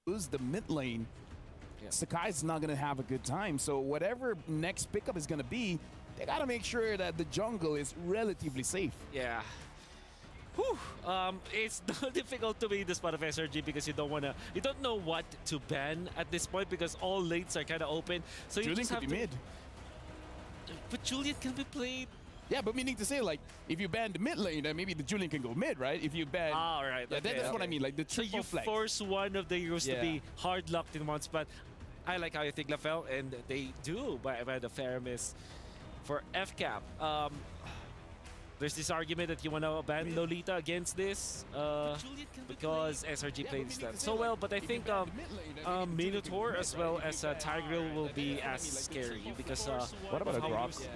lose the mid lane, Sakai's not going to have a good time. So whatever next pickup is going to be, they got to make sure that the jungle is relatively safe. Yeah. Whew. It's difficult to be in the spot of SRG because you don't know what to ban at this point because all lanes are kind of open. So you Julian just could have be to. mid. But Julian can be played. Yeah, but meaning to say, like, if you ban the mid lane, then maybe the Julian can go mid, right? If you ban... All right. Yeah, Okay, that's what I mean, like the So triple you flex. force one of the heroes to Yeah. be hard locked in one spot. I like how you think, Lafel, and they do by the fair miss for FCAP. There's this argument that you want to ban Lolita against this because SRG plays that so well, but I think Minotaur as well as Tigreal will be as scary because What about a Grok?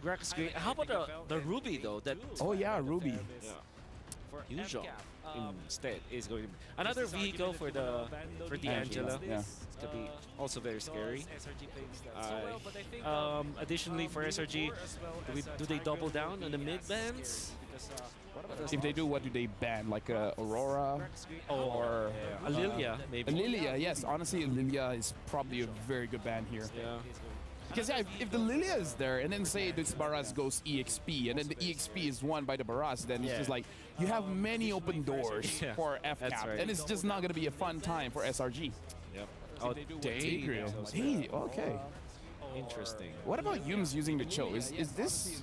Grok is great. How about the Ruby though? That Oh yeah, Ruby. usual instead is going to be another vehicle for the Angela. Yeah. It's gonna be also very scary. Additionally for SRG, do they double down on the mid bans? If they do, what do they ban? Like Aurora or A Lilia maybe. a Lilia? Yes, honestly, Lilia is probably a very good ban here. Yeah. Because yeah, if the Lilia is there, and then say this Baras goes EXP, and then the EXP is won by the Baras, then it's just like you have many open doors Yeah, for that's FCAP, right. and it's just not going to be a fun time for SRG. Yep. Oh, Tigreal. Hey, okay. Interesting. What about Yums using the Cho? Is this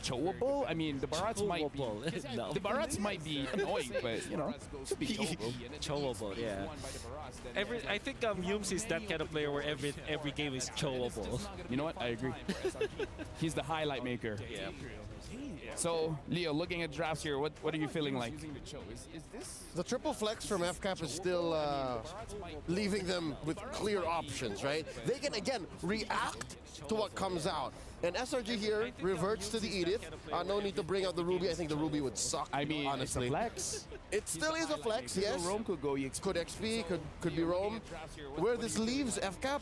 Choable? I mean, the Barats might be No. the Barats might be annoying, but you know, should be Choable. Choable, yeah. I think Yums is that kind of player where every game is choable. You know what? I agree. He's the highlight maker. Yeah. So, Leo, looking at drafts here, what are you feeling like? The triple flex from FCAP is still leaving them with clear options, right? They can, again, react to what comes out. And SRG here reverts to the Edith. No need to bring out the Ruby. I think the Ruby would suck, I mean, honestly. it's a flex. It still is a flex, yes. Rome could go EXP. Could XP, could be Rome. Where this leaves FCAP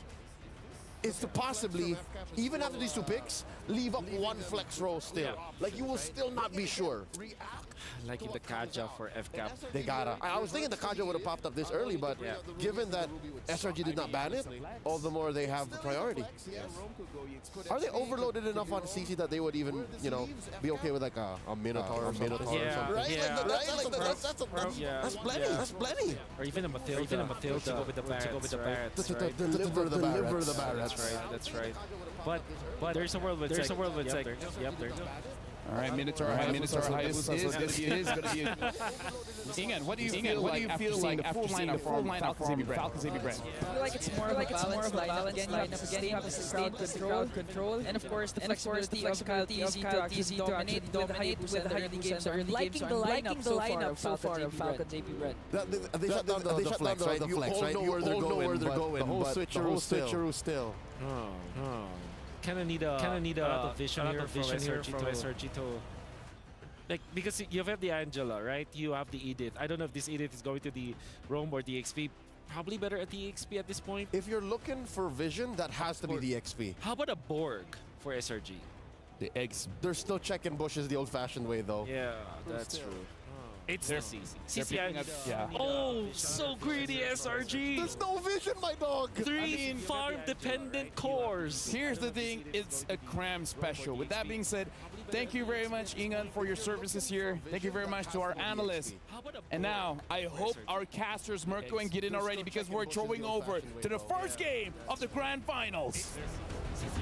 is to possibly, even after these two picks, leave up one flex row still. Like, you will still not be sure. Liking the Kaja for FCAP. They gotta. I was thinking the Kaja would have popped up this early, but given that SRG did not ban it, all the more they have the priority. Are they overloaded enough on CC that they would even, you know, be okay with like a Minotaur or something? Yeah, Right? yeah. That's plenty. That's plenty. Or even a Mathilda. To go with the Barretts, right? Deliver the Barretts. That's right. But there's a world where it's like, yep, there. All right, Minotaur high. Minotaur high is going to be. Ingan, what do you feel like after seeing the full lineup from Falcons AB Brand? I feel like it's more of a balanced lineup. Again, you have the crowd control, and of course the flexibility of Kyle TZ to actually dominate with the early games. So I'm liking the lineup so far of Falcons AB Brand. They shut down the flex, right? You all know where they're going, but the whole switcheroo still. Kind of need a vision here from SRG to like, because you have the Angela, right? You have the Edith. I don't know if this Edith is going to the Rome or the XP. Probably better at the XP at this point. If you're looking for vision, that has to be the XP. How about a Borg for SRG? The eggs. They're still checking bushes the old-fashioned way, though. Yeah, that's true. It's easy. Yeah. Oh, so greedy SRG. There's no vision, my dog. Three farm-dependent cores. Here's the thing, it's a cram special. With that being said, thank you very much, Ingan, for your services here. Thank you very much to our analysts. And now, I hope our casters, Mirko and Gideon, are ready because we're throwing over to the first game of the Grand Finals.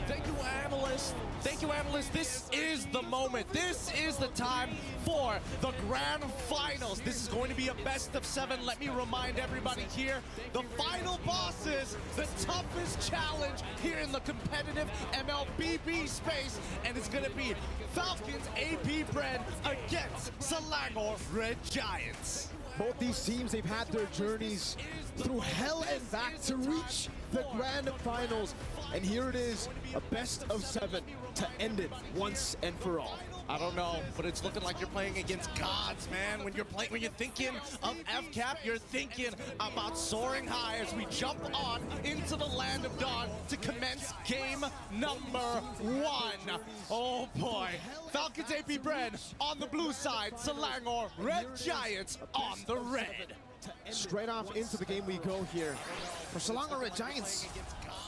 Thank you, analysts. Thank you, analysts. This is the moment. This is the time for the Grand Finals. This is going to be a best of 7. Let me remind everybody here, the final bosses, the toughest challenge here in the competitive MLBB space, and it's going to be Falcons AB Bred against Selangor Red Giants. Both these teams, they've had their journeys through hell and back to reach the Grand Finals. And here it is, a best of 7 to end it once and for all. I don't know, but it's looking like you're playing against gods, man. When you're thinking of FCAP, you're thinking about soaring high as we jump on into the land of dawn to commence game number 1. Oh boy, Falcons AP Bred on the blue side, Selangor Red Giants on the red. Straight off into the game we go here. For Selangor Red Giants,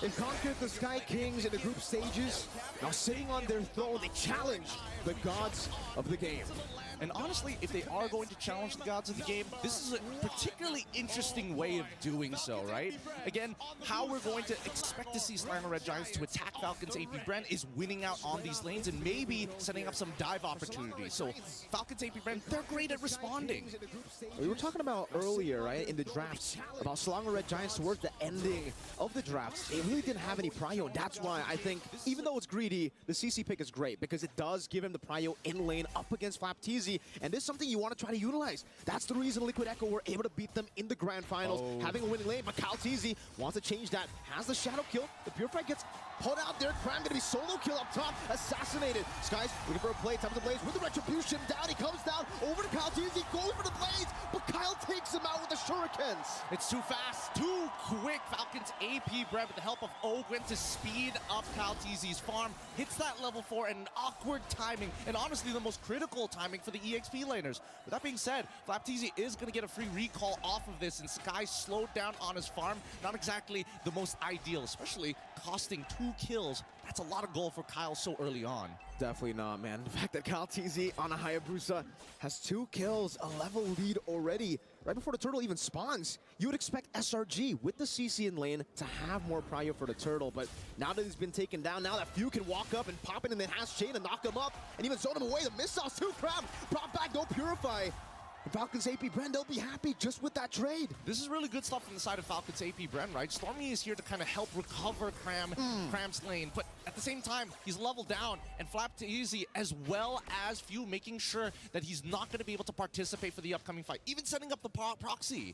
they've conquered the Sky Kings in the group stages. Now sitting on their throne, they challenge the gods of the game. And honestly, if they are going to challenge the gods of the game, this is a particularly interesting way of doing so, right? Again, how we're going to expect to see Selangor Red Giants to attack Falcons AP Bren is winning out on these lanes and maybe setting up some dive opportunities. So Falcons AP Bren, they're great at responding. We were talking about earlier, right, in the drafts, about Selangor Red Giants towards the ending of the drafts. They really didn't have any prio. That's why I think, even though it's greedy, the CC pick is great because it does give him the prio in lane up against Flapteezy. And this is something you want to try to utilize. That's the reason Liquid Echo were able to beat them in the grand finals, having a winning lane. But Kalteezy wants to change that. Has the shadow kill. The Purified gets put out there. Cram gonna be solo kill up top. Assassinated. Skies looking for a play. Time for the Blaze with the Retribution. Down he comes down. Over to Kalteezy. Goes for the Blaze. But Kyle takes him out with the Shurikens. It's too fast, too quick. Falcons AP Bren with the help of Ogwen to speed up Kalteezy's farm. Hits that level 4 and an awkward timing. And honestly, the most critical timing for the EXP laners. With that being said, Flapteezy is going to get a free recall off of this, and Sky slowed down on his farm. Not exactly the most ideal, especially costing 2 kills. That's a lot of gold for Kyle so early on. Definitely not, man. The fact that Kalteezy on a Hayabusa has 2 kills, a level lead already, right before the turtle even spawns. You would expect SRG with the CC in lane to have more prio for the turtle, but now that he's been taken down, now that Few can walk up and pop it in the Hash Chain and knock him up, and even zone him away, the missiles too, Crab, brought back, no Purify. And Falcons AP Bren, they'll be happy just with that trade. This is really good stuff from the side of Falcons AP Bren, right? Stormy is here to kind of help recover Cram's lane, but at the same time, he's leveled down, and Flapteezy, as well as Few, making sure that he's not going to be able to participate for the upcoming fight, even setting up the proxy.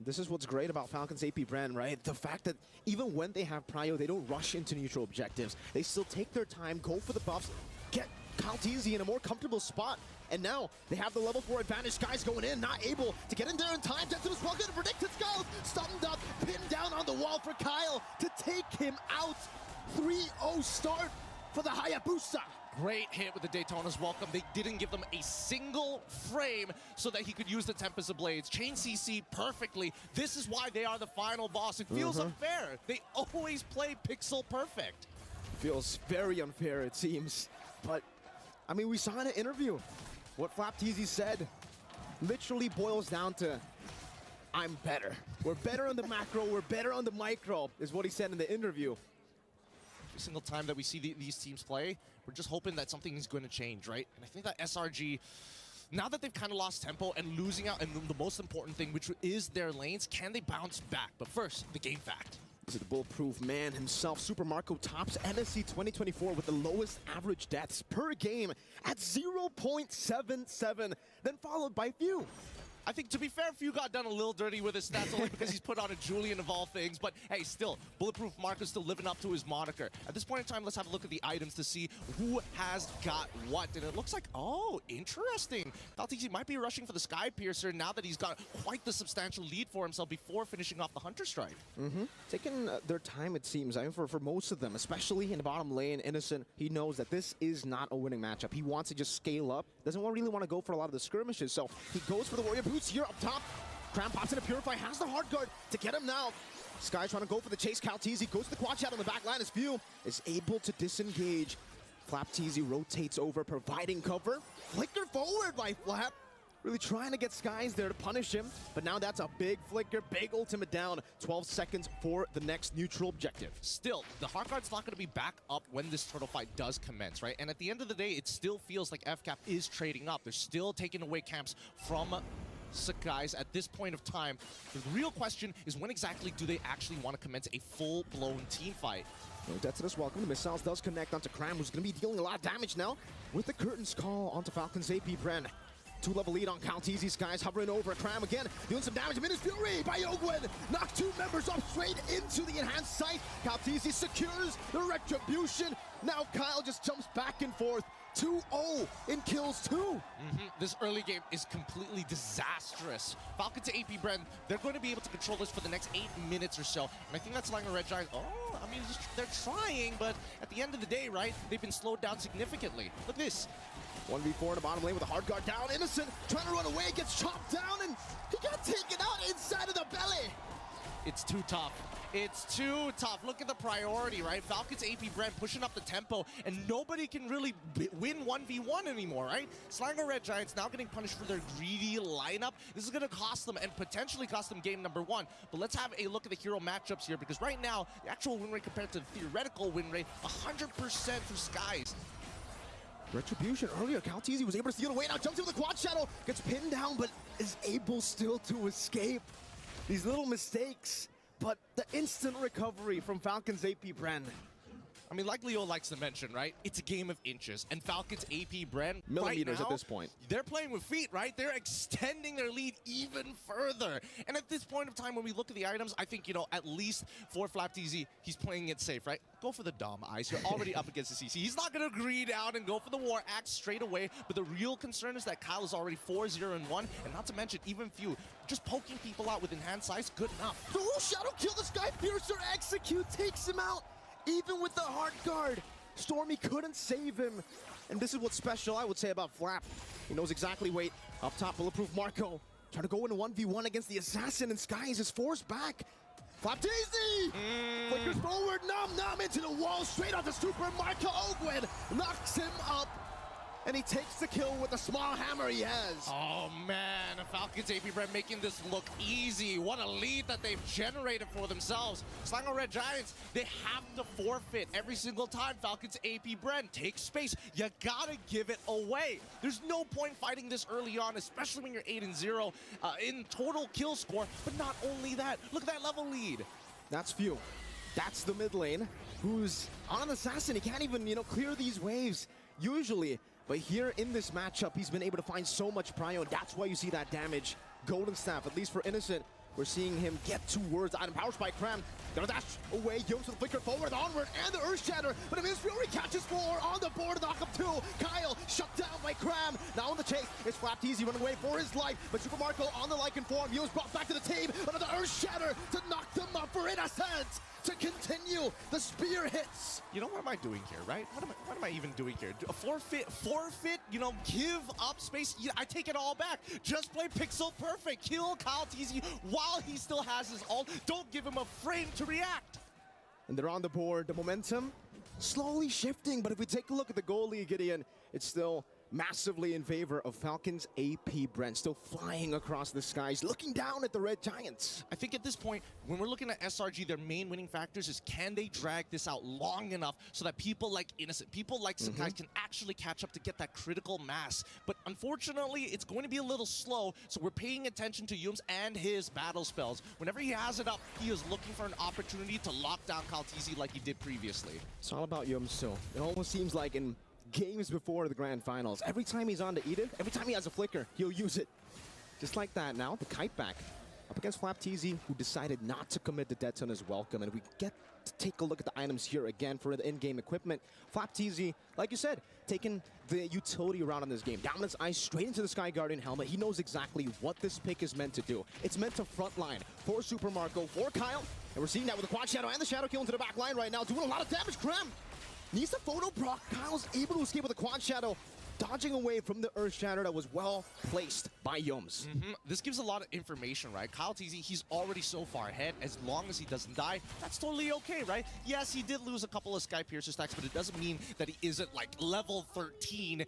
This is what's great about Falcons AP Bren, right? The fact that even when they have prio, they don't rush into neutral objectives. They still take their time, go for the buffs, get Kalteezy in a more comfortable spot. And now they have the level 4 advantage. Sky's going in, not able to get in there in time. Decimus well good, predicted Skulls, stunned up, pinned down on the wall for Kyle to take him out. 3-0 start for the Hayabusa. Great hit with the Daytona's welcome. They didn't give them a single frame so that he could use the Tempest of Blades. Chain CC perfectly. This is why they are the final boss. It feels unfair. They always play pixel perfect. Feels very unfair, it seems. But, I mean, we saw in an interview what Flapteezy said literally boils down to, I'm better. We're better on the macro, we're better on the micro, is what he said in the interview. Every single time that we see these teams play, we're just hoping that something is going to change, right? And I think that SRG, now that they've kind of lost tempo and losing out, and the most important thing, which is their lanes, can they bounce back? But first, the game fact. This is the bulletproof man himself. Super Marco tops MSC 2024 with the lowest average deaths per game at 0.77, then followed by Few. I think, to be fair, Few got done a little dirty with his stats only because he's put on a Julian of all things. But hey, still, Bulletproof Marco's still living up to his moniker. At this point in time, let's have a look at the items to see who has got what. And it looks like, oh, interesting. Kalteezy might be rushing for the Sky Piercer now that he's got quite the substantial lead for himself before finishing off the Hunter Strike. Taking their time, it seems. I mean, for most of them, especially in the bottom lane, Innocent, he knows that this is not a winning matchup. He wants to just scale up. Doesn't really want to go for a lot of the skirmishes. So he goes for the Warrior Boots here up top. Cram pops in a Purify, has the hard guard to get him now. Sky trying to go for the chase. Kalteezy goes to the quad shot on the back line as Few is able to disengage. Flapteezy rotates over, providing cover. Flicker forward by Flap. Really trying to get Skies there to punish him. But now that's a big flicker, big ultimate down. 12 seconds for the next neutral objective. Still, the Heart Guard's not going to be back up when this turtle fight does commence, right? And at the end of the day, it still feels like FCAP is trading up. They're still taking away camps from Skies at this point of time. The real question is, when exactly do they actually want to commence a full-blown team fight? No Decimus welcome. The missiles does connect onto Cram, who's going to be dealing a lot of damage now with the Curtains call onto Falcons AP Bren. 2-level lead on Kalteezy. Skies hovering over Cram again, doing some damage. Minus Fury by Ogwen. Knock 2 members up straight into the enhanced sight. Kalteezy secures the Retribution. Now Kyle just jumps back and forth. 2-0 in kills too. This early game is completely disastrous. Falcons to AP Bren, they're going to be able to control this for the next 8 minutes or so. And I think that's Selangor Red Giants. Oh, I mean, they're trying, but at the end of the day, right, they've been slowed down significantly. Look at this. 1v4 in the bottom lane with a hard guard down. Innocent trying to run away, gets chopped down, and he got taken out inside of the belly. It's too tough. It's too tough. Look at the priority, right? Falcons AP Brand pushing up the tempo, and nobody can really win 1v1 anymore, right? Slinger Red Giants now getting punished for their greedy lineup. This is going to cost them and potentially cost them game number 1. But let's have a look at the hero matchups here, because right now, the actual win rate compared to the theoretical win rate, 100% for Skies. Retribution earlier, Calteezy was able to steal away, now jumps in with the quad shadow, gets pinned down, but is able still to escape. These little mistakes, but the instant recovery from Falcons AP Brand. I mean, like Leo likes to mention, right? It's a game of inches, and Falcons AP Brand Millimeters right now, at this point. They're playing with feet, right? They're extending their lead even further. And at this point of time, when we look at the items, I think, you know, at least for FlapTZ, he's playing it safe, right? Go for the Dom Ice. You're already up against the CC. He's not going to greed out and go for the War Axe straight away. But the real concern is that Kyle is already 4-0-1, and not to mention, even few. Just poking people out with enhanced size, good enough. Oh, Shadow kill the Sky Piercer, execute, takes him out. Even with the hard guard, Stormy couldn't save him. And this is what's special, I would say, about Flap. He knows exactly, wait, up top, Bulletproof Marco. Trying to go into 1v1 against the Assassin, and Skies is forced back. FlapTZ! Flickers forward, Nom into the wall, straight onto Super Marco Ogwin. Knocks him up, and he takes the kill with the small hammer he has. Oh man, Falcons AP Brand making this look easy. What a lead that they've generated for themselves. Slinger Red Giants, they have to forfeit every single time Falcons AP Brand takes space. You gotta give it away. There's no point fighting this early on, especially when you're 8-0 in total kill score. But not only that, look at that level lead. That's few. That's the mid lane, who's on an Assassin. He can't even, you know, clear these waves usually. But here in this matchup, he's been able to find so much prio, and that's why you see that damage. Golden Staff, at least for Innocent, we're seeing him get towards item. Power Spike, Cram, gonna dash away, Yomes with the flicker forward, onward, and the Earth Shatter, but Miss Fury catches 4 on the board, knock up 2. Kyle shut down by Cram. Now on the chase, it's FlapTZ running away for his life, but Super Marco on the Lycan form. Yomes brought back to the team, another Earth Shatter to knock them up for Innocent. To continue, the spear hits. You know, what am I doing here, right? What am I even doing here? A forfeit, you know, give up space. Yeah, I take it all back. Just play pixel perfect. Kill Calteezy while he still has his ult. Don't give him a frame to react. And they're on the board. The momentum slowly shifting, but if we take a look at the goalie, Gideon, it's still massively in favor of Falcons AP Brand, still flying across the skies, looking down at the Red Giants. I think at this point, when we're looking at SRG, their main winning factors is can they drag this out long enough so that people like Innocent, people like Sakai can actually catch up to get that critical mass. But unfortunately, it's going to be a little slow, so we're paying attention to Yums and his battle spells. Whenever he has it up, he is looking for an opportunity to lock down Calteezy like he did previously. It's all about Yums still. It almost seems like in games before the grand finals, every time he's on to Eden, every time he has a flicker, he'll use it. Just like that now, the kite back up against FlapTZ, who decided not to commit the dead zone as welcome. And we get to take a look at the items here again for the in-game equipment. FlapTZ, like you said, taking the utility around in this game. Dominance Ice straight into the Sky Guardian helmet. He knows exactly what this pick is meant to do. It's meant to frontline for Super Marco, for Kyle. And we're seeing that with the Quad Shadow and the Shadow Kill into the back line right now, doing a lot of damage. Cram needs the photo proc. Kyle's able to escape with a Quad Shadow, dodging away from the Earth Shatter that was well placed by Yums. This gives a lot of information, right? Calteezy, he's already so far ahead. As long as he doesn't die, that's totally okay, right? Yes, he did lose a couple of Sky Piercer stacks, but it doesn't mean that he isn't like level 13,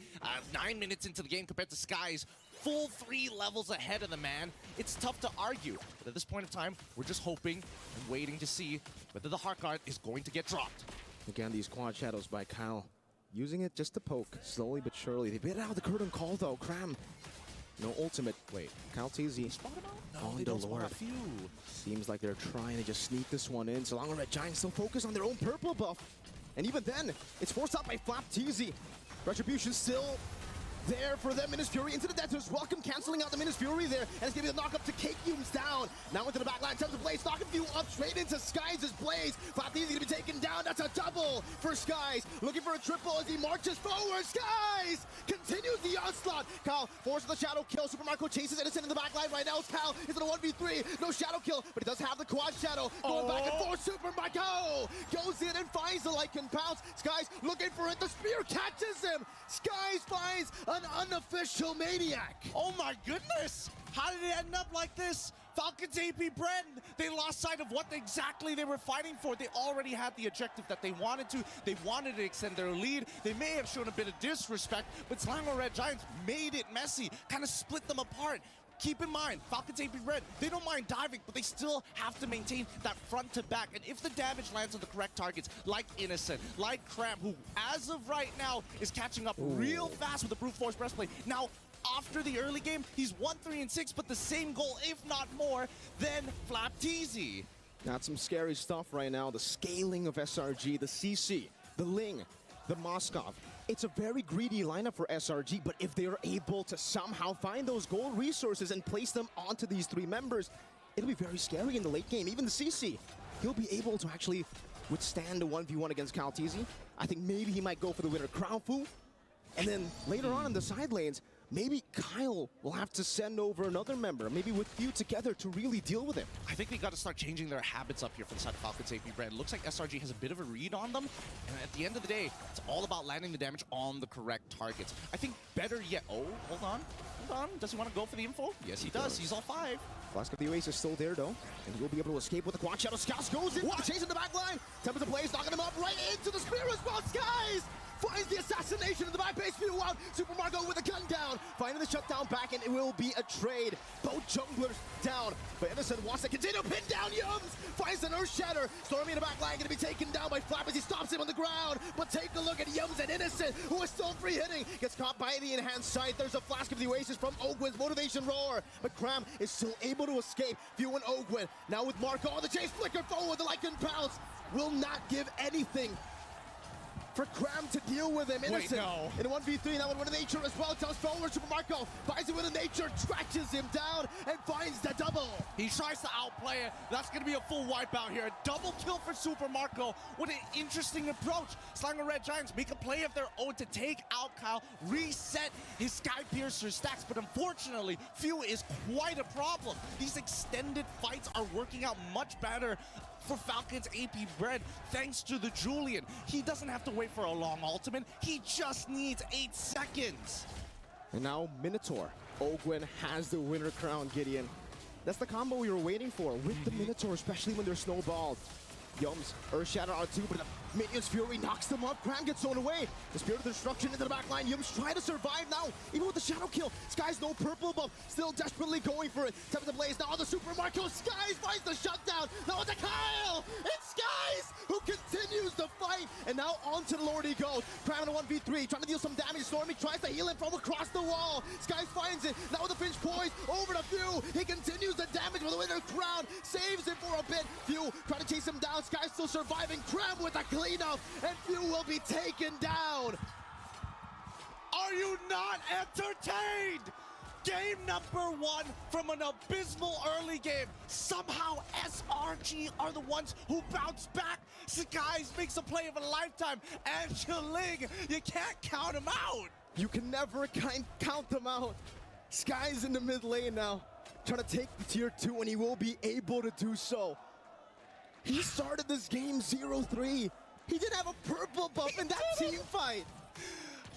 9 minutes into the game compared to Skies. Full 3 levels ahead of the man. It's tough to argue. But at this point in time, we're just hoping and waiting to see whether the Heart Guard is going to get dropped. Again, these Quad Shadows by Kyle. Using it just to poke, slowly but surely. They bit out the curtain call though. Cram. No ultimate. Wait, Calteezy. Spot him out? No, they don't Lord. spot a few. Seems like they're trying to just sneak this one in. So long as Red Giants still focus on their own purple buff. And even then, it's forced out by FlapTZ. Retribution still there for them. Minus Fury into the Debtors. Welcome canceling out the Minus Fury there. And it's going to be the knock up to Cake Yums down. Now into the back line. Tons of Blaze. Knocking Few up straight into Skies' Blaze. FlapTZ going to be taken down. That's a double for Skies. Looking for a triple as he marches forward. Skies can continues the onslaught. Kyle forces the shadow kill. Super Marco chases Innocent in the back line right now. Kyle is in a 1v3. No shadow kill, but he does have the quad shadow. Going back and forth. Super Marco goes in and finds the Lycan pounce. Skies looking for it. The spear catches him. Skies finds an unofficial Maniac. Oh my goodness! How did it end up like this? Falcons AP Bren, they lost sight of what exactly they were fighting for. They already had the objective that they wanted to. They wanted to extend their lead. They may have shown a bit of disrespect, but Slimer Red Giants made it messy, kind of split them apart. Keep in mind, Falcons AP Red, they don't mind diving, but they still have to maintain that front to back. And if the damage lands on the correct targets, like Innocent, like Cram, who as of right now is catching up real fast with the Brute Force Breastplate. Now, after the early game, he's 1-3-6, but the same goal, if not more, than Flapteezy. That's some scary stuff right now. The scaling of SRG, the CC, the Ling, the Moskov. It's a very greedy lineup for SRG, but if they're able to somehow find those gold resources and place them onto these three members, it'll be very scary in the late game. Even the CC, he'll be able to actually withstand a 1v1 against Kalteezy. I think maybe he might go for the winner, Crown Fu. And then later on in the side lanes, maybe Kyle will have to send over another member, maybe with few together to really deal with him. I think they got to start changing their habits up here for the side of Falcons AP Brand. It looks like SRG has a bit of a read on them, and at the end of the day, it's all about landing the damage on the correct targets. I think better yet, hold on. Does he want to go for the info? Yes, he does. He's all 5. Flask of the Oasis is still there, though, and he'll be able to escape with the Quad Shadow. Scouse goes in, chasing the back line. Tempest of Blaze knocking him up right into the spear as well. Skies finds the assassination in the back base view out. Super Marco with a gun down, finding the shutdown back, and it will be a trade. Both junglers down, but Innocent wants to continue. Pin down Yums, finds an Earth Shatter. Stormy in the back line, gonna be taken down by Flap as he stops him on the ground. But take a look at Yums and Innocent, who is still free hitting. Gets caught by the enhanced sight. There's a Flask of the Oasis from Ogwin's motivation roar, but Cram is still able to escape. Few and Ogwin, now with Marco on the chase, flicker forward, the Lycan pounce will not give anything for Cram to deal with him. Innocent in a 1v3, now with a nature as well. Tells forward, Super Marco buys it with a nature, scratches him down, and finds the double. He tries to outplay it. That's going to be a full wipeout here. A double kill for Super Marco. What an interesting approach. Slinger Red Giants make a play of their own to take out Kyle, reset his Sky Piercer stacks, but unfortunately, Few is quite a problem. These extended fights are working out much better for Falcons AP Bread, thanks to the Julian. He doesn't have to wait for a long ultimate. He just needs 8 seconds. And now Minotaur. Ogwin has the winner crown, Gideon. That's the combo we were waiting for with the Minotaur, especially when they're snowballed. Yums, Earth Shatter R2, but the Minion's Fury knocks them up. Cram gets thrown away. The Spirit of Destruction into the back line. Yums trying to survive now, even with the Shadow Kill. Skies no purple buff, still desperately going for it. Tempest of Blaze now on the Super Marco. Skies finds the shutdown. Now it's a Kyle! It's Skies who continues the fight. And now onto the Lord he goes. Cram in a 1v3, trying to deal some damage. Stormy tries to heal him from across the wall. Skies finds it. Now with the Finch poise over to Few. He continues the damage with the winner crown. Saves him for a bit. Few trying to chase him down. Sky still surviving. Cram with a cleanup, and Few will be taken down. Are you not entertained? Game number 1 from an abysmal early game. Somehow SRG are the ones who bounce back. Skies makes a play of a lifetime. And Chiling, you can't count him out. You can never count them out. Sky's in the mid lane now, trying to take the tier 2, and he will be able to do so. He started this game 0-3. He didn't have a purple buff in that team fight.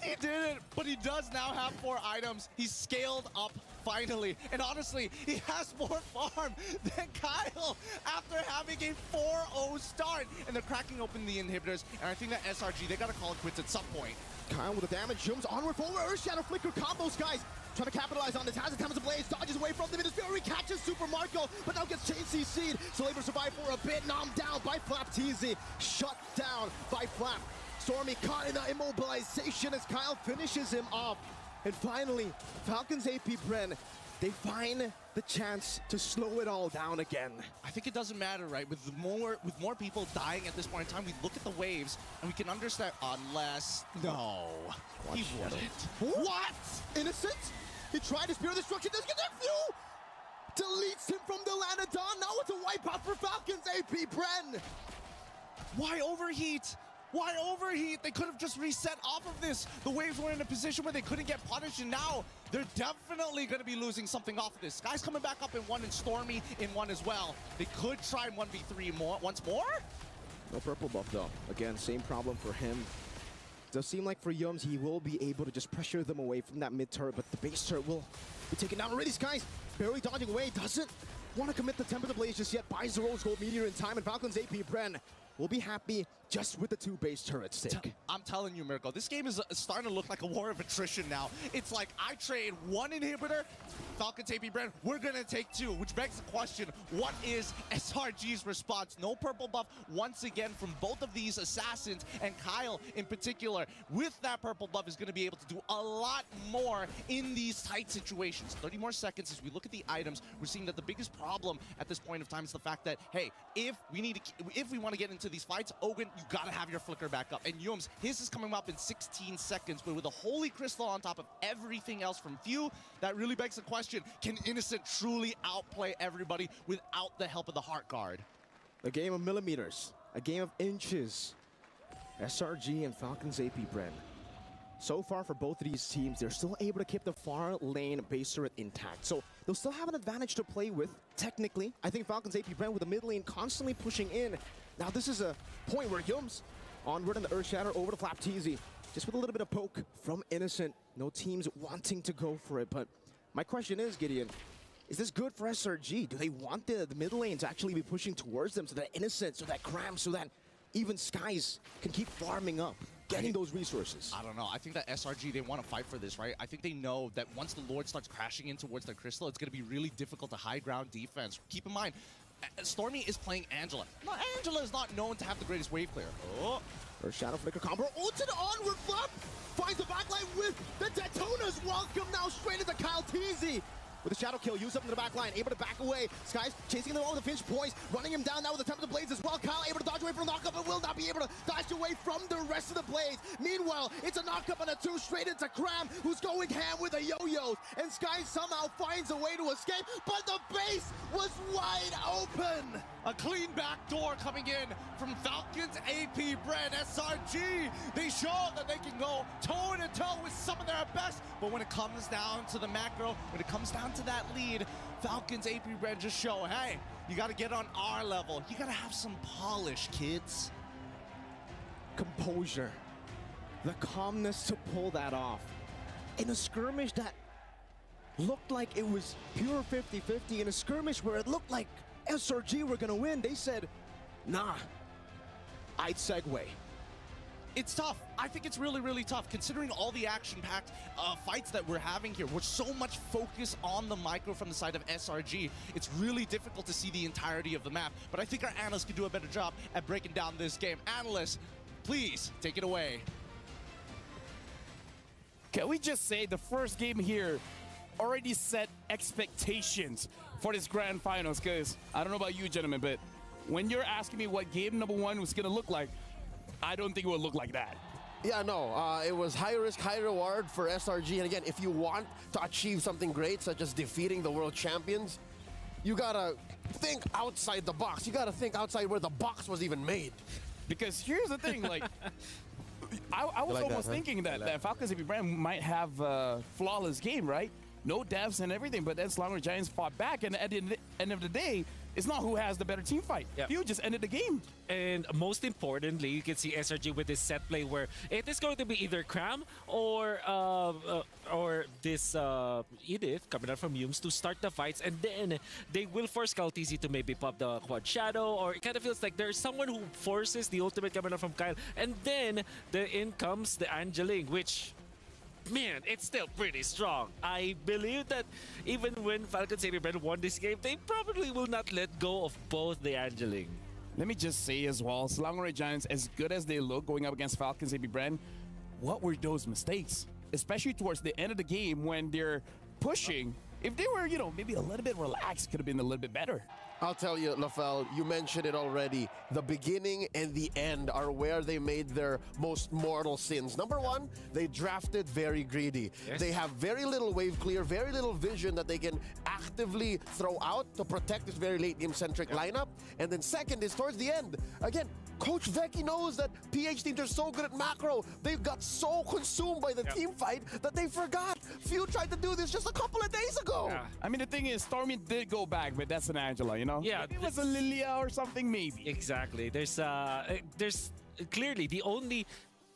He didn't, but he does now have 4 items. He's scaled up finally. And honestly, he has more farm than Kyle after having a 4-0 start. And they're cracking open the inhibitors. And I think that SRG, they gotta call it quits at some point. Kyle with the damage, jumps onward forward, Earth Shadow Flicker combos, guys. Trying to capitalize on this, has the Tempest of Blaze, dodges away from them, and his Fury catches Super Marco, but now gets chain CC'd. So able to survive for a bit, knocked down by Flapteezy. Shut down by Flap. Stormy caught in the immobilization as Kyle finishes him off. And finally, Falcons AP Bren, they find the chance to slow it all down again. I think it doesn't matter, right? With more people dying at this point in time, we look at the waves and we can understand, unless, no, he wouldn't. What? Innocent? He tried to Spirit of Destruction, doesn't get that Few! Deletes him from the land of Dawn. Now it's a wipeout for Falcons AP Bren. Why overheat? Why overheat? They could have just reset off of this. The Waves were in a position where they couldn't get punished, and now they're definitely going to be losing something off of this. Sky's coming back up in one, and Stormy in one as well. They could try 1v3 once more. No purple buff though. Again, same problem for him. Does seem like for Yums, he will be able to just pressure them away from that mid turret, but the base turret will be taken down already. Skies barely dodging away, doesn't want to commit the Tempest Blaze just yet, buys the Rose Gold Meteor in time, and Falcon's AP Bren will be happy just with the 2 base turrets stick. I'm telling you, Mirko, this game is starting to look like a war of attrition now. It's like I trade 1 inhibitor, Falcon's AP Brand, we're gonna take 2, which begs the question, what is SRG's response? No purple buff once again from both of these assassins, and Kyle in particular, with that purple buff, is gonna be able to do a lot more in these tight situations. 30 more seconds as we look at the items, we're seeing that the biggest problem at this point of time is the fact that, hey, if we want to get into these fights, Ogun, you gotta have your flicker back up. And Yums, his is coming up in 16 seconds, but with a Holy Crystal on top of everything else from Few, that really begs the question, can Innocent truly outplay everybody without the help of the Heart Guard? A game of millimeters, a game of inches. SRG and Falcon's AP Bren. So far for both of these teams, they're still able to keep the far lane base turret intact. So they'll still have an advantage to play with, technically. I think Falcon's AP Bren with the mid lane constantly pushing in. Now this is a point where Yums onward in the Earth Shatter over to Flapteezy. Just with a little bit of poke from Innocent. No teams wanting to go for it, but my question is, Gideon, is this good for SRG? Do they want the mid lane to actually be pushing towards them so that Innocent, so that Cram, so that even Skies can keep farming up, getting those resources? I don't know. I think that SRG, they want to fight for this, right? I think they know that once the Lord starts crashing in towards their Crystal, it's going to be really difficult to high ground defense. Keep in mind, Stormy is playing Angela. No, Angela is not known to have the greatest wave clear. Oh. Or Shadow Flicker combo, ulted onward, Flap finds the backline with the Daytonas. Welcome now straight into Kyle Teasy. With a shadow kill, used up in the back line, able to back away. Skies chasing them all with the pinch points, running him down now with the Tempest Blades as well. Kyle able to dodge away from the knockup, but will not be able to dodge away from the rest of the Blades. Meanwhile, it's a knockup and a 2 straight into Cram, who's going ham with the yo-yos. And Skies somehow finds a way to escape, but the base was wide open. A clean back door coming in from Falcon's AP Bren. SRG, they show that they can go toe-to-toe with some of their best, but when it comes down to the macro, when it comes down to that lead, Falcon's AP Bren just show, hey, you gotta get on our level. You gotta have some polish, kids. Composure, the calmness to pull that off. In a skirmish that looked like it was pure 50-50, in a skirmish where it looked like SRG were gonna win, they said, nah, I'd segue. It's tough. I think it's really, really tough considering all the action-packed fights that we're having here. We're so much focus on the micro from the side of SRG. It's really difficult to see the entirety of the map, but I think our analysts can do a better job at breaking down this game. Analysts, please take it away. Can we just say the first game here already set expectations for this grand finals? Because I don't know about you, gentlemen, but when you're asking me what game number 1 was going to look like, I don't think it would look like that. Yeah, no, it was high risk, high reward for SRG. And again, if you want to achieve something great, such as defeating the world champions, you gotta think outside the box. You gotta think outside where the box was even made. Because here's the thing, like, I was like almost that, huh? thinking that Falcons AP Brand might have a flawless game, right? No deaths and everything, but then Slaughter Giants fought back, and at the end of the day, it's not who has the better team fight. Yep. You just ended the game. And most importantly, you can see SRG with this set play where it is going to be either Cram or this Edith coming out from Yums to start the fights, and then they will force Kaltizi to maybe pop the Quad Shadow, or it kind of feels like there's someone who forces the ultimate coming out from Kyle, and then in comes the Angeling, which, man, it's still pretty strong. I believe that even when Falcon's AP Bren won this game, they probably will not let go of both the Angeling. Let me just say as well, Slaughter Giants, as good as they look going up against Falcons AP Brand, what were those mistakes? Especially towards the end of the game when they're pushing. If they were, maybe a little bit relaxed, could have been a little bit better. I'll tell you, LaFell, you mentioned it already. The beginning and the end are where they made their most mortal sins. Number 1, they drafted very greedy. Yes. They have very little wave clear, very little vision that they can actively throw out to protect this very late game-centric lineup. And then second is towards the end. Again, Coach Vecchi knows that PH teams are so good at macro. They got so consumed by the team fight that they forgot. Few tried to do this just a couple of days ago. Yeah. I mean, the thing is, Stormy did go back, but that's an Angela, you know? Yeah, If it was a Lilia or something, maybe. Exactly. There's clearly the only,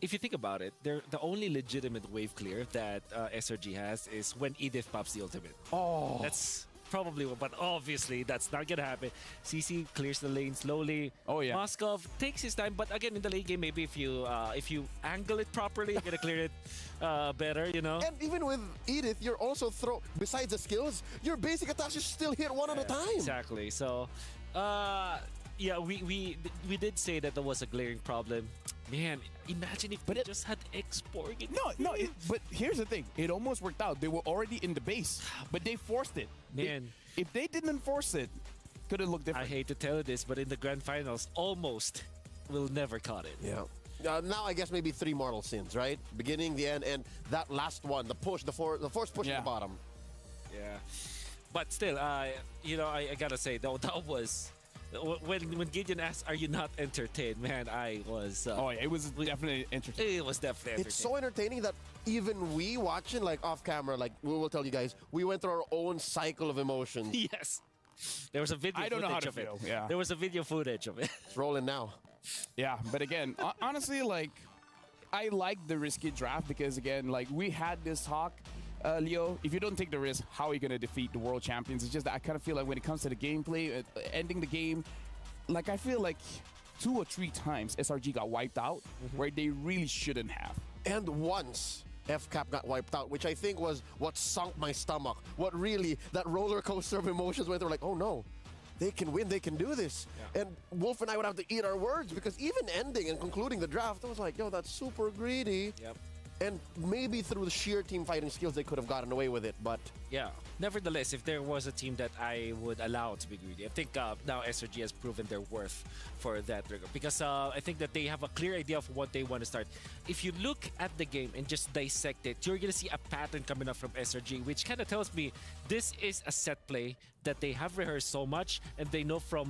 if you think about it, the only legitimate wave clear that SRG has is when Edith pops the ultimate. Oh. That's probably, but obviously that's not gonna happen. CC clears the lane slowly. Oh, yeah. Moskov takes his time, but again in the late game, maybe if you angle it properly, you're gonna clear it better, you know. And even with Edith, you're also besides the skills, your basic attacks just still hit one at a time. Exactly. So, yeah, we did say that there was a glaring problem. Man, imagine if they just had X-Borg. But here's the thing. It almost worked out. They were already in the base, but they forced it. Man. If they didn't force it, could have looked I different. hate to tell you this, but in the grand finals, almost will never caught it. Yeah. Now I guess maybe 3 mortal sins, right? Beginning, the end, and that last one, the push, the force push at the bottom. Yeah, but still, you know, I gotta say that was when Gideon asked, "Are you not entertained?" Man, I was. Oh, yeah, it was definitely interesting. It was definitely. It's so entertaining that even we watching, like off camera, like we will tell you guys, we went through our own cycle of emotions. Yes. There was a video I don't know how footage to of it. feel, yeah. There was a video footage of it. It's rolling now. Yeah, but again, honestly, like, I like the risky draft because, again, like, we had this talk, Leo, if you don't take the risk, how are you going to defeat the world champions? It's just that I kind of feel like when it comes to the gameplay, ending the game, like, I feel like 2 or 3 times SRG got wiped out where they really shouldn't have. And once FCAP got wiped out, which I think was what sunk my stomach. What really, that roller coaster of emotions where they were like, oh no, they can win, they can do this. And Wolf and I would have to eat our words because even ending and concluding the draft, I was like, yo, that's super greedy. Yep. And maybe through the sheer team fighting skills, they could have gotten away with it, but Yeah. Nevertheless, if there was a team that I would allow to be greedy, I think now SRG has proven their worth for that regard. Because I think that they have a clear idea of what they want to start. If you look at the game and just dissect it, you're going to see a pattern coming up from SRG, which kind of tells me this is a set play that they have rehearsed so much and they know from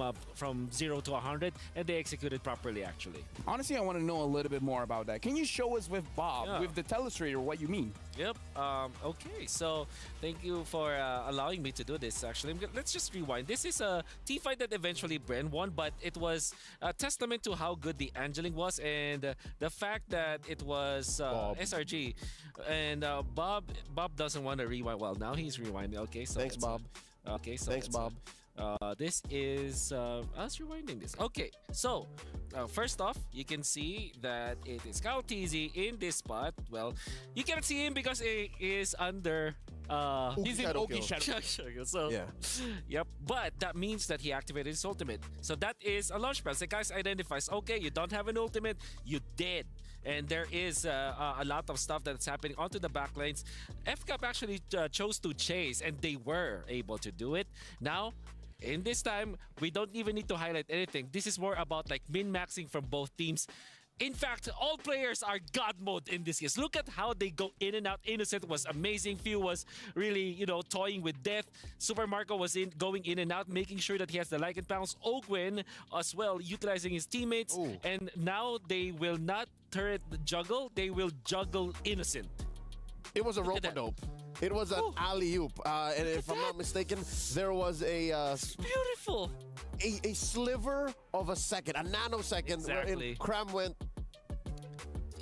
0 to 100 and they executed properly, actually. Honestly, I want to know a little bit more about that. Can you show us with Bob, Yeah. with the telestrator, what you mean? Yep. Okay. So thank you for allowing me to do this. Actually, let's just rewind. This is a team fight that eventually Bren won, but it was a testament to how good the Angeling was and the fact that it was SRG and Bob doesn't want to rewind. Well, now he's rewinding. Okay. So thanks, Bob. Okay. So Thanks, Bob. This is us rewinding this. Okay, so first off, you can see that it is Kyle TZ in this spot. Well, you cannot see him because he is under. He's in Shadow Oki Kill. Shadow. So, Yeah. Yep. But that means that he activated his ultimate. So that is a launch pad. The guys identifies, okay, you don't have an ultimate, you did. And there is a lot of stuff that's happening onto the backlines. FCAP actually chose to chase, and they were able to do it. Now, in this time, we don't even need to highlight anything. This is more about like min-maxing from both teams. In fact, all players are God mode in this case. Look at how they go in and out. Innocent was amazing. Few was really, you know, toying with death. Super Marco was going in and out, making sure that he has the Lycan Pounce. Ogwin as well, utilizing his teammates. Ooh. And now they will not turret juggle. They will juggle Innocent. It was a Look at that. rope-a-dope. It was an alley-oop. And if I'm not mistaken, there was a Beautiful. a sliver of a second, a nanosecond, Exactly. wherein Cram went.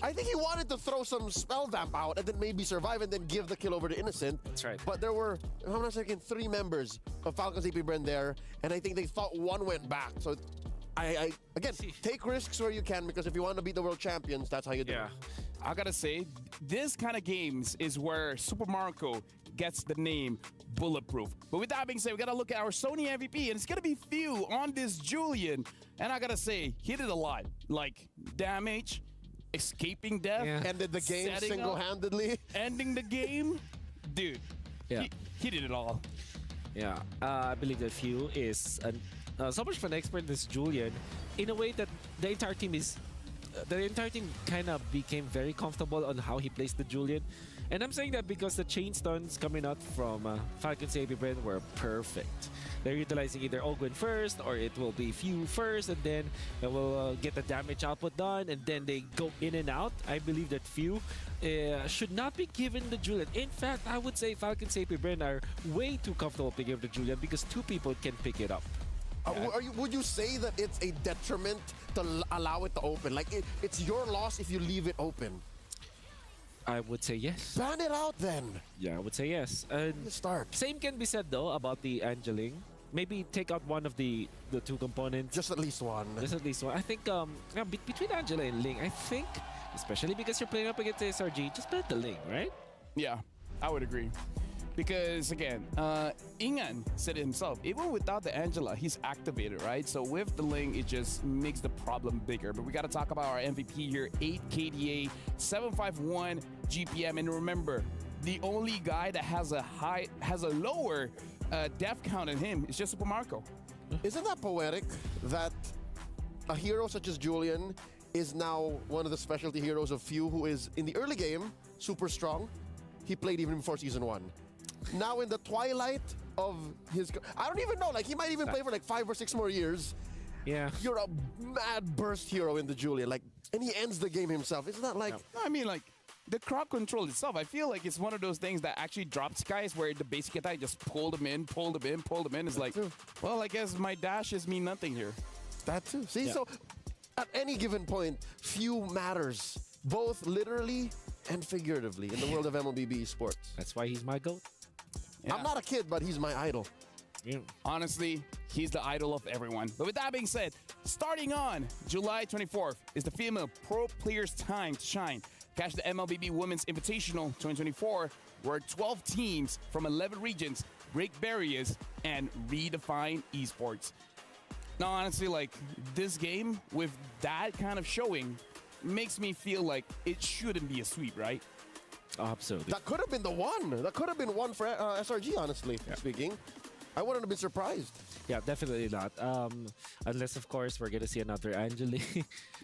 I think he wanted to throw some spell vamp out and then maybe survive and then give the kill over to Innocent. That's right. But there were, if I'm not mistaken, 3 members of Falcons AP Bren there, and I think they thought one went back. So, I again, take risks where you can because if you want to beat the world champions, that's how you do Yeah. it. I gotta say, this kind of games is where Super Marco gets the name Bulletproof. But with that being said, we gotta look at our Sony MVP, and it's gonna be few on this Julian. And I gotta say, he did a lot. Like, damage, escaping death, Yeah. Ended the game setting up, single-handedly. ending the game. Dude, Yeah. he did it all. Yeah, I believe that Few is so much of an expert in this Julian, in a way that the entire team kind of became very comfortable on how he plays the Julian. And I'm saying that because the chain stuns coming out from Falcon's AP Brand were perfect. They're utilizing either Ogwen first, or it will be Few first, and then they will get the damage output done, and then they go in and out. I believe that Few should not be given the Julian. In fact, I would say Falcon's AP Brand are way too comfortable picking up the Julian because 2 people can pick it up. Would you say that it's a detriment to allow it to open? Like, it's your loss if you leave it open. I would say yes. Ban it out then. Yeah, I would say yes. And Start. same can be said though about the Angeling. Maybe take out one of the 2 components. Just at least one. Just at least one. I think yeah, between Angela and Ling, I think, especially because you're playing up against the SRG, just bet the Ling, right? Yeah, I would agree. Because again, Ingan said it himself, even without the Angela, he's activated, right? So with the Ling, it just makes the problem bigger. But we got to talk about our MVP here, 8 KDA, 751 GPM. And remember, the only guy that has a lower death count than him is just Super Marco. Isn't that poetic that a hero such as Julian is now one of the specialty heroes of Few, who is in the early game super strong? He played even before Season 1. Now in the twilight of his... I don't even know, like he might even play for like 5 or 6 more years. Yeah. You're a mad burst hero in the Julian, like, and he ends the game himself. Isn't that like... No, I mean, like, the crowd control itself, I feel like it's one of those things that actually drops guys where the basic attack just pulled them in, pulled them in, pulled them in. It's like, well, I guess my dashes mean nothing here. That too. See, Yeah. so at any given point, Few matters, both literally and figuratively in the world of MLBB sports. That's why he's my GOAT. Yeah. I'm not a kid, but he's my idol. Yeah. Honestly, he's the idol of everyone. But with that being said, starting on July 24th is the female pro players' time to shine. Catch the MLBB Women's Invitational 2024, where 12 teams from 11 regions break barriers and redefine esports. Now, honestly, like, this game with that kind of showing makes me feel like it shouldn't be a sweep, right? Absolutely. That could have been the one. That could have been one for SRG, honestly speaking. I wouldn't have been surprised. Yeah, definitely not. Unless, of course, we're going to see another Angeli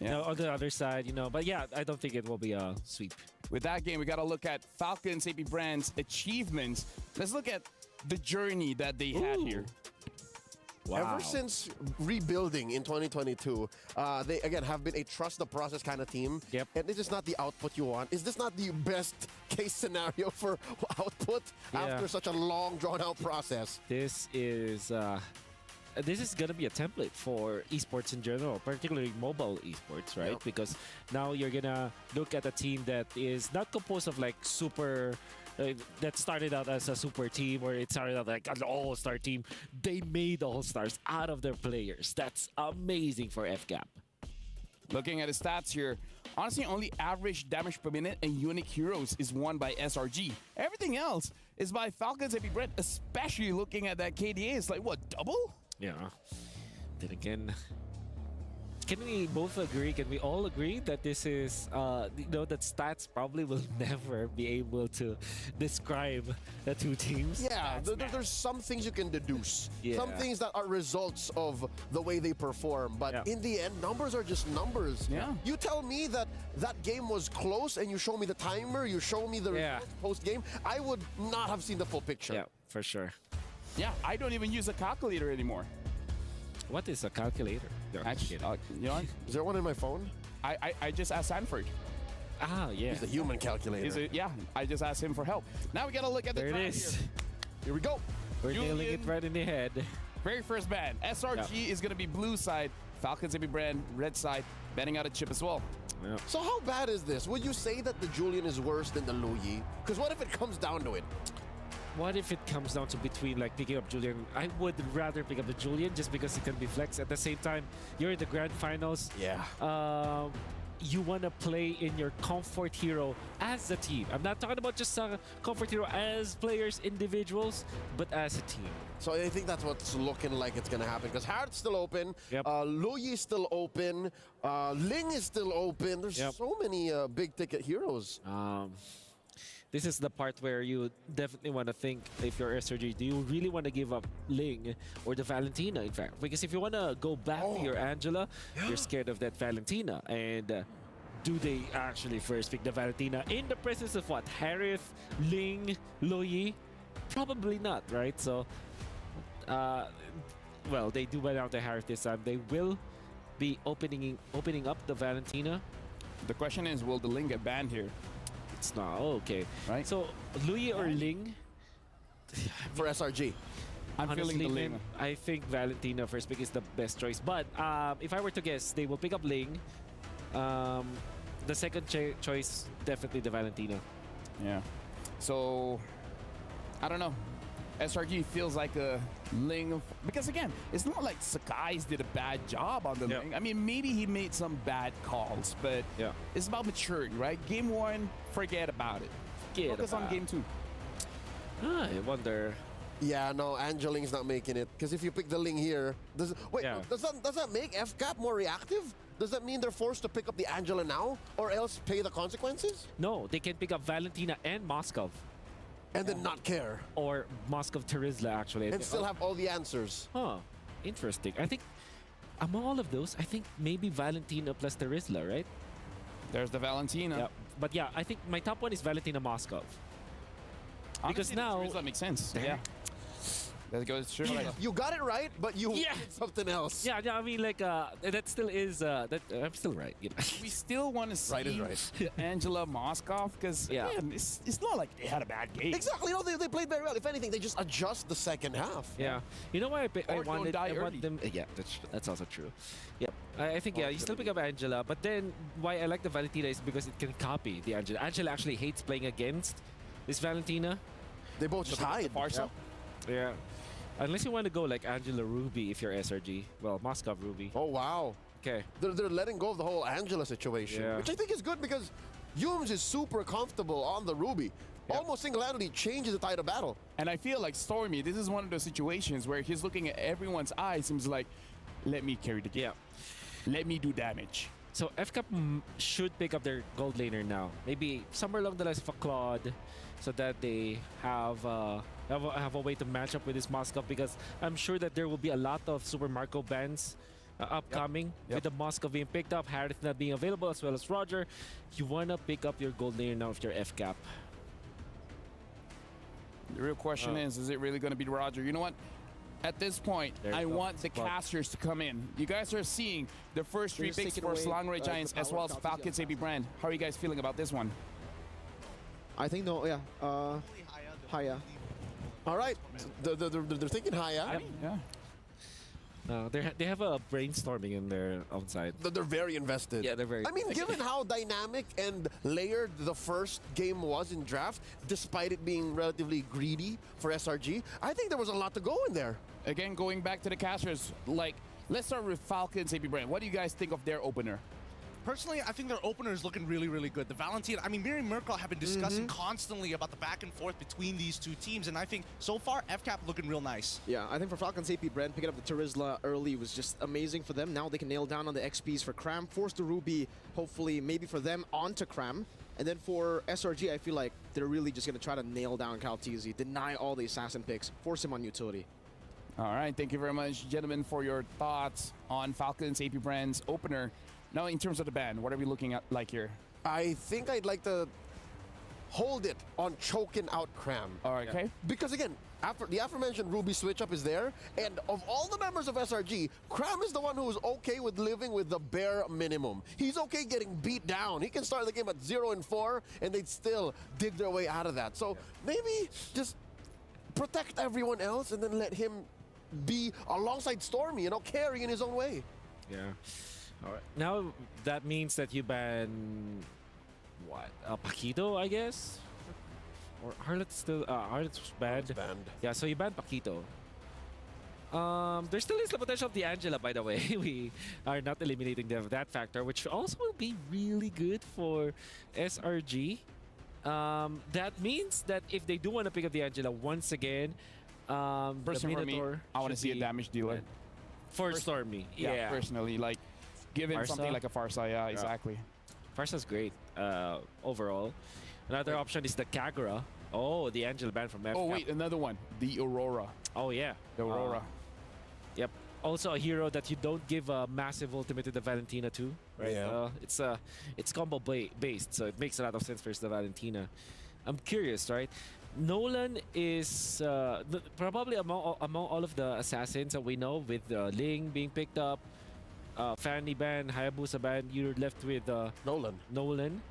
Yeah. on the other side, you know. But yeah, I don't think it will be a sweep. With that game, we got to look at Falcon's AP Brand's achievements. Let's look at the journey that they had here. Wow. Ever since rebuilding in 2022, they again have been a trust the process kind of team. Yep. And this is not the output you want. Is this not the best case scenario for output after such a long, drawn out process? This is going to be a template for esports in general, particularly mobile esports, right? Yep. Because now you're going to look at a team that is not composed of like super... that started out as a super team, or it started out like an all-star team. They made all-stars out of their players. That's amazing for FCAP. Looking at the stats here, honestly, only average damage per minute and unique heroes is won by SRG. Everything else is by Falcon's AP Brand, especially looking at that KDA. It's like, what, double? Yeah. Then again, can we both agree? Can we all agree that this is, that stats probably will never be able to describe the 2 teams? Yeah, there's some things you can deduce. Yeah. Some things that are results of the way they perform. But Yeah. in the end, numbers are just numbers. Yeah. You tell me that that game was close and you show me the timer, you show me the Yeah. results post-game, I would not have seen the full picture. Yeah, for sure. Yeah, I don't even use a calculator anymore. What is a calculator? No, I'm Actually, kidding. you know, Is there one in my phone? I just asked Sanford. Yeah. He's a human calculator. Yeah, I just asked him for help. Now we got to look at the There it crowd is. here. Here we go. We're nailing it Julian, right in the head. Very first ban. SRG is going to be blue side. Falcons AP Brand, red side. Banning out a chip as well. Yeah. So how bad is this? Would you say that the Julian is worse than the Luyi? Because what if it comes down to it? What if it comes down to between like picking up Julian? I would rather pick up the Julian just because it can be flex. At the same time, you're in the grand finals. Yeah. You want to play in your comfort hero as a team. I'm not talking about just a comfort hero as players, individuals, but as a team. So I think that's what's looking like it's going to happen. Because Hart's still open. Yep. Luyi is still open. Ling is still open. There's Yep. so many big-ticket heroes. This is the part where you definitely want to think, if you're SRG, do you really want to give up Ling or the Valentina, in fact? Because if you want to go back to your Angela, you're scared of that Valentina. And do they actually first pick the Valentina in the presence of what? Harith, Ling, Loyi? Probably not, right? So, well, they do went out to Harith this time. They will be opening up the Valentina. The question is, will the Ling get banned here? It's not. Oh, okay. Right. So, Loyi or Ling? For SRG. I'm feeling the Honestly, Ling. man, I think Valentina first pick is the best choice. But if I were to guess, they will pick up Ling. The second choice, definitely the Valentina. Yeah. So, I don't know. SRG feels like a Ling. Because again, it's not like Sakai's did a bad job on the Yeah. Ling. I mean, maybe he made some bad calls, but Yeah. it's about maturity, right? Game 1, forget about it. Focus on game 2. I wonder. Yeah, no, Angeling's not making it. Because if you pick the Ling here, does that make FCAP more reactive? Does that mean they're forced to pick up the Angela now, or else pay the consequences No, they can pick up Valentina and Moskov. and then not care Or Moskov Terizla, actually. and still have all the answers? Huh. Interesting. I think among all of those, I think maybe Valentina plus Terizla, right? There's the Valentina. Yeah. But yeah, I think my top one is Valentina Moskov. Because Honestly, now- that makes sense. Yeah. That goes true. You got it right, but you Yeah. did something else. Yeah, I mean, like, that still is, I'm still right, you know. We still want to see Right is right. Angela Moskov because Yeah. it's not like they had a bad game. Exactly. No, they played very well. If anything, they just adjust the second half. Yeah. You know why I Or don't wanted die I want early. them yeah, that's also true. Yep. I think yeah, you still pick up Angela, but then why I like the Valentina is because it can copy the Angela. Angela actually hates playing against this Valentina. They both just hide. Farsa. Yeah. Unless you want to go like Angela Ruby if you're SRG. Well, Moskov Ruby. Oh, wow. Okay. They're letting go of the whole Angela situation, Yeah. which I think is good because Humes is super comfortable on the Ruby. Almost single-handedly changes the tide of battle. And I feel like Stormy, this is one of those situations where he's looking at everyone's eyes and he's like, let me carry the game. Yeah. Let me do damage. So FCAP should pick up their gold laner now. Maybe somewhere along the lines of a Claude, so that they have a way to match up with this Moskov, because I'm sure that there will be a lot of Super Marco bans upcoming with the Moskov being picked up, Harith not being available, as well as Roger. You want to pick up your gold laner now if you're FCAP. The real question is it really going to be Roger? You know what? At this point, There you I go. want the Spot. casters to come in. You guys are seeing the first 3 just picks taking for away, Slang Ray the Giants as power well as of Falcons AB brand. How are you guys feeling about this one? I think no, yeah. Haya. All right. So they're thinking Haya. Yeah. They have a brainstorming in their own side. They're very invested. Yeah, they're very. I mean, given how dynamic and layered the first game was in draft, despite it being relatively greedy for SRG, I think there was a lot to go in there. Again, going back to the casters, like, let's start with Falcons AB brand. What do you guys think of their opener? Personally, I think their opener is looking really, really good. The Valentina, I mean, Miriam Merkel have been discussing constantly about the back and forth between these two teams, and I think so far, FCAP looking real nice. Yeah, I think for Falcons AP Brand, picking up the Terizla early was just amazing for them. Now they can nail down on the XPs for Cram, force the Ruby, hopefully, maybe for them, onto Cram. And then for SRG, I feel like they're really just going to try to nail down Kaltizi, deny all the assassin picks, force him on utility. All right, thank you very much, gentlemen, for your thoughts on Falcons AP brand's opener. Now, in terms of the ban, what are we looking at like here? I think I'd like to hold it on choking out Cram. All right, okay. Because again, after the aforementioned Ruby switch up is there, and of all the members of SRG, Cram is the one who is okay with living with the bare minimum. He's okay getting beat down. He can start the game at 0-4, and they'd still dig their way out of that. So maybe just protect everyone else, and then let him be alongside Stormy, carry in his own way. Yeah. All right. Now that means that you ban what? Paquito, I guess. Or Harlot's still Harlot's banned. Banned. Yeah, so you ban Paquito. There still is the potential of the Angela, by the way. We are not eliminating that factor, which also will be really good for SRG. That means that if they do want to pick up the Angela once again, the Personally, for me, Minotaur I want to should see a be damage dealer. for Stormy. Yeah, personally, like, give him Farsa? something like a Farsa. Yeah, exactly. Farsa's great overall. Another option is the Kagura. Oh, the Angel ban from FCAP. Oh, wait, another one. The Aurora. Oh, yeah. The Aurora. Yep. Also a hero that you don't give a massive ultimate to the Valentina to. right? Yeah. It's combo based, so it makes a lot of sense versus the Valentina. I'm curious, right? Nolan is probably among all of the assassins that we know, with Ling being picked up, Fanny ban, Hayabusa ban. You're left with Nolan.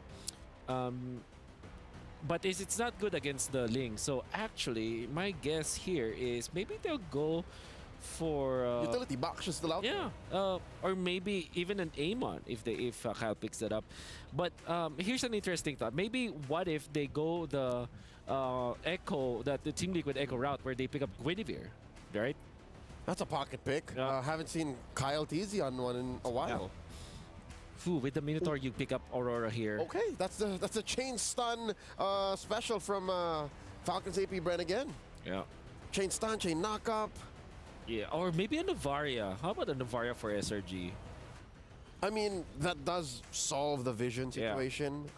But it's not good against the Ling. So actually, my guess here is maybe they'll go for Utility box is still out. yeah, or maybe even an Amon if Kyle picks it up. But here's an interesting thought. Maybe what if they go the Echo, the Team Liquid Echo route, where they pick up Guinevere, right? That's a pocket pick. Yeah. Haven't seen Kyle TZ on one in a while. Ooh, with the Minotaur, you pick up Aurora here. Okay, that's a chain stun special from Falcons AP Bren again. Yeah. Chain stun, chain knock up. Yeah, or maybe a Navaria. How about a Navaria for SRG? I mean, that does solve the vision Yeah. situation.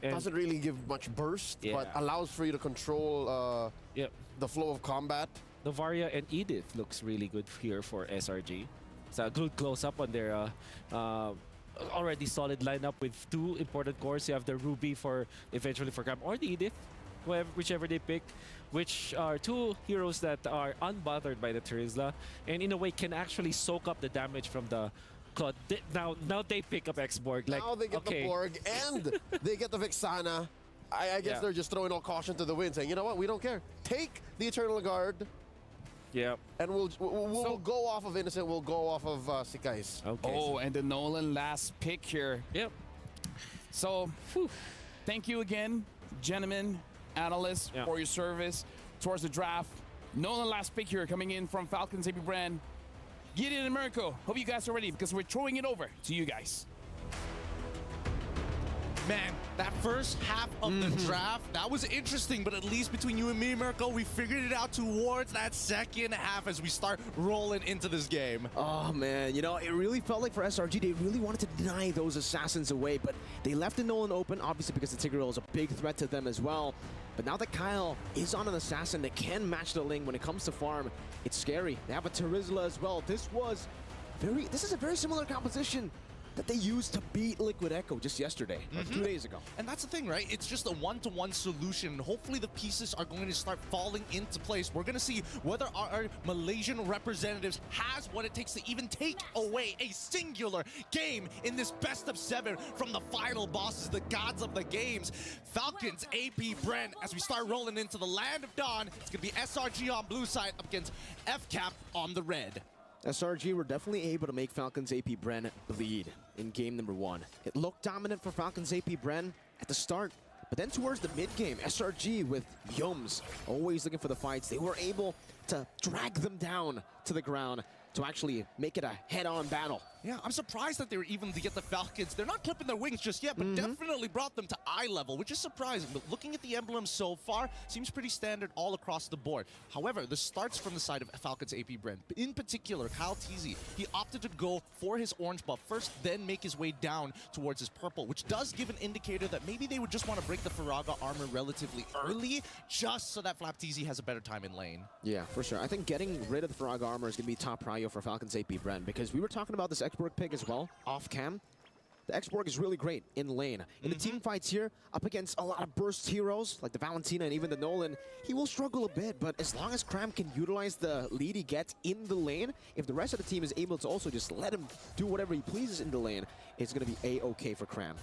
And Doesn't really give much burst, but Yeah. allows for you to control yep, the flow of combat. Navaria and Edith looks really good here for SRG. It's a good close-up on their already solid lineup with two important cores. You have the Ruby for eventually for Cram, or the Edith, whichever they pick, which are two heroes that are unbothered by the Terizla, and in a way can actually soak up the damage from the Claude. Now they pick up X-Borg. Like, Now they get okay, the Borg and they get the Vixana. I guess Yeah. they're just throwing all caution to the wind, saying, you know what, we don't care. Take the Eternal Guard, yeah. and we'll So- go off of Innocent, we'll go off of Sikais. Okay. Oh, and the Nolan last pick here. Yep. So, thank you again, gentlemen, analysts, Yeah. for your service towards the draft. Nolan last pick here coming in from Falcons AP Brand. Gideon and Mirko, hope you guys are ready because we're throwing it over to you guys. Man, that first half of the draft, that was interesting, but at least between you and me, Mirko, we figured it out towards that second half as we start rolling into this game. Oh man, you know, it really felt like for SRG, they really wanted to deny those assassins away, but they left the Nolan open, obviously because the Tigreal is a big threat to them as well. But now that Kyle is on an assassin that can match the Ling when it comes to farm, it's scary. They have a Terizla as well. This is a very similar composition that they used to beat Liquid Echo just yesterday, or 2 days ago. And that's the thing, right? It's just a one-to-one solution. And hopefully the pieces are going to start falling into place. We're going to see whether our Malaysian representatives has what it takes to even take away a singular game in this best of 7 from the final bosses, the gods of the games. Falcons, AP Brent, as we start rolling into the land of dawn. It's going to be SRG on blue side up against FCAP on the red. SRG were definitely able to make Falcons AP Bren bleed in game number 1. It looked dominant for Falcons AP Bren at the start, but then towards the mid game, SRG with Yums always looking for the fights, they were able to drag them down to the ground to actually make it a head-on battle. Yeah, I'm surprised that they were even to get the Falcons. They're not clipping their wings just yet, but definitely brought them to eye level, which is surprising. But looking at the emblems so far, seems pretty standard all across the board. However, this starts from the side of Falcons AP Brent. In particular, Kyle TZ, he opted to go for his orange buff first, then make his way down towards his purple, which does give an indicator that maybe they would just want to break the Faraga armor relatively early, just so that Flap TZ has a better time in lane. Yeah, for sure. I think getting rid of the Faraga armor is going to be top prio for Falcons AP Bren, because we were talking about this X-Borg pick as well, off cam. The X-Borg is really great in lane. In the team fights here, up against a lot of burst heroes, like the Valentina and even the Nolan, he will struggle a bit, but as long as Cram can utilize the lead he gets in the lane, if the rest of the team is able to also just let him do whatever he pleases in the lane, it's going to be A-okay for Cram.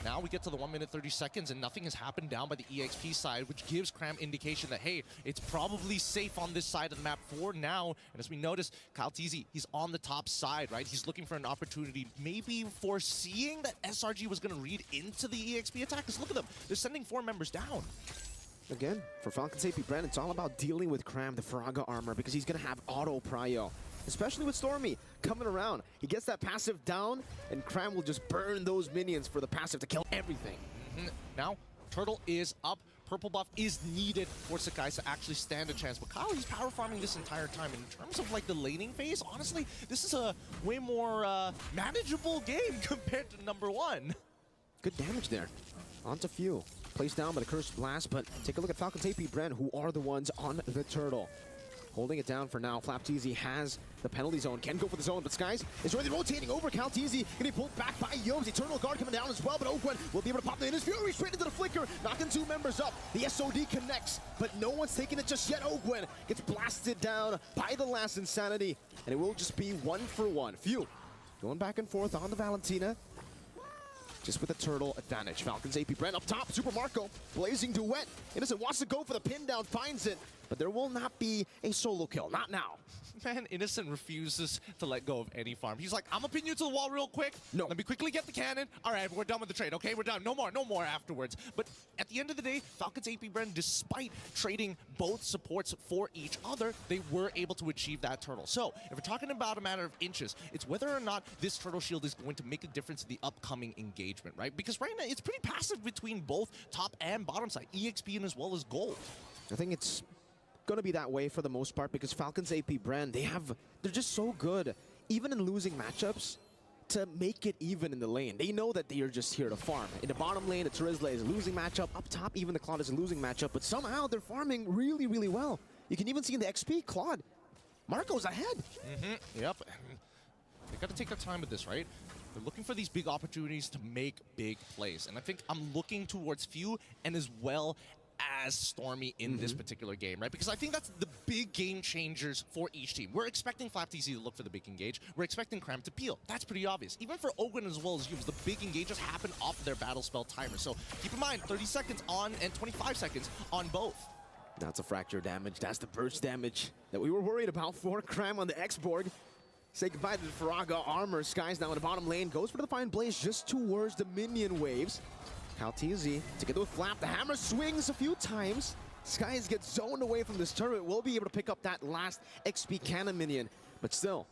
Now we get to the 1 minute 30 seconds and nothing has happened down by the EXP side, which gives Cram indication that, hey, it's probably safe on this side of the map for now. And as we notice, Kyle TZ, he's on the top side, right? He's looking for an opportunity, maybe foreseeing that SRG was going to read into the EXP attack. Because look at them, they're sending 4 members down. Again, for Falcons AP Bren, it's all about dealing with Cram, the Faraga armor, because he's going to have auto prio. Especially with Stormy coming around. He gets that passive down, and Cram will just burn those minions for the passive to kill everything. Now, Turtle is up. Purple buff is needed for Sakai to actually stand a chance. But Kyle, he's power farming this entire time. In terms of like the laning phase, honestly, this is a way more manageable game compared to number 1. Good damage there. Onto Few. Placed down by the Cursed Blast, but take a look at Falcons AP Bren, who are the ones on the Turtle. holding it down for now. FlapTeasy has the penalty zone, can go for the zone, but Skies is really rotating over. CalTeasy getting pulled back by Yomes. Eternal Guard coming down as well, but Ogwen will be able to pop the Innis Fury straight into the flicker, knocking 2 members up. The SOD connects, but no one's taking it just yet. Ogwen gets blasted down by the last Insanity, and it will just be 1-for-1. Few going back and forth on the Valentina, just with a turtle advantage. Falcons AP Brent up top, Super Marco, blazing duet. Innocent wants to go for the pin down, finds it, but there will not be a solo kill, not now. Man, Innocent refuses to let go of any farm. He's like, I'm gonna pin you to the wall real quick. No. Let me quickly get the cannon. All right, we're done with the trade, okay? We're done. No more afterwards. But at the end of the day, Falcons AP Bren, despite trading both supports for each other, they were able to achieve that turtle. So, if we're talking about a matter of inches, it's whether or not this turtle shield is going to make a difference in the upcoming engagement, right? Because right now, it's pretty passive between both top and bottom side, EXP and as well as gold. I think it's going to be that way for the most part because Falcons AP Brand, they're just so good, even in losing matchups, to make it even in the lane. They know that they are just here to farm. In the bottom lane, the Terizla is a losing matchup. Up top, even the Claude is a losing matchup, but somehow they're farming really, really well. You can even see in the XP, Claude, Marco's ahead. Yep. They got to take their time with this, right? They're looking for these big opportunities to make big plays. And I think I'm looking towards Few and as well as Stormy in this particular game, right? Because I think that's the big game changers for each team. We're expecting FlapTeasy to look for the big engage. We're expecting Cram to peel. That's pretty obvious. Even for Ogwen as well as Yums, the big engages happen off their battle spell timer. So keep in mind, 30 seconds on and 25 seconds on both. That's a fracture damage. That's the burst damage that we were worried about for Cram on the X-Borg. Say goodbye to the Faraga armor. Skies now in the bottom lane. Goes for the Defiant Blaze just towards the minion waves. CalTeasy together with Flap. The hammer swings a few times. Skies gets zoned away from this turret. Will be able to pick up that last XP cannon minion. But still,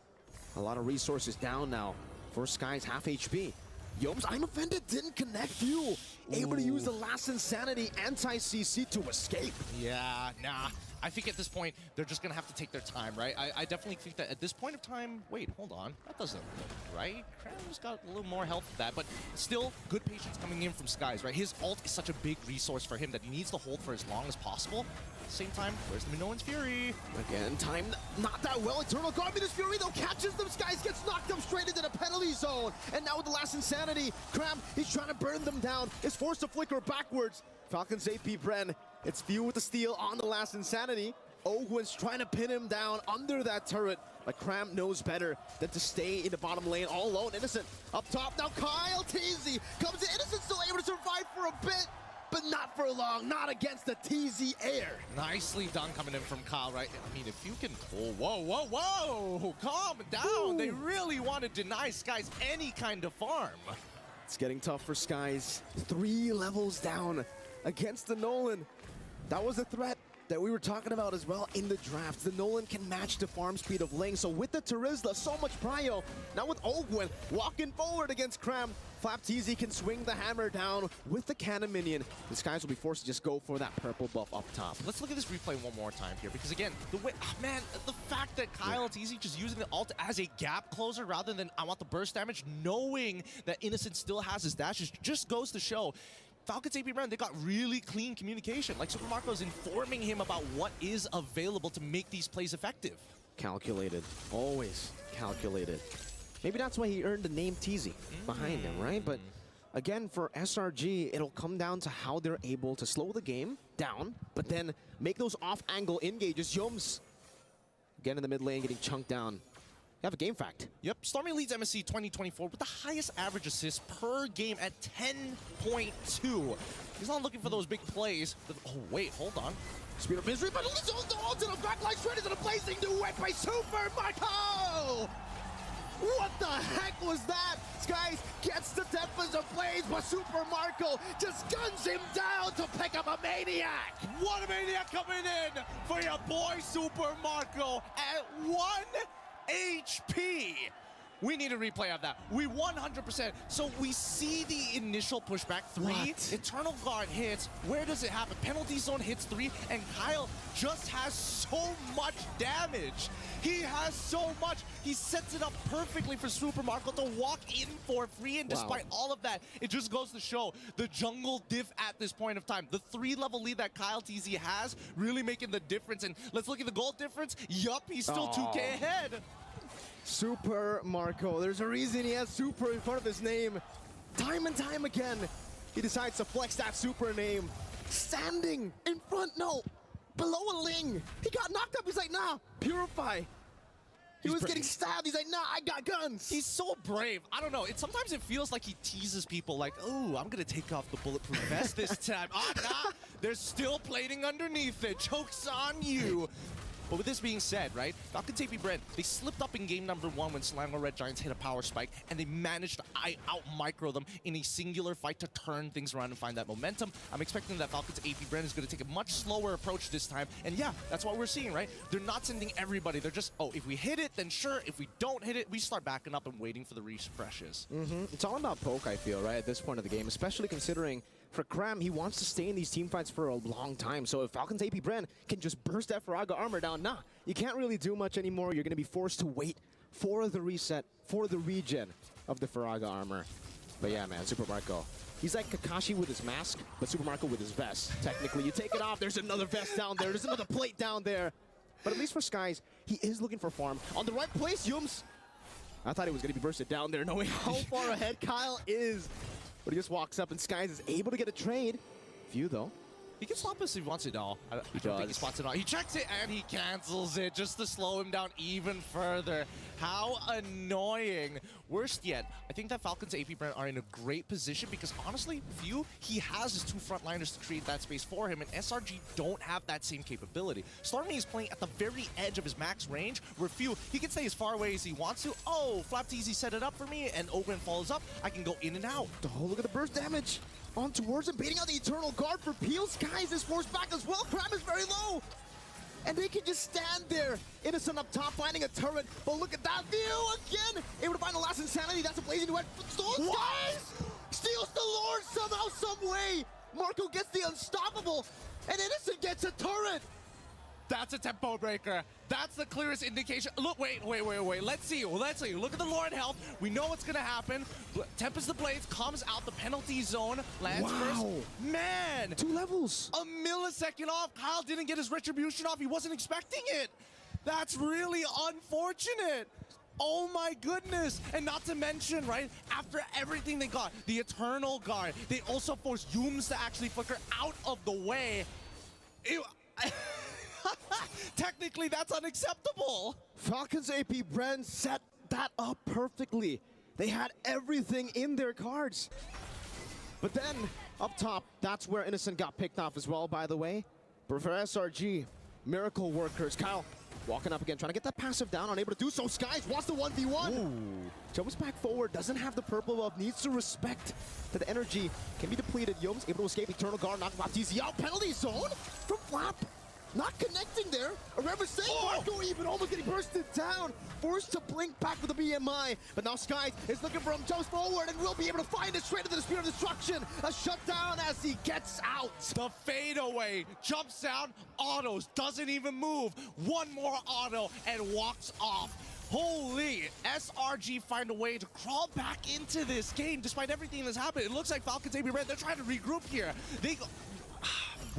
a lot of resources down now for Skies, half HP. Yomes, I'm offended, didn't connect Few. Able to use the last Insanity anti-CC to escape. Yeah, nah. I think at this point, they're just going to have to take their time, right? I definitely think that at this point of time, wait, hold on. That doesn't look right. Cram's got a little more health than that, but still good patience coming in from Skies, right? His ult is such a big resource for him that he needs to hold for as long as possible. At the same time, where's the Minoan's Fury? Again, timed not that well. Eternal Guard, Midas Fury though catches them. Skies gets knocked up straight into the penalty zone. And now with the last Insanity, Cram, he's trying to burn them down. Is forced to flicker backwards. Falcons AP Bren, it's Few with the steal on the last Insanity. Ogwen's trying to pin him down under that turret, but Cram knows better than to stay in the bottom lane all alone. Innocent up top now. CalTeasy comes in. Innocent still able to survive for a bit, but not for long. Not against the TZ Air. Nicely done coming in from Kyle, right? I mean, if you can... Oh, whoa! Calm down. Ooh. They really want to deny Skies any kind of farm. It's getting tough for Skies. 3 levels down against the Nolan. That was a threat that we were talking about as well in the draft. The Nolan can match the farm speed of Ling. So with the Terizla, so much prio. Now with Ogwen walking forward against Cram, FlapTeasy can swing the hammer down with the cannon minion. The Skies will be forced to just go for that purple buff up top. Let's look at this replay one more time here, because again, the way, man, the fact that CalTeasy just using the ult as a gap closer rather than I want the burst damage, knowing that Innocent still has his dashes, just goes to show Falcons AP Bren, they got really clean communication. Like Super Marco is informing him about what is available to make these plays effective. Calculated, always calculated. Maybe that's why he earned the name TZ behind him, right? But again, for SRG, it'll come down to how they're able to slow the game down, but then make those off-angle engages. Yomes, again in the mid lane, getting chunked down. You have a game fact. Yep, Stormy leads MSC 2024 with the highest average assists per game at 10.2. He's not looking for those big plays. Oh, wait, hold on. Speed of Misery, but it's all the ult and a backline straight into the blazing duet by Super Marco! What the heck was that? Skies gets the Tempest of Blaze, but Super Marco just guns him down to pick up a Maniac! What a Maniac coming in for your boy Super Marco at 1 HP. We need a replay of that. We 100%. So we see the initial pushback 3. What? Eternal Guard hits. Where does it happen? Penalty Zone hits 3. And Kyle just has so much damage. He has so much. He sets it up perfectly for Super Marco to walk in for free. And despite all of that, it just goes to show the jungle diff at this point of time. The 3-level lead that Kyle TZ has really making the difference. And let's look at the gold difference. Yup, he's still 2K ahead. Super Marco. There's a reason he has Super in front of his name. Time and time again, he decides to flex that Super name. Standing in front, no, below a Ling. He got knocked up. He's like, nah, Purify. He was getting stabbed. He's like, nah, I got guns. He's so brave. I don't know. Sometimes it feels like he teases people like, oh, I'm going to take off the bulletproof vest this time. Nah, there's still plating underneath it. Joke's on you. But with this being said, right, Falcons AP Brand, they slipped up in game number 1 when Slango Red Giants hit a power spike, and they managed to out-micro them in a singular fight to turn things around and find that momentum. I'm expecting that Falcons AP Brand is going to take a much slower approach this time, and yeah, that's what we're seeing, right? They're not sending everybody. They're just, oh, if we hit it, then sure. If we don't hit it, we start backing up and waiting for the refreshes. It's all about poke, I feel, right, at this point of the game, especially considering for Cram, he wants to stay in these team fights for a long time. So if Falcons AP Brand can just burst that Faraga armor down, nah, you can't really do much anymore. You're going to be forced to wait for the reset, for the regen of the Faraga armor. But yeah, man, Super Marco. He's like Kakashi with his mask, but Super Marco with his vest. Technically, you take it off, there's another vest down there, there's another plate down there. But at least for Skies, he is looking for farm. On the right place, Yums. I thought he was going to be bursted down there, knowing how far ahead Kyle is. But he just walks up and Skies is able to get a trade. Few though. He can swap us if he wants it all. I don't think he spots it all. He checks it and he cancels it just to slow him down even further. How annoying. Worst yet, I think that Falcons AP Brand are in a great position because honestly, Few, he has his 2 frontliners to create that space for him, and SRG don't have that same capability. Stormy is playing at the very edge of his max range, where Few, he can stay as far away as he wants to. Oh, FlapTZ set it up for me, and Ogren follows up. I can go in and out. Oh, look at the burst damage. On towards him, beating out the Eternal Guard for Peel. Skies is forced back as well. Cram is very low. And they can just stand there. Innocent up top, finding a turret. But look at that view again. Able to find the last Insanity. That's a blazing duet. Skies steals the Lord somehow, some way. Marco gets the unstoppable. And Innocent gets a turret. That's a tempo breaker. That's the clearest indication. Look, wait. Let's see. Look at the Lord health. We know what's gonna happen. Tempest the Blades comes out the penalty zone. Lands first. Man! 2 levels. A millisecond off. Kyle didn't get his retribution off. He wasn't expecting it. That's really unfortunate. Oh my goodness. And not to mention, right, after everything they got, the Eternal Guard, they also forced Yums to actually flicker out of the way. Technically, that's unacceptable. Falcons AP Brand set that up perfectly. They had everything in their cards. But then, up top, that's where Innocent got picked off as well, by the way. But for SRG, Miracle Workers, Kyle walking up again, trying to get that passive down, unable to do so. Skies wants the 1v1. Jumps back forward, doesn't have the purple buff, needs to respect that the energy can be depleted. Yoms able to escape Eternal Guard, knock FlapTZ out. Penalty zone from Flap. Not connecting there. A mistake. Marco even almost getting bursted down. Forced to blink back with the BMI. But now Skies is looking for him. Jumps forward and will be able to find it straight into the Spear of Destruction. A shutdown as he gets out. The fadeaway. Jumps down. Autos. Doesn't even move. One more auto and walks off. Holy, SRG find a way to crawl back into this game despite everything that's happened. It looks like Falcons AP Red, they're trying to regroup here.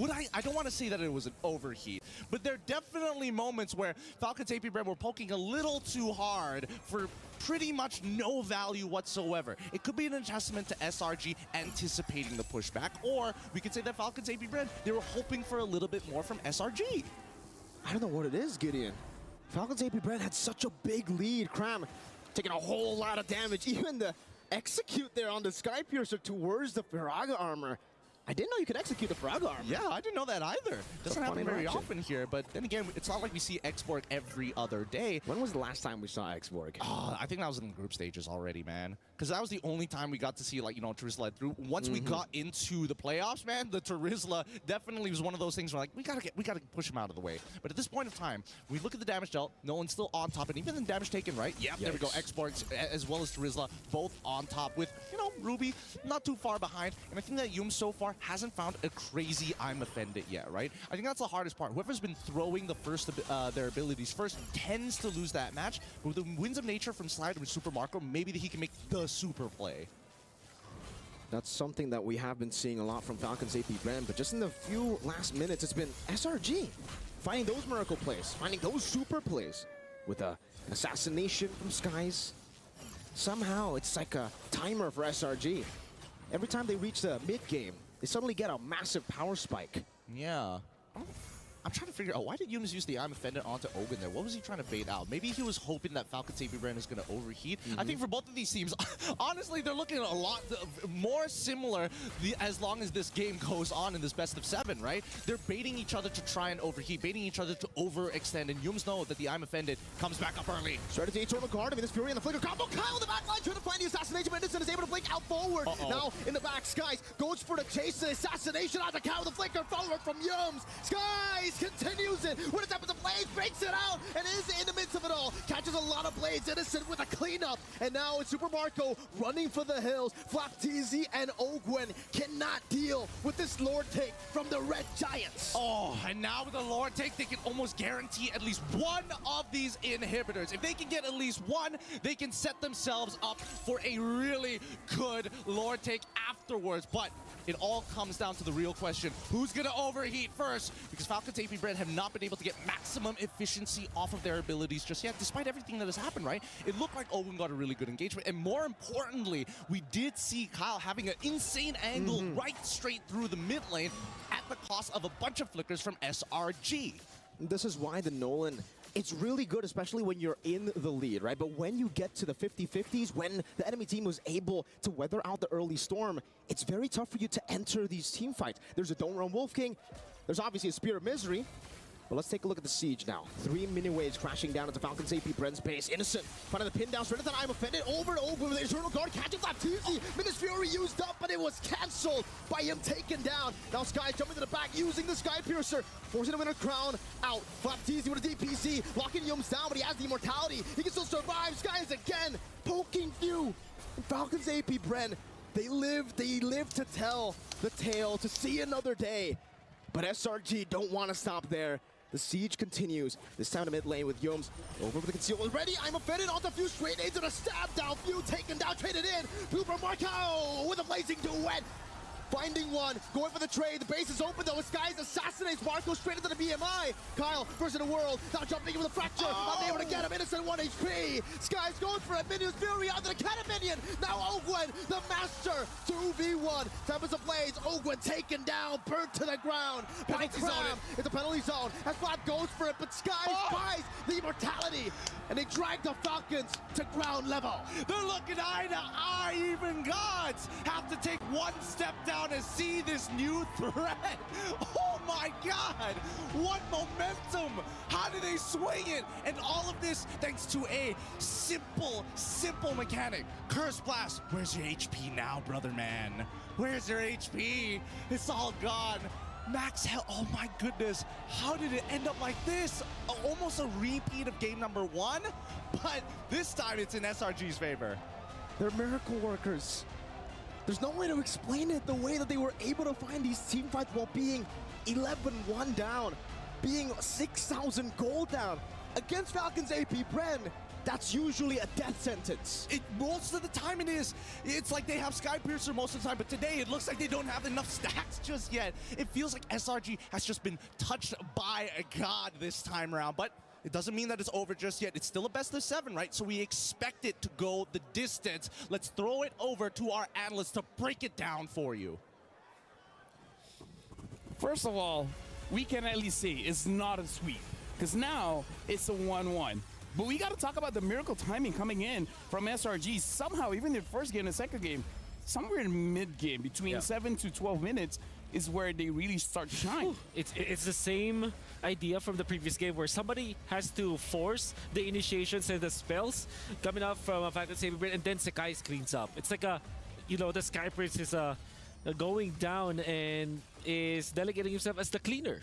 I don't want to say that it was an overheat, but there are definitely moments where Falcons AP Brand were poking a little too hard for pretty much no value whatsoever. It could be an adjustment to SRG anticipating the pushback, or we could say that Falcons AP Brand, they were hoping for a little bit more from SRG. I don't know what it is, Gideon. Falcons AP Brand had such a big lead. Cram taking a whole lot of damage. Even the execute there on the Sky Piercer towards the Faraga armor. I didn't know you could execute the frag arm. Yeah, I didn't know that either. Doesn't Fun happen very interaction. often here, but then again, it's not like we see Xborg every other day. When was the last time we saw Xborg? Oh, I think that was in the group stages already, man. Because that was the only time we got to see, like, you know, Terizla through. Once we got into the playoffs, man, the Terizla definitely was one of those things where, like, we gotta push him out of the way. But at this point of time, we look at the damage dealt. Nolan's still on top, and even the damage taken, right? Yep, there we go. Xborg as well as Terizla both on top with, you know, Ruby not too far behind. And I think that Yum so far hasn't found a crazy I'm offended yet, right? I think that's the hardest part. Whoever's been throwing the first their abilities first tends to lose that match. But with the Winds of Nature from Slide with Super Marco, maybe he can make the super play. That's something that we have been seeing a lot from Falcons AP Bren, but just in the few last minutes, it's been SRG finding those miracle plays, finding those super plays with an assassination from Skies. Somehow, it's like a timer for SRG. Every time they reach the mid game, they suddenly get a massive power spike. Yeah. I'm trying to figure out, why did Yums use the I'm offended onto Ogun there? What was he trying to bait out? Maybe he was hoping that Falcons AP Brand is going to overheat. I think for both of these teams, honestly, they're looking a lot more similar as long as this game goes on in this best of 7, right? They're baiting each other to try and overheat, baiting each other to overextend, and Yums know that the I'm offended comes back up early. Strategy Eternal Guard, I mean, this Fury and the Flicker combo. Kyle in the back line trying to find the assassination, but Innocent is able to blink out forward. Now in the back, Skies goes for the chase, the assassination out the Kyle with the Flicker, follow-up from Yums. Skies continues it. What is happening to Blaze? Breaks it out and is in the midst of it all. Catches a lot of Blades. Innocent with a cleanup. And now it's Super Marco running for the hills. Flapteezy and Ogwen cannot deal with this Lord take from the Red Giants. Oh, and now with the Lord take, they can almost guarantee at least one of these inhibitors. If they can get at least one, they can set themselves up for a really good Lord take afterwards. But it all comes down to the real question. Who's going to overheat first? Because Falcons AP Bread have not been able to get maximum efficiency off of their abilities just yet, despite everything that has happened, right? It looked like Owen got a really good engagement. And more importantly, we did see Kyle having an insane angle right straight through the mid lane at the cost of a bunch of flickers from SRG. This is why the Nolan, it's really good, especially when you're in the lead, right? But when you get to the 50-50s, when the enemy team was able to weather out the early storm, it's very tough for you to enter these team fights. There's a Don't Run Wolf King. There's obviously a Spear of Misery. But let's take a look at the siege now. 3 mini waves crashing down into Falcons AP Bren's base. Innocent finding the pin down. Straight into I'm offended. Over and over with the Eternal Guard. Catching Flapteezy. Minas Fury used up, but it was cancelled by him taken down. Now Sky jumping to the back using the Sky Piercer. Forcing him in a crown out. Flapteezy with a DPC. Locking Yums down, but he has the immortality. He can still survive. Sky is again poking through. And Falcons AP Bren, they live to tell the tale, to see another day. But SRG don't want to stop there. The siege continues. This time to mid lane with Yums over with the conceal already. I'm offended onto Few straight into the stab down. Few taken down, traded in. Blooper Marco with a blazing duet. Finding one, going for the trade. The base is open though. Skies assassinates Marco straight into the BMI. Kyle versus the world. Now jumping in with a fracture. Unable to get him. Innocent 1 HP. Skies going for it. Minion's Fury onto the Cannon Minion. Now Ogwen, the master. 2v1. Tempest of Blaze. Ogwen taken down. Burnt to the ground. Penalty zone. It's a penalty zone. As Flap goes for it, but Skies buys the immortality. And they drag the Falcons to ground level. They're looking eye to eye. Even gods have to take one step down to see this new threat. Oh my God, what momentum. How do they swing it? And all of this thanks to a simple mechanic. Curse Blast. Where's your HP now, brother man? Where's your HP? It's all gone. Max health, oh my goodness. How did it end up like this? Almost a repeat of game number 1, but this time it's in SRG's favor. They're miracle workers. There's no way to explain it, the way that they were able to find these team fights while being 11-1 down, being 6,000 gold down against Falcons AP Bren. That's usually a death sentence. Most of the time it is. It's like they have Sky Piercer most of the time, but today it looks like they don't have enough stacks just yet. It feels like SRG has just been touched by a god this time around, but it doesn't mean that it's over just yet. It's still a best of 7, right? So we expect it to go the distance. Let's throw it over to our analysts to break it down for you. First of all, we can at least say it's not a sweep, because now it's a 1-1. But we got to talk about the miracle timing coming in from SRG. Somehow, even in the first game and the second game, somewhere in mid-game, between 7 to 12 minutes, is where they really start to shine. It's the same idea from the previous game where somebody has to force the initiations and the spells coming out from a Falcon Saber Brain, and then Sekais cleans up. It's like the Sky Prince is going down and is delegating himself as the cleaner.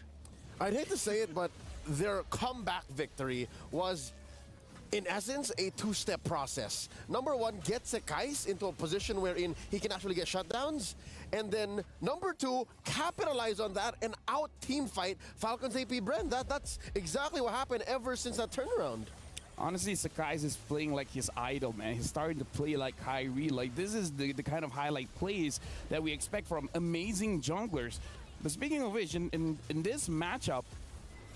I'd hate to say it, but their comeback victory was, in essence, a two-step process. Number one, get Sekais into a position wherein he can actually get shutdowns. And then number two, capitalize on that and out-team fight Falcons AP Bren. That's exactly what happened ever since that turnaround. Honestly, Sekais is playing like his idol, man. He's starting to play like Kyrie. Like, this is the kind of highlight plays that we expect from amazing junglers. But speaking of which, in this matchup,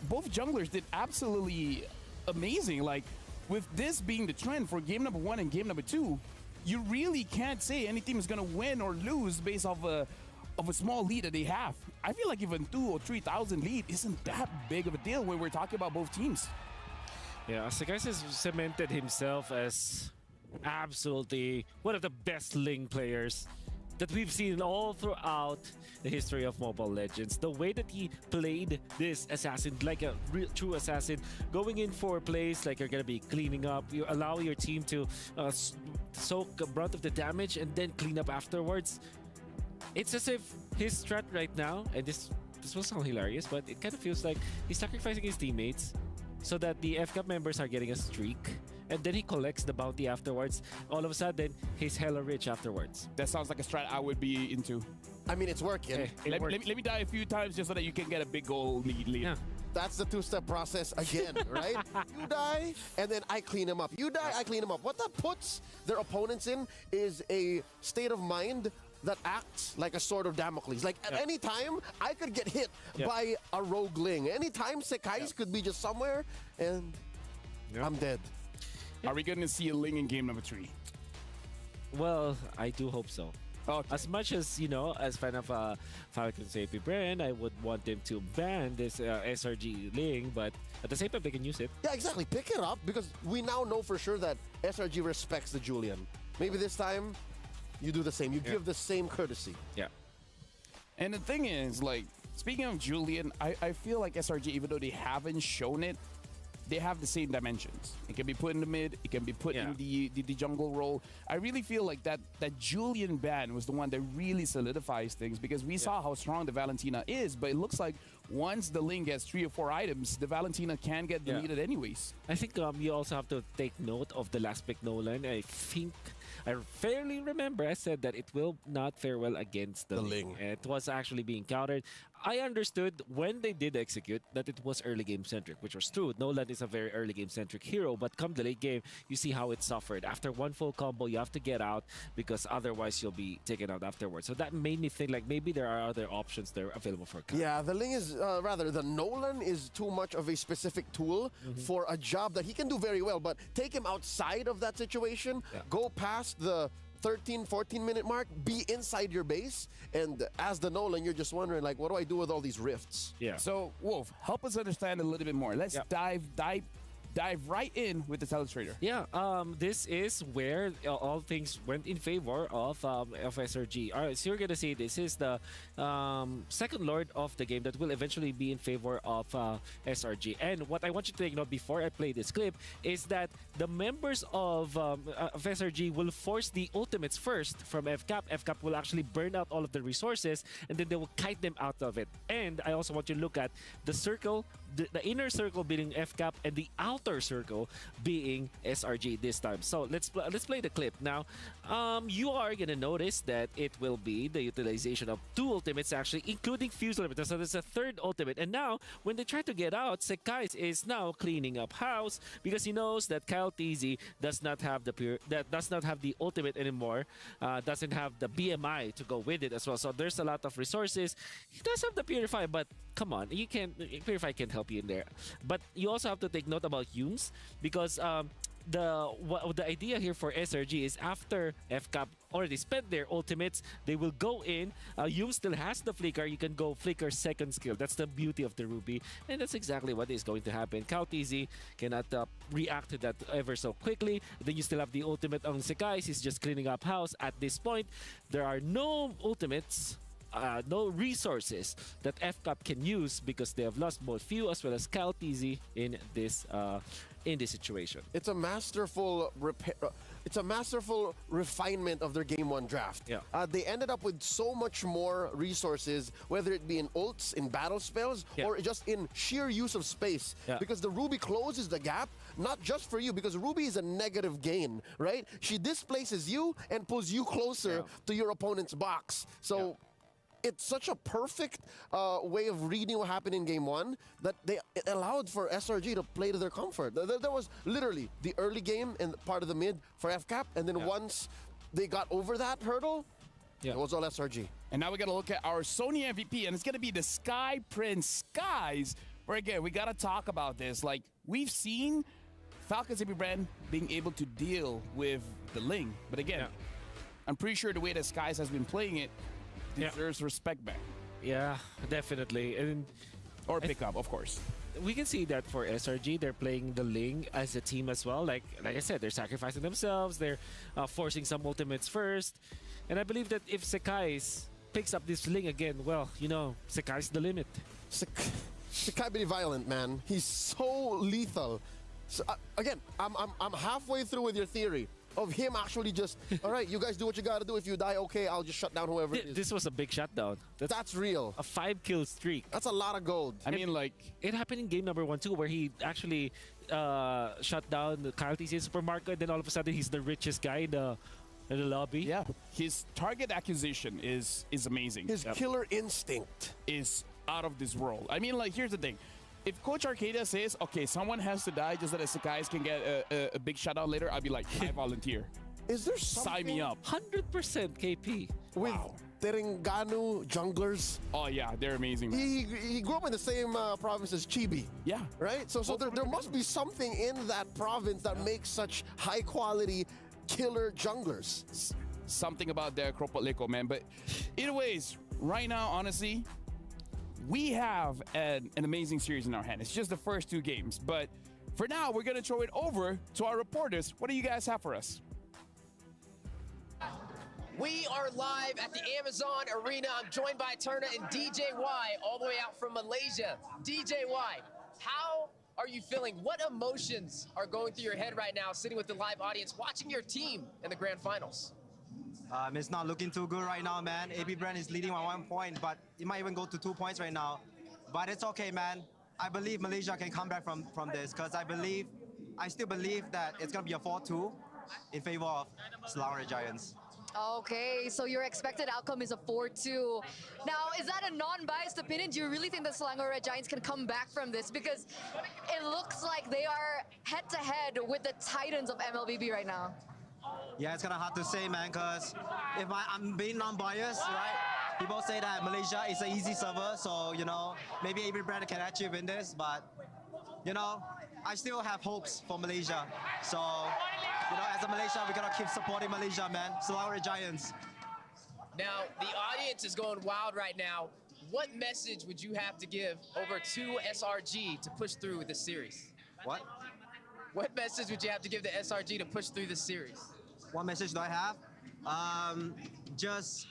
both junglers did absolutely amazing. Like, with this being the trend for game number 1 and game number 2, you really can't say any team is going to win or lose based off a small lead that they have. I feel like even 2,000 or 3,000 lead isn't that big of a deal when we're talking about both teams. Yeah, Sekais has cemented himself as absolutely one of the best Ling players that we've seen all throughout the history of Mobile Legends. The way that he played this assassin, like a real true assassin, going in for plays like you're gonna be cleaning up, you allow your team to soak a brunt of the damage and then clean up afterwards. It's as if his strat right now, and this will sound hilarious, but it kind of feels like he's sacrificing his teammates so that the FCAP members are getting a streak, and then he collects the bounty afterwards. All of a sudden, he's hella rich afterwards. That sounds like a strat I would be into. I mean, it's working. Hey, it Let worked. me die a few times just so that you can get a big goal lead. Yeah. That's the two-step process again, right? You die, and then I clean him up. You die, I clean him up. What that puts their opponents in is a state of mind that acts like a sword of Damocles. Like, at any time, I could get hit by a rogue Ling. Anytime, Sekais could be just somewhere, and I'm dead. Are we going to see a Ling in game number 3? Well, I do hope so. Okay. As much as, as fan of Falcon's AP brand, I would want them to ban this SRG Ling, but at the same time, they can use it. Yeah, exactly. Pick it up, because we now know for sure that SRG respects the Julian. Maybe this time, you do the same. You give the same courtesy. Yeah. And the thing is, like, speaking of Julian, I feel like SRG, even though they haven't shown it, they have the same dimensions. It can be put in the mid, it can be put in the jungle role. I really feel like that Julian ban was the one that really solidifies things, because we saw how strong the Valentina is, but it looks like once the Ling gets 3 or 4 items, the Valentina can get deleted anyways. I think you also have to take note of the last pick Nolan. I think I fairly remember I said that it will not fare well against the Ling. It was actually being countered. I understood when they did execute that it was early game centric, which was true. Nolan is a very early game centric hero, but come the late game, you see how it suffered. After one full combo, you have to get out, because otherwise you'll be taken out afterwards. So that made me think like maybe there are other options there available for Kyle. Yeah, the Ling is, the Nolan is too much of a specific tool for a job that he can do very well, but take him outside of that situation, go past the 13, 14-minute mark, be inside your base, and as the Nolan, you're just wondering, like, what do I do with all these rifts? Yeah. So, Wolf, help us understand a little bit more. Let's dive right in with the Telestrator. Yeah, this is where all things went in favor of SRG. All right, so you're gonna see this is the second Lord of the game that will eventually be in favor of SRG. And what I want you to take note before I play this clip is that the members of SRG will force the ultimates first from FCAP. FCAP will actually burn out all of the resources, and then they will kite them out of it. And I also want you to look at the circle, the inner circle being FCAP, and the outer circle being SRG this time. So let's play the clip now. You are gonna notice that it will be the utilization of 2 ultimates, actually, including Fuse Limiter. So there's a 3rd ultimate. And now when they try to get out, Sekais is now cleaning up house, because he knows that Kyle TZ does not have the ultimate anymore. Doesn't have the BMI to go with it as well. So there's a lot of resources. He does have the Purify, but come on, Purify can help you in there. But you also have to take note about Humes, because the idea here for SRG is after FCAP already spent their ultimates, they will go in. Hume still has the flicker. You can go flicker second skill. That's the beauty of the Ruby, and that's exactly what is going to happen. Cow TZ cannot react to that ever so quickly. Then you still have the ultimate on Sekais. He's just cleaning up house. At this point, there are no ultimates no resources that FCAP can use because they have lost both Few as well as Cal TZ in this situation. It's a masterful it's a masterful refinement of their game one draft. Yeah. They ended up with so much more resources, whether it be in ults, in battle spells, Yeah. or just in sheer use of space. Yeah. Because the Ruby closes the gap, not just for you, because Ruby is a negative gain, right? She displaces you and pulls you closer to your opponent's box. So it's such a perfect way of reading what happened in game one that it allowed for SRG to play to their comfort. There was literally the early game and part of the mid for FCAP, and then once they got over that hurdle, it was all SRG. And now we got to look at our Sony MVP, and it's going to be the Sky Prince Skies. Where again, we got to talk about this. Like, we've seen Falcons AB brand being able to deal with the Ling, but again, I'm pretty sure the way that Skies has been playing it deserves respect back. Yeah, definitely. And Or pick up, of course. we can see that for SRG, they're playing the Ling as a team as well. Like I said, they're sacrificing themselves. They're forcing some ultimates first. And I believe that if Sekais picks up this Ling again, well, you know, Sekai's the limit. Sakai be violent, man. He's so lethal. So, again, I'm halfway through with your theory of him actually just, all right, you guys do what you gotta do. If you die, okay, I'll just shut down whoever it is. This was a big shutdown. That's real. A 5-kill streak. That's a lot of gold. I mean, like, It happened in game number 1 too, where he actually shut down the Kyle TC supermarket. Then all of a sudden, he's the richest guy in the lobby. yeah, his target acquisition is amazing. His killer instinct. Is out of this world. I mean, like, here's the thing. If Coach Arcadia says, okay, someone has to die just that the Sakais can get a big shutout later, I'd be like, I volunteer. Is there something Sign me up. 100% KP. with Terengganu junglers? Oh, yeah, they're amazing. man. He grew up in the same province as Chibi, Yeah. right? So there must be something in that province that makes such high quality killer junglers. Something about their Kropotliko, man. But anyways, right now, honestly, we have an amazing series in our hand. It's just the first 2 games. But for now, we're going to throw it over to our reporters. What do you guys have for us? We are live at the Amazon Arena. I'm joined by Turner and DJY all the way out from Malaysia. DJY, how are you feeling? What emotions are going through your head right now, sitting with the live audience, watching your team in the grand finals? It's not looking too good right now, man. AB Brand is leading by 1 point, but it might even go to 2 points right now. But it's okay, man. I believe Malaysia can come back from this, because I still believe that it's going to be a 4-2 in favor of Selangor Giants. Okay, so your expected outcome is a 4-2. Now, is that a non-biased opinion? Do you really think the Selangor Red Giants can come back from this? Because it looks like they are head-to-head with the Titans of MLBB right now. Yeah, it's kind of hard to say, man, because if I'm being non-biased, right? People say that Malaysia is an easy server, so, you know, maybe AB Brand can actually win this, but, you know, I still have hopes for Malaysia. So, you know, as a Malaysia, we gotta keep supporting Malaysia, man. Selangor Giants. Now, the audience is going wild right now. What message would you have to give over to SRG to push through this series? What? What message would you have to give to SRG to push through this series? What message do I have? Just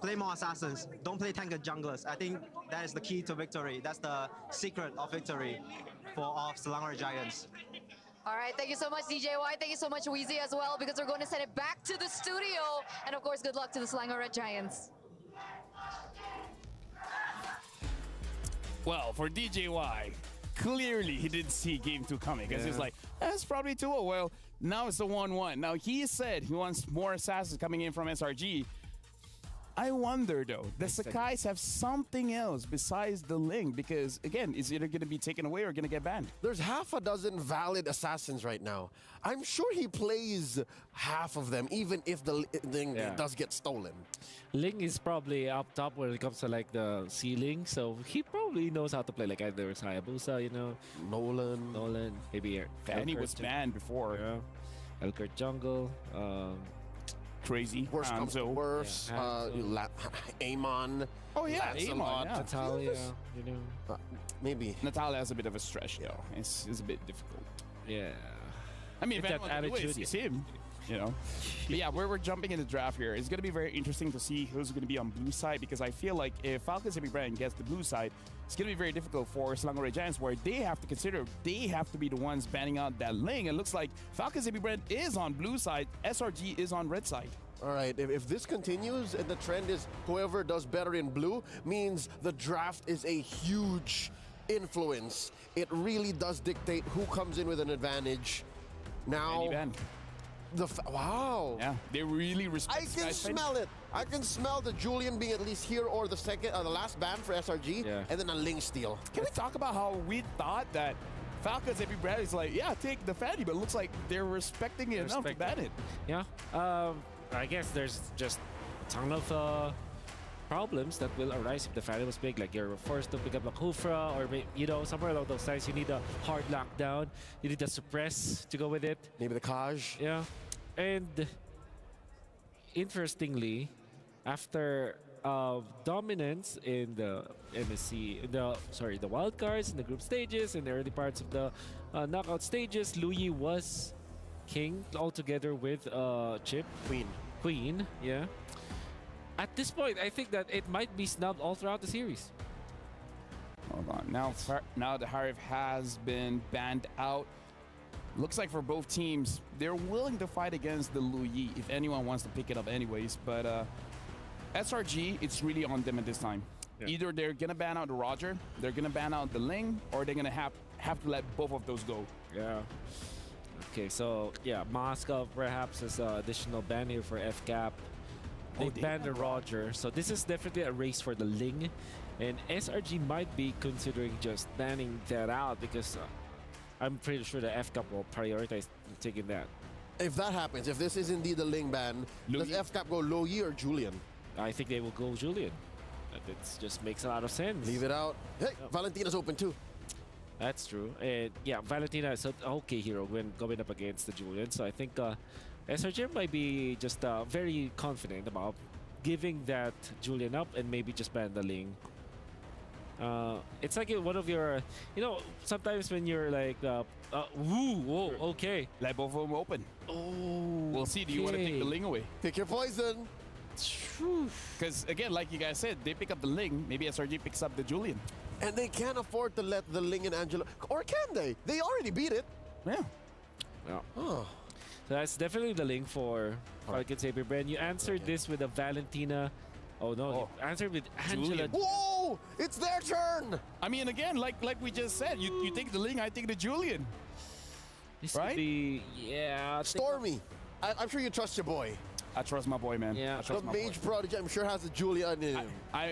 play more assassins. Don't play tank and junglers. I think that is the key to victory. That's the secret of victory of Selangor Giants. All right, thank you so much, DJY. Thank you so much, Weezy, as well, because we're going to send it back to the studio. And of course, good luck to the Selangor Red Giants. Well, for DJY, clearly he didn't see game 2 coming because he's like, that's probably 2-0. Well, now it's a 1-1. Now, he said he wants more assassins coming in from SRG. I wonder, though, the Sakais have something else besides the Ling because, again, is either going to be taken away or going to get banned? There's half a dozen valid assassins right now. I'm sure he plays half of them, even if the thing does get stolen. Ling is probably up top when it comes to like the ceiling, so he probably knows how to play like either Hayabusa, you know, Nolan, maybe And he Elkert was too. banned before. Yeah. Elkert jungle. Crazy. Worst comes to worst. Amon. Oh, yeah, Lancelot. Amon, yeah. Natalia, you know. Maybe. Natalia has a bit of a stretch, though. It's a bit difficult. Yeah. I mean, With if that anyone can do it, attitude, it's him. you know. But yeah, we're jumping in the draft here. It's going to be very interesting to see who's going to be on blue side, because I feel like if Falcons Heavy Brand gets the blue side, it's going to be very difficult for Selangor Red Giants, where they have to consider they have to be the ones banning out that Ling. It looks like Falcons Heavy Brand is on blue side, SRG is on red side. All right, if this continues and the trend is whoever does better in blue, means the draft is a huge influence. It really does dictate who comes in with an advantage. Now, wow. Yeah, they really respect I can smell it. I can smell the Julian being at least here, or the the last ban for SRG, and then a Ling steal. Can we talk about how we thought that Falcons Heavy Brand is like, yeah, take the Fanny, but it looks like they're respecting it enough to ban it. Yeah. I guess there's just a ton of problems that will arise if the Fanny was big. Like you're forced to pick up a Kufra, or you know, somewhere along those lines. You need a hard lockdown. You need a suppress to go with it. Maybe the Kaj. Yeah. And interestingly, after dominance in the MSC, the wild cards in the group stages, in the early parts of the knockout stages, Luyi was king altogether with Chip. Queen, yeah. At this point, I think that it might be snubbed all throughout the series. Hold on. Now the Harif has been banned out. Looks like for both teams, they're willing to fight against the Luyi if anyone wants to pick it up anyways. But SRG, it's really on them at this time. Yeah. Either they're going to ban out the Roger, they're going to ban out the Ling, or they're going to have to let both of those go. Yeah. Okay, so yeah, Moscow perhaps is an additional ban here for FCAP. They banned the Roger, so this is definitely a race for the Ling. And SRG might be considering just banning that out, because I'm pretty sure the FCAP will prioritize taking that. If that happens, if this is indeed the Ling ban, does FCAP go Luyi or Julian? I think they will go Julian. It just makes a lot of sense. Leave it out. Hey, Valentina's open too. That's true. And yeah, Valentina is an okay hero when going up against the Julian. So I think SRG might be just very confident about giving that Julian up and maybe just ban the Ling. It's like one of your, you know, sometimes when you're like, whoa, okay. Let both of them open. Oh, we'll see. Do you want to take the Ling away? Pick your poison. Because again, like you guys said, they pick up the Ling. Maybe SRG picks up the Julian. And they can't afford to let the Ling and Angela, or can they? They already beat it. Yeah. Yeah. Oh. So that's definitely the Ling for Falcons Heavy Brand. You answered this with a Valentina. Oh no, you answered with Angela. Julian. Whoa! It's their turn! I mean, again, like we just said, you take the Ling, I take the Julian. This right? Could be, yeah. Stormy. I'm sure you trust your boy. I trust my boy, man. Yeah. The Mage Prodigy, I'm sure, has a Julian in him.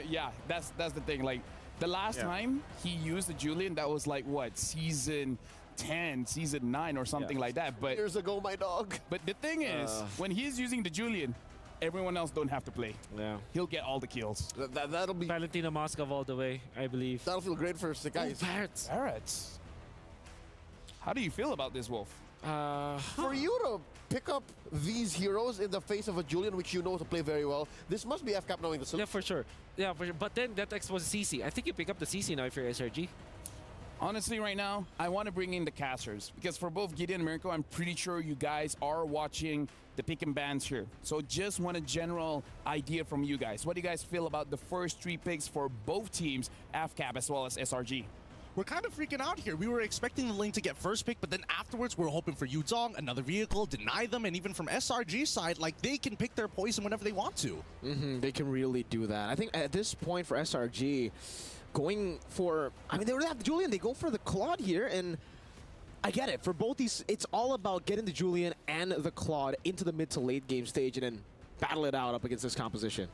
Yeah, that's the thing. Like, the last time he used the Julian, that was like, what, season 10, season 9 or something like that. But years ago, my dog. But the thing is, when he's using the Julian, everyone else don't have to play. Yeah. He'll get all the kills. That'll be Valentina Moscow all the way, I believe. That'll feel great for the guys. Parrots. Parrots. How do you feel about this, Wolf? For you to pick up these heroes in the face of a Julian, which you know to play very well, this must be FCAP knowing the solution. Yeah, for sure. Yeah, for sure. But then that exposes CC. I think you pick up the CC now if you're SRG. Honestly, right now, I want to bring in the casters, because for both Gideon and Mirko, I'm pretty sure you guys are watching the pick and bans here. So just want a general idea from you guys. What do you guys feel about the first 3 picks for both teams, FCAP as well as SRG? We're kind of freaking out here. We were expecting the Ling to get first pick, but then afterwards we're hoping for Yuzong, another vehicle, deny them, and even from SRG side, like, they can pick their poison whenever they want to. They can really do that. I think at this point for SRG, going for, I mean, they already have the Julian, they go for the Claude here, and I get it. For both these, it's all about getting the Julian and the Claude into the mid to late game stage and then battle it out up against this composition.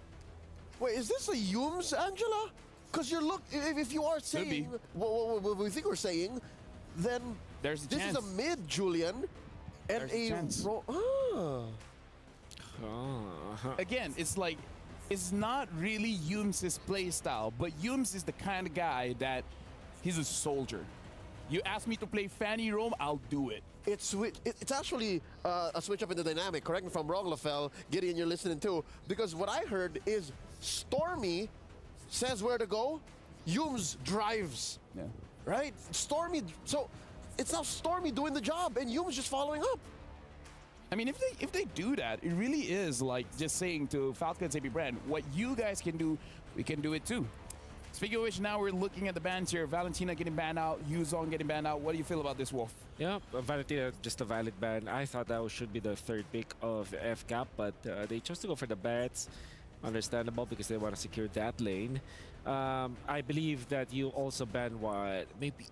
Wait, is this a Yums, Angela? Because you're if you are saying what we think we're saying, then there's this is a mid Julian and Again, it's like, it's not really Yums' play style, but Yums is the kind of guy that he's a soldier. You ask me to play Fanny Rome, I'll do it. It's actually a switch up in the dynamic. Correct me if I'm wrong, LaFell. Gideon, you're listening too. Because what I heard is Stormy says where to go, Yums drives. Yeah. Right? Stormy, so it's now Stormy doing the job and Yums just following up. I mean, if they do that, it really is like just saying to Falcons AB brand, what you guys can do, we can do it too. Speaking of which, now we're looking at the bans here. Valentina getting banned out, Yuzong getting banned out. What do you feel about this, Wolf? Yeah, Valentina, just a valid ban. I thought that should be the third pick of FCAP, but they chose to go for the bats. Understandable because they want to secure that lane. I believe that you also ban what maybe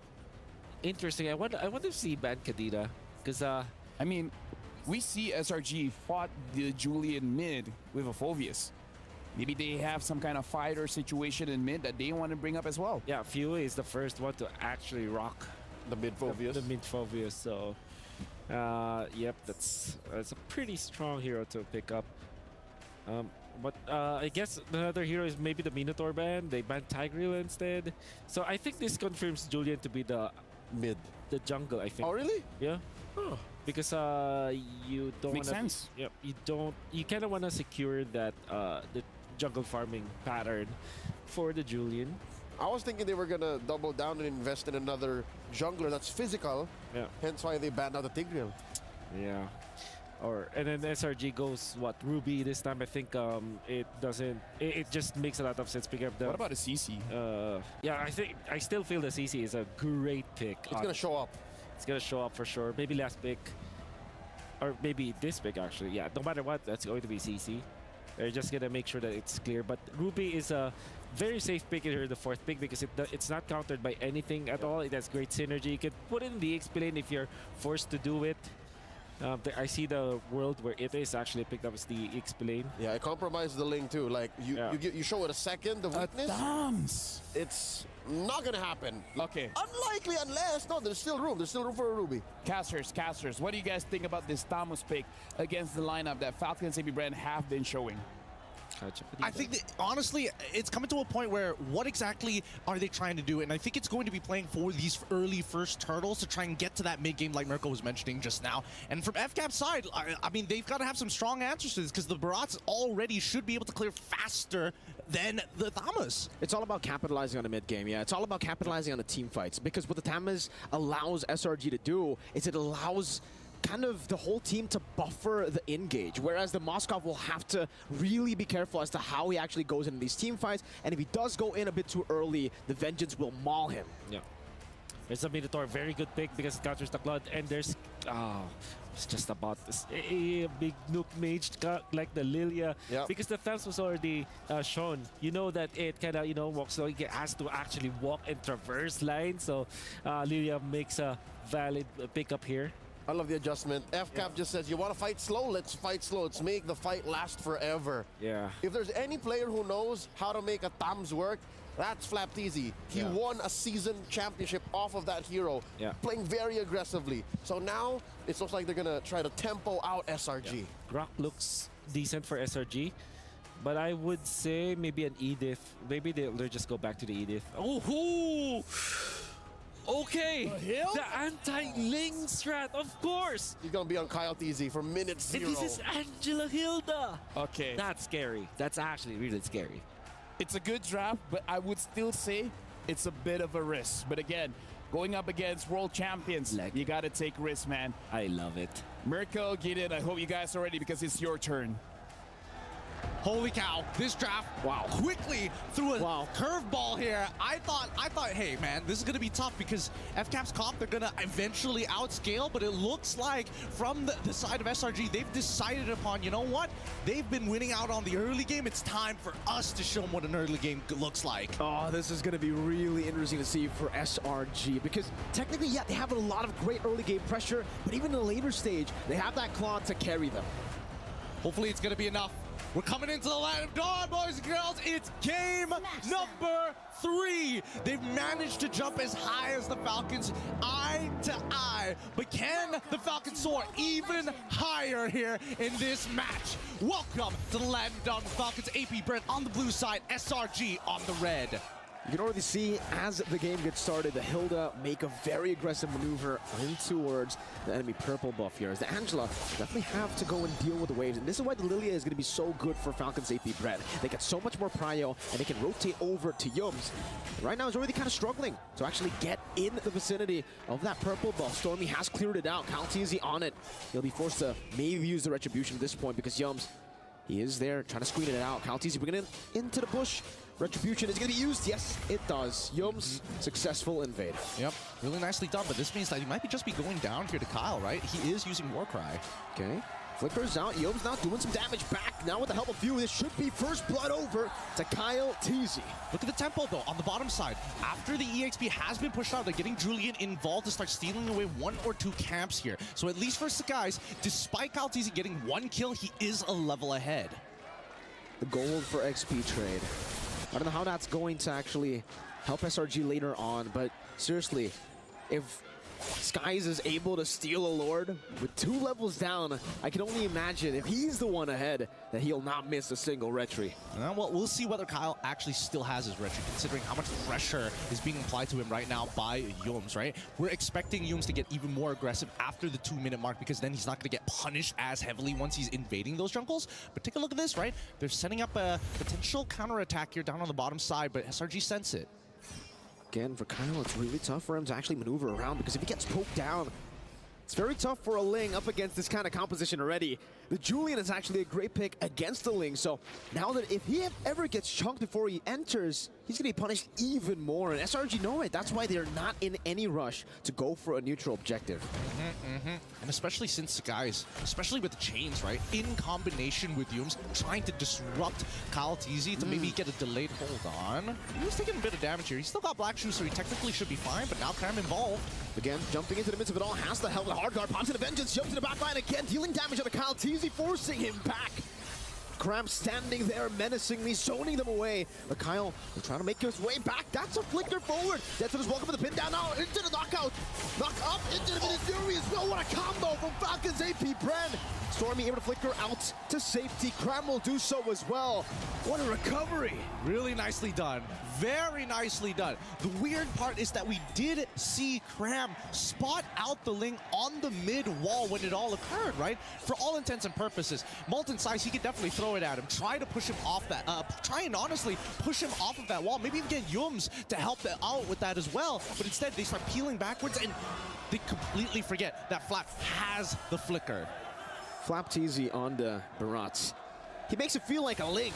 interesting. I want to see ban Kadena because I mean, we see SRG fought the Julian mid with a Phoveus. Maybe they have some kind of fighter situation in mid that they want to bring up as well. yeah, Fue is the first one to actually rock The mid Phoveus. the mid Phoveus. So, yep, that's a pretty strong hero to pick up. But I guess another hero is maybe the Minotaur ban. They banned Tigreal instead. So I think this confirms Julian to be the Mid. jungle. I think. Oh, really? Yeah. Because you don't Makes wanna, sense. Yep. You kind of want to secure that the jungle farming pattern for the Julian. I was thinking they were gonna double down and invest in another jungler that's physical. Yeah. Hence why they banned out the Tigreal. Yeah. And then SRG goes what Ruby this time. I think it doesn't. It just makes a lot of sense picking up the. What about a CC? Yeah, I still feel the CC is a great pick. It's gonna show up. It's gonna show up for sure. Maybe last pick, or maybe this pick actually. Yeah, no matter what, that's going to be CC. They're just gonna make sure that it's clear. But Ruby is a very safe pick here, the fourth pick, because it's not countered by anything at all. It has great synergy. You can put it in the XP lane if you're forced to do it. I see the world where it is actually picked up as the XP lane. Yeah, I compromised the link too. Like you show it a second, the weakness. Thumbs. It's not gonna happen. Okay. Unlikely unless there's still room. There's still room for a Ruby. Casters, what do you guys think about this Tamus pick against the lineup that Falcons AB brand have been showing? I think that, honestly, it's coming to a point where what exactly are they trying to do? And I think it's going to be playing for these early first turtles to try and get to that mid game like Mirko was mentioning just now. And from FCAP's side, I mean, they've got to have some strong answers to this because the Barats already should be able to clear faster than the Thamas. It's all about capitalizing on the mid game, yeah. It's all about capitalizing on the team fights because what the Thamas allows SRG to do is it allows kind of the whole team to buffer the engage, whereas the Moskov will have to really be careful as to how he actually goes into these team fights, and if he does go in a bit too early, the Vengeance will maul him. Yeah. There's a Minotaur, very good pick because it counters the Claude, and there's it's just about this a big nuke mage like the Lilia, because the Thams was already shown. You know that it kind of walks, so it has to actually walk and traverse lines. So Lilia makes a valid pickup here. I love the adjustment. FCAP just says, you want to fight slow? Let's fight slow. Let's make the fight last forever. Yeah. If there's any player who knows how to make a Tams work, that's Flapteasy. He won a season championship off of that hero, playing very aggressively. So now it looks like they're going to try to tempo out SRG. Grok looks decent for SRG, but I would say maybe an Edith. Maybe they'll just go back to the Edith. Oh, okay, the anti-Ling strat, of course. He's going to be on Kyle TZ for minute 0. And this is Angela Hilda. Okay. That's scary. That's actually really scary. It's a good draft, but I would still say it's a bit of a risk. But again, going up against world champions, you got to take risks, man. I love it. Mirko, get it. I hope you guys are ready because it's your turn. Holy cow, this draft, quickly threw a curveball here. I thought, hey man, this is gonna be tough because FCAP's comp, they're gonna eventually outscale, but it looks like from the side of SRG, they've decided upon, you know what? They've been winning out on the early game. It's time for us to show them what an early game looks like. Oh, this is gonna be really interesting to see for SRG because technically, they have a lot of great early game pressure, but even in the later stage, they have that Claude to carry them. Hopefully it's gonna be enough. We're coming into the land of dawn, boys and girls. It's game number 3. They've managed to jump as high as the Falcons, eye to eye. But can the Falcons soar even higher here in this match? Welcome to the land of dawn. Falcons, AP Brent on the blue side, SRG on the red. You can already see as the game gets started, the Hilda make a very aggressive maneuver in towards the enemy purple buff here. As the Angela definitely have to go and deal with the waves. And this is why the Lilia is going to be so good for Falcon's AP Bread. They get so much more prio and they can rotate over to Yums. And right now, he's already kind of struggling to actually get in the vicinity of that purple buff. Stormy has cleared it out. Calteezy on it. He'll be forced to maybe use the Retribution at this point because Yums, he is there trying to screen it out. Calteezy bringing it into the bush. Retribution is going to be used. Yes, it does. Yums, successful invade. Yep, really nicely done, but this means that he might just be going down here to Kyle, right? He is using Warcry. Okay. Flickers out. Yums now doing some damage back. Now with the help of Few, this should be first blood over to Kyle Teasy. Look at the tempo, though, on the bottom side. After the EXP has been pushed out, they're getting Julian involved to start stealing away 1 or 2 camps here. So at least for Sagai's, despite Kyle Teasy getting 1 kill, he is a level ahead. The gold for XP trade. I don't know how that's going to actually help SRG later on, but seriously, if Skies is able to steal a Lord with 2 levels down, I can only imagine if he's the one ahead that he'll not miss a single retry. Well, we'll see whether Kyle actually still has his retry, considering how much pressure is being applied to him right now by Yums, right? We're expecting Yums to get even more aggressive after the 2-minute mark because then he's not going to get punished as heavily once he's invading those jungles. But take a look at this, right? They're setting up a potential counterattack here down on the bottom side, but SRG sense it. Again, for Kyle, it's really tough for him to actually maneuver around because if he gets poked down, it's very tough for a Ling up against this kind of composition already. The Julian is actually a great pick against the Ling, so now that if he ever gets chunked before he enters, he's going to be punished even more, and SRG know it. That's why they're not in any rush to go for a neutral objective. And especially since guys, especially with the chains, right? In combination with Yums, trying to disrupt Kyle Teasy to maybe get a delayed hold on. He's taking a bit of damage here. He's still got Black Shoes, so he technically should be fine, but now Cram involved. Again, jumping into the midst of it all, has the help. The hard guard, pops into Vengeance, jumps to the back line again, dealing damage onto Kyle Teasy, forcing him back. Cram standing there menacingly, zoning them away. But Kyle will try to make his way back. That's a flicker forward. Deadson is welcome to the pin down now, into the knockout. Knock up into the Minute Fury as well. What a combo from Falcon's AP Bren. Stormy able to flicker out to safety. Cram will do so as well. What a recovery. Really nicely done. Very nicely done. The weird part is that we did see Cram spot out the Ling on the mid wall when it all occurred, right? For all intents and purposes, Molten Size, he could definitely throw it at him, try to push him off that, try and honestly push him off of that wall, maybe even get Yums to help out with that as well, but instead they start peeling backwards and they completely forget that Flap has the flicker. Flap Teasy on the Barats. He makes it feel like a Ling.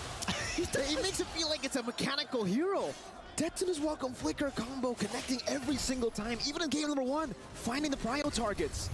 He makes it feel like it's a mechanical hero. Deadson is welcome flicker combo, connecting every single time, even in game number 1, finding the prio targets.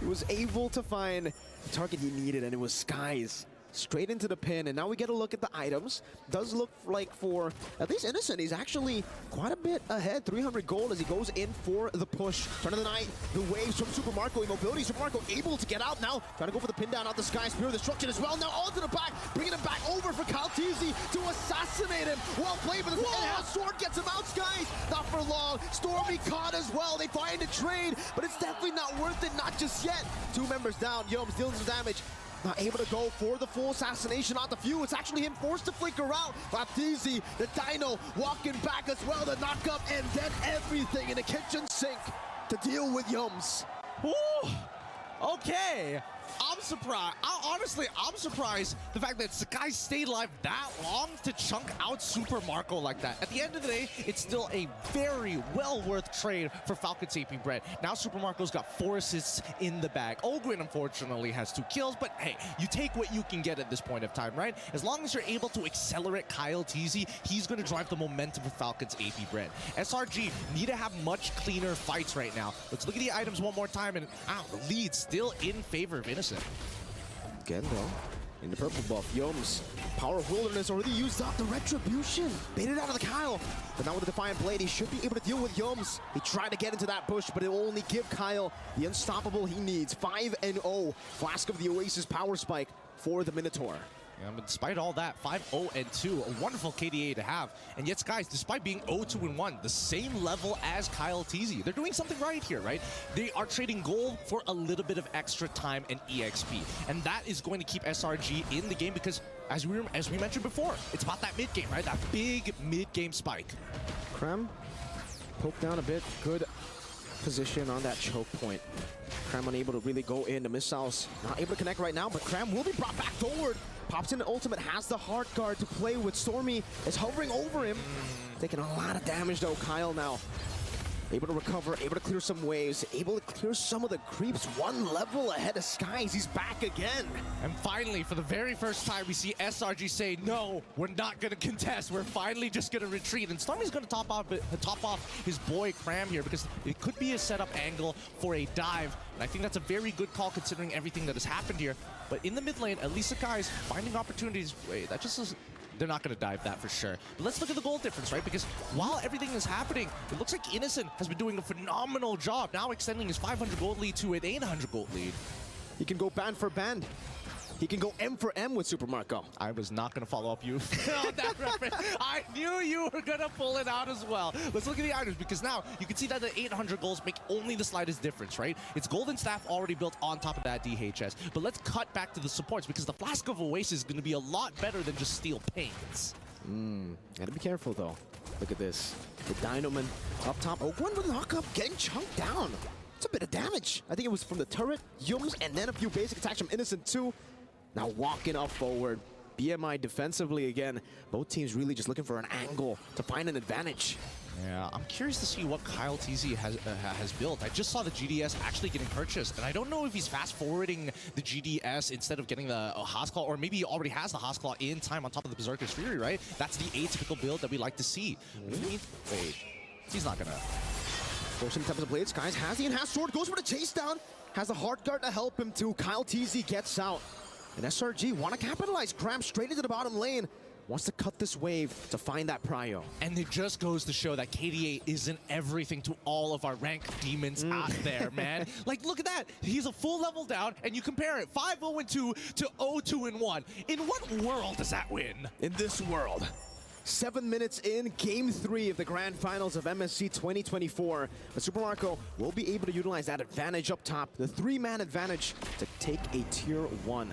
He was able to find the target he needed, and it was Skies. Straight into the pin, and now we get a look at the items. Does look like for at least Innocent, he's actually quite a bit ahead. 300 gold as he goes in for the push. Turn of the night, the waves from Super Marco, immobility. Super Marco able to get out now, trying to go for the pin down out the Sky Spear of Destruction as well. Now onto the back, bringing him back over for Kyle Teasy to assassinate him. Well played, but the enhanced sword gets him out, Skies. Not for long. Stormy caught as well. They find a trade, but it's definitely not worth it, not just yet. 2 members down, Yums dealing some damage. Not able to go for the full assassination on the Few. It's actually him forced to flicker out. Baptiste, the Dino, walking back as well to knock up, and then everything in the kitchen sink to deal with Yums. Ooh, okay. I'm surprised. Honestly, I'm surprised the fact that Sakai stayed alive that long to chunk out Super Marco like that. At the end of the day, it's still a very well worth trade for Falcon's AP Bread. Now Super Marco's got 4 assists in the bag. Ogwin, unfortunately, has 2 kills, but hey, you take what you can get at this point of time, right? As long as you're able to accelerate Kyle Teasy, he's going to drive the momentum for Falcon's AP Bread. SRG need to have much cleaner fights right now. Let's look at the items one more time, and the lead still in favor of Innocent. Again, though, in the purple buff, Yums, Power of Wilderness already used up the Retribution. Baited out of the Kyle. But now with the Defiant Blade, he should be able to deal with Yums. He tried to get into that bush, but it will only give Kyle the unstoppable he needs. 5-0. Flask of the Oasis Power Spike for the Minotaur. Yeah, but despite all that, 5-0-2, a wonderful KDA to have. And yet, guys, despite being 0-2-1, the same level as Kyle Teasy, they're doing something right here, right? They are trading gold for a little bit of extra time and EXP. And that is going to keep SRG in the game because, as we mentioned before, it's about that mid-game, right? That big mid-game spike. Krem poked down a bit. Good position on that choke point. Krem unable to really go in. The missiles not able to connect right now, but Krem will be brought back forward. Pops in the ultimate, has the hard guard to play with. Stormy is hovering over him. Taking a lot of damage though, Kyle now. Able to recover, able to clear some waves, able to clear some of the creeps. One level ahead of Skies, he's back again. And finally, for the very first time, we see SRG say, no, we're not going to contest. We're finally just going to retreat. And Stormy's going to top off his boy Kram here because it could be a setup angle for a dive. And I think that's a very good call considering everything that has happened here. But in the mid lane, at least the guys finding opportunities. Wait, that just is... They're not going to dive that for sure. But let's look at the gold difference, right? Because while everything is happening, it looks like Innocent has been doing a phenomenal job, now extending his 500 gold lead to an 800 gold lead. He can go band for band. He can go M for M with Super Marco. I was not going to follow up you on that reference. I knew you were going to pull it out as well. Let's look at the items because now you can see that the 800 golds make only the slightest difference, right? It's Golden Staff already built on top of that DHS. But let's cut back to the supports because the Flask of Oasis is going to be a lot better than just Steel Paints. Gotta be careful though. Look at this. The Dynoman up top. Oh, one with a knock-up getting chunked down. It's a bit of damage. I think it was from the turret, Yums, and then a few basic attacks from Innocent too. Now walking up forward. BMI defensively again. Both teams really just looking for an angle to find an advantage. Yeah, I'm curious to see what Kyle TZ has built. I just saw the GDS actually getting purchased, and I don't know if he's fast-forwarding the GDS instead of getting the Haasclaw, or maybe he already has the Haasclaw in time on top of the Berserker's Fury, right? That's the atypical build that we like to see. Wait, he's not gonna... Forcing attempts to play it. Skies has the enhanced sword, goes for the chase down. Has the hard guard to help him too. Kyle TZ gets out. And SRG want to capitalize. Kram straight into the bottom lane. Wants to cut this wave to find that prio. And it just goes to show that KDA isn't everything to all of our ranked demons out there, man. Like, look at that. He's a full level down, and you compare it 5-0-2 to 0-2-1. In what world does that win? In this world. 7 minutes in, Game 3 of the Grand Finals of MSC 2024. But Super Marco will be able to utilize that advantage up top, the 3-man advantage, to take a Tier 1.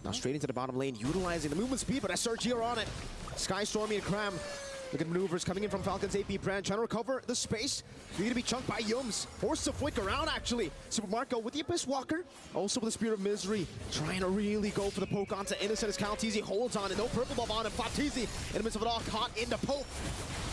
Now straight into the bottom lane, utilizing the movement speed, but SRG are on it. Sky, Stormy, and Kram. Look at maneuvers coming in from Falcon's AP brand, trying to recover the space. Need to be chunked by Yums. Forced to flick around, actually. Super Marco with the Abyss Walker, also with the Spirit of Misery, trying to really go for the poke onto Innocent as Kyle TZ holds on, and no purple buff on him. Flap TZ, in the midst of it all, caught in the poke.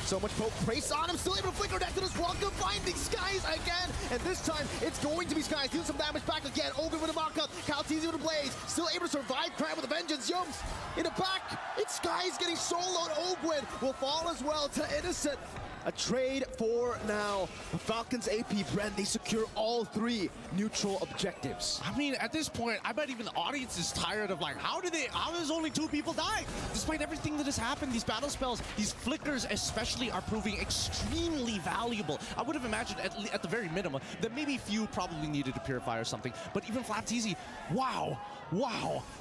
So much poke praise on him, still able to flicker next to this Welcome, finding Skies again, and this time it's going to be Skies, dealing some damage back again. Ogre with a mock-up, Kyle TZ with a blaze, still able to survive. Kram with a vengeance, Yums in the back, it's Skies getting soloed. Ogwin will fall as well to Innocent. A trade for now. The Falcons AP brand, they secure all 3 neutral objectives. I mean, at this point, I bet even the audience is tired of like, how does only 2 people die? Despite everything that has happened, these battle spells, these flickers especially are proving extremely valuable. I would have imagined at the very minimum that maybe few probably needed to purify or something, but even Flap TZ, wow,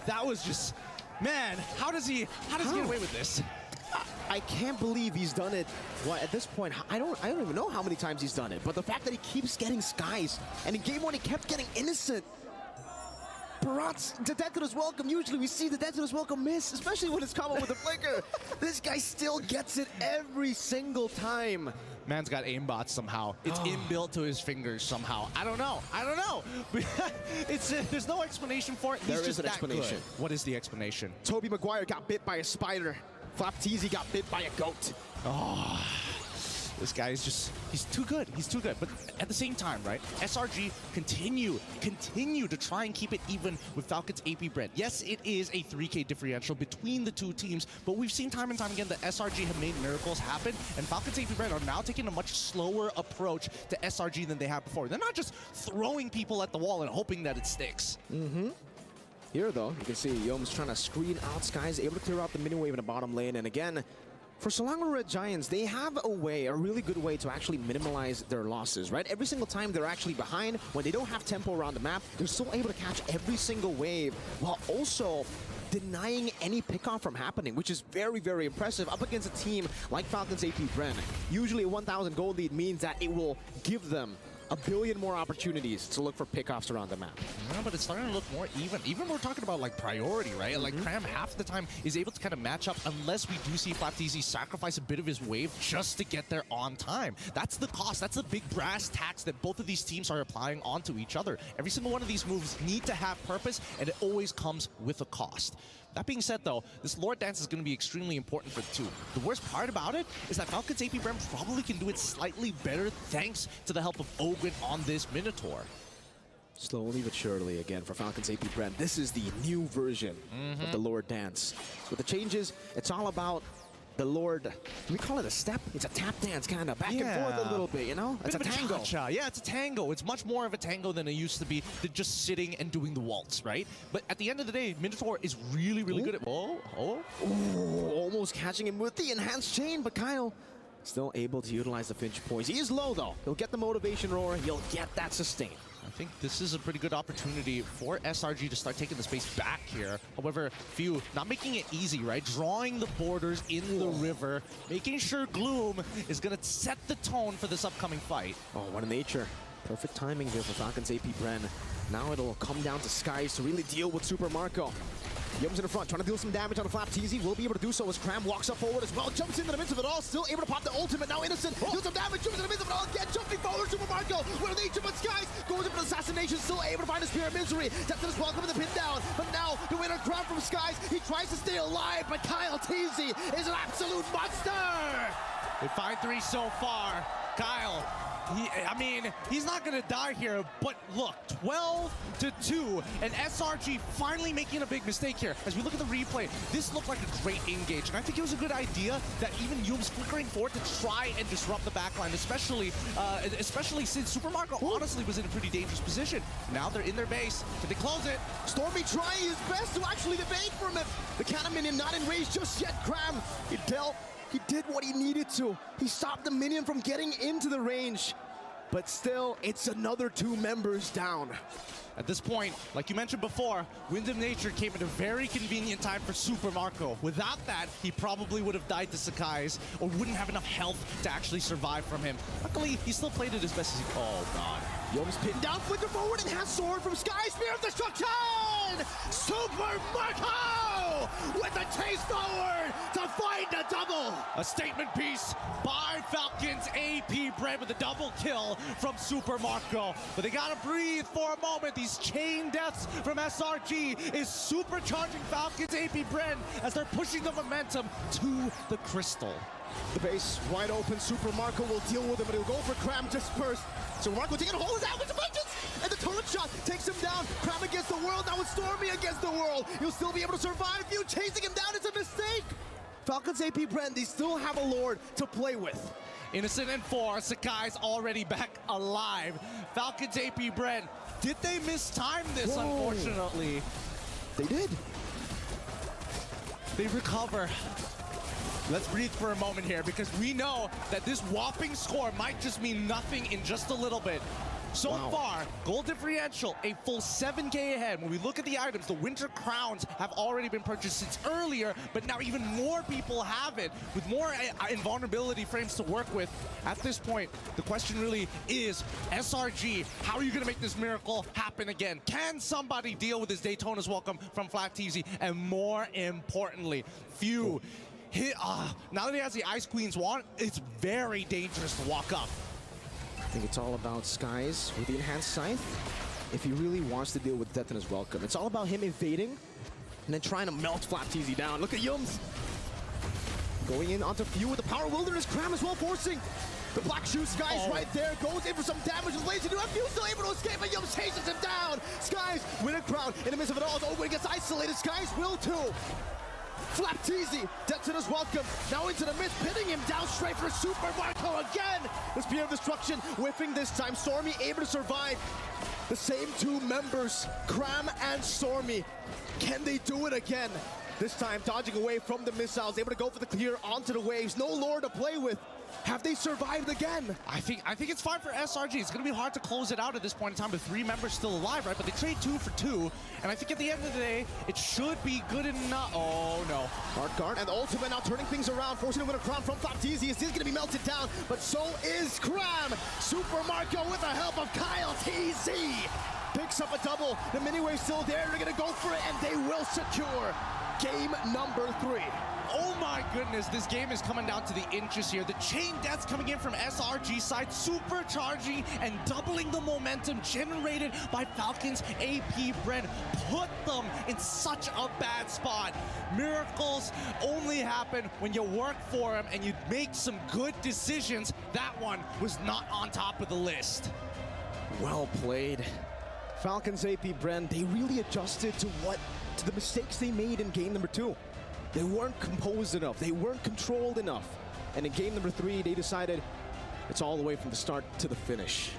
that was just, man, how does he get away with this? I can't believe he's done it. Well, at this point, I don't even know how many times he's done it, but the fact that he keeps getting Skies, and in Game 1 he kept getting Innocent. Barat's the death to his welcome. Usually we see the death to his welcome miss, especially when it's coming with a flicker. This guy still gets it every single time. Man's got aimbots somehow. It's inbuilt to his fingers somehow. I don't know. There's no explanation for it. There is an explanation. Good. What is the explanation? Toby Maguire got bit by a spider. Flap TZ got bit by a goat. Oh, this guy is just, he's too good. He's too good. But at the same time, right, SRG continue to try and keep it even with Falcon's AP brand. Yes, it is a 3K differential between the 2 teams, but we've seen time and time again that SRG have made miracles happen, and Falcon's AP brand are now taking a much slower approach to SRG than they have before. They're not just throwing people at the wall and hoping that it sticks. Here, though, you can see Yom's trying to screen out Skies, able to clear out the mini wave in the bottom lane. And again, for Selangor Red Giants, they have a really good way to actually minimize their losses, right? Every single time they're actually behind, when they don't have tempo around the map, they're still able to catch every single wave, while also denying any pickoff from happening, which is very, very impressive up against a team like Falcons AP Bren. Usually a 1,000 gold lead means that it will give them a billion more opportunities to look for pickoffs around the map. Yeah, but it's starting to look more even. Even we're talking about like priority, right? Like Cram half the time is able to kind of match up unless we do see FlapTZ sacrifice a bit of his wave just to get there on time. That's the cost. That's the big brass tacks that both of these teams are applying onto each other. Every single one of these moves need to have purpose, and it always comes with a cost. That being said, though, this Lord Dance is going to be extremely important for the two. The worst part about it is that Falcon's AP Bren probably can do it slightly better thanks to the help of Ogren on this Minotaur. Slowly but surely, again, for Falcon's AP Bren, this is the new version of the Lord Dance. With the changes, it's all about the Lord. Can we call it a step? It's a tap dance, kind of back and forth a little bit, you know? It's a tango. Cha-cha. Yeah, it's a tango. It's much more of a tango than it used to be, than just sitting and doing the waltz, right? But at the end of the day, Minotaur is really, really good at... Ooh, almost catching him with the enhanced chain, but Kyle still able to utilize the Finch poise. He is low, though. He'll get the motivation roar. He'll get that sustain. I think this is a pretty good opportunity for SRG to start taking the space back here. However, Few not making it easy, right? Drawing the borders in the river, making sure Gloom is going to set the tone for this upcoming fight. Oh, what a nature. Perfect timing here for Falcon's AP Bren. Now it'll come down to Skies to really deal with Super Marco. Yums in the front, trying to deal some damage on the FlapTZ. Will be able to do so as Cram walks up forward as well. Jumps into the midst of it all, still able to pop the ultimate. Now Innocent deals some damage, jumps in the midst of it all again. Jumping forward, Super Marco. What an nature, but Skies goes in for the assassination, still able to find his Spear of Misery. Depthnus welcome to the pin down. But now the winner Cram from Skies. He tries to stay alive, but Kyle TZ is an absolute monster. They find 3 so far. Kyle, he's not going to die here, but look, 12-2, and SRG finally making a big mistake here. As we look at the replay, this looked like a great engage, and I think it was a good idea that even Yum's flickering forward to try and disrupt the backline, especially since Super Marco honestly was in a pretty dangerous position. Now they're in their base. Can they close it? Stormy trying his best to actually evade from it. The Cannon Minion not in range just yet. Cram, he did what he needed to. He stopped the minion from getting into the range. But still, it's another 2 members down. At this point, like you mentioned before, Wind of Nature came at a very convenient time for Super Marco. Without that, he probably would have died to Sakai's or wouldn't have enough health to actually survive from him. Luckily, he still played it as best as he could. Oh, God. Yum's pinned down, flicker forward, and has sword from Sky, Spear of Destruction! Super Marco with a chase forward to find a double! A statement piece by Falcon's AP Bren with a double kill from Super Marco. But they gotta breathe for a moment. These chain deaths from SRG is supercharging Falcon's AP Bren as they're pushing the momentum to the crystal. The base wide open, Super Marco will deal with him, but he'll go for Cram just first. Super Marco taking a hold of his out with the vengeance! And the turret shot takes him down. Cram against the world, now it's Stormy against the world. He'll still be able to survive. You chasing him down, it's a mistake! Falcon's AP Bren, they still have a Lord to play with. Innocent and 4, Sakai's already back alive. Falcon's AP Bren, did they mistime this, unfortunately? They did. They recover. Let's breathe for a moment here because we know that this whopping score might just mean nothing in just a little bit. So far, gold differential, a full 7K ahead. When we look at the items, the Winter Crowns have already been purchased since earlier, but now even more people have it with more invulnerability frames to work with. At this point, the question really is, SRG, how are you going to make this miracle happen again? Can somebody deal with this Daytona's welcome from FlapTZ? And more importantly, Few. Now that he has the Ice Queen's wand, it's very dangerous to walk up. I think it's all about Skies with the enhanced scythe. If he really wants to deal with Daytona's welcome, it's all about him evading and then trying to melt FlapTZ down. Look at Yums going in onto Few with the Power Wilderness. Cram as well forcing the Black Shoe. Skies right there, goes in for some damage with Lazy. Few still able to escape, but Yums chases him down. Skies with a crown in the midst of it all. Owen gets isolated. Skies will too. FlapTZ, Daytona's welcome, now into the midst, pinning him down straight for Super Marco again! The Spear of Destruction, whiffing this time. Stormy able to survive. The same 2 members, Cram and Stormy. Can they do it again? This time, dodging away from the missiles, able to go for the clear onto the waves. No Lord to play with. Have they survived again? I think it's fine for SRG. It's going to be hard to close it out at this point in time with 3 members still alive, right? But they trade 2 for 2, and I think at the end of the day, it should be good enough. Oh, no. Hard guard and the ultimate now turning things around, forcing a winner Cram from Thopteasius. He's going to be melted down, but so is Cram. Super Marco with the help of Kyle TZ picks up a double. The mini-wave's still there. They're going to go for it, and they will secure game number 3. Oh my goodness, this game is coming down to the inches here. The chain deaths coming in from SRG side, supercharging and doubling the momentum generated by Falcon's AP Bren. Put them in such a bad spot. Miracles only happen when you work for them and you make some good decisions. That one was not on top of the list. Well played. Falcons AP Bren, they really adjusted to the mistakes they made in game number 2. They weren't composed enough. They weren't controlled enough. And in game number 3, they decided it's all the way from the start to the finish.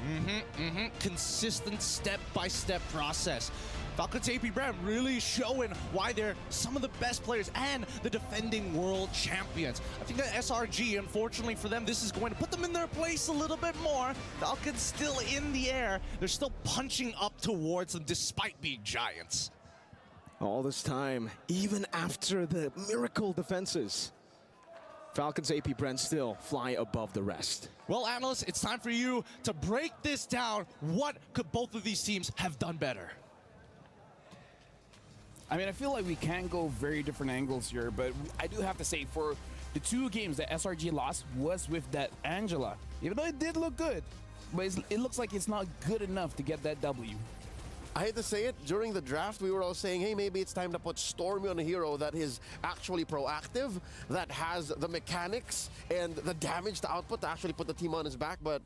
Consistent step-by-step process. Falcons AP Bren really showing why they're some of the best players and the defending world champions. I think that SRG, unfortunately for them, this is going to put them in their place a little bit more. Falcons still in the air. They're still punching up towards them despite being giants. All this time, even after the miracle defenses, Falcons AP Bren still fly above the rest. Well, analysts, it's time for you to break this down. What could both of these teams have done better? I mean, I feel like we can go very different angles here, but I do have to say, for the 2 games that SRG lost was with that Angela. Even though it did look good, but it looks like it's not good enough to get that W. I hate to say it, during the draft, we were all saying, hey, maybe it's time to put Stormy on a hero that is actually proactive, that has the mechanics and the damage to output to actually put the team on his back. But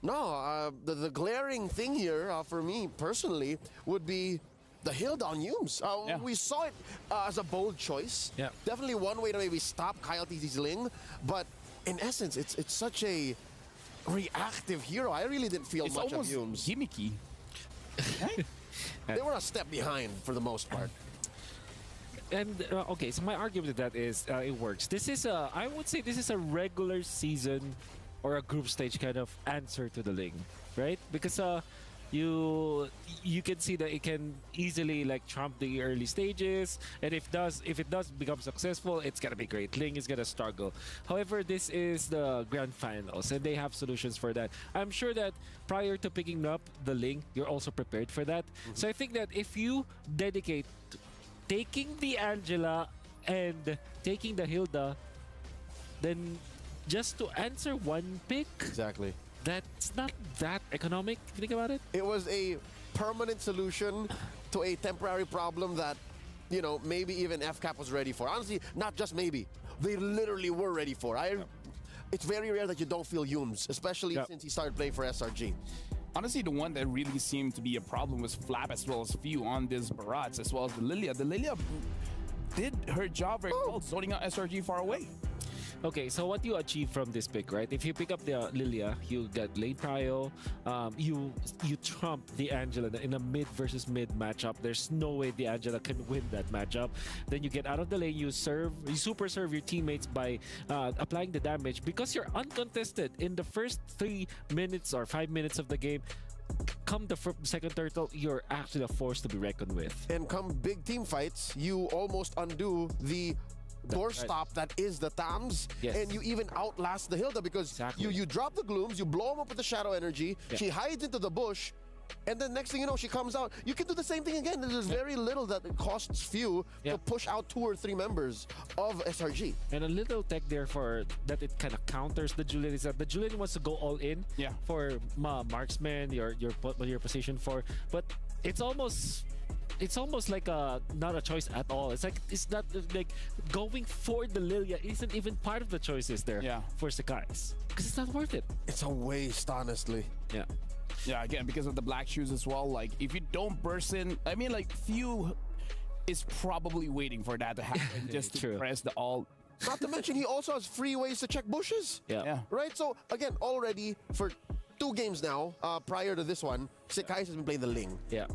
no, the glaring thing here for me personally would be the Hilda on Yumes. We saw it as a bold choice. Yeah. Definitely one way to maybe stop Kyle TZ's Ling, but in essence, it's such a reactive hero. I really didn't feel It's much of almost Yumes. gimmicky. They were a step behind for the most part. And okay, so my argument with that is it works. This is I would say this is a regular season or a group stage kind of answer to the Ling, right? Because you can see that it can easily like trump the early stages, and if it does become successful, it's gonna be great. Ling is gonna struggle. However, this is the grand finals, and they have solutions for that. I'm sure that prior to picking up the Ling, you're also prepared for that. So I think that if you dedicate taking the Angela and taking the Hilda, then just to answer one pick, Exactly. that's not that economic, if you think about it. It was a permanent solution to a temporary problem that, you know, maybe even FCAP was ready for. Honestly, not just maybe. They literally were ready for. It's very rare that you don't feel Yumes, especially since he started playing for SRG. Honestly, the one that really seemed to be a problem was Flap as well as Few on this Barats, as well as the Lilia. The Lilia did her job very well, zoning out SRG far away. Okay, so what you achieve from this pick, right? If you pick up the Lilia, you get lane prio. You trump the Angela in a mid versus mid matchup. There's no way the Angela can win that matchup. Then you get out of the lane, you super serve your teammates by applying the damage. Because you're uncontested in the first 3 minutes or 5 minutes of the game, come the second turtle, you're actually a force to be reckoned with. And come big team fights, you almost undo the doorstop that is the Tams, and you even outlast the Hilda because you drop the glooms, you blow them up with the shadow energy, she hides into the bush, and then next thing you know, she comes out. You can do the same thing again. There's very little that it costs Few to push out 2 or 3 members of SRG. And a little tech there for that it kind of counters the Julian is that the Julian wants to go all in for marksman, your position for, but it's almost like not a choice at all. It's not like going for the Lilia isn't even part of the choices there for Sekais, because it's not worth it. It's a waste, honestly. Yeah, again, because of the black shoes as well. Like, if you don't burst in, I mean, like, Few is probably waiting for that to happen just to press the alt. Not to mention, he also has free ways to check bushes. Yeah. Right? So, again, already for 2 games now, prior to this one, Kais has been playing the Ling. Yeah.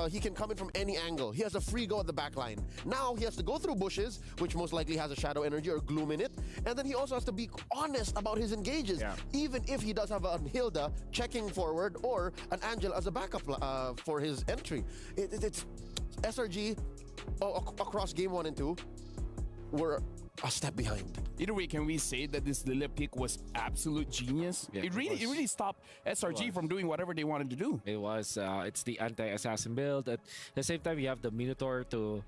He can come in from any angle. He has a free go at the back line. Now he has to go through bushes, which most likely has a shadow energy or gloom in it. And then he also has to be honest about his engages, Yeah. even if he does have an Hilda checking forward or an Angel as a backup for his entry. It's SRG across game 1 and 2 were a step behind. Either way, can we say that this Lilia pick was absolute genius? Yeah, it really stopped SRG from doing whatever they wanted to do. It was. It's the anti-assassin build. At the same time, you have the Minotaur to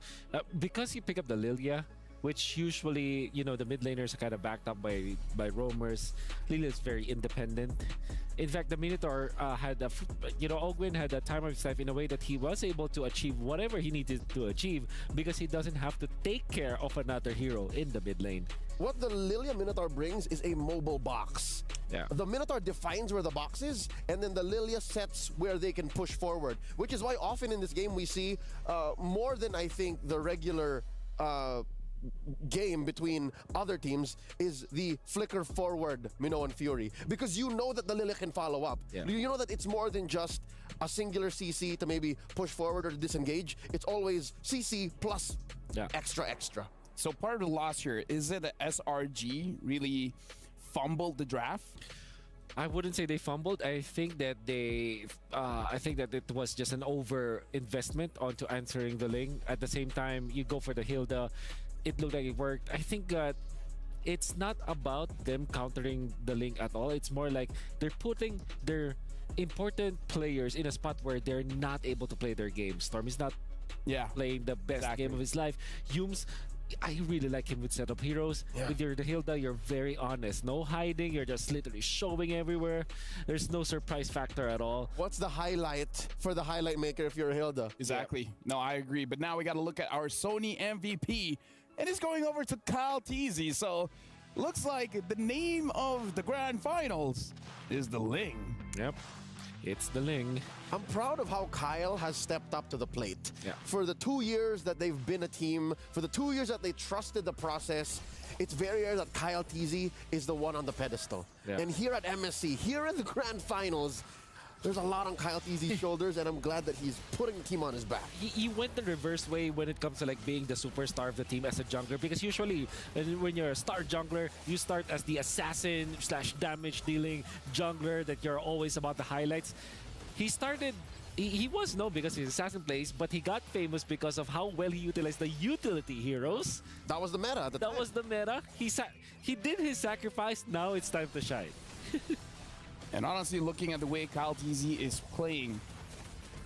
because you pick up the Lilia, which usually the mid laners are kind of backed up by roamers. Lilia is very independent. In fact, the Minotaur had Ogwyn had a time of his life in a way that he was able to achieve whatever he needed to achieve because he doesn't have to take care of another hero in the mid lane. What the Lilia Minotaur brings is a mobile box. Yeah. The Minotaur defines where the box is, and then the Lilia sets where they can push forward, which is why often in this game we see more than I think the regular game between other teams is the flicker forward Minoan Fury, because you know that the Lilia can follow up. Yeah. You know that it's more than just a singular CC to maybe push forward or disengage. It's always CC plus extra. So part of the loss here, is it that SRG really fumbled the draft? I wouldn't say they fumbled. I think that it was just an over investment onto answering the Ling. At the same time, you go for the Hilda. It looked like it worked. I think it's not about them countering the Ling at all. It's more like they're putting their important players in a spot where they're not able to play their game. Storm is not playing the best game of his life. Yumes, I really like him with setup heroes. Yeah. With your Hilda, you're very honest. No hiding. You're just literally showing everywhere. There's no surprise factor at all. What's the highlight for the highlight maker if you're a Hilda? Exactly. No, I agree. But now we got to look at our Sony MVP, and it's going over to Kyle Teasy. So looks like the name of the grand finals is the Ling. Yep. It's the Ling. I'm proud of how Kyle has stepped up to the plate. Yeah. For the 2 years that they've been a team, for the 2 years that they trusted the process, it's very rare that Kyle Teasy is the one on the pedestal. Yeah. And here at MSC, here in the grand finals, there's a lot on Kyle Teasy's shoulders, and I'm glad that he's putting the team on his back. He went the reverse way when it comes to like being the superstar of the team as a jungler, because usually when you're a star jungler, you start as the assassin / damage dealing jungler that you're always about the highlights. He was known because he's assassin plays, but he got famous because of how well he utilized the utility heroes. That was the meta at the time. That was the meta. He did his sacrifice. Now it's time to shine. And honestly, looking at the way Kyle Teasy is playing,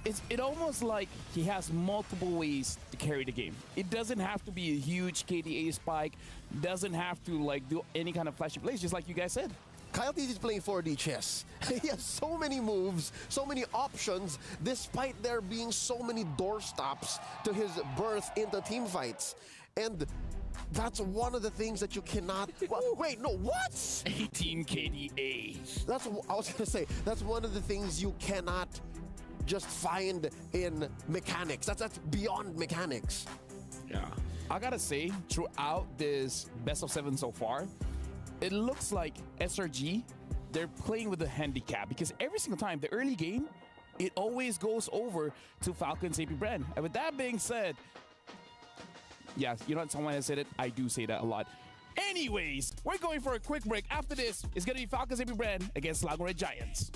it almost like he has multiple ways to carry the game. It doesn't have to be a huge KDA spike, doesn't have to like do any kind of flashy plays, just like you guys said. Kyle Teasy's playing 4D chess. He has so many moves, so many options, despite there being so many doorstops to his birth into team fights. And that's one of the things that you cannot... Wait, no, what? 18 KDA. I was gonna say, that's one of the things you cannot just find in mechanics. That's beyond mechanics. Yeah. I gotta say, throughout this best of 7 so far, it looks like SRG, they're playing with a handicap, because every single time, the early game, it always goes over to Falcon's AP brand. And with that being said, yes, you know what, someone has said it, I do say that a lot. Anyways, we're going for a quick break. After this, it's gonna be Falcon's AP brand against Slango Red Giants.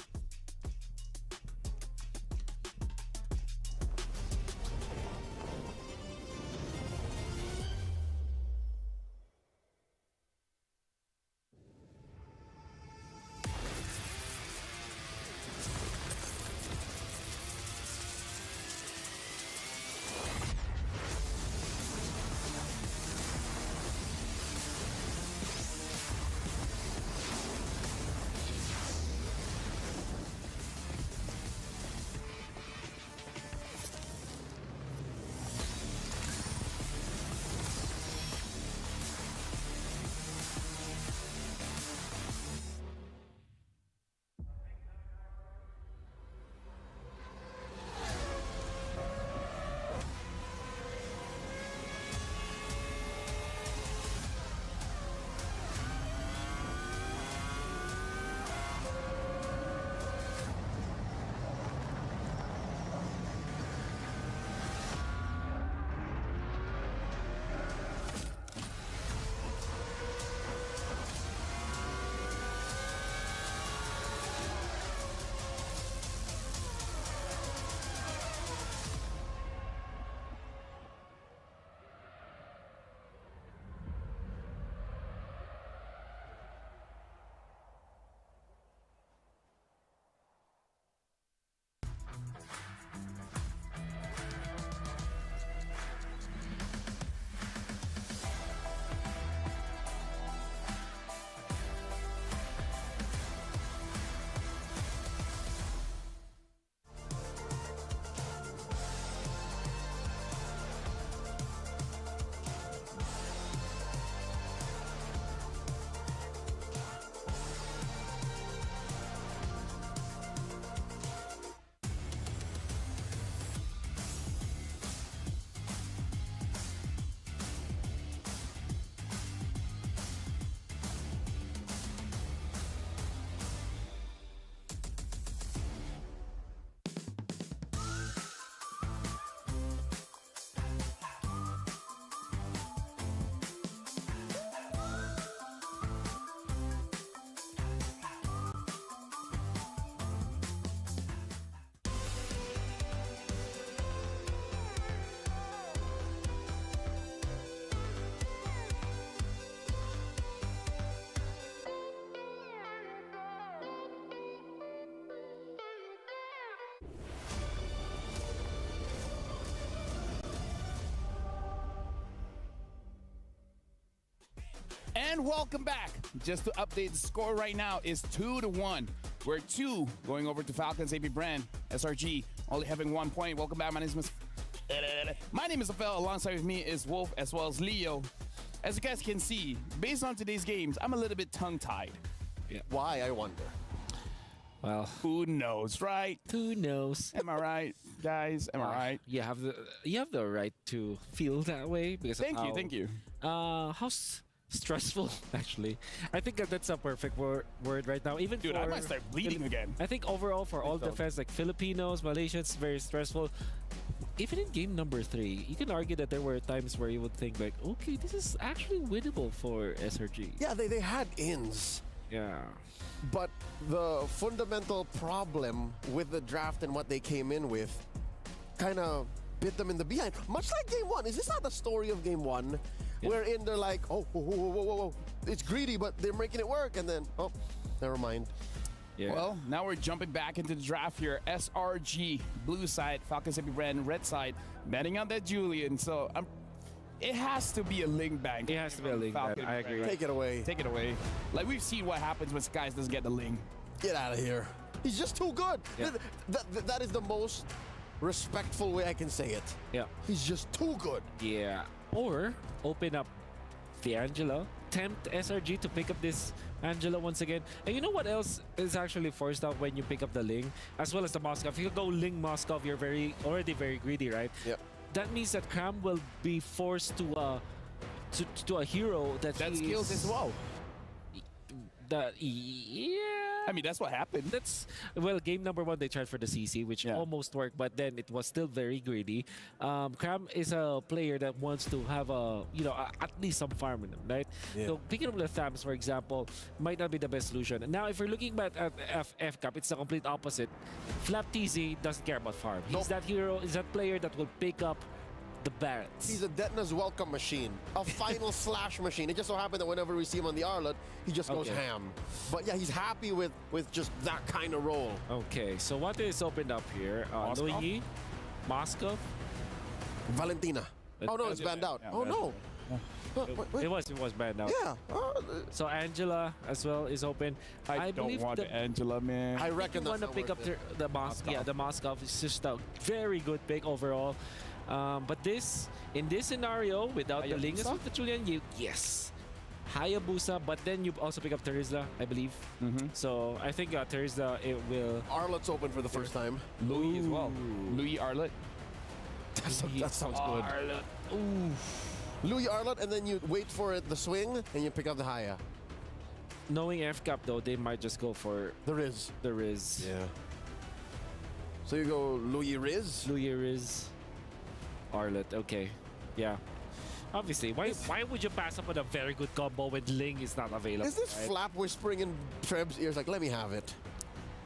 And welcome back. Just to update the score right now is 2-1. We're 2 going over to Falcons AP Brand. SRG only having 1 point. Welcome back. My name is Afel. Alongside with me is Wolf as well as Leo. As you guys can see, based on today's games, I'm a little bit tongue-tied. Why, I wonder? Well, Who knows, right? who knows? Am I right, guys? Am I right? You have the right to feel that way because of Thank you. How stressful, actually. I think that's a perfect word right now. Even Dude, for I might start bleeding again. I think overall for all the fans, like Filipinos, Malaysians, very stressful. Even in game number 3, you can argue that there were times where you would think like, okay, this is actually winnable for SRG. Yeah, they had ins. Yeah. But the fundamental problem with the draft and what they came in with kind of bit them in the behind. Much like game 1. Is this not the story of game 1? Wherein they're like, oh, whoa, whoa, whoa, whoa, whoa. It's greedy, but they're making it work. And then, oh, never mind. Yeah. Well, now we're jumping back into the draft here. SRG, blue side, Falcons AP Brand, red side, betting on that Julian. So it has to be a link bank. It has to be a link Falcon bank. I agree. Take it away. Take it away. Like we've seen what happens when Skies doesn't get the link. Get out of here. He's just too good. Yeah. That is the most respectful way I can say it. Yeah. He's just too good. Yeah. Or open up the Angela, tempt SRG to pick up this Angela once again. And you know what else is actually forced out when you pick up the Ling, as well as the Moskov? If you go Ling Moskov, you're already very greedy, right? Yep. That means that Cram will be forced to a hero that skills as well. Yeah. I mean, that's what happened. That's well, game number 1 they tried for the CC, which almost worked, but then it was still very greedy. Cram is a player that wants to have at least some farm in him, right? Yeah. So picking up the Thams, for example, might not be the best solution. Now, if you're looking back at F Cup, it's the complete opposite. Flap TZ doesn't care about farm. He's that hero, is that player that will pick up the Barretts. He's a Detna's welcome machine, a final slash machine. It just so happened that whenever we see him on the Arlet, he just goes ham. But yeah, he's happy with just that kind of role. Okay, so what is opened up here? Luigi, Moskov. Valentina. Oh no, it's banned out. Oh no. Wait. It was banned out. Yeah. So Angela as well is open. I don't believe want the Angela, man. I reckon you want that's to not pick up worth it. the Moskov. Yeah, the Moskov is just a very good pick overall. But in this scenario, without the Lingus with the Julian, yes. Hayabusa, but then you also pick up Terizla, I believe. So I think Terizla, it will... Arlet's open for the first time. Louis as well. Louis Arlet. That sounds good. Arlet. Ooh. Louis Arlet, and then you wait for it, the swing, and you pick up the Haya. Knowing F-Cap, though, they might just go for The Riz. the Riz. Yeah. So you go Louis Riz. Louis Riz. Arlet, okay. Yeah. Obviously, why would you pass up on a very good combo when Ling is not available? Is this right? Flap whispering in Treb's ears like, let me have it?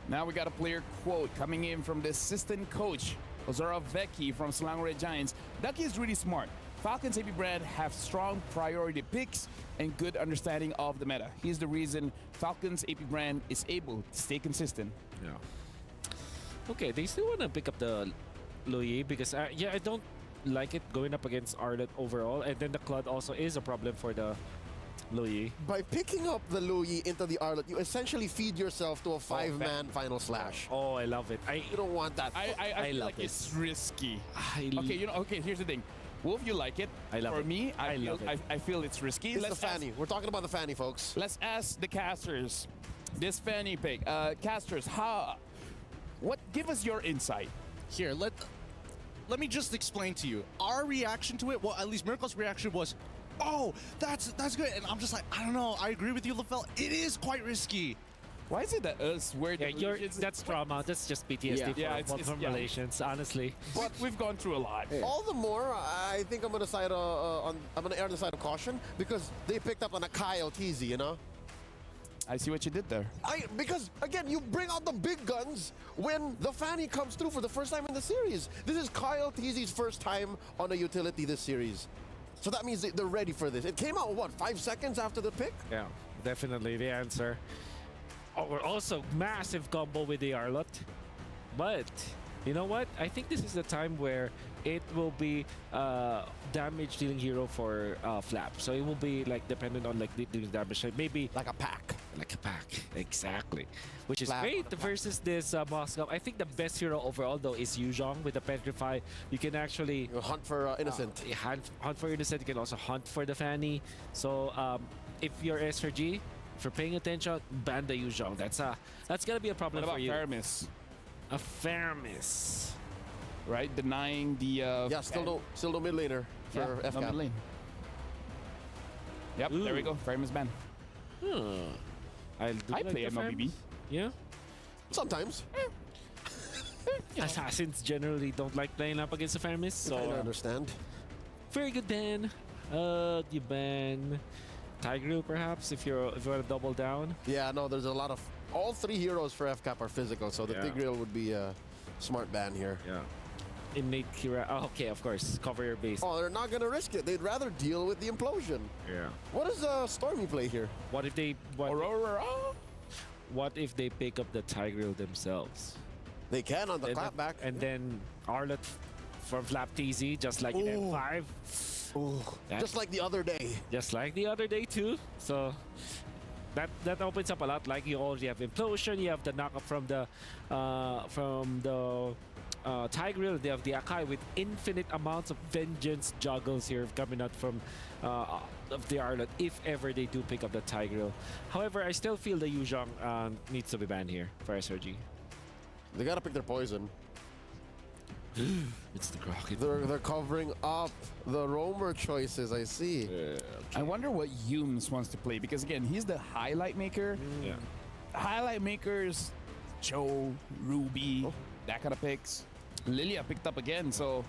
Now we got a player quote coming in from the assistant coach, Ozora Vecchi from Selangor Red Giants. Ducky is really smart. Falcons AP Brand have strong priority picks and good understanding of the meta. He's the reason Falcons AP Brand is able to stay consistent. Yeah. Okay, they still want to pick up the Louis because, I don't like it going up against Arlet overall. And then the Claude also is a problem for the Louis. By picking up the Louis into the Arlet, you essentially feed yourself to a 5-man final slash. Oh, I love it. You don't want that. I feel love like it. it's risky. Okay, Okay, here's the thing. Wolf, you like it. I love For it. me, I love it. I feel it's risky. It's the Fanny. We're talking about the Fanny, folks. Let's ask the casters. This Fanny pick. Casters, give us your insight. Here, let me just explain to you. Our reaction to it, well, at least Miracle's reaction was, oh, that's good. And I'm just like, I don't know. I agree with you, LaFell. It is quite risky. Why is it that us, we're that's trauma. That's just PTSD from relations, honestly. But we've gone through a lot. All the more, I think I'm gonna side I'm gonna err on the side of caution because they picked up on a Kyle TZ, you know. I see what you did there. Because again, you bring out the big guns when the Fanny comes through for the first time in the series. This is Kyle TZ's first time on a utility this series, so that means they're ready for this. It came out what 5 seconds after the pick. Yeah, definitely the answer. Oh, also massive combo with the Arlot, but You know what? I think this is the time where it will be damage dealing hero for Flap. So it will be like dependent on like dealing damage. Like maybe Like a pack. like a pack. Exactly. Which is Flap great versus this Moskov. I think the best hero overall though is Yuzhong with the Petrify. You can actually You hunt for innocent. hunt for innocent. You can also hunt for the Fanny. So if you're SRG, if you're paying attention, ban the Yuzhong. That's gonna be a What problem about for you. Faramis? A Faramis. Right? Denying the... Yeah, still no mid laner for yeah, no FCAP. mid lane. Yep, there we Ooh. go. Faramis ban. I play MLBB. Yeah. Sometimes. Assassins generally don't like playing up against the Faramis, so I understand. very good ban. You ban Tigreal perhaps if you want to double down. Yeah, no, there's a lot of... All 3 heroes for FCAP are physical, so the Yeah. Tigreal would be a smart ban here. Yeah. Innate Kira. Oh, okay, of course. Cover your base. Oh, they're not going to risk it. They'd rather deal with the implosion. Yeah. What does Stormy play here? What if they Aurora. what if they pick up the Tigreal themselves? They can on the And- clapback. And then Arlet from Flap TZ, just like in Ooh. M5. Ooh, That- just like the other day. Just like the other day too. So that opens up a lot. Like you already have Implosion, you have the knockup from the Tigreal, they have the Akai with infinite amounts of vengeance juggles here coming out from of the Arlet if ever they do pick up the Tigreal. However, I still feel the Yuzhong needs to be banned here for SRG. They got to pick their poison. It's the Grocket. They're covering up the roamer choices, I see. I wonder what Humes wants to play because again, he's the highlight maker. Yeah. Highlight makers, Cho, Ruby, that kind of picks. Lilia picked up again, so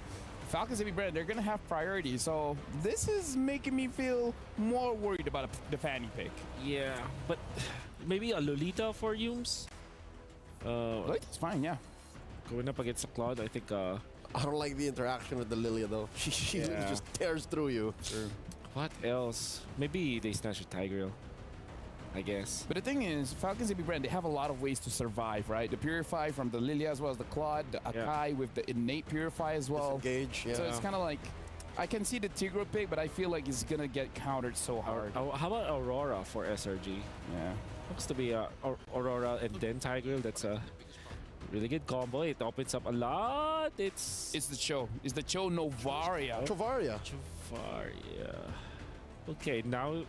Falcons AB Brand, they're gonna have priority. So this is making me feel more worried about the Fanny pick. Yeah, but maybe a Lolita for Humes? It's fine, yeah. Going up against a Claude, I think I don't like the interaction with the Lilia, though. She Yeah. just tears through you. what else? Maybe they snatch a Tigreal, I guess. But the thing is, Falcons AB Brand, they have a lot of ways to survive, right? The Purify from the Lilia as well as the Claude, the Akai with the innate Purify as well. Disengage, yeah. So it's kind of like, I can see the Tigreal pick, but I feel like it's gonna get countered so hard. How about Aurora for SRG? Yeah. Looks to be Aurora and then Tigreal. That's a really good combo. It opens up a lot. It's It's the Cho Novaria. Chovaria. Varia. Okay, now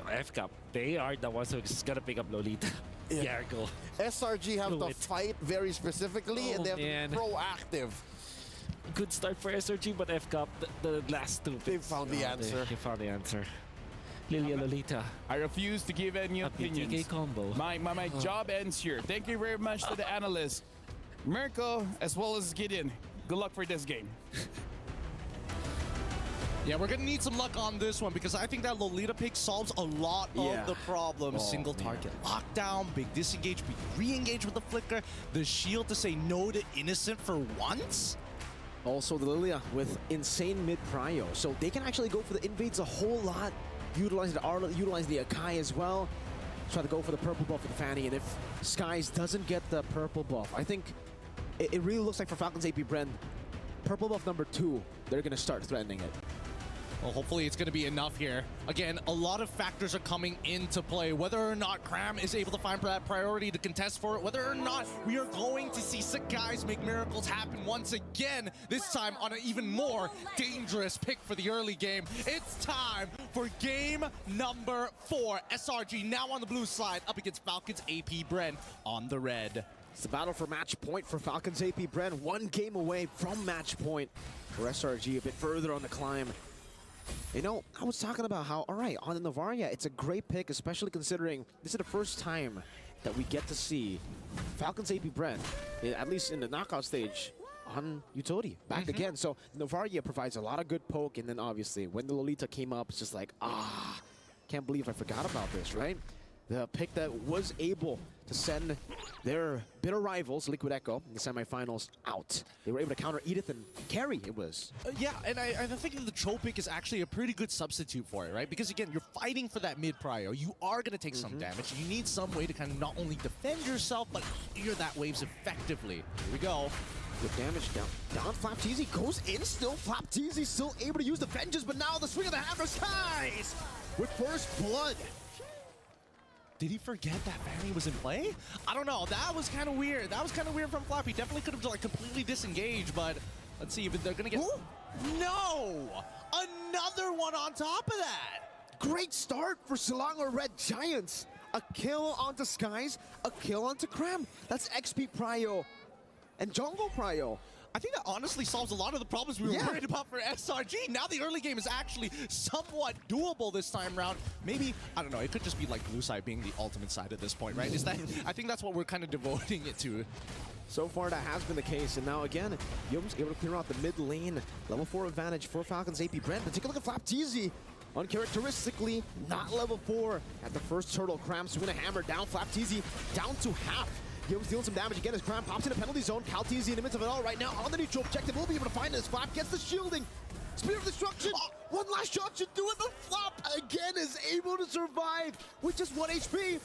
FCAP, they are the ones who's gonna pick up Lolita. Yeah. Yargle. SRG have Do to it. fight very specifically, Oh, and they have man. to be proactive. Good start for SRG, but FCAP, the last two. They found the answer. They found the answer. Lilia Lolita. I refuse to give any A opinions. BTK combo. My job ends here. Thank you very much to the analysts, Mirko as well as Gideon. Good luck for this game. Yeah, we're gonna need some luck on this one because I think that Lolita pick solves a lot of the problems. Single target lockdown, big disengage, big re-engage with the flicker, the shield to say no to innocent for once. Also the Lilia with insane mid prio, so they can actually go for the invades a whole lot. Utilize the Arlet, utilize the Akai as well. Try to go for the purple buff with the Fanny, and if Skies doesn't get the purple buff, I think it really looks like for Falcons AP Bren, purple buff number 2, they're gonna start threatening it. Well, hopefully it's going to be enough here. Again, a lot of factors are coming into play. Whether or not Cram is able to find that priority to contest for it, whether or not we are going to see Sakai's make miracles happen once again, this time on an even more dangerous pick for the early game. It's time for game number 4. SRG now on the blue side up against Falcons AP Bren on the red. It's the battle for match point for Falcons AP Bren, 1 game away from match point for SRG, a bit further on the climb. You know, I was talking about how, all right, on the Novaria, it's a great pick, especially considering this is the first time that we get to see Falcons AP Bren, at least in the knockout stage, on utility, back again. So Novaria provides a lot of good poke, and then obviously when the Lolita came up, it's just like, can't believe I forgot about this, right? The pick that was able to send their bitter rivals, Liquid Echo, in the semifinals out. They were able to counter Edith and carry, it was. Yeah, and I think that the Cho pick is actually a pretty good substitute for it, right? Because again, you're fighting for that mid prio. You are going to take some damage. You need some way to kind of not only defend yourself, but clear that waves effectively. Here we go. Good damage down. Down Flapteezy goes in still. Flapteezy still able to use the vengeance, but now the swing of the hammer skies with first blood. Did he forget that Fanny was in play? I don't know. That was kind of weird. That was kind of weird from Flap. He definitely could have like completely disengaged, but let's see if they're gonna get. Ooh. No! Another one on top of that. Great start for Selangor Red Giants. A kill onto Skies, a kill onto Cram. That's XP Prio and Jungle Prio. I think that honestly solves a lot of the problems we were worried about for SRG. Now the early game is actually somewhat doable this time around. Maybe, I don't know, it could just be like blue side being the ultimate side at this point, right? Is that? I think that's what we're kind of devoting it to. So far, that has been the case, and now again, Yum's able to clear out the mid lane. Level 4 advantage for Falcons AP Brent. But take a look at Flapteezy. Uncharacteristically, not level 4 at the first turtle. Cram swing a hammer down. Flapteezy down to half. Yum's dealing some damage again as Cram pops in a penalty zone. Calteezy in the midst of it all right now on the neutral objective. Will be able to find this. Flap gets the shielding. Spear of Destruction. One last shot should do it, but Flap again is able to survive with just 1 HP.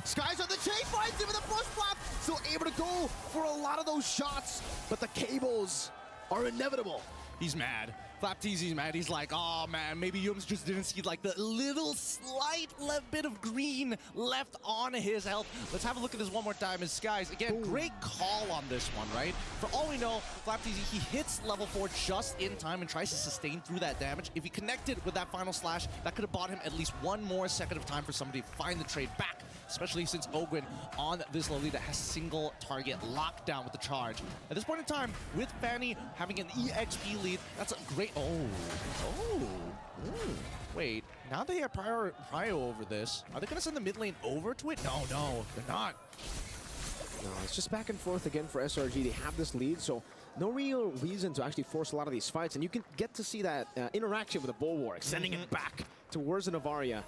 Skies on the chase, finds him with a push Flap. Still able to go for a lot of those shots, but the cables are inevitable. He's mad. Flapteezy's mad. He's like, oh man, maybe Yums just didn't see like the little slight bit of green left on his health. Let's have a look at this one more time as Skies. Again, great call on this one, right? For all we know, Flapteezy, he hits level 4 just in time and tries to sustain through that damage. If he connected with that final slash, that could have bought him at least one more second of time for somebody to find the trade back, especially since Ogwin on this Lolita has single target lockdown with the charge. At this point in time, with Fanny having an EXP lead, that's a great... Wait, now they have Prio over this. Are they going to send the mid lane over to it? No, they're not. No, it's just back and forth again for SRG. They have this lead, so no real reason to actually force a lot of these fights. And you can get to see that interaction with the Bulwark, sending it back towards the Navaria.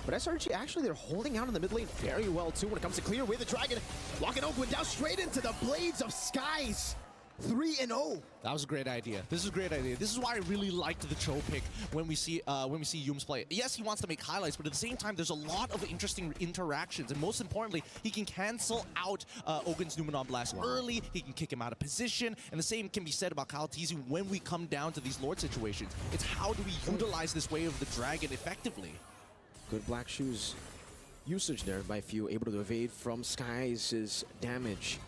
But SRG, actually, they're holding out in the mid lane very well, too, when it comes to clear away the Dragon. Locking Ogwin down straight into the Blades of Skies. 3-0. That was a great idea. This is a great idea. This is why I really liked the Cho pick when we see Yums play. Yes, he wants to make highlights, but at the same time, there's a lot of interesting interactions, and most importantly, he can cancel out Ogwin's Numenon Blast early. He can kick him out of position, and the same can be said about Calteezy when we come down to these Lord situations. It's how do we utilize this way of the Dragon effectively? Good Black Shoes usage there by Few, able to evade from Skies' damage.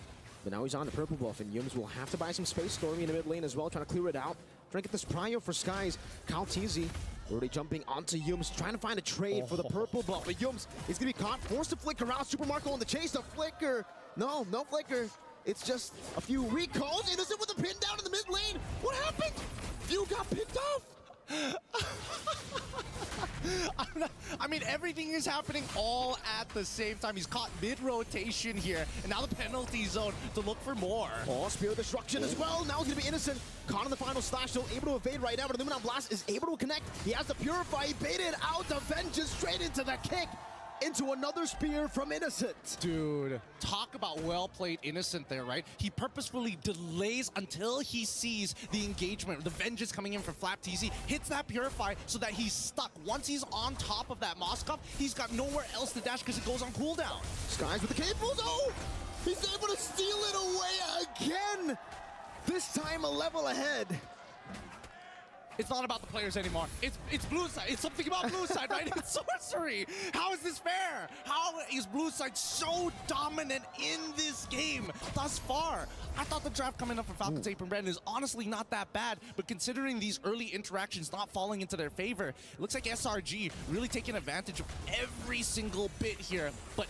But now he's on the purple buff, and Yums will have to buy some space. Stormy in the mid lane as well, trying to clear it out. Trying to get this Prio for Skies. Calteezy already jumping onto Yums, trying to find a trade for the purple buff. But Yums is going to be caught, forced to flicker out. Super Marco on the chase, the flicker. No flicker. It's just a few recalls. Innocent with a pin down in the mid lane. What happened? Few got picked off. I mean, everything is happening all at the same time. He's caught mid-rotation here, and now the penalty zone to look for more. Oh, Spear of Destruction as well. Now he's going to be Innocent. Caught in the final slash, still able to evade right now, but the Numenon Blast is able to connect. He has the Purify. He baited out the Vengeance straight into the kick. Into another spear from Innocent. Dude, talk about well-played Innocent there, right? He purposefully delays until he sees the engagement, the vengeance coming in from Flapteezy, hits that Purify so that he's stuck. Once he's on top of that Moskov, he's got nowhere else to dash because it goes on cooldown. Skies with the cables. Oh! He's able to steal it away again! This time a level ahead. It's not about the players anymore. It's blue side. It's something about blue side, right? It's sorcery. How is this fair? How is blue side so dominant in this game thus far? I thought the draft coming up for Falcons AP Brand is honestly not that bad, but considering these early interactions not falling into their favor, it looks like SRG really taking advantage of every single bit here. But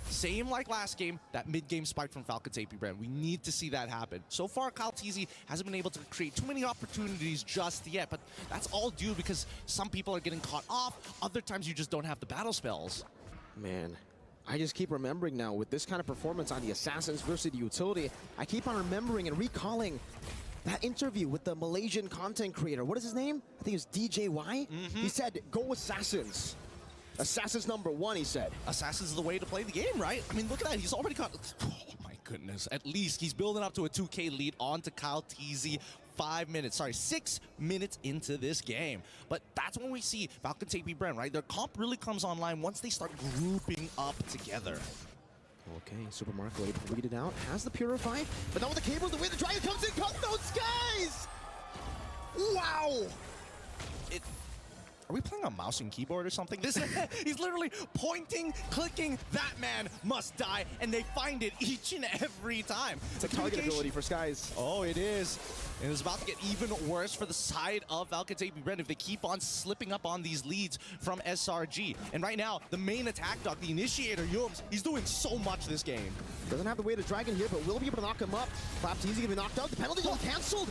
same like last game, that mid-game spike from Falcons AP Brand. We need to see that happen. So far, Calteezy hasn't been able to create too many opportunities just yet, but that's all due because some people are getting caught off. Other times, you just don't have the battle spells. Man, I just keep remembering now with this kind of performance on the Assassins versus the Utility, I keep on remembering and recalling that interview with the Malaysian content creator. What is his name? I think it was DJY. He said, go Assassins. Assassins #1, he said. Assassins is the way to play the game, right? I mean, look at that. He's already got... Oh, my goodness. At least he's building up to a 2K lead onto Calteezy 6 minutes into this game. But that's when we see Falcons AP Brand, right? Their comp really comes online once they start grouping up together. Okay, Super Marco able to read it out, has the Purify, but now with the cable, the way the Dragon comes in, cut those Skies! Wow! Are we playing on mouse and keyboard or something? This he's literally pointing, clicking, that man must die, and they find it each and every time. It's a target ability for Skies. Oh, it is. And it's about to get even worse for the side of Falcons AP Bren if they keep on slipping up on these leads from SRG. And right now, the main attack dog, the initiator, Yums, he's doing so much this game. Doesn't have the weight of Dragon here, but will be able to knock him up. Flapteezy gonna be knocked out. The penalty's all canceled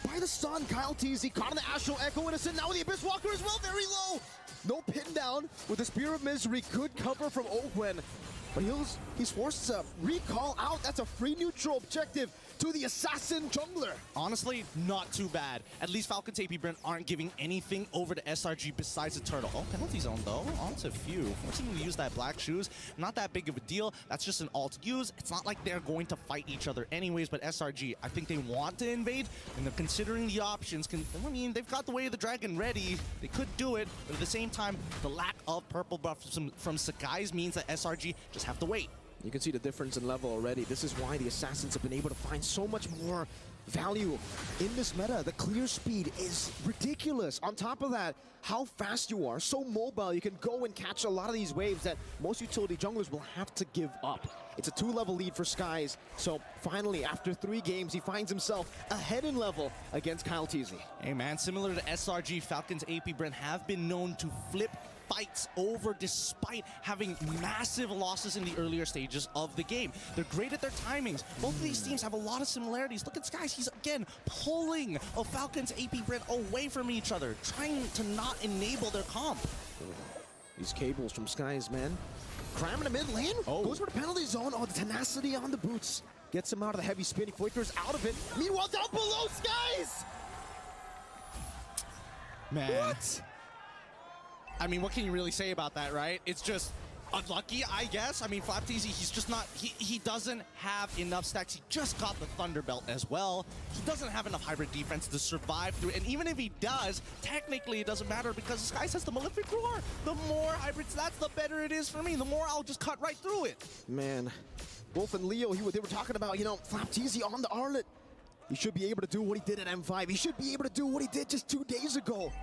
by the stun. KyleTZ caught on the Astral Echo Innocent. Now with the Abyss Walker as well, very low. No pin down with the Spear of Misery. Good cover from Ogwen. But he's forced to recall out. That's a free neutral objective to the Assassin Jungler. Honestly, not too bad. At least Falcons AP Brent aren't giving anything over to SRG besides the turtle. Oh, penalty zone though, onto Few. Forcing him to use that black shoes, not that big of a deal. That's just an alt use. It's not like they're going to fight each other anyways, but SRG, I think they want to invade, and they're considering the options. I mean, they've got the Way of the Dragon ready. They could do it, but at the same time, the lack of purple buff from Sakai's means that SRG just have to wait. You can see the difference in level already. This is why the Assassins have been able to find so much more value in this meta. The clear speed is ridiculous. On top of that, how fast you are, so mobile, you can go and catch a lot of these waves that most utility junglers will have to give up. It's a 2-level lead for Skies, so finally, after 3 games, he finds himself ahead in level against KyleTZ. Hey man, similar to SRG, Falcons AP Brent have been known to flip fights over despite having massive losses in the earlier stages of the game. They're great at their timings. Both of these teams have a lot of similarities. Look at Skies, he's again pulling a Falcons AP Brent away from each other, trying to not enable their comp. These cables from Skies, man. Cram in the mid lane, goes for the penalty zone. Oh, the tenacity on the boots. Gets him out of the heavy spin, he flickers out of it. Meanwhile, down below, Skies! Man. What? I mean, what can you really say about that, right? It's just unlucky, I guess. I mean, FlapTZ, he's just not, he doesn't have enough stacks. He just got the Thunder Belt as well. He doesn't have enough hybrid defense to survive through it. And even if he does, technically it doesn't matter because Skies has the Malefic Roar. The more hybrid stats, the better it is for me. The more I'll just cut right through it. Man, Wolf and Leo, they were talking about, you know, FlapTZ on the Arlet. He should be able to do what he did at M5. He should be able to do what he did just 2 days ago.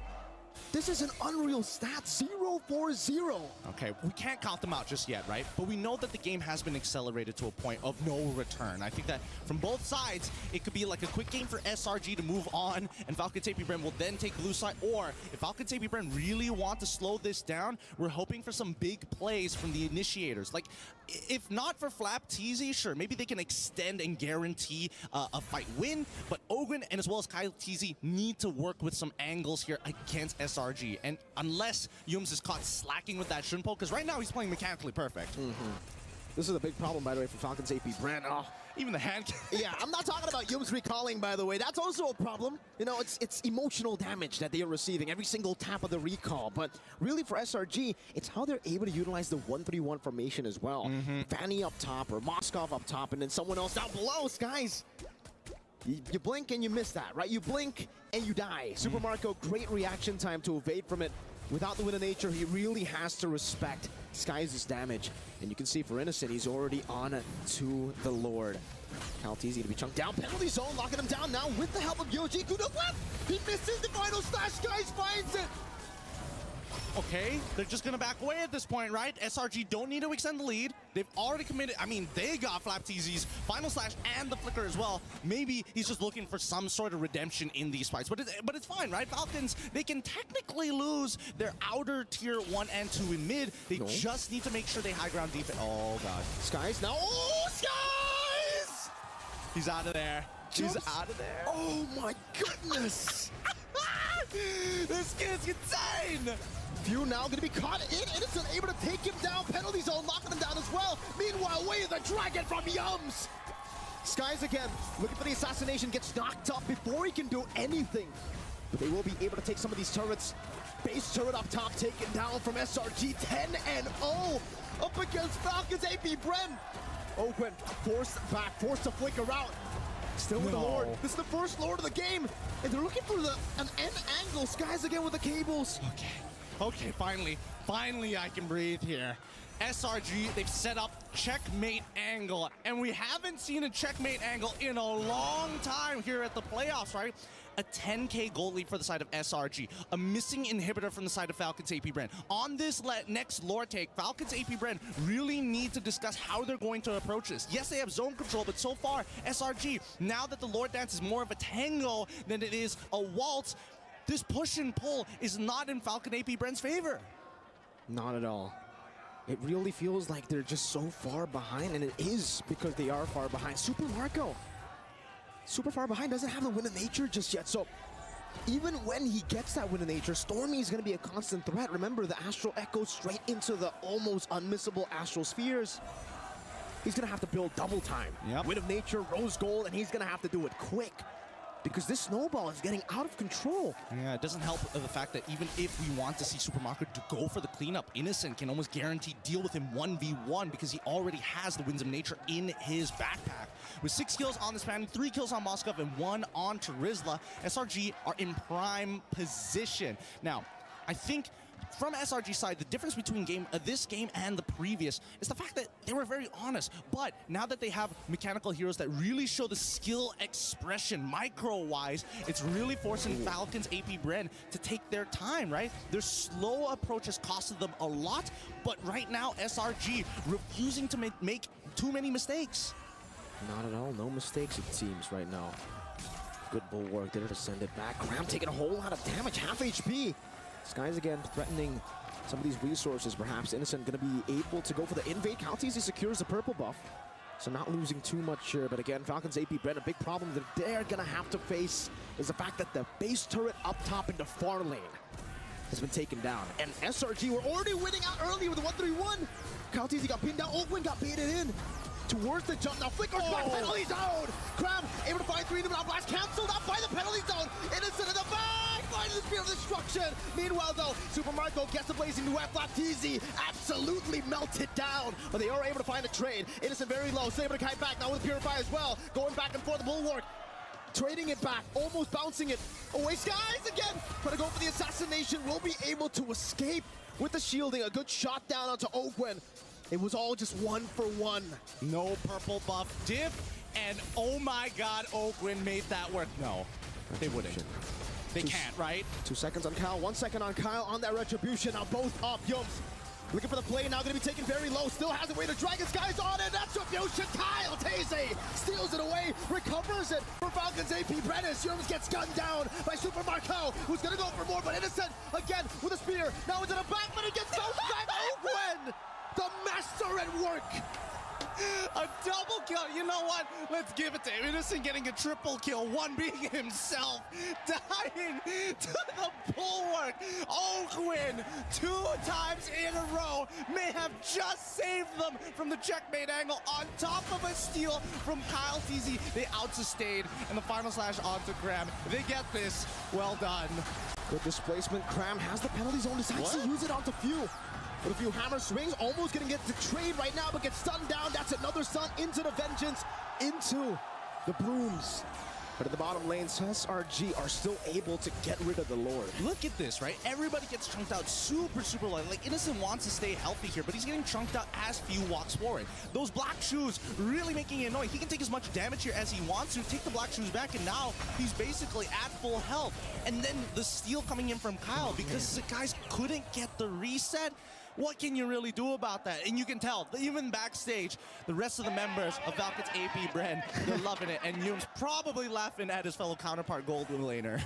This is an unreal stat, 0-4-0. Okay, we can't count them out just yet, right? But we know that the game has been accelerated to a point of no return. I think that from both sides, it could be like a quick game for SRG to move on, and Falcons AP Bren will then take blue side. Or if Falcons AP Bren really want to slow this down, we're hoping for some big plays from the initiators. Like, if not for FlapTZ, sure, maybe they can extend and guarantee a fight win, but Ogwen and as well as KyleTZ need to work with some angles here against SRG. And unless Yums is caught slacking with that Shunpo, because right now he's playing mechanically perfect. This is a big problem, by the way, for Falcons AP Bren. Oh. Even the hand. Yeah, I'm not talking about Yums recalling, by the way. That's also a problem. You know, it's emotional damage that they are receiving every single tap of the recall. But really for SRG, it's how they're able to utilize the 1-3-1 formation as well. Fanny up top or Moskov up top and then someone else down below. Skies, you blink and you miss that, right? You blink and you die. Super Marco, great reaction time to evade from it. Without the Wind of Nature, he really has to respect Skies' damage. And you can see for Innocent, he's already on to the Lord. KyleTZ to be chunked down. Penalty zone, locking him down now with the help of Yoji. Kudo left! He misses the final slash. Skies finds it! Okay, they're just gonna back away at this point, right? SRG don't need to extend the lead. They've already committed, I mean, they got FlapTZ's final slash and the flicker as well. Maybe he's just looking for some sort of redemption in these fights, but it's fine, right? Falcons, they can technically lose their outer tier 1 and 2 in mid. They just need to make sure they high ground defense. Oh god. Skies now, oh, Skies! He's out of there. He's out of there. Oh my goodness! This kid's insane! Few now gonna be caught in. Innocent able to take him down. Penalty zone locking him down as well. Meanwhile, Way of the Dragon from Yums. Skies again, looking for the assassination, gets knocked up before he can do anything. But they will be able to take some of these turrets. Base turret up top taken down from SRG, 10-0 up against Falcons AP Bren. Ogwen forced back, forced to flicker out. Still with the Lord. This is the first Lord of the game. And they're looking for an end angle. Skies again with the cables. Okay. Okay, finally I can breathe here. SRG, they've set up checkmate angle, and we haven't seen a checkmate angle in a long time here at the playoffs, right? A 10k gold lead for the side of SRG, a missing inhibitor from the side of Falcons AP Brand. On this next lore take, Falcons AP Brand really need to discuss how they're going to approach this. Yes, they have zone control, but so far, SRG, now that the lore dance is more of a tango than it is a waltz, this push and pull is not in Falcon AP Brand's favor. Not at all. It really feels like they're just so far behind, and it is because they are far behind. Super Marco, super far behind, doesn't have the win of nature just yet. So even when he gets that win of nature, Stormy is going to be a constant threat. Remember, the Astral Echo straight into the almost unmissable Astral Spheres. He's going to have to build double time. Yep. Win of nature, rose gold, and he's going to have to do it quick, because this snowball is getting out of control. Yeah, it doesn't help the fact that even if we want to see Super Marco to go for the cleanup, Innocent can almost guarantee deal with him 1v1 because he already has the Winds of Nature in his backpack. With 6 kills on the Span, 3 kills on Moskov, and 1 on Terizla, SRG are in prime position. Now, I think from SRG's side, the difference between this game and the previous is the fact that they were very honest. But now that they have mechanical heroes that really show the skill expression micro-wise, it's really forcing Falcons AP Brand to take their time, right? Their slow approach has costed them a lot, but right now SRG refusing to make too many mistakes. Not at all. No mistakes, it seems, right now. Good bulwark there to send it back. Graham taking a whole lot of damage, half HP. Skies again threatening some of these resources. Perhaps Innocent going to be able to go for the invade. Calteezy secures the purple buff, so not losing too much here. But again, Falcons AP Brand, a big problem that they're going to have to face is the fact that the base turret up top in the far lane has been taken down. And SRG were already winning out early with the 1-3-1. Calteezy got pinned down. Oakland got baited in towards the jump. Now Flickers back, penalty zone. Crab able to find 3 in the blast, canceled out by the penalty zone. Innocent in the back, finding the spear of destruction. Meanwhile though, Super Marco gets the blazing duet. Flapteezy absolutely melted down, but they are able to find a trade. Innocent very low, still able to kite back now with Purify as well. Going back and forth, the bulwark. Trading it back, almost bouncing it away. Skies again, trying to go for the assassination. Will be able to escape with the shielding. A good shot down onto Oakwen. It was all just 1-for-1. No purple buff diff, and oh my god, Oakwind made that work. No, they wouldn't. They can't, right? 2 seconds on Kyle, 1 second on Kyle on that retribution. Now both up. Yums looking for the play, now going to be taken very low. Still has a way to Dragon Skies on it. That's retribution. Kyle Taze steals it away, recovers it for Falcons AP Brennis. Yums gets gunned down by Super Marco, who's going to go for more, but Innocent again with a spear. Now into the back, but it gets ghost back. Oakwen! The master at work. A double kill. You know what? Let's give it to him. Innocent getting a triple kill. One being himself. Dying to the bulwark. Oakwind 2 times in a row may have just saved them from the checkmate angle on top of a steal from Kyle Teasy. They out-sustained, and the final slash onto Graham. They get this. Well done. Good displacement. Cram has the penalty zone. Decides to use it onto Few. With a few hammer swings, almost gonna get the trade right now, but gets stunned down. That's another stun into the Vengeance, into the Brooms. But at the bottom lane, SRG are still able to get rid of the Lord. Look at this, right? Everybody gets chunked out super light. Like, Innocent wants to stay healthy here, but he's getting chunked out as Few walks forward. Those black shoes really making it annoying. He can take as much damage here as he wants to, take the black shoes back, and now he's basically at full health. And then the steal coming in from Kyle because the guys couldn't get the reset. What can you really do about that? And you can tell, even backstage, the rest of the members of Falcons AP Brand, they're loving it. And Yum's probably laughing at his fellow counterpart Golden Laner.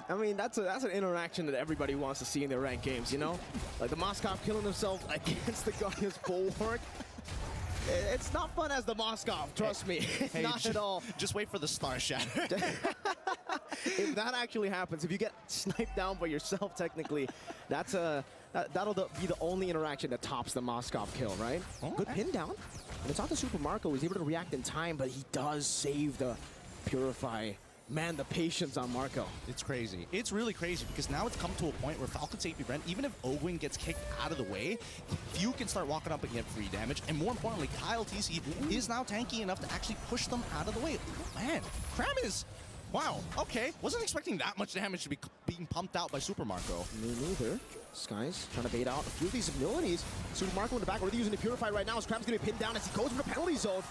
I mean, that's an interaction that everybody wants to see in their ranked games, you know? Like the Moskov killing himself against the Guardian's bulwark. It's not fun as the Moskov, trust me. Hey, not at all. Just wait for the Star Shatter. If that actually happens, if you get sniped down by yourself, technically, that'll be the only interaction that tops the Moskov kill, right? Okay. Good pin down. And it's not the Super Marco. He's able to react in time, but he does save the Purify. Man, the patience on Marco. It's crazy. It's really crazy because now it's come to a point where Falcons AP Brand, even if Oakwind gets kicked out of the way, Few can start walking up and get free damage. And more importantly, Kyle TC is now tanky enough to actually push them out of the way. Man, Cram is Wow, okay. Wasn't expecting that much damage to be being pumped out by Super Marco. Me neither. Skies trying to bait out a few of these abilities. Super Marco in the back already using the Purify right now. Scrap's going to be pinned down as he goes for the penalty zone.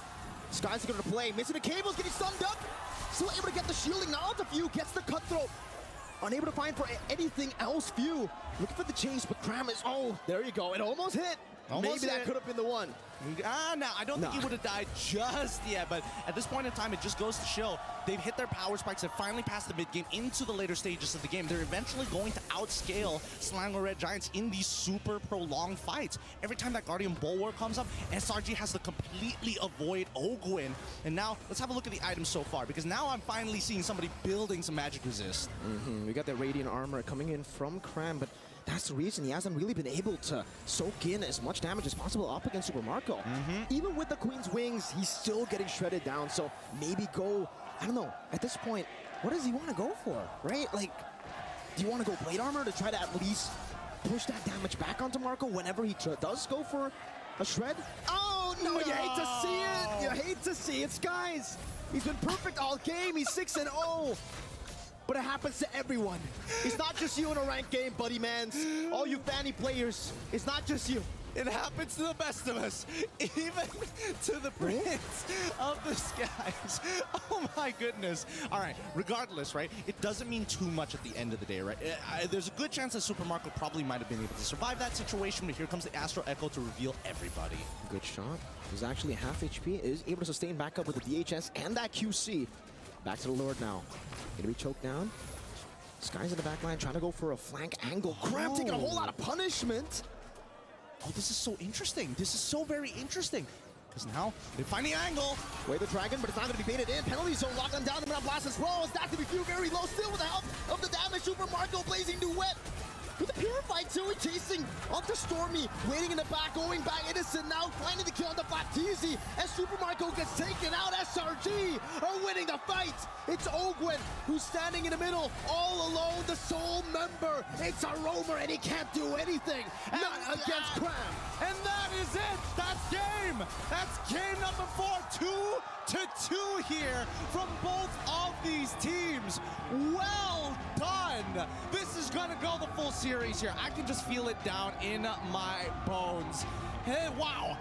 Skies are going to play. Missing the cables, getting stunned up. Still able to get the shielding. Now onto Few, gets the cutthroat. Unable to find for anything else. Few looking for the chase, but Cram is, oh, there you go. It almost hit. Maybe that could have been the one. No, I don't think he would have died just yet, but at this point in time, it just goes to show they've hit their power spikes. They've finally passed the mid-game into the later stages of the game. They're eventually going to outscale Selangor Red Giants in these super prolonged fights. Every time that Guardian Bulwark comes up, SRG has to completely avoid Ogwin. And now, let's have a look at the items so far, because now I'm finally seeing somebody building some magic resist. We got that Radiant Armor coming in from Cram, but that's the reason he hasn't really been able to soak in as much damage as possible up against Super Marco. Even with the Queen's Wings, he's still getting shredded down. So maybe go, I don't know, at this point, what does he want to go for, right? Like, do you want to go Blade Armor to try to at least push that damage back onto Marco whenever he does go for a shred? Oh, no, you hate to see it. You hate to see it, Skies. He's been perfect all game. He's 6-0. But it happens to everyone. It's not just you in a ranked game, buddy mans. All you Fanny players, it's not just you. It happens to the best of us, even to the Prince of the Skies. Oh my goodness. All right, regardless, right, it doesn't mean too much at the end of the day, right? There's a good chance that Super Marco probably might have been able to survive that situation, but here comes the Astro Echo to reveal everybody. Good shot. He's actually half HP, is able to sustain back up with the DHS and that QC. Back to the Lord now. Gonna be choked down. Skies in the back line trying to go for a flank angle. Cram taking a whole lot of punishment. Oh, this is so interesting. This is so very interesting. Because now they find the angle. Way the dragon, but it's not going to be baited in. Penalty zone locked them down. They're going to blast as well. That's to be Few very low. Still with the help of the damage. Super Marco blazing duet. With the Purify too, chasing onto Stormy, waiting in the back, going back Innocent now, finding the kill on the Baptiste. As Super Marco gets taken out, SRG are winning the fight. It's Ogwin who's standing in the middle, all alone, the sole member. It's a roamer and he can't do anything, not against Cram. And that is it. That's game. That's game number 4. 2-2 here from both of these teams. Well done. This is going to go the full series here. I can just feel it down in my bones. Hey, wow.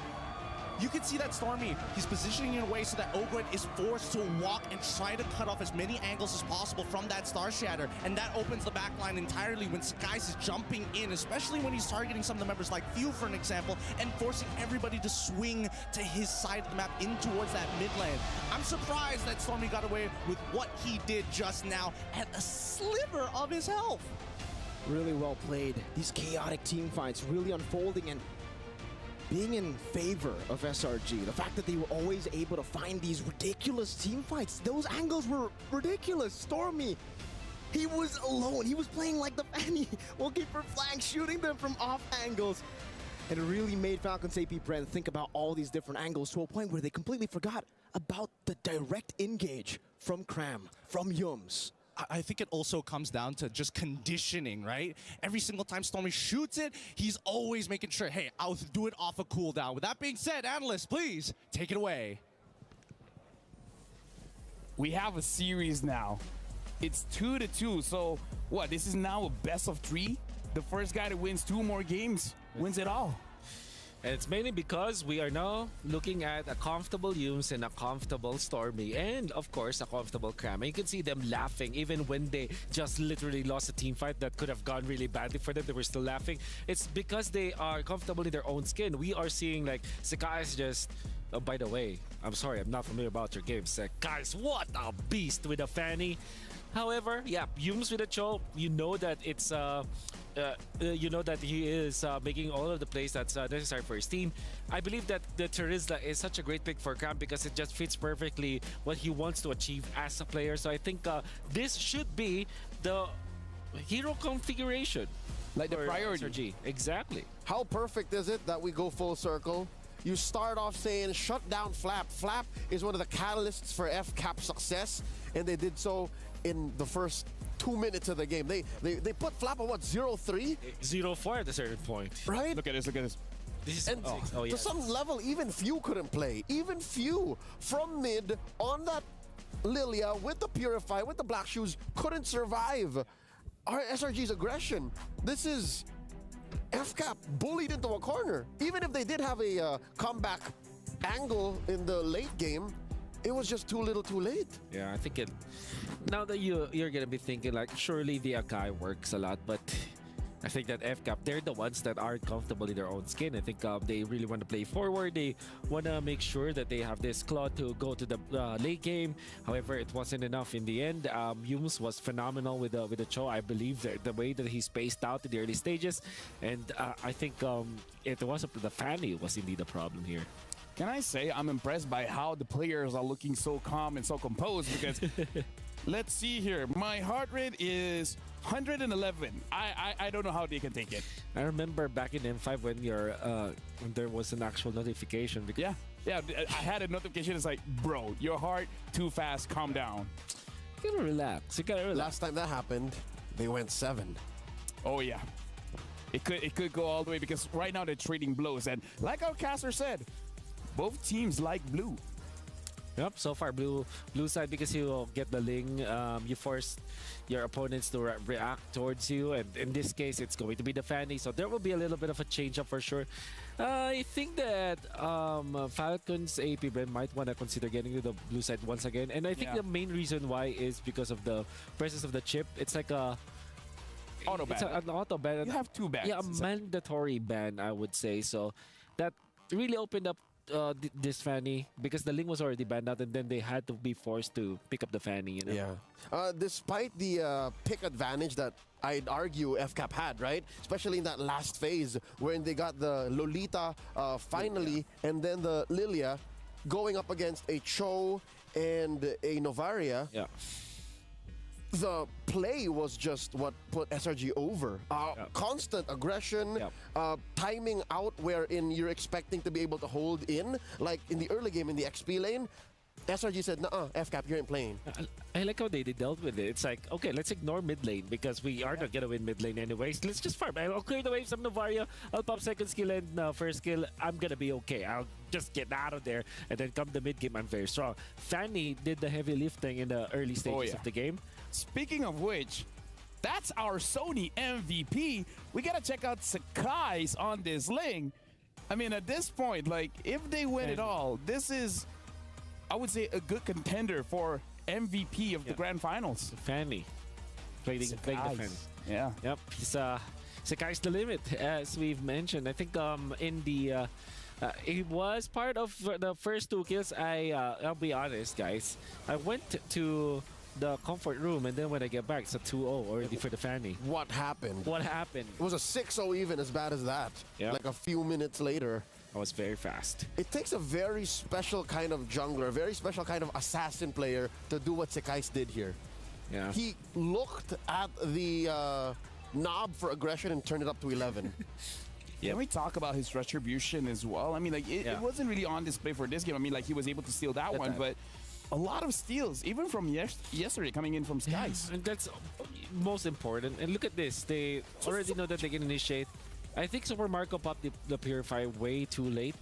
You can see that Stormy, he's positioning in a way so that Ogwin is forced to walk and try to cut off as many angles as possible from that Star Shatter, and that opens the back line entirely when Skies is jumping in, especially when he's targeting some of the members like Few, for an example, and forcing everybody to swing to his side of the map in towards that mid lane. I'm surprised that Stormy got away with what he did just now at a sliver of his health. Really well played. These chaotic team fights really unfolding and being in favor of SRG. The fact that they were always able to find these ridiculous team fights. Those angles were ridiculous. Stormy, he was alone. He was playing like the Fanny, looking for flanks, shooting them from off angles. And it really made Falcons AP Bren think about all these different angles to a point where they completely forgot about the direct engage from Cram, from Yums. I think it also comes down to just conditioning, right? Every single time Stormy shoots it, he's always making sure, hey, I'll do it off a cooldown. With that being said, analysts, please take it away. We have a series now. It's 2-2, so what? This is now a best of 3? The first guy that wins 2 more games wins it all. And it's mainly because we are now looking at a comfortable Yums and a comfortable Stormy, and of course a comfortable Cram. And you can see them laughing even when they just literally lost a team fight that could have gone really badly for them. They were still laughing. It's because they are comfortable in their own skin. We are seeing like Sakai is just... Oh, by the way, I'm sorry, I'm not familiar about your games. Guys, what a beast with a Fanny. However, yeah, Yums with a Cho, you know that it's you know that he is making all of the plays that's necessary for his team. I believe that the Terizla is such a great pick for Cram because it just fits perfectly what he wants to achieve as a player. So I think this should be the hero configuration. Like the priority. SRG. Exactly. How perfect is it that we go full circle? You start off saying, shut down Flap. Flap is one of the catalysts for FCAP success, and they did so in the first 2 minutes of the game. They put Flap on what, 0-3? 0-4 at a certain point. Right? Look at this, look at this. This is, And yeah. to some level, even Few couldn't play. Even Few from mid on that Lilia, with the Purify, with the Black Shoes, couldn't survive our SRG's aggression. This is FCAP bullied into a corner. Even if they did have a comeback angle in the late game, it was just too little too late. Yeah, I think it. Now that you're gonna be thinking like, surely the Akai works a lot, but I think that FCAP, they're the ones that aren't comfortable in their own skin. I think they really want to play forward. They want to make sure that they have this claw to go to the late game. However, it wasn't enough in the end. Yumes was phenomenal with the Cho. I believe that the way that he spaced out in the early stages, and I think it was the Fanny was indeed a problem here. Can I say I'm impressed by how the players are looking so calm and so composed because let's see here. My heart rate is 111. I don't know how they can take it. I remember back in M5 when when there was an actual notification. Because Yeah, I had a notification. It's like, bro, your heart too fast. Calm down. You gotta relax. You gotta relax. Last time that happened, they went 7. Oh yeah, it could go all the way because right now they're trading blows and like our caster said, both teams like blue. Yep, so far blue side because you get the Ling, you force your opponents to react towards you, and in this case it's going to be the Fanny, so there will be a little bit of a change up for sure. I think that Falcon's AP Brand might want to consider getting to the blue side once again, and I think the main reason why is because of the presence of the chip. It's like a auto ban. It's an auto ban. You have 2 bans. Yeah, a mandatory ban, I would say. So that really opened up this Fanny because the Ling was already banned out, and then they had to be forced to pick up the Fanny. You know? Yeah. Despite the pick advantage that I'd argue FCAP had, right? Especially in that last phase when they got the Lolita finally, and then the Lilia going up against a Cho and a Novaria. Yeah. The play was just what put SRG over. Constant aggression, timing out wherein you're expecting to be able to hold in. Like in the early game in the XP lane, SRG said, "Nuh-uh, FCAP, you ain't playing." I like how they dealt with it. It's like, okay, let's ignore mid lane because we are not gonna win mid lane anyways. Let's just farm. I'll clear the waves. I'm Novaria. I'll pop second skill and first skill. I'm gonna be okay. I'll just get out of there, and then come the mid game, I'm very strong. Fanny did the heavy lifting in the early stages of the game. Speaking of which, that's our Sony MVP. We gotta check out Sakai's on this Ling. I mean, at this point, like, if they win it all, this is, I would say, a good contender for MVP of the Grand Finals. Fanny. Playing the Fanny. Yeah. Yep. He's Sakai's the limit, as we've mentioned. I think in the he was part of the first 2 kills. I'll be honest, guys. I went to the comfort room, and then when I get back, it's a 2-0 already for the Fanny. What happened? What happened? It was a 6-0 even, as bad as that. Yeah. Like a few minutes later. I was very fast. It takes a very special kind of jungler, a very special kind of assassin player to do what Sekais did here. Yeah. He looked at the knob for aggression and turned it up to 11. Can we talk about his retribution as well? I mean, like, it wasn't really on display for this game. I mean, like, he was able to steal that one, but a lot of steals, even from yesterday, coming in from Skies. And that's most important. And look at this. They already know that they can initiate. I think Super Marco popped the Purify way too late.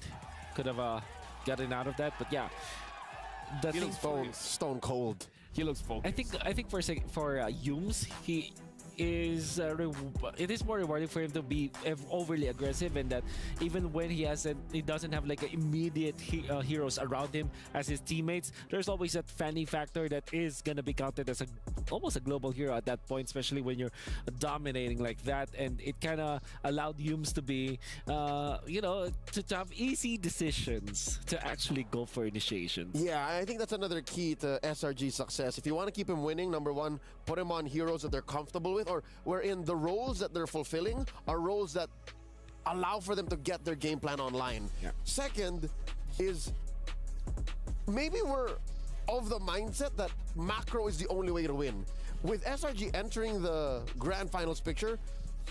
Could have gotten out of that, but yeah. The He thing looks stone cold. He looks focused. I think for Yumes, it is more rewarding for him to be overly aggressive, and that even when he doesn't have like immediate heroes around him as his teammates, there's always that Fanny factor that is gonna be counted as almost a global hero at that point, especially when you're dominating like that. And it kind of allowed Yumes to be to have easy decisions to actually go for initiations. Yeah, I think that's another key to SRG's success. If you want to keep him winning, number one, put him on heroes that they're comfortable with, or wherein the roles that they're fulfilling are roles that allow for them to get their game plan online. Yeah. Second is maybe we're of the mindset that macro is the only way to win. With SRG entering the Grand Finals picture,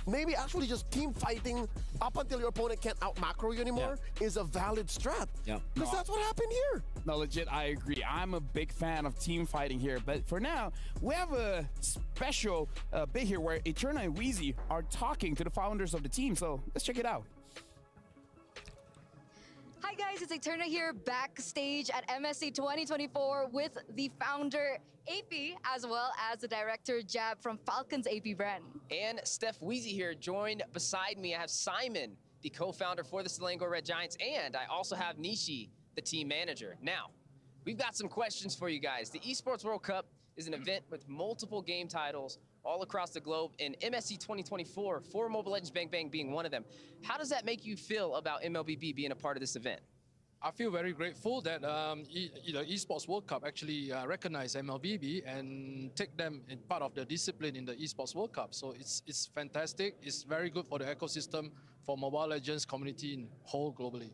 maybe actually just team fighting up until your opponent can't out macro you anymore is a valid strat. Yeah. Because that's what happened here. No, legit, I agree. I'm a big fan of team fighting here, but for now, we have a special bit here where Eterna and Wheezy are talking to the founders of the team, so let's check it out. Hi guys, it's Eterna here backstage at MSC 2024 with the founder AP as well as the director Jab from Falcons AP brand. And Steph Weezy here, joined beside me. I have Simon, the co-founder for the Selangor Red Giants, and I also have Nishi, the team manager. Now, we've got some questions for you guys. The Esports World Cup is an event with multiple game titles all across the globe, and MSC 2024 for Mobile Legends Bang Bang being one of them. How does that make you feel about MLBB being a part of this event? I feel very grateful that Esports World Cup actually recognize MLBB and take them in part of the discipline in the Esports World Cup. So it's fantastic. It's very good for the ecosystem for Mobile Legends community in whole globally.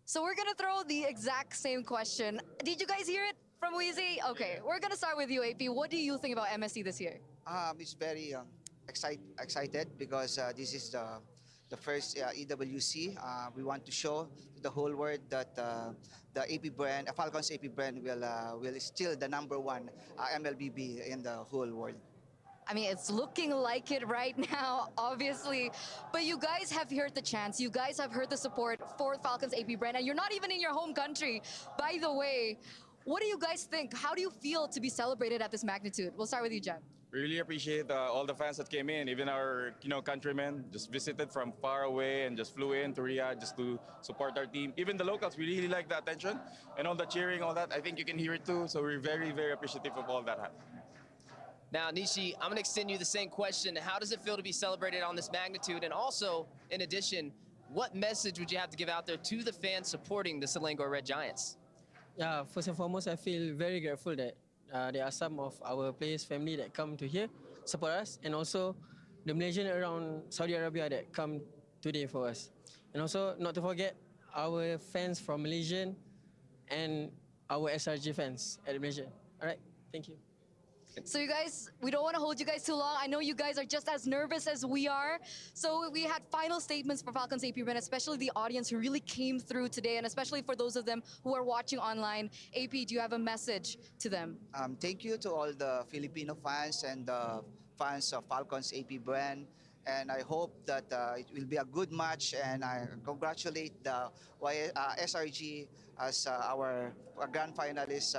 So we're gonna throw the exact same question. Did you guys hear it from Weezy? Okay, we're gonna start with you, AP. What do you think about MSC this year? It's very excited because this is the first EWC. We want to show to the whole world that the AP brand, Falcons AP brand, will still the #1 MLBB in the whole world. I mean, it's looking like it right now, obviously. But you guys have heard the chants. You guys have heard the support for Falcons AP brand, and you're not even in your home country. By the way, what do you guys think? How do you feel to be celebrated at this magnitude? We'll start with you, Jeb. Really appreciate all the fans that came in, even our countrymen just visited from far away and just flew in to Riyadh just to support our team. Even the locals, we really like the attention and all the cheering, all that. I think you can hear it too. So we're very, very appreciative of all that. Now, Nishi, I'm going to extend you the same question. How does it feel to be celebrated on this magnitude? And also, in addition, what message would you have to give out there to the fans supporting the Selangor Red Giants? Yeah, first and foremost, I feel very grateful that there are some of our players' family that come to here, support us, and also the Malaysian around Saudi Arabia that come today for us. And also, not to forget, our fans from Malaysian and our SRG fans at Malaysia. All right, thank you. So you guys, we don't want to hold you guys too long. I know you guys are just as nervous as we are. So we had final statements for Falcons AP brand, especially the audience who really came through today, and especially for those of them who are watching online. AP, do you have a message to them? Thank you to all the Filipino fans and the fans of Falcons AP brand. And I hope that it will be a good match, and I congratulate the SRG as our grand finalist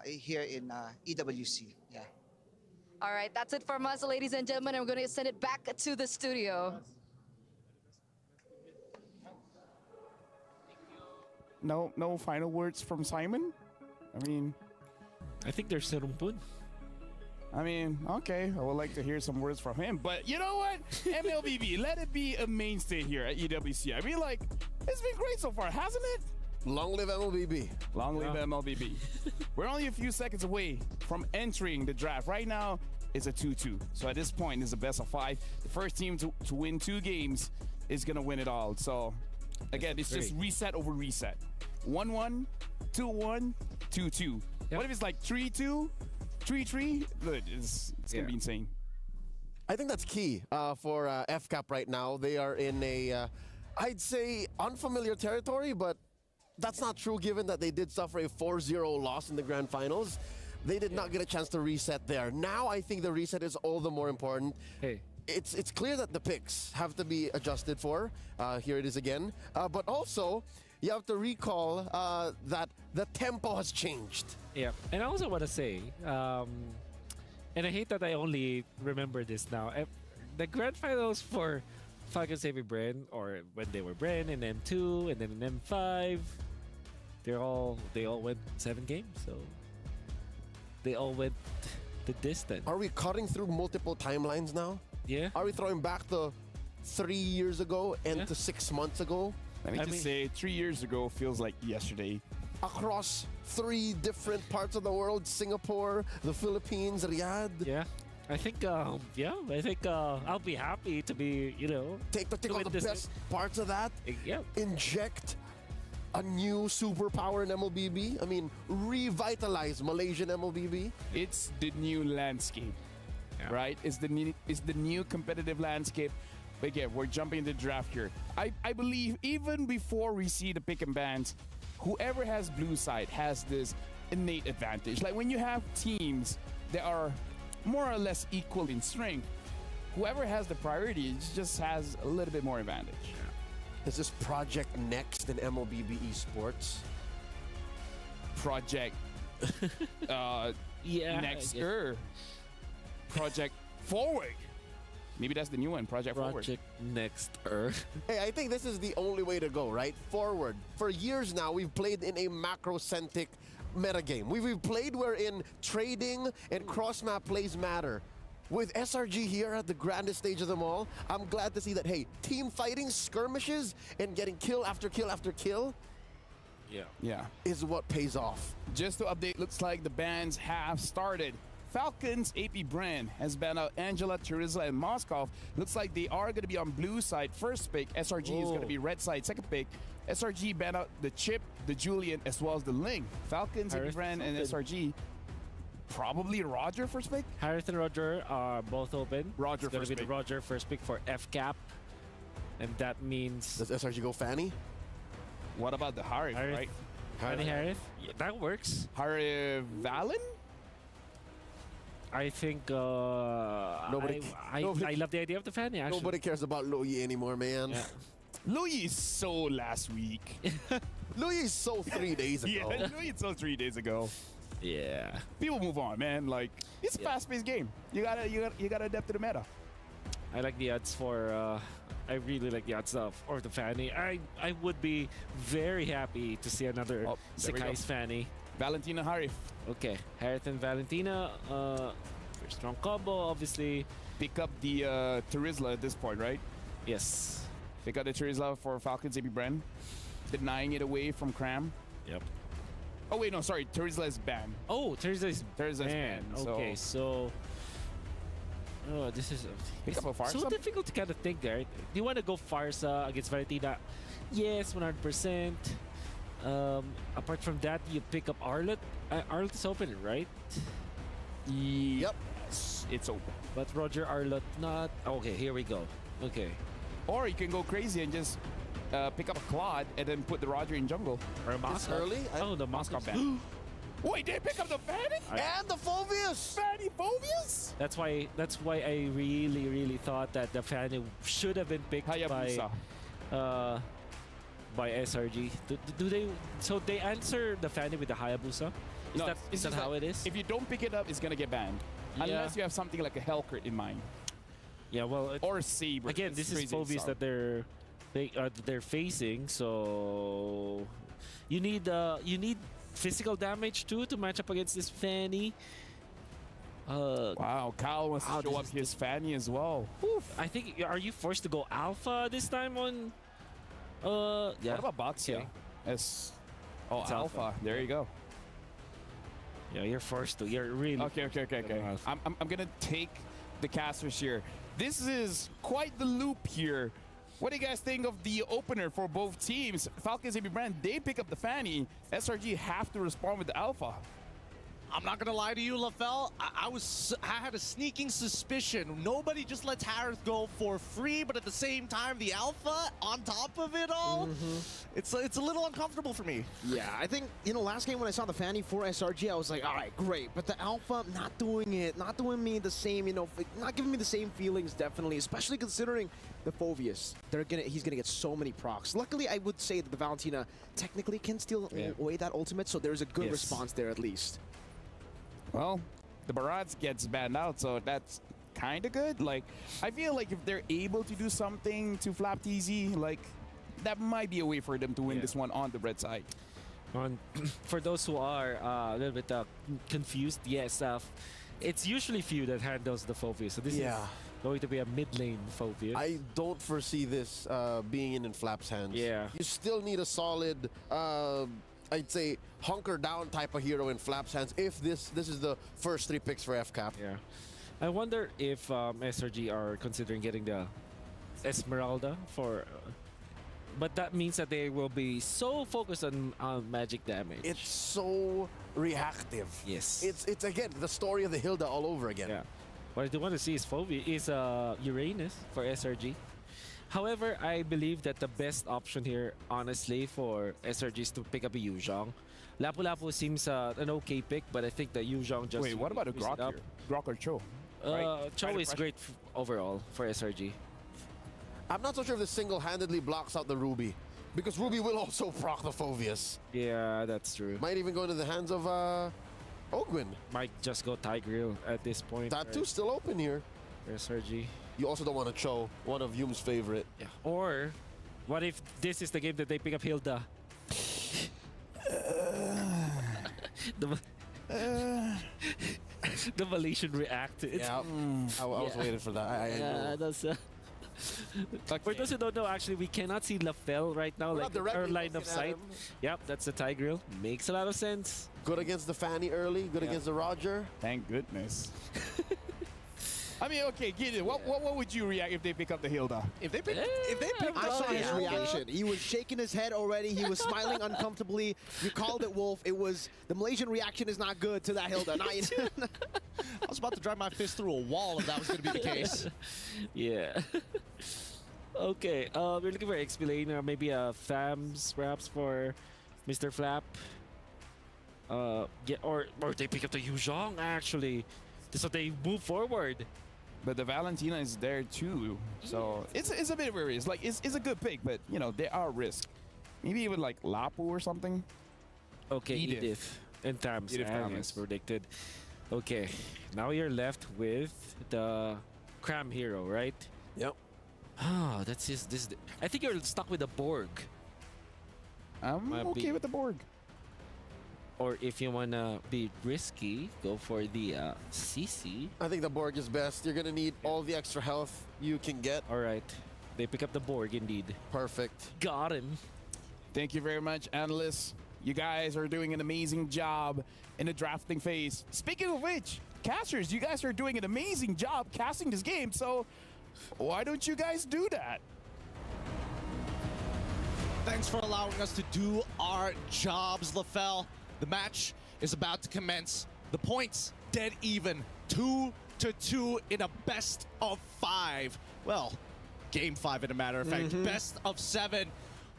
here in EWC. Yeah. All right, that's it from us, ladies and gentlemen, and we're going to send it back to the studio. No final words from Simon? I mean, I think there's Serumpun. I mean, okay, I would like to hear some words from him. But you know what? MLBB, let it be a mainstay here at EWC. I mean, like, it's been great so far, hasn't it? Long live MLBB. Long live MLBB. We're only a few seconds away from entering the draft. Right now, it's a 2-2. So at this point, it's a best of 5. The first team to win 2 games is going to win it all. So, again, it's just reset over reset. 1-1, 2-1, 2-2. Yep. What if it's like 3-2, 3-3? Good. It's going to be insane. I think that's key for FCAP right now. They are in a, I'd say, unfamiliar territory, but that's not true given that they did suffer a 4-0 loss in the grand finals. They did not get a chance to reset there. Now I think the reset is all the more important. Hey. It's clear that the picks have to be adjusted for. Here it is again. But also, you have to recall that the tempo has changed. Yeah, and I also want to say, and I hate that I only remember this now. The grand finals for Falcons AP brand, or when they were brand in M2 and then in M5, they all went 7 games, so they all went the distance. Are we cutting through multiple timelines now? Yeah. Are we throwing back to 3 years ago and to 6 months ago? Let me just say, 3 years ago feels like yesterday. Across 3 different parts of the world, Singapore, the Philippines, Riyadh. Yeah. I think, I'll be happy to be, take all the best parts of that. Yeah. Inject a new superpower in MLBB. I mean, revitalize Malaysian MLBB. It's the new landscape, right? It's the new competitive landscape. But again, we're jumping into the draft here. I believe even before we see the pick and bans, whoever has blue side has this innate advantage. Like when you have teams that are more or less equal in strength, whoever has the priority just has a little bit more advantage. Is this Project Next in MLBB Esports? Project Yeah. Next Project Forward. Maybe that's the new one, Project Forward. Project Next Hey, I think this is the only way to go, right? Forward. For years now, we've played in a macro-centric metagame. We've played wherein trading and cross-map plays matter. With SRG here at the grandest stage of them all, I'm glad to see that, hey, team fighting, skirmishes, and getting kill after kill after kill Yeah. is what pays off. Just to update, looks like the bans have started. Falcons AP brand has banned out Angela, Terizla, and Moskov. Looks like they are going to be on blue side first pick. SRG is going to be red side second pick. SRG banned out the Chip, the Julian, as well as the Ling. Falcons, AP brand, and SRG. Probably Roger first pick? Harith and Roger are both open. Roger it's gonna first be pick. the Roger first pick for FCAP. And that means... Does SRG go Fanny? What about the Harith, Harith. right? Fanny Harith? Yeah, that works. Harith Valen? I think Nobody- I love the idea of the Fanny, actually. Nobody cares about Loyi anymore, man. Yeah. Louis so last week. Loyi is so 3 days ago. Yeah, Louis so 3 days ago. Yeah. People move on, man. Like, it's a fast-paced game. You gotta adapt to the meta. I like the odds for I really like the odds of or the Fanny. I would be very happy to see another there we go. Sakai's Fanny. Valentina Harith. Okay, Harith and Valentina. Very strong combo, obviously. Pick up the Terizla at this point, right? Yes. Pick up the Terizla for Falcons AP brand. Denying it away from Cram. Yep. Oh, wait, no, sorry. Terizla is banned. Oh, Terizla is banned. Okay, so... Oh, this is Pick up a Farsa? so difficult to kind of think there. Do you want to go Farsa against Valentina? Yes, 100%. Apart from that, you pick up Arlet. Arlet is open, right? Yep. It's open. But Roger Arlet not. Okay, here we go. Okay. Or you can go crazy and just pick up a Claude and then put the Roger in jungle. Or a It's Moscow. early. Oh, the Moscow Moscow ban. Wait, they pick up the Fanny? And the Phobius! Fanny Phobius? That's why I really thought that the Fanny should have been picked Hayabusa. by SRG. Do they? So they answer the Fanny with the Hayabusa? Is No, that, it's is that just how like, it is? If you don't pick it up, it's gonna get banned. Yeah. Unless you have something like a Hellcrit in mind. Yeah, well, Or Saber. again, It's this is crazy Phobius stuff. that they're facing. So you need physical damage too to match up against this Fanny. Wow, Kyle wants Wow, to show this up is- his Fanny as well. I think are you forced to go Alpha this time on? Yeah. What about Batsia? Okay. It's It's Alpha. Alpha. There you go. Yeah, you're forced to. You're really Okay. Alpha. I'm gonna take the casters here. This is quite the loop here. What do you guys think of the opener for both teams? Falcons AB brand, they pick up the Fanny. SRG have to respond with the Alpha. I'm not gonna lie to you, LaFell. I had a sneaking suspicion. Nobody just lets Harith go for free, but at the same time, the Alpha on top of it all, it's a little uncomfortable for me. Yeah, I think, last game when I saw the Fanny for SRG, I was like, all right, great. But the Alpha, not doing it, not doing me the same, not giving me the same feelings, definitely, especially considering the Phobius. He's gonna get so many procs. Luckily, I would say that the Valentina technically can steal away that ultimate, so there's a good response there at least. Well, the Barats gets banned out, so that's kind of good. Like, I feel like if they're able to do something to Flap TZ, like, that might be a way for them to win this one on the red side. For those who are a little bit confused, yes, it's usually Few that handles the Phobius. So this is going to be a mid lane Phobius. I don't foresee this being in Flap's hands. Yeah. You still need a solid, I'd say, hunker down type of hero in Flap's hands if this is the first 3 picks for FCAP. Yeah. I wonder if SRG are considering getting the Esmeralda for... but that means that they will be so focused on magic damage. It's so reactive. Yes. It's again the story of the Hilda all over again. Yeah. What I do want to see is Uranus for SRG. However, I believe that the best option here, honestly, for SRG is to pick up a Yuzhong. Lapu Lapu seems an okay pick, but I think that Yuzhong just... Wait, what about a frees it Grok up. here? Grok or Cho? Right? Cho Kind of is fresh. great overall for SRG. I'm not so sure if this single-handedly blocks out the Ruby, because Ruby will also proc the Phoveus. Yeah, that's true. Might even go into the hands of Ogwin. Might just go Tigreal at this point. Tattoo's still open here. SRG. You also don't want to Cho, one of Hume's favorite. Yeah. Or, what if this is the game that they pick up Hilda? The Malaysian reacted. Yeah, I was waiting for that. Yeah, that's... For those who don't know, actually, we cannot see Lafell right now, like our line of sight. Yep, that's the Tigreal. Makes a lot of sense. Good against the Fanny early, good against the Roger. Thank goodness. I mean, okay, Gideon, what would you react if they pick up the Hilda? If they pick I saw his reaction. He was shaking his head already. He was smiling uncomfortably. You called it, Wolf. It was the Malaysian reaction is not good to that Hilda. I was about to drive my fist through a wall if that was going to be the case. Yeah. Okay, we're looking for XP lane or maybe a FAMS perhaps for Mr. Flap. Yeah, or they pick up the Yuzhong actually, so they move forward. But the Valentina is there too, so it's a bit of a risk. Like it's a good pick, but you know there are risks. Maybe even like Lapu or something. Okay, Edith and Tams as predicted. Okay, now you're left with the Cram Hero, right? Yep. Ah, that's just this. I think you're stuck with the Borg. I'm okay with the Borg. Or if you wanna be risky, go for the CC. I think the Borg is best. You're gonna need all the extra health you can get. All right, they pick up the Borg indeed. Perfect. Got him. Thank you very much, analysts. You guys are doing an amazing job in the drafting phase. Speaking of which, casters, you guys are doing an amazing job casting this game, so why don't you guys do that? Thanks for allowing us to do our jobs, Lafell. The match is about to commence. The points dead even, 2-2 in a best of 5. Well, game 5 in a matter of fact, best of 7.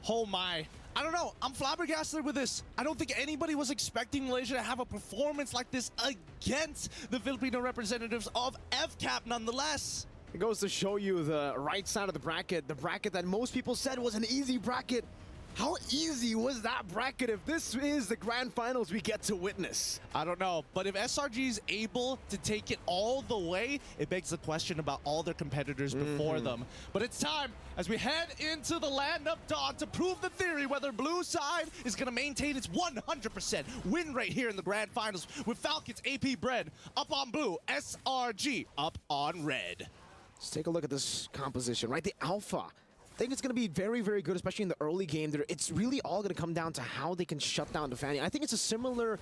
Oh my. I don't know. I'm flabbergasted with this. I don't think anybody was expecting Malaysia to have a performance like this against the Filipino representatives of FCAP nonetheless. It goes to show you the right side of the bracket that most people said was an easy bracket. How easy was that bracket if this is the grand finals we get to witness? I don't know, but if SRG is able to take it all the way, it begs the question about all their competitors before them. But it's time as we head into the land of Dawn to prove the theory whether blue side is going to maintain its 100% win rate here in the grand finals with Falcons AP Bren up on blue, SRG up on red. Let's take a look at this composition, right? The Alpha. I think it's going to be very, very good, especially in the early game. It's really all going to come down to how they can shut down the Fanny. I think it's a similar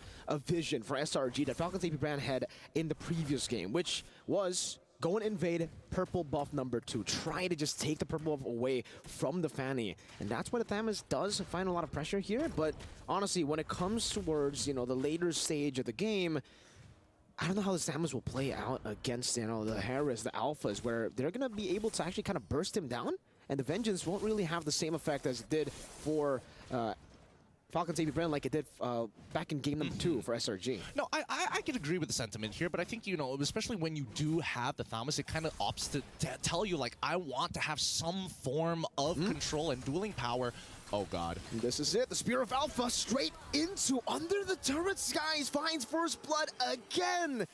vision for SRG that Falcons AP Brand had in the previous game, which was go and invade purple buff number 2. Try to just take the purple buff away from the Fanny. And that's what Athamas does, find a lot of pressure here. But honestly, when it comes towards, you know, the later stage of the game, I don't know how the Samus will play out against, you know, the Harris, the Alphas, where they're going to be able to actually kind of burst him down. And the Vengeance won't really have the same effect as it did for Falcons AP Brand like it did back in game number 2 for SRG. No, I can agree with the sentiment here, but I think, you know, especially when you do have the Thamus, it kind of opts to tell you, like, I want to have some form of control and dueling power. Oh, God. And this is it. The Spear of Alpha straight into under the turret skies. Finds first blood again.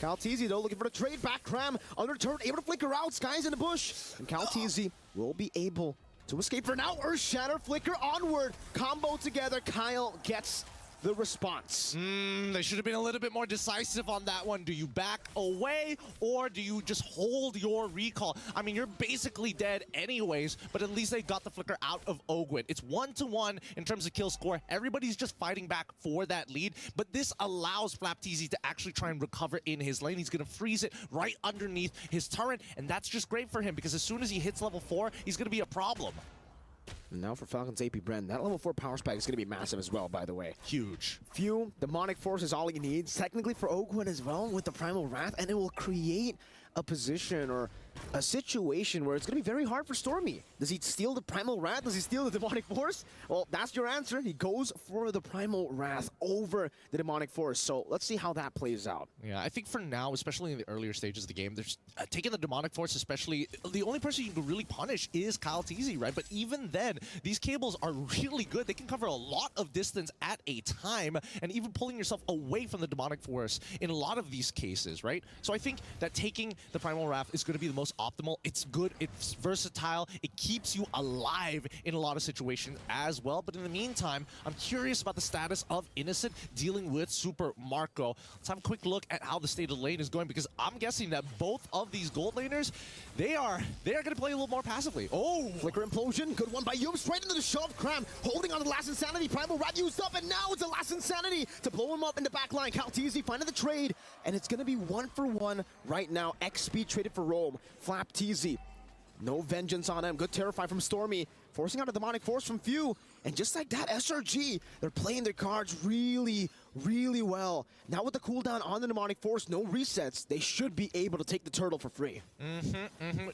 Calteezy, though, looking for the trade back. Cram under turret, able to flicker out. Skies in the bush. And Calteezy will be able to escape for now. Earth Shatter, flicker onward. Combo together. Kyle gets the response. They should have been a little bit more decisive on that one. Do you back away or do you just hold your recall? I mean, you're basically dead anyways, but at least they got the flicker out of Ogwin. It's 1-1 in terms of kill score. Everybody's just fighting back for that lead, but this allows Flapteezy to actually try and recover in his lane. He's gonna freeze it right underneath his turret, and that's just great for him because as soon as he hits level 4, he's gonna be a problem. And now for Falcons AP Bren, that level 4 power spike is going to be massive as well, by the way. Huge. Demonic Force is all he needs. Technically for Ogwin as well with the Primal Wrath, and it will create a position or a situation where it's going to be very hard for Stormy. Does he steal the Primal Wrath? Does he steal the Demonic Force? Well, that's your answer. He goes for the Primal Wrath over the Demonic Force. So let's see how that plays out. Yeah, I think for now, especially in the earlier stages of the game, there's taking the Demonic Force, especially, the only person you can really punish is Kyle TZ, right? But even then, these cables are really good. They can cover a lot of distance at a time, and even pulling yourself away from the Demonic Force in a lot of these cases, right? So I think that taking the Primal Wrath is going to be the most optimal. It's good, it's versatile, it keeps you alive in a lot of situations as well. But in the meantime, I'm curious about the status of Innocent dealing with Super Marco. Let's have a quick look at how the state of the lane is going, because I'm guessing that both of these gold laners, they are going to play a little more passively. Oh! Flicker Implosion, good one by Yum, straight into the shove. Cram holding on to the last Insanity. Primal Wrath used up, and now it's the last Insanity to blow him up in the back line. Calteezy finding the trade, and it's going to be 1-for-1 right now. XP traded for Rome. Flap TZ, no vengeance on him. Good Terrify from Stormy, forcing out a Demonic Force from Few. And just like that, SRG, they're playing their cards really, really well. Now with the cooldown on the Demonic Force, no resets, they should be able to take the turtle for free.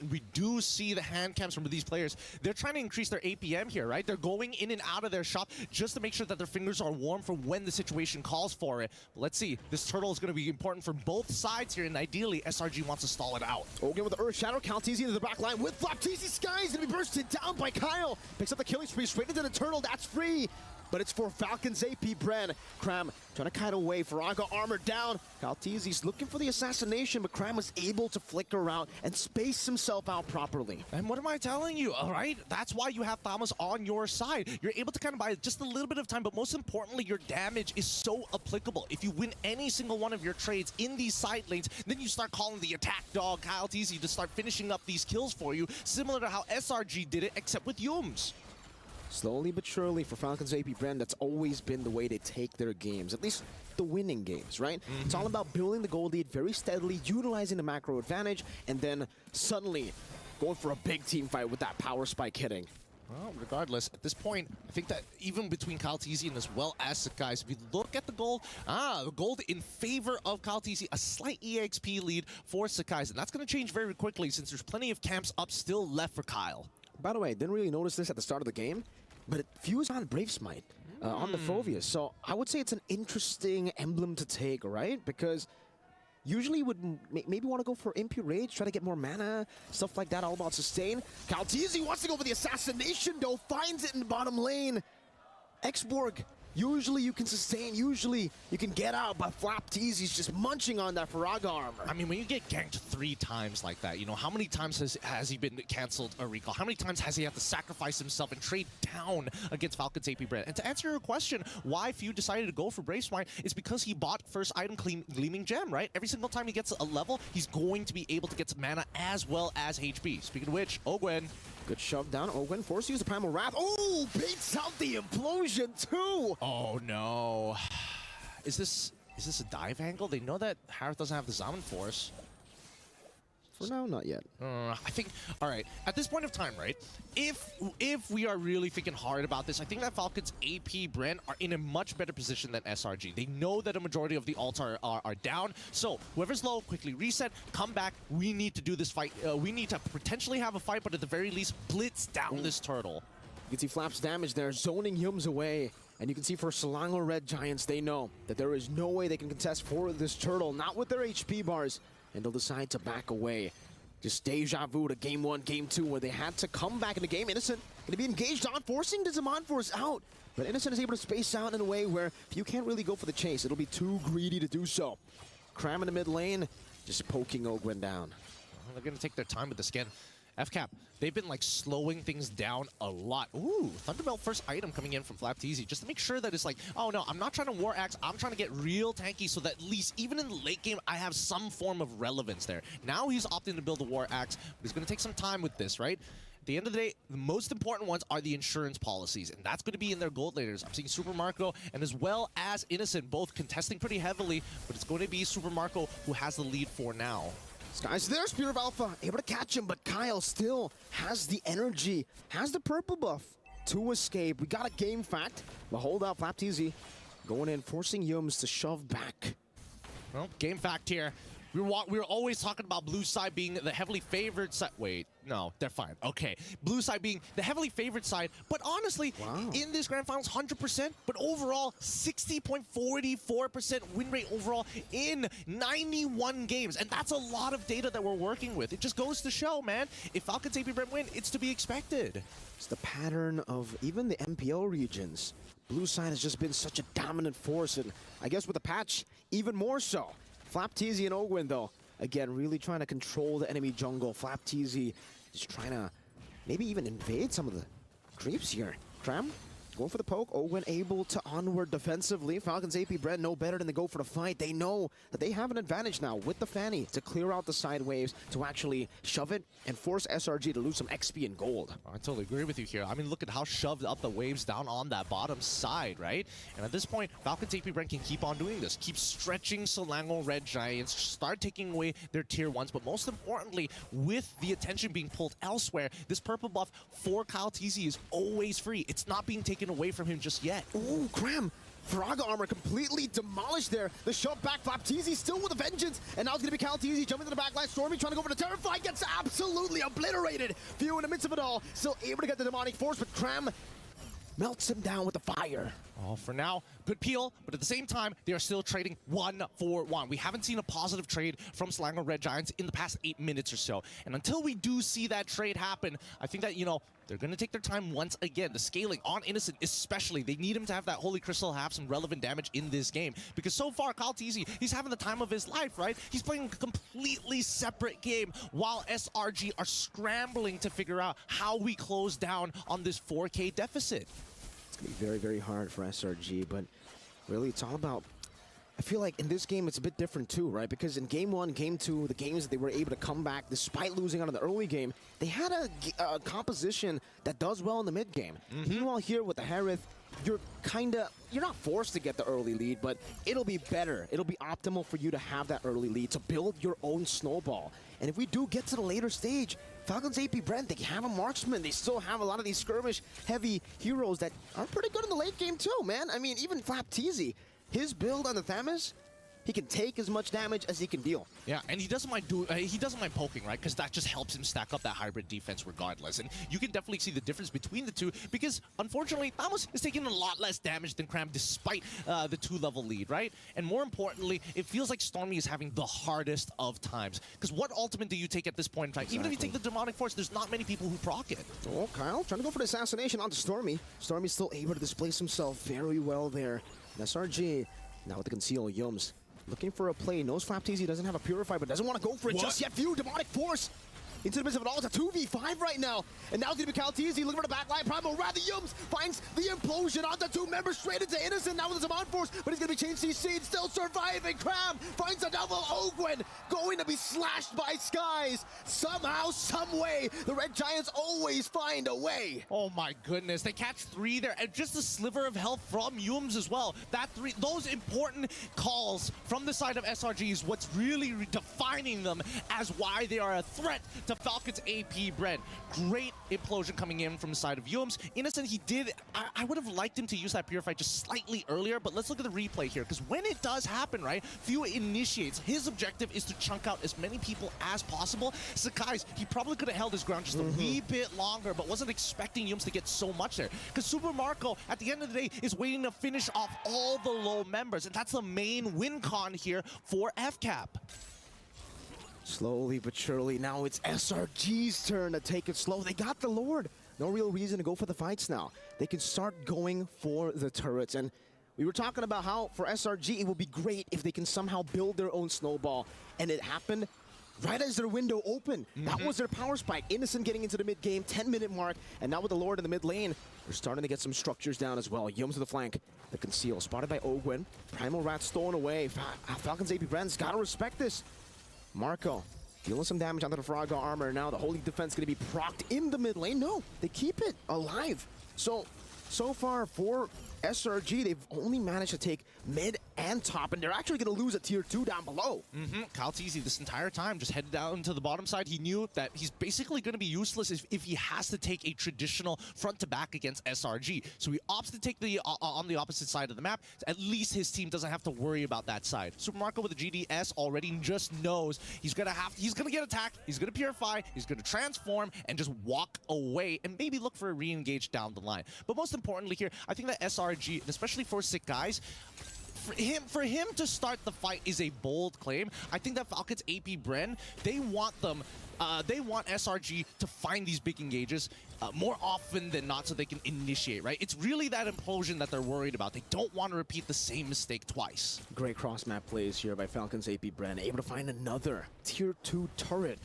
We do see the hand cams from these players. They're trying to increase their APM here, right? They're going in and out of their shop just to make sure that their fingers are warm for when the situation calls for it. But let's see. This turtle is going to be important for both sides here, and ideally, SRG wants to stall it out. Again with the Earth Shadow, Calteezy into the back line with Flap. TZ Sky is going to be bursted down by Kyle. Picks up the killing spree straight into the turtle. That's free, but it's for Falcon's AP Bren. Cram trying to kite away. Faraga armor down. Calteezy's looking for the assassination, but Cram was able to flicker out and space himself out properly. And what am I telling you, all right? That's why you have Thomas on your side. You're able to kind of buy just a little bit of time, but most importantly, your damage is so applicable. If you win any single one of your trades in these side lanes, then you start calling the attack dog, Kyle TZ, to start finishing up these kills for you, similar to how SRG did it, except with Yums. Slowly but surely for Falcon's AP Bren, that's always been the way they take their games, at least the winning games, right? It's all about building the gold lead very steadily, utilizing the macro advantage, and then suddenly going for a big team fight with that power spike hitting. Well, regardless, at this point, I think that even between Kyle TZ and as well as Sakai, if you look at the gold in favor of Kyle TZ, a slight EXP lead for Sakai, and that's going to change very quickly since there's plenty of camps up still left for Kyle. By the way, I didn't really notice this at the start of the game, but Few is on Brave Smite on the Phoveus, so I would say it's an interesting emblem to take, right? Because usually you would maybe want to go for Impure Rage, try to get more mana, stuff like that, all about sustain. Calteezy wants to go for the assassination, though, finds it in the bottom lane. Xborg, usually you can sustain, usually you can get out, but Flap TZ's just munching on that Faraga armor. I mean, when you get ganked 3 times like that, you know, how many times has he been canceled a recall? How many times has he had to sacrifice himself and trade down against Falcon's AP Bren? And to answer your question, why Few decided to go for Brave Smite is because he bought first item Gleaming Gem, right? Every single time he gets a level, he's going to be able to get some mana as well as HP. Speaking of which, Ogwen. Good shove down. Ogwen forced to use the Primal Wrath. Oh, baits out the implosion too. Oh no. Is this a dive angle? They know that Harith doesn't have the Zaman Force. For now, not yet. I think, all right, at this point of time, right, if we are really thinking hard about this, I think that Falcon's AP Bren are in a much better position than SRG. They know that a majority of the ults are down, so whoever's low, quickly reset, come back. We need to do this fight. We need to potentially have a fight, but at the very least, blitz down this turtle. You can see Flap's damage there, zoning Yums away. And you can see for Selangor Red Giants, they know that there is no way they can contest for this turtle, not with their HP bars. And they'll decide to back away. Just deja vu to game 1, game 2, where they had to come back in the game. Innocent going to be engaged on, forcing the Zaman Force out. But Innocent is able to space out in a way where you can't really go for the chase. It'll be too greedy to do so. Cram in the mid lane, just poking Ogwen down. Well, they're going to take their time with the skin. FCAP, they've been like slowing things down a lot. Ooh, Thunderbelt first item coming in from Flap TZ, just to make sure that it's like, oh no, I'm not trying to War Axe, I'm trying to get real tanky so that at least even in the late game, I have some form of relevance there. Now he's opting to build a War Axe, but he's going to take some time with this, right? At the end of the day, the most important ones are the insurance policies, and that's going to be in their gold laners. I'm seeing Super Marco and as well as Innocent both contesting pretty heavily, but it's going to be Super Marco who has the lead for now. Sky's there, Spear of Alpha, able to catch him, but Kyle still has the energy, has the purple buff to escape. We got a game fact, but hold up, Flap TZ going in, forcing Yums to shove back. Well, game fact here. We were always talking about blue side being the heavily favored side. Wait, no, they're fine. Okay, blue side being the heavily favored side, but honestly, in this grand finals, 100%, but overall, 60.44% win rate overall in 91 games, and that's a lot of data that we're working with. It just goes to show, man, if Falcons AP Brent win, it's to be expected. It's the pattern of even the MPL regions. Blue side has just been such a dominant force, and I guess with the patch, even more so. Flapteezy and Ogwen, though, again, really trying to control the enemy jungle. Flapteezy just trying to maybe even invade some of the creeps here. Cram going for the poke. Ogwen able to onward defensively. Falcons AP Brent know better than to go for the fight. They know that they have an advantage now with the Fanny to clear out the side waves, to actually shove it and force SRG to lose some XP and gold. I totally agree with you here. I mean, look at how shoved up the waves down on that bottom side, right? And at this point, Falcons AP Brent can keep on doing this. Keep stretching Selangor Red Giants, start taking away their tier 1s, but most importantly, with the attention being pulled elsewhere, this purple buff for Kyle TZ is always free. It's not being taken away from him just yet. Ooh, Cram! Faraga armor completely demolished there. The shove back, Flapteezy still with a vengeance. And now it's going to be Kalteezy jumping to the back line. Stormy trying to go for the Terrify, gets absolutely obliterated. Few in the midst of it all, still able to get the demonic force, but Cram melts him down with the fire. Oh, for now, good peel, but at the same time, they are still trading 1-for-1. We haven't seen a positive trade from Selangor Red Giants in the past 8 minutes or so. And until we do see that trade happen, I think that, you know, they're going to take their time once again. The scaling on Innocent especially, they need him to have that Holy Crystal have some relevant damage in this game. Because so far, Kyle TZ, he's having the time of his life, right? He's playing a completely separate game while SRG are scrambling to figure out how we close down on this 4K deficit. It's going to be very, very hard for SRG, but really it's all about, I feel like in this game it's a bit different too, right? Because in game 1, game 2, the games that they were able to come back despite losing out in the early game, they had a composition that does well in the mid game. Meanwhile here with the Harith, you're not forced to get the early lead, but it'll be better. It'll be optimal for you to have that early lead, to build your own snowball. And if we do get to the later stage, Falcons AP Brent, they have a marksman. They still have a lot of these skirmish-heavy heroes that are pretty good in the late game too, man. I mean, even Flapteezy, his build on the Thamus, he can take as much damage as he can deal. Yeah, and he doesn't mind poking, right? Because that just helps him stack up that hybrid defense regardless. And you can definitely see the difference between the two because, unfortunately, Thamus is taking a lot less damage than Cram despite the 2-level lead, right? And more importantly, it feels like Stormy is having the hardest of times. Because what ultimate do you take at this point in time? Even if you take the Demonic Force, there's not many people who proc it. Oh, Kyle trying to go for the assassination onto Stormy. Stormy's still able to displace himself very well there. And SRG, now with the conceal Yums. Looking for a play. Knows Flapteezy doesn't have a Purify, but doesn't want to go for it just yet. Few Demonic Force into the midst of it all. It's a 2v5 right now. And now it's going to be Kalteezy looking for the backline. Primal rather Yums finds the implosion onto 2 members straight into Innocent. Now with the Zaman Force, but he's going to be changed CC. Still surviving. Cram finds a double. Ogwen going to be slashed by Skies. Somehow, some way, the Red Giants always find a way. Oh my goodness. They catch 3 there. And just a sliver of health from Yums as well. Those important calls from the side of SRG is what's really defining them as why they are a threat to Falcons AP Brent. Great implosion coming in from the side of Yums. Innocent, he did, I would have liked him to use that Purify just slightly earlier, but let's look at the replay here, because when it does happen, right, Few initiates. His objective is to chunk out as many people as possible. Sakai's, he probably could have held his ground just a wee bit longer, but wasn't expecting Yums to get so much there. Because Super Marco, at the end of the day, is waiting to finish off all the low members, and that's the main win con here for FCAP. Slowly but surely, now it's SRG's turn to take it slow. They got the Lord. No real reason to go for the fights now. They can start going for the turrets. And we were talking about how, for SRG, it would be great if they can somehow build their own snowball. And it happened right as their window opened. That was their power spike. Innocent getting into the mid-game, 10-minute mark. And now with the Lord in the mid lane, they're starting to get some structures down as well. Yums to the flank. The conceal, spotted by Ogwen. Primal Rat stolen away. Falcons AP Brent's got to respect this. Marco dealing some damage onto the Faraga armor. Now the Holy Defense going to be procced in the mid lane. No, they keep it alive. So far for SRG, they've only managed to take mid and top, and they're actually going to lose a tier 2 down below. Kyle Teasy this entire time just headed down to the bottom side. He knew that he's basically going to be useless if he has to take a traditional front-to-back against SRG. So he opts to take the on the opposite side of the map. At least his team doesn't have to worry about that side. Super Marco with the GDS already just knows he's going to get attacked, he's going to purify, he's going to transform, and just walk away and maybe look for a re-engage down the line. But most importantly here, I think that SRG, and especially for Sick Guys, for him to start the fight is a bold claim. I think that Falcons AP Bren, they want SRG to find these big engages more often than not so they can initiate, right? It's really that implosion that they're worried about. They don't want to repeat the same mistake twice. Great cross-map plays here by Falcons AP Bren, able to find another tier 2 turret.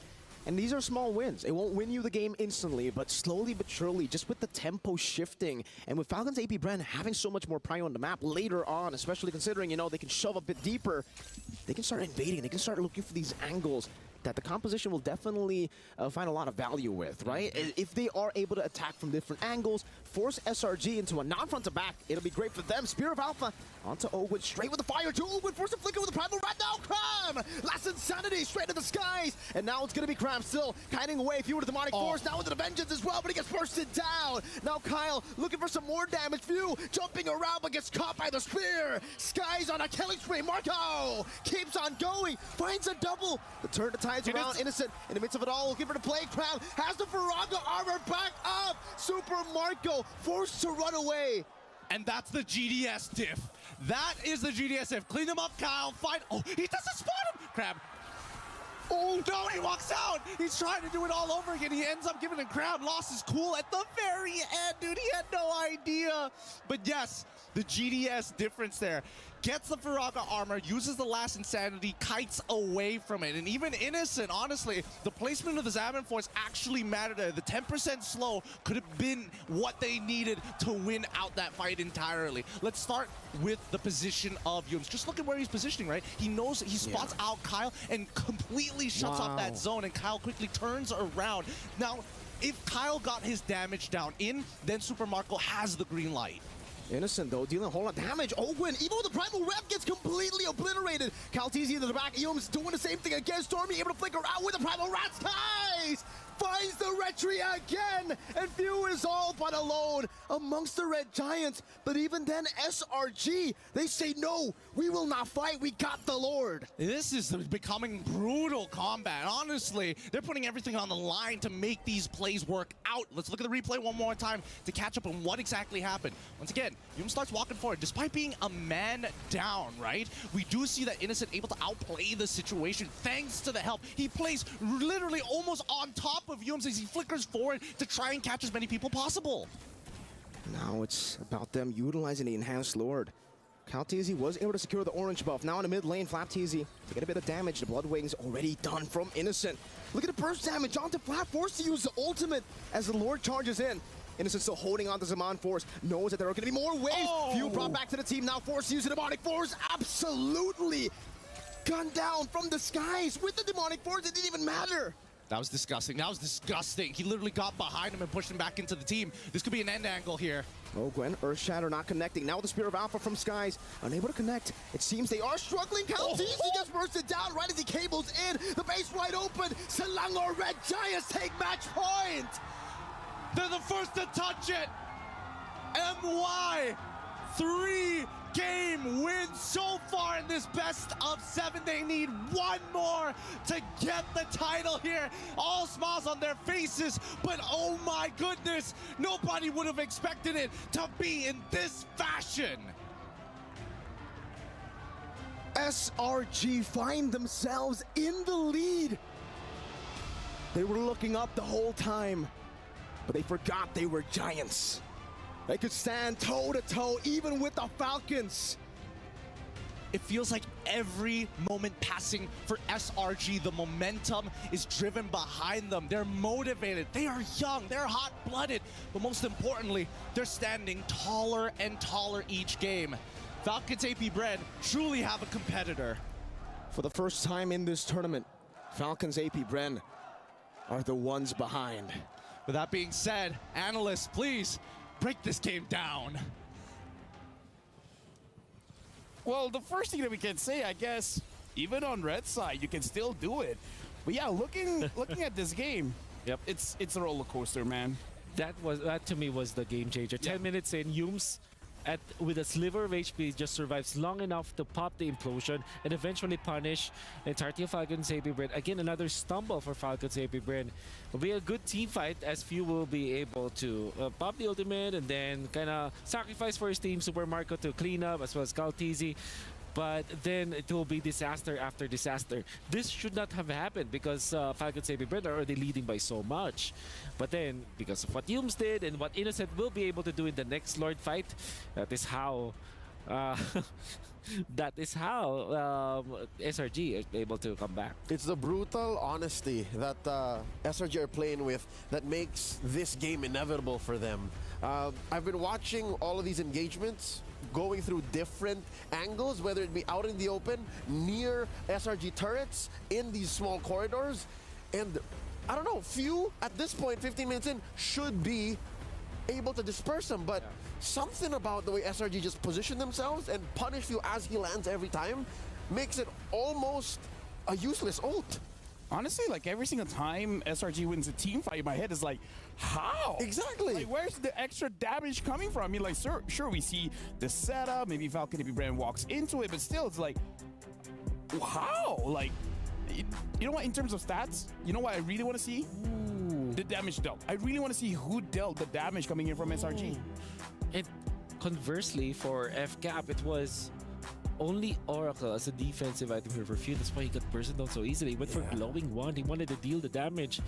And these are small wins. It won't win you the game instantly, but slowly but surely, just with the tempo shifting, and with Falcons AP Bren having so much more prio on the map later on, especially considering, you know, they can shove a bit deeper, they can start invading, they can start looking for these angles that the composition will definitely find a lot of value with, right? If they are able to attack from different angles, force SRG into a non-front-to-back, it'll be great for them. Spear of Alpha onto Owen, straight with the fire to Owen, force a flicker with the Primal Rat, now Cram! Last Insanity, straight to the skies, and now it's gonna be Cram still kiting away, Few with the Demonic Force, now into the Vengeance as well, but he gets bursted down. Now Kyle looking for some more damage, Few jumping around but gets caught by the Spear. Skies on a killing spree, Marco keeps on going, finds a double, the turn to tides around, Innocent in the midst of it all, looking for the play, Cram has the Faraga armor back up, Super Marco forced to run away. And that's the GDS diff. That is the GDS diff. Clean him up, Kyle. Fight. Oh, he doesn't spot him. Crab. Oh, no, he walks out. He's trying to do it all over again. He ends up giving a Crab. Lost his cool at the very end, dude. He had no idea. But yes, the GDS difference there. Gets the Faraga armor, uses the last Insanity, kites away from it. And even Innocent, honestly, the placement of the Zaman Force actually mattered. The 10% slow could have been what they needed to win out that fight entirely. Let's start with the position of Yums. Just look at where he's positioning, right? He knows, he spots out Kyle and completely shuts off that zone, and Kyle quickly turns around. Now, if Kyle got his damage down in, then Super Marco has the green light. Innocent, though, dealing a whole lot of damage. Owen, even with the Primal Rep, gets completely obliterated. Calteezy into the back. Eum's doing the same thing again. Stormy able to flicker out with the Primal Rat. Skies finds the Retry again, and Few is all but alone amongst the Red Giants. But even then, SRG, they say, no, we will not fight. We got the Lord. This is becoming brutal combat. Honestly, they're putting everything on the line to make these plays work out. Let's look at the replay one more time to catch up on what exactly happened. Once again, Yum starts walking forward. Despite being a man down, right? We do see that Innocent able to outplay the situation thanks to the help. He plays literally almost on top of Yums as he flickers forward to try and catch as many people possible. Now it's about them utilizing the Enhanced Lord. Calteezy was able to secure the orange buff. Now in the mid lane, Flapteezy to get a bit of damage. The Bloodwings already done from Innocent. Look at the burst damage onto Flap, forced to use the ultimate as the Lord charges in. Innocent still holding on to Zaman Force, knows that there are going to be more waves. Few brought back to the team, now forced to use the Demonic Force. Absolutely gunned down from the skies with the Demonic Force. It didn't even matter. That was disgusting. That was disgusting. He literally got behind him and pushed him back into the team. This could be an end angle here. Oh, Gwen, Earth Shatter not connecting. Now with the Spear of Alpha from Skies, unable to connect. It seems they are struggling. Calteezy gets bursted down right as he cables in. The base wide open. Selangor Red Giants take match point. They're the first to touch it. MY, 3-game win so far in this best of 7. They need one more to get the title here. All smiles on their faces, but oh my goodness, nobody would have expected it to be in this fashion. SRG find themselves in the lead. They were looking up the whole time, but they forgot they were giants. They could stand toe-to-toe even with the Falcons. It feels like every moment passing for SRG, the momentum is driven behind them. They're motivated, they are young, they're hot-blooded, but most importantly, they're standing taller and taller each game. Falcons AP Bren truly have a competitor. For the first time in this tournament, Falcons AP Bren are the ones behind. With that being said, analysts, please break this game down. Well, the first thing that we can say, I guess, even on red side, you can still do it. But yeah, looking at this game, Yep. it's a roller coaster, man. That to me was the game changer. 10 minutes in, Yums with a sliver of HP just survives long enough to pop the implosion and eventually punish the entirety of Falcon's AP Bren. Again, another stumble for Falcon's AP Bren. Will be a good team fight as Few will be able to pop the ultimate and then kind of sacrifice for his team Super Marco to clean up, as well as Kaltizi. But then it will be disaster after disaster. This should not have happened because Falcon's AP Bren are already leading by so much. But then, because of what Yums did and what Innocent will be able to do in the next Lord fight, that is how SRG is able to come back. It's the brutal honesty that SRG are playing with that makes this game inevitable for them. I've been watching all of these engagements going through different angles, whether it be out in the open, near SRG turrets, in these small corridors. And I don't know, Few at this point, 15 minutes in, should be able to disperse them. But something about the way SRG just position themselves and punish Few as he lands every time makes it almost a useless ult. Honestly, like every single time SRG wins a team fight, my head is like, how? Exactly. Like, where's the extra damage coming from? I mean, like, sure, we see the setup, maybe Falcon AP Bren walks into it, but still, it's like, how? Like, you know what, in terms of stats, you know what I really want to see? The damage dealt. I really want to see who dealt the damage coming in from SRG. And conversely, for FCAP, it was only Oracle as a defensive item here for Few. That's why he got burst down so easily. He went for Glowing Wand. He wanted to deal the damage,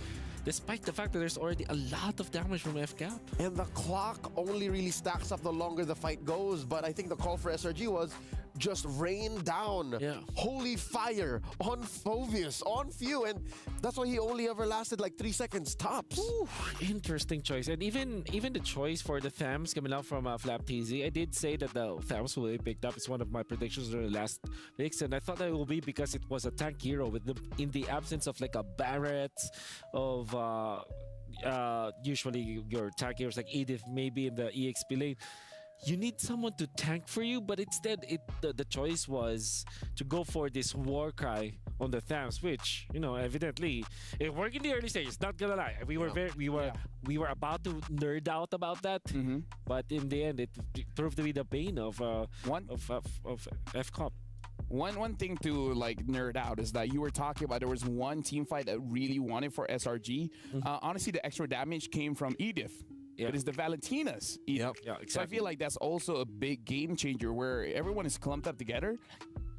despite the fact that there's already a lot of damage from FCAP. And the clock only really stacks up the longer the fight goes. But I think the call for SRG was just rain down holy fire on Phoveus, on Few, and that's why he only ever lasted like 3 seconds tops. Ooh, interesting choice. And even the choice for the Thams coming out from Flap TZ, I did say that the Thams will be picked up. It's one of my predictions during the last weeks, and I thought that it will be because it was a tank hero with in the absence of like a Barret, of usually your tank heroes like Edith, maybe in the EXP lane. You need someone to tank for you, but instead the choice was to go for this war cry on the Thams, which, you know, evidently it worked in the early stages. Not gonna lie, we were about to nerd out about that, but in the end, it proved to be the pain of FCOP. One thing to like nerd out is that you were talking about there was one team fight that really wanted for SRG. Honestly, the extra damage came from Edith. It is the Valentina's. Yeah, exactly. So I feel like that's also a big game changer where everyone is clumped up together.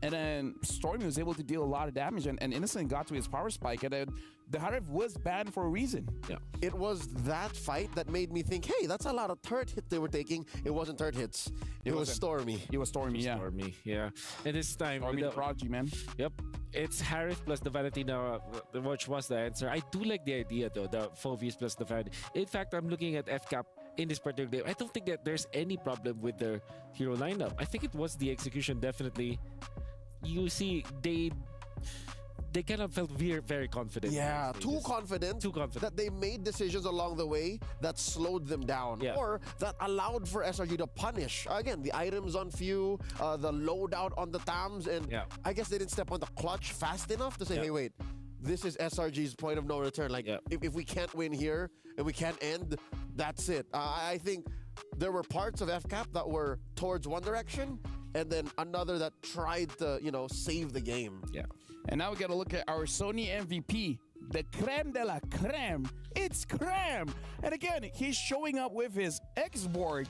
And then Stormy was able to deal a lot of damage, and Innocent got to his power spike, and then the Harif was banned for a reason. Yeah, it was that fight that made me think, hey, that's a lot of turret hit they were taking. It wasn't turret hits. It was Stormy. It was Stormy, yeah. Stormy, yeah. And this time, Stormy the Prodigy, man. Yep. It's Harif plus the Valentina, which was the answer. I do like the idea, though, the Phoveus plus the Valentina. In fact, I'm looking at FCAP in this particular game. I don't think that there's any problem with their hero lineup. I think it was the execution, definitely. You see, they kind of felt very confident. Yeah, too confident that they made decisions along the way that slowed them down, or that allowed for SRG to punish. Again, the items on Few, the loadout on the Thams, and I guess they didn't step on the clutch fast enough to say, hey, wait, this is SRG's point of no return. Like, if we can't win here and we can't end, that's it. I think there were parts of FCAP that were towards one direction, and then another that tried to, you know, save the game. Yeah. And now we got to look at our Sony MVP, the creme de la creme. It's creme. And again, he's showing up with his X-Borg,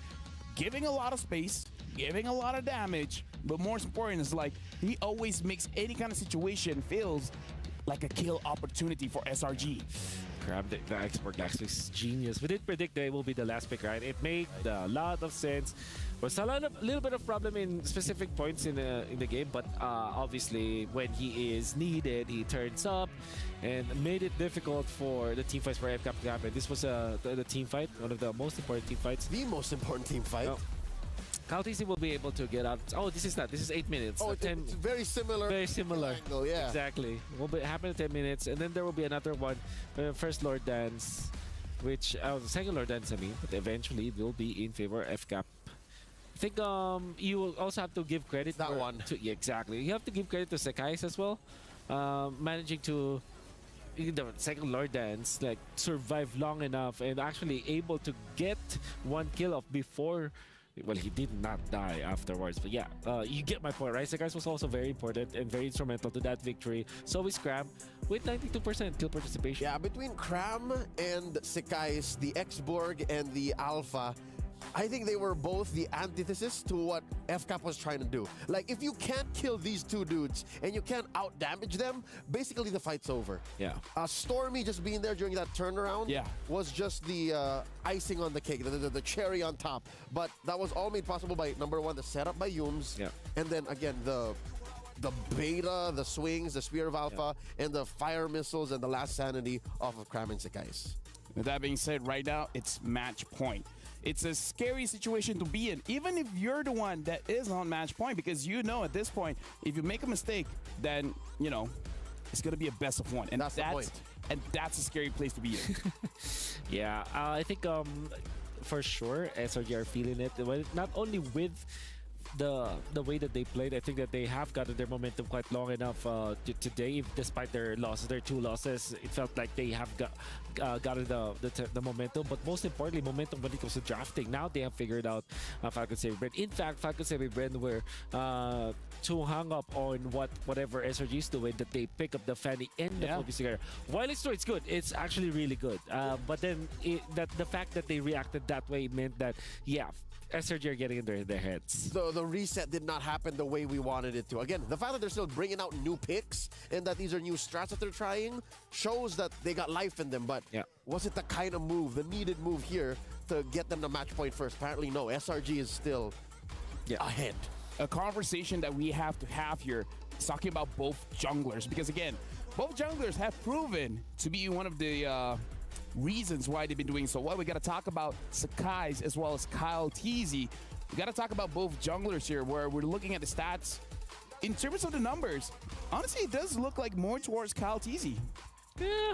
giving a lot of space, giving a lot of damage, but more important is like he always makes any kind of situation feels like a kill opportunity for SRG. Crab, the X-Borg actually is genius. We did predict that it will be the last pick, right? It made a lot of sense. Was a little bit of problem in specific points in the game, but obviously when he is needed, he turns up and made it difficult for the team fights for FCAP to happen. This was the team fight, one of the most important team fights. The most important team fight. Kaltizi will be able to get out. Oh, this is not. This is 8 minutes. Oh, it's very similar. Very similar. Angle, yeah. Exactly. Will happen in 10 minutes, and then there will be another one. First Lord Dance, which the second Lord Dance, I mean, but eventually it will be in favor of FCAP. think you will also have to give credit That one. Yeah, exactly. You have to give credit to Sekais as well, managing to in the second Lord Dance like survive long enough and actually able to get one kill off before. Well, he did not die afterwards, but yeah, you get my point, right? Sekais was also very important and very instrumental to that victory. So is Cram with 92% kill participation. Yeah, between Cram and Sekais, the X-Borg and the Alpha, I think they were both the antithesis to what FCAP was trying to do. Like, if you can't kill these two dudes and you can't out-damage them, basically the fight's over. Yeah. Stormy just being there during that turnaround was just the icing on the cake, the cherry on top. But that was all made possible by, number one, the setup by Yums, and then, again, the beta, the swings, the Spear of Alpha, and the fire missiles and the last sanity off of Cram and Sekais. With that being said, right now, it's match point. It's a scary situation to be in, even if you're the one that is on match point, because you know at this point, if you make a mistake, then, you know, it's going to be a best of one. And that's the point. And that's a scary place to be in. Yeah, I think for sure SRG are feeling it. Well, not only with the way that they played, I think that they have gotten their momentum quite long enough today. Despite their losses, their 2 losses, it felt like they have gotten the momentum. But most importantly, momentum when it comes to drafting. Now they have figured out Falcon Savvy Brand. In fact, Falcon Savvy Brand were too hung up on whatever SRG is doing that they pick up the Fanny and the Focus together. While it's true, it's good. It's actually really good. But then the fact that they reacted that way meant that, yeah, SRG are getting in their heads. The reset did not happen the way we wanted it to. Again, the fact that they're still bringing out new picks and that these are new strats that they're trying shows that they got life in them. But was it the kind of move, the needed move here to get them to match point first? Apparently no. SRG is still ahead. A conversation that we have to have here is talking about both junglers, because again, both junglers have proven to be one of the reasons why they've been doing so well. We got to talk about Sekais as well as Kyle Teasy. We got to talk about both junglers here, where we're looking at the stats. In terms of the numbers, honestly, it does look like more towards Kyle Teasy. Yeah.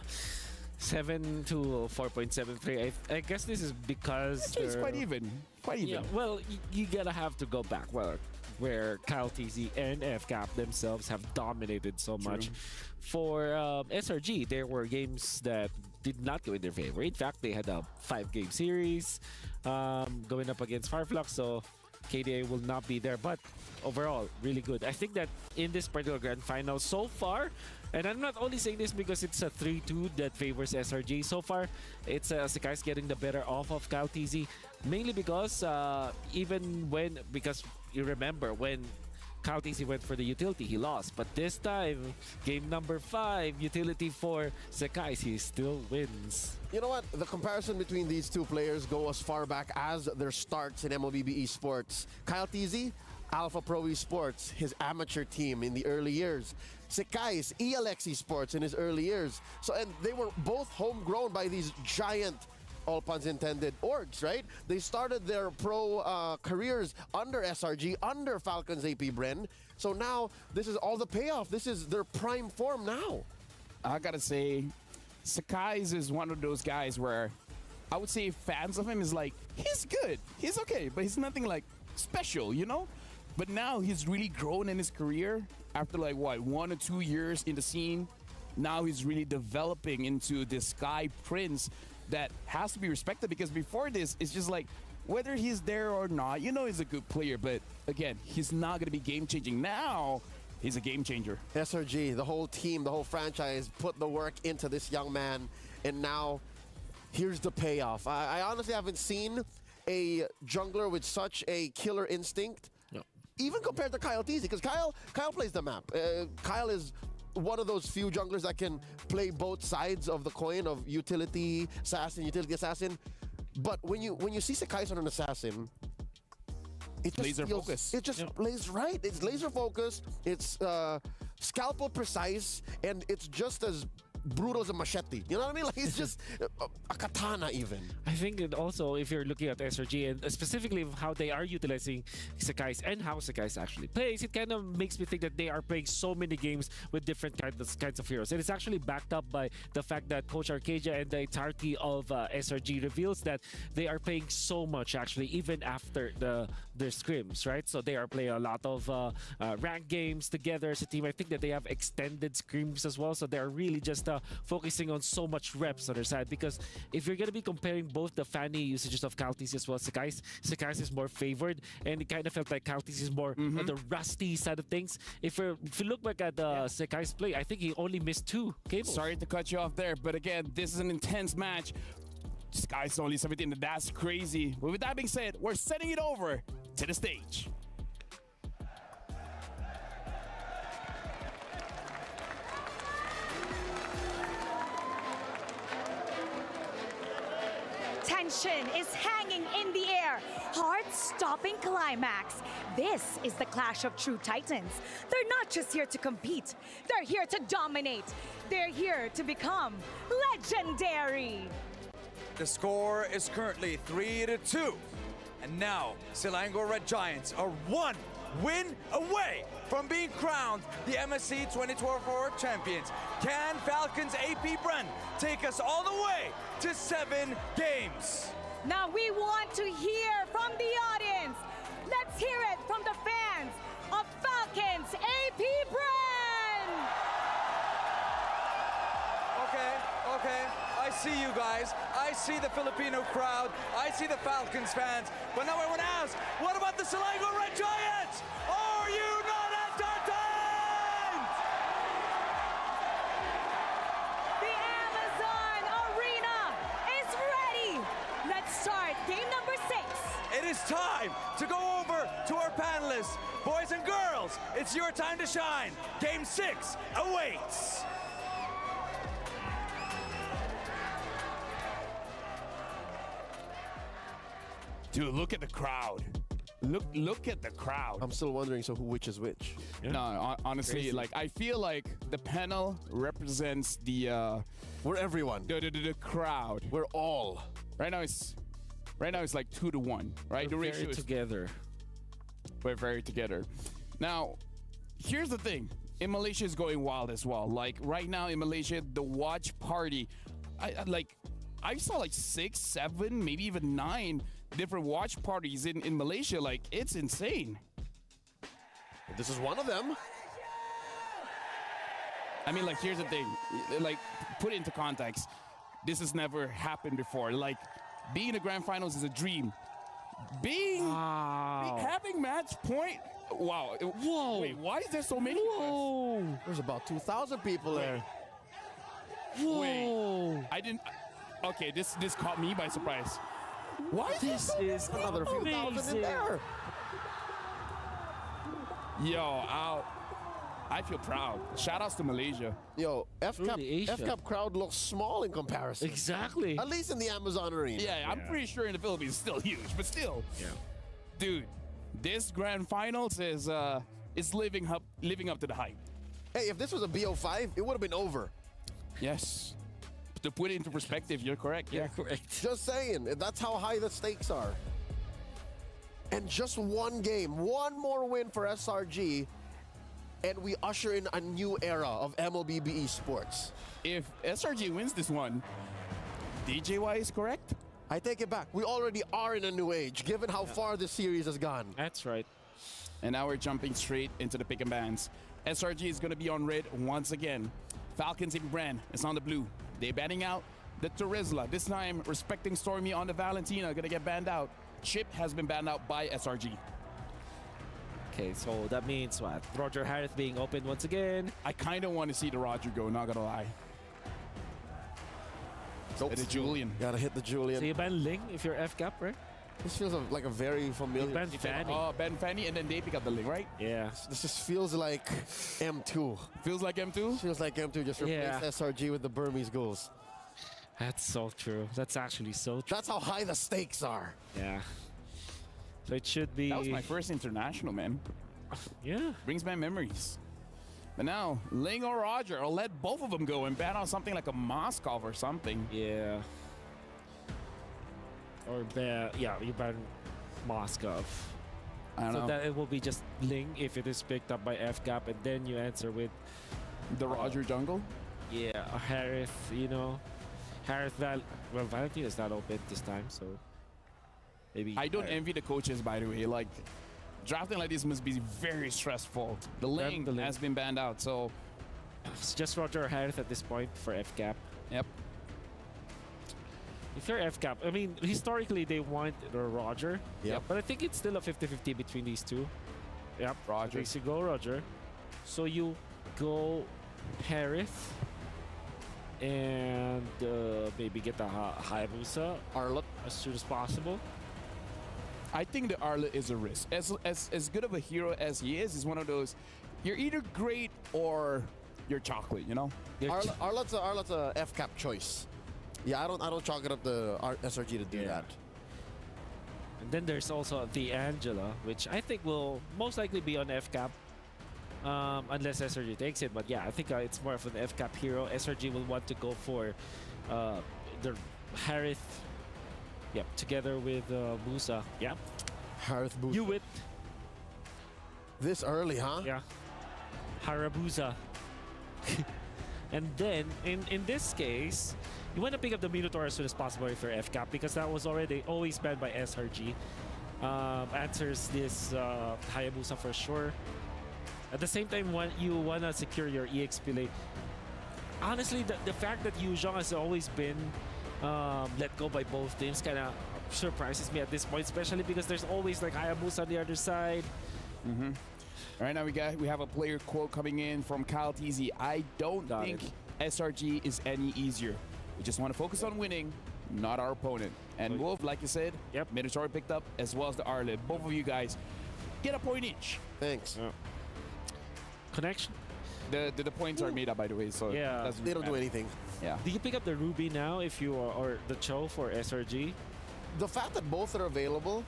7 to 4.73. I guess this is because it's quite even. Quite even. Yeah, well, you gotta have to go back where Kyle Teasy and FCAP themselves have dominated so much. For SRG, there were games that did not go in their favor. In fact, they had a 5-game series going up against Fireflux, so KDA will not be there. But overall, really good. I think that in this particular grand final so far, and I'm not only saying this because it's a 3-2 that favors SRG. So far, it's Sekais getting the better off of Kyle Teasy, mainly because because you remember when Kyle Teasy went for the utility, he lost. But this time, game number 5, utility for Sekais, he still wins. You know what? The comparison between these two players go as far back as their starts in MLBB Esports. Kyle Teasy, Alpha Pro Esports, his amateur team in the early years. Sekais, ELX Esports in his early years. So, and they were both homegrown by these giant, all puns intended, orgs, right? They started their pro careers under SRG, under Falcons AP Bren. So now this is all the payoff. This is their prime form now. I gotta say, Sekais is one of those guys where I would say fans of him is like, he's good, he's okay, but he's nothing like special, you know? But now he's really grown in his career after like, what, 1 or 2 years in the scene. Now he's really developing into this Sky Prince that has to be respected, because before this, it's just like, whether he's there or not, you know he's a good player, but again, he's not going to be game-changing. Now, he's a game-changer. SRG, the whole team, the whole franchise put the work into this young man, and now here's the payoff. I honestly haven't seen a jungler with such a killer instinct, even compared to Kyle Teasy, because Kyle plays the map. Kyle is one of those few junglers that can play both sides of the coin of utility assassin. But when you see Sekais on an assassin, it just laser focus. It just plays right. It's laser focused. It's scalpel precise, and it's just as brutal as a machete. You know what I mean? Like he's just a katana even. I think that also, if you're looking at SRG and specifically how they are utilizing Sekais and how Sekais actually plays, it kind of makes me think that they are playing so many games with different kinds of heroes. And it's actually backed up by the fact that Coach Arcadia and the entirety of SRG reveals that they are playing so much actually, even after their scrims, right? So they are playing a lot of ranked games together as a team. I think that they have extended scrims as well. So they're really just focusing on so much reps on their side, because if you're going to be comparing both the Fanny usages of Kaltis as well as Sekais is more favored, and it kind of felt like Kaltis is more on the rusty side of things. If you look back at Sekais play, I think he only missed 2 cables. Sorry to cut you off there, but again, this is an intense match. Sky's only 17, that's crazy. But with that being said, we're sending it over to the stage. Tension is hanging in the air. Heart-stopping climax. This is the clash of true titans. They're not just here to compete. They're here to dominate. They're here to become legendary. The score is currently 3-2. And now, Selangor Red Giants are 1 win away from being crowned the MSC 2024 champions. Can Falcons AP Bren take us all the way to 7 games? Now we want to hear from the audience. Let's hear it from the fans of Falcons AP Bren. Okay. I see you guys. I see the Filipino crowd. I see the Falcons fans. But now I want to ask, what about the Selangor Red Giants? Are you not entertained? The Amazon Arena is ready. Let's start game number 6. It is time to go over to our panelists. Boys and girls, it's your time to shine. Game 6 awaits. Dude, look at the crowd. Look at the crowd. I'm still wondering, so which is which? Yeah. No, honestly, Crazy. like I feel like the panel represents the we're everyone. The crowd. We're all. Right now it's like 2-1, right? We're the ratio very is together. We're very together. Now, here's the thing. In Malaysia is going wild as well. Like right now in Malaysia, the watch party, I saw like 6, 7, maybe even 9 different watch parties in Malaysia. Like, it's insane. This is one of them. I mean, like, here's the thing. Like, put it into context. This has never happened before. Like, being in the grand finals is a dream. Having match point. Wow. Whoa. Wait, why is there so many? Whoa. There's about 2,000 people there. Whoa. Wait, I didn't. Okay, this caught me by surprise. Why This is another few thousand in there? Yo, I feel proud. Shout outs to Malaysia. Yo, Truly Asia. FCAP crowd looks small in comparison. Exactly. At least in the Amazon Arena. Yeah, I'm pretty sure in the Philippines it's still huge, but still. Yeah. Dude, this grand finals is living up to the hype. Hey, if this was a BO5, it would have been over. Yes. To put it into perspective, you're correct. Yeah, correct. Just saying, that's how high the stakes are. And just one game, one more win for SRG, and we usher in a new era of MLBB esports. If SRG wins this one, DJY is correct? I take it back. We already are in a new age, given how far this series has gone. That's right. And now we're jumping straight into the pick and bans. SRG is going to be on red once again. Falcons in Bren is on the blue. They're banning out the Terizla. This time, respecting Stormy on the Valentina, going to get banned out. Chip has been banned out by SRG. Okay, so that means what? Roger Harris being opened once again. I kind of want to see the Roger go, not going to lie. Nope. The Julian. Gotta hit the Julian. So you ban Ling if you're FCAP, right? This feels like a very familiar. ban Fanny. Oh, Ben Fanny, and then they pick up the link, right? Yeah. This just feels like M2. Feels like M2? Feels like M2 just replaced SRG with the Burmese goals. That's so true. That's actually so true. That's how high the stakes are. Yeah. So it should be... That was my first international, man. Yeah. Brings back memories. But now, Ling or Roger, or let both of them go and ban on something like a Moskov or something. Yeah. Or you ban Moskov. I don't so know. that it will be just Ling if it is picked up by FCAP, and then you answer with the Roger jungle. Yeah, Harith. Harith Valentine is not open this time, so maybe. I don't envy the coaches, by the way. Like, drafting like this must be very stressful. The Ling has been banned out, so it's just Roger or Harith at this point for FCAP. Yep. If you're FCAP, I mean, historically they want the Roger. Yep. But I think it's still a 50-50 between these two. Yep. Roger. So you go Roger. So you go Harith. And maybe get the Hayabusa Arlott as soon as possible. I think the Arlott is a risk. As good of a hero as he is one of those, you're either great or you're chocolate, you know? Arlott's a FCAP choice. Yeah, I don't chalk it up to SRG to do that. And then there's also the Angela, which I think will most likely be on FCAP. Unless SRG takes it, but yeah, I think it's more of an FCAP hero. SRG will want to go for the Harith, together with Musa. Yeah, Harith Musa. You it this early, huh? Yeah, Harabusa. And then in this case, you want to pick up the Minotaur as soon as possible if you're FCAP, because that was always banned by SRG. Answers this Hayabusa for sure. At the same time, you want to secure your EXP lane. Honestly, the fact that Yu Zhong has always been let go by both teams kind of surprises me at this point, especially because there's always like Hayabusa on the other side. Mm-hmm. All right, now we have a player quote coming in from Kyle TZ. I don't think SRG is any easier. We just want to focus on winning, not our opponent. And Wolf, like you said, Minotaur picked up as well as the Arlott. Both of you guys get a point each. Thanks. Connection. The points are made up, by the way, so yeah, they don't do anything. Yeah. Do you pick up the Ruby now if you are, or the Cho for SRG? The fact that both are available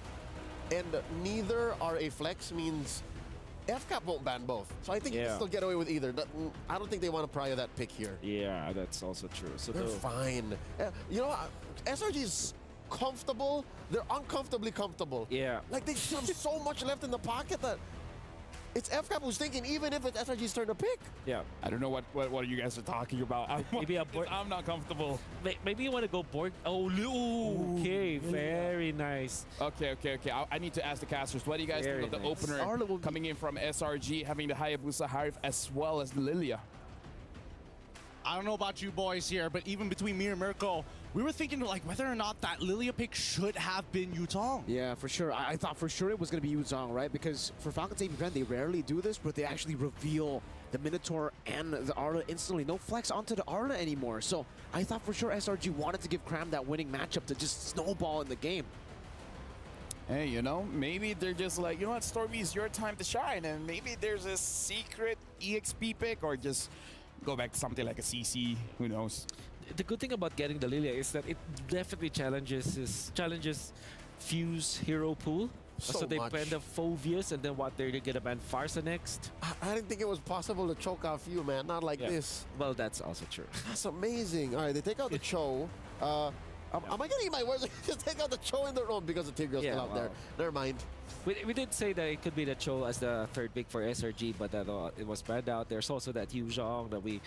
and neither are a flex means FCAP won't ban both. So I think you can still get away with either. I don't think they want to prio that pick here. Yeah, that's also true. So they're fine. You know, SRG is comfortable. They're uncomfortably comfortable. Yeah. Like they still have so much left in the pocket that it's FCAP who's thinking even if it's SRG's turn to pick. Yeah. I don't know what you guys are talking about. I'm not comfortable. Maybe you want to go Borg. Oh, okay. Very nice. Okay. I need to ask the casters, what do you guys think of the opener coming in from SRG, having the Hayabusa Harith as well as the Lilia? I don't know about you boys here, but even between me and Mirko, we were thinking like whether or not that Lilia pick should have been Yutong. Yeah, for sure. I thought for sure it was going to be Yuzong, right? Because for Falcons AP Grand, they rarely do this, but they actually reveal the Minotaur and the Arla instantly. No flex onto the Arla anymore. So I thought for sure SRG wanted to give Cram that winning matchup to just snowball in the game. Hey, you know, maybe they're just like, you know what, Stormy, it's your time to shine, and maybe there's a secret EXP pick, or just go back to something like a CC, who knows. The good thing about getting the Lilia is that it definitely challenges Fuse hero pool. So they ban the Phoveus, and then they're gonna ban Farsa next. I didn't think it was possible to choke off you, man. Not like this. Well, that's also true. That's amazing. All right, they take out the Cho. Am I getting my words? Just take out the Cho in their own because the Tigreal's still out there. Never mind. We did say that it could be the Cho as the third pick for SRG, but it was banned out. There's also that Yu Zhong that we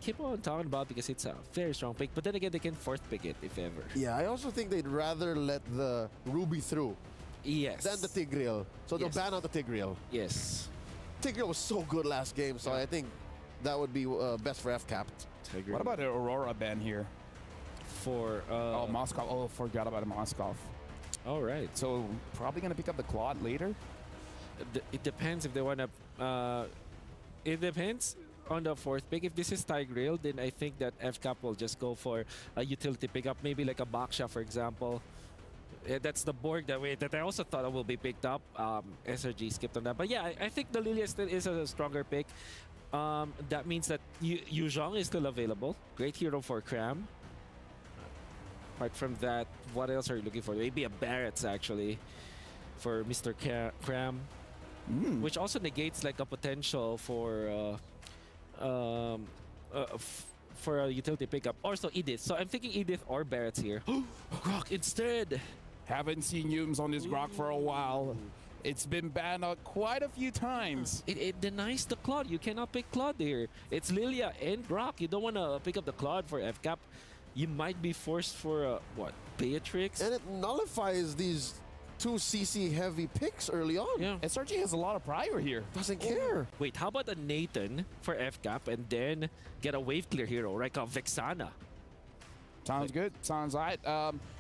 keep on talking about because it's a very strong pick. But then again, they can fourth pick it if ever. Yeah, I also think they'd rather let the Ruby through. Yes. Than the Tigreal. So they'll ban out the Tigreal. Yes. Tigreal was so good last game, so I think that would be best for FCAP. What about the Aurora ban here? For Moskov. Oh, forgot about Moskov. All right. So probably gonna pick up the Claude later. It depends if they wanna. It depends on the fourth pick. If this is Tigreal, then I think that FCAP will just go for a utility pickup, maybe like a Baksha, for example. That's the Borg that I also thought will be picked up. SRG skipped on that, but yeah, I think the Lilia still is a stronger pick. That means that Yu Zhong is still available. Great hero for Cram. Apart from that, what else are you looking for? Maybe a Barrett's actually for Mr. Cram. which also negates like a potential for for a utility pickup. Also Edith. So I'm thinking Edith or Barrett's here. Grok instead. Haven't seen Yums on this Grok for a while. It's been banned out quite a few times. It denies the Claude. You cannot pick Claude here. It's Lilia and Grok. You don't want to pick up the Claude for FCAP. You might be forced for what? Beatrix? And it nullifies these 2 CC heavy picks early on. Yeah. SRG has a lot of prior here. Doesn't care. Wait, how about a Nathan for FCAP and then get a wave clear hero, right? Like a Vexana. Sounds good. Sounds right.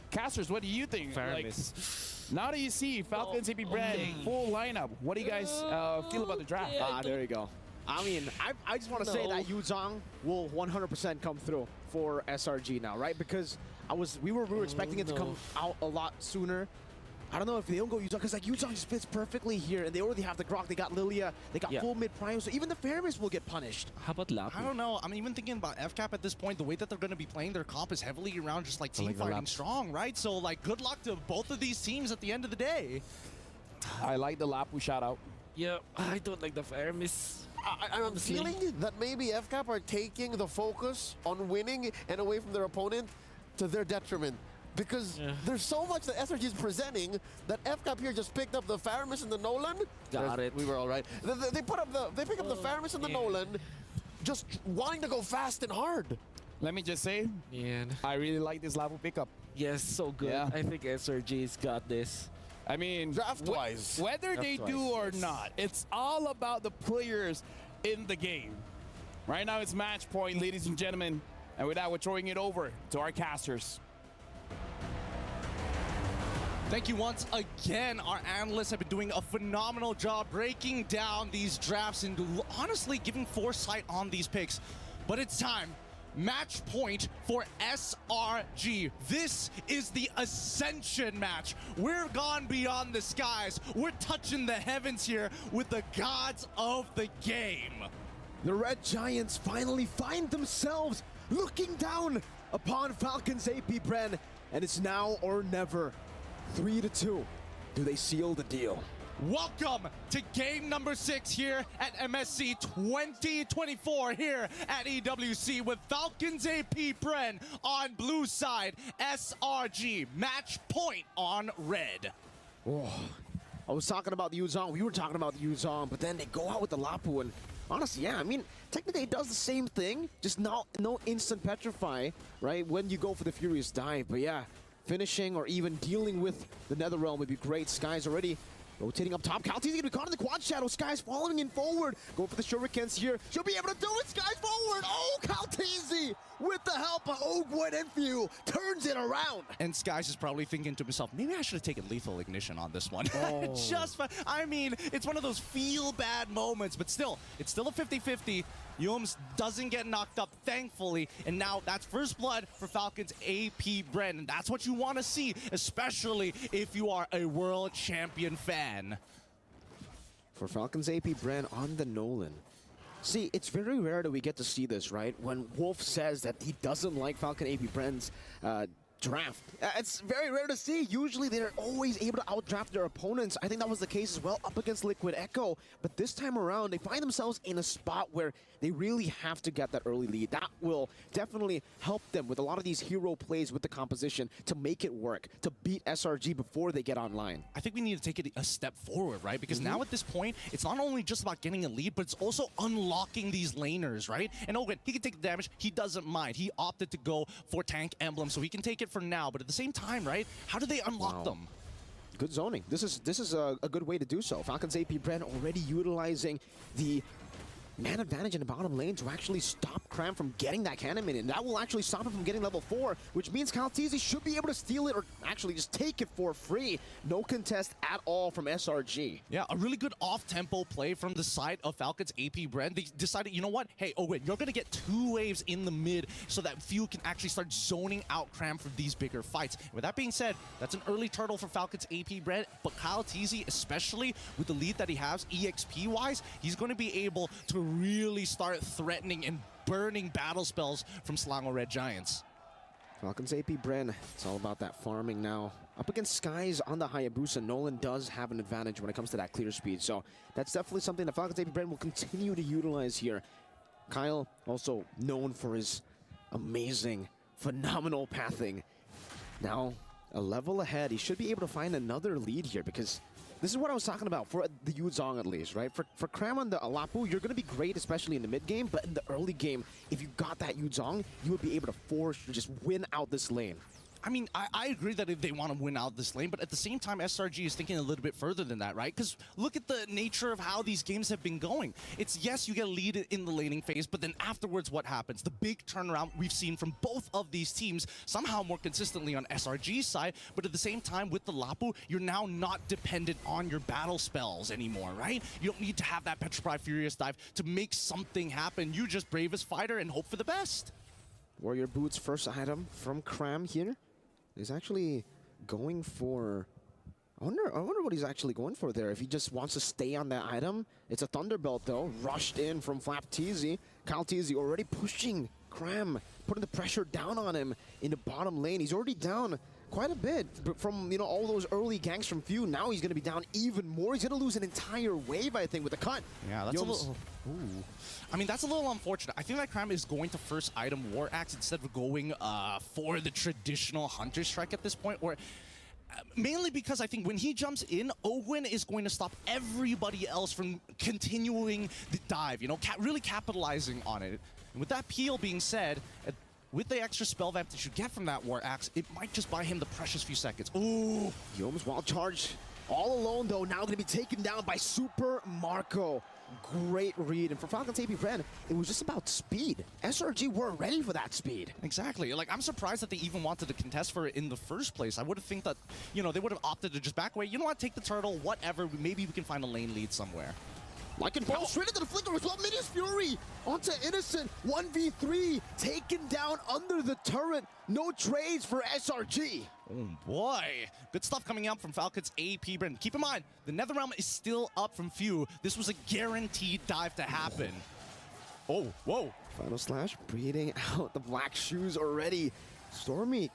Casters, what do you think? Faramis. Now that you see Falcons AP brand full lineup, what do you guys feel about the draft? There you go. I mean, I just want to say that Yu Zhang will 100% come through for SRG now, right? Because we were expecting it to come out a lot sooner. I don't know if they don't go Yu Zhang, because like Yu Zhang just fits perfectly here, and they already have the Grok, they got Lilia, they got full mid prime, so even the Faramis will get punished. How about Lapu? I don't know. I'm even thinking about FCAP at this point. The way that they're going to be playing, their comp is heavily around just like team fighting strong, right? So like, good luck to both of these teams at the end of the day. I like the Lapu shout out. Yeah, I don't like the Faramis. I'm feeling that maybe FCAP are taking the focus on winning and away from their opponent to their detriment. Because there's so much that SRG is presenting that FCAP here just picked up the Faramis and the Nolan. Got it. We were all right. They pick up the Faramis and the Nolan, just wanting to go fast and hard. Let me just say, I really like this Lapu pickup. Yes, so good. Yeah. I think SRG's got this. I mean, draft-wise. Whether they do or not, it's all about the players in the game. Right now it's match point, ladies and gentlemen. And with that, we're throwing it over to our casters. Thank you once again. Our analysts have been doing a phenomenal job breaking down these drafts and honestly giving foresight on these picks. But it's time. Match point for SRG. This is the Ascension match. We're gone beyond the skies. We're touching the heavens here with the gods of the game. The Red Giants finally find themselves looking down upon Falcons AP Bren, and it's now or never. 3-2. Do they seal the deal? Welcome to game number 6 here at MSC 2024 here at EWC with Falcons AP Bren on blue side, SRG match point on red. Oh, I was talking about the Yu Zhang, we were talking about the Yu Zhang, but then they go out with the Lapu, and honestly, yeah, I mean, technically it does the same thing, just no instant petrify, right, when you go for the Furious Dive, but yeah, finishing or even dealing with the Netherrealm would be great. Sky's already rotating up top. Kal'Tezi gonna be caught in the quad shadow. Sky's following in forward. Going for the shurikens here. She'll be able to do it. Sky's forward. Oh, Kal'Tezi with the help of Ogwet and Few turns it around. And Sky's is probably thinking to himself, maybe I should have taken Lethal Ignition on this one. Oh. I mean, it's one of those feel bad moments, but still, it's still a 50-50. Yums doesn't get knocked up, thankfully, and now that's first blood for Falcons AP Bren, and that's what you want to see, especially if you are a world champion fan. For Falcons AP Bren on the Nolan. See, it's very rare that we get to see this, right? When Wolf says that he doesn't like Falcon AP Bren's draft. It's very rare to see. Usually they're always able to outdraft their opponents. I think that was the case as well up against Liquid Echo. But this time around, they find themselves in a spot where they really have to get that early lead. That will definitely help them with a lot of these hero plays with the composition to make it work, to beat SRG before they get online. I think we need to take it a step forward, right? Because now at this point, it's not only just about getting a lead, but it's also unlocking these laners, right? And Ogwet, he can take the damage. He doesn't mind. He opted to go for Tank Emblem, so he can take it for now. But at the same time, right? How do they unlock them? Good zoning. This is a good way to do so. Falcons AP Bren already utilizing the man advantage in the bottom lane to actually stop Cram from getting that cannon in. That will actually stop him from getting level 4, which means Kal'Tezi should be able to steal it or actually just take it for free. No contest at all from SRG. Yeah, a really good off-tempo play from the side of Falcons AP Bren. They decided, you know what? Hey, Ogwet, you're going to get 2 waves in the mid so that Few can actually start zoning out Cram for these bigger fights. And with that being said, that's an early turtle for Falcons AP Bren, but Kal'Tezi, especially with the lead that he has EXP-wise, he's going to be able to really start threatening and burning battle spells from Selangor Red Giants. Falcons AP Bren, it's all about that farming now. Up against Skies on the Hayabusa, Nolan does have an advantage when it comes to that clear speed. So that's definitely something that Falcons AP Bren will continue to utilize here. Kyle, also known for his amazing, phenomenal pathing. Now, a level ahead. He should be able to find another lead here because this is what I was talking about for the Yuzong at least, right? For Cram on the Alapu, you're going to be great, especially in the mid game, but in the early game, if you got that Yuzong, you would be able to force to just win out this lane. I mean, I agree that if they want to win out this lane, but at the same time, SRG is thinking a little bit further than that, right? Because look at the nature of how these games have been going. It's, yes, you get a lead in the laning phase, but then afterwards, what happens? The big turnaround we've seen from both of these teams, somehow more consistently on SRG's side, but at the same time, with the Lapu, you're now not dependent on your battle spells anymore, right? You don't need to have that Petrify Furious Dive to make something happen. You just bravest fighter and hope for the best. Warrior Boots first item from Cram here. He's actually going for... I wonder what he's actually going for there. If he just wants to stay on that item. It's a Thunderbolt, though. Rushed in from Flapteezy. Kyle Teasy already pushing Cram, putting the pressure down on him in the bottom lane. He's already down quite a bit from, you know, all those early ganks from Few. Now he's going to be down even more. He's going to lose an entire wave, I think, with the cut. Yeah, that's a little... Ooh. I mean, that's a little unfortunate. I think that Cram is going to first item War Axe instead of going for the traditional Hunter Strike at this point, or mainly because I think when he jumps in, Ogwyn is going to stop everybody else from continuing the dive, you know, really capitalizing on it. And with that peel being said, with the extra spell vamp that you get from that War Axe, it might just buy him the precious few seconds. Ooh! Youm's wild charge. All alone, though, now going to be taken down by Super Marco. Great read. And for Falcons AP Bren, it was just about speed. SRG weren't ready for that speed. Exactly. Like, I'm surprised that they even wanted to contest for it in the first place. I would have think that, you know, they would have opted to just back away. You know what? Take the turtle, whatever. Maybe we can find a lane lead somewhere. Lycan Ball straight into the flicker as well. Minius Fury onto Innocent. 1v3 taken down under the turret. No trades for SRG. Oh boy. Good stuff coming out from Falcons AP Bren. Keep in mind, the Netherrealm is still up from Few. This was a guaranteed dive to happen. Oh, whoa. Final Slash breeding out the black shoes already. Stormy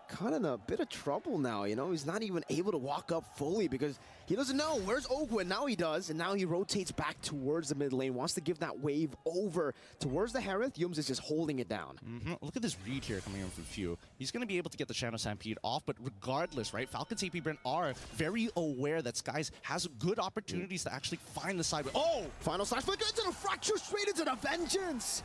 kind of in a bit of trouble now, you know? He's not even able to walk up fully because he doesn't know where's Ogwyn. Now he does, and now he rotates back towards the mid lane, wants to give that wave over towards the Harith. Youms is just holding it down. Look at this read here coming in from Few. He's going to be able to get the Shadow Stampede off, but regardless, right, Falcons AP Bren are very aware that Skies has good opportunities to actually find the side. Oh! Final Slash flicker into the Fracture, straight into the Vengeance!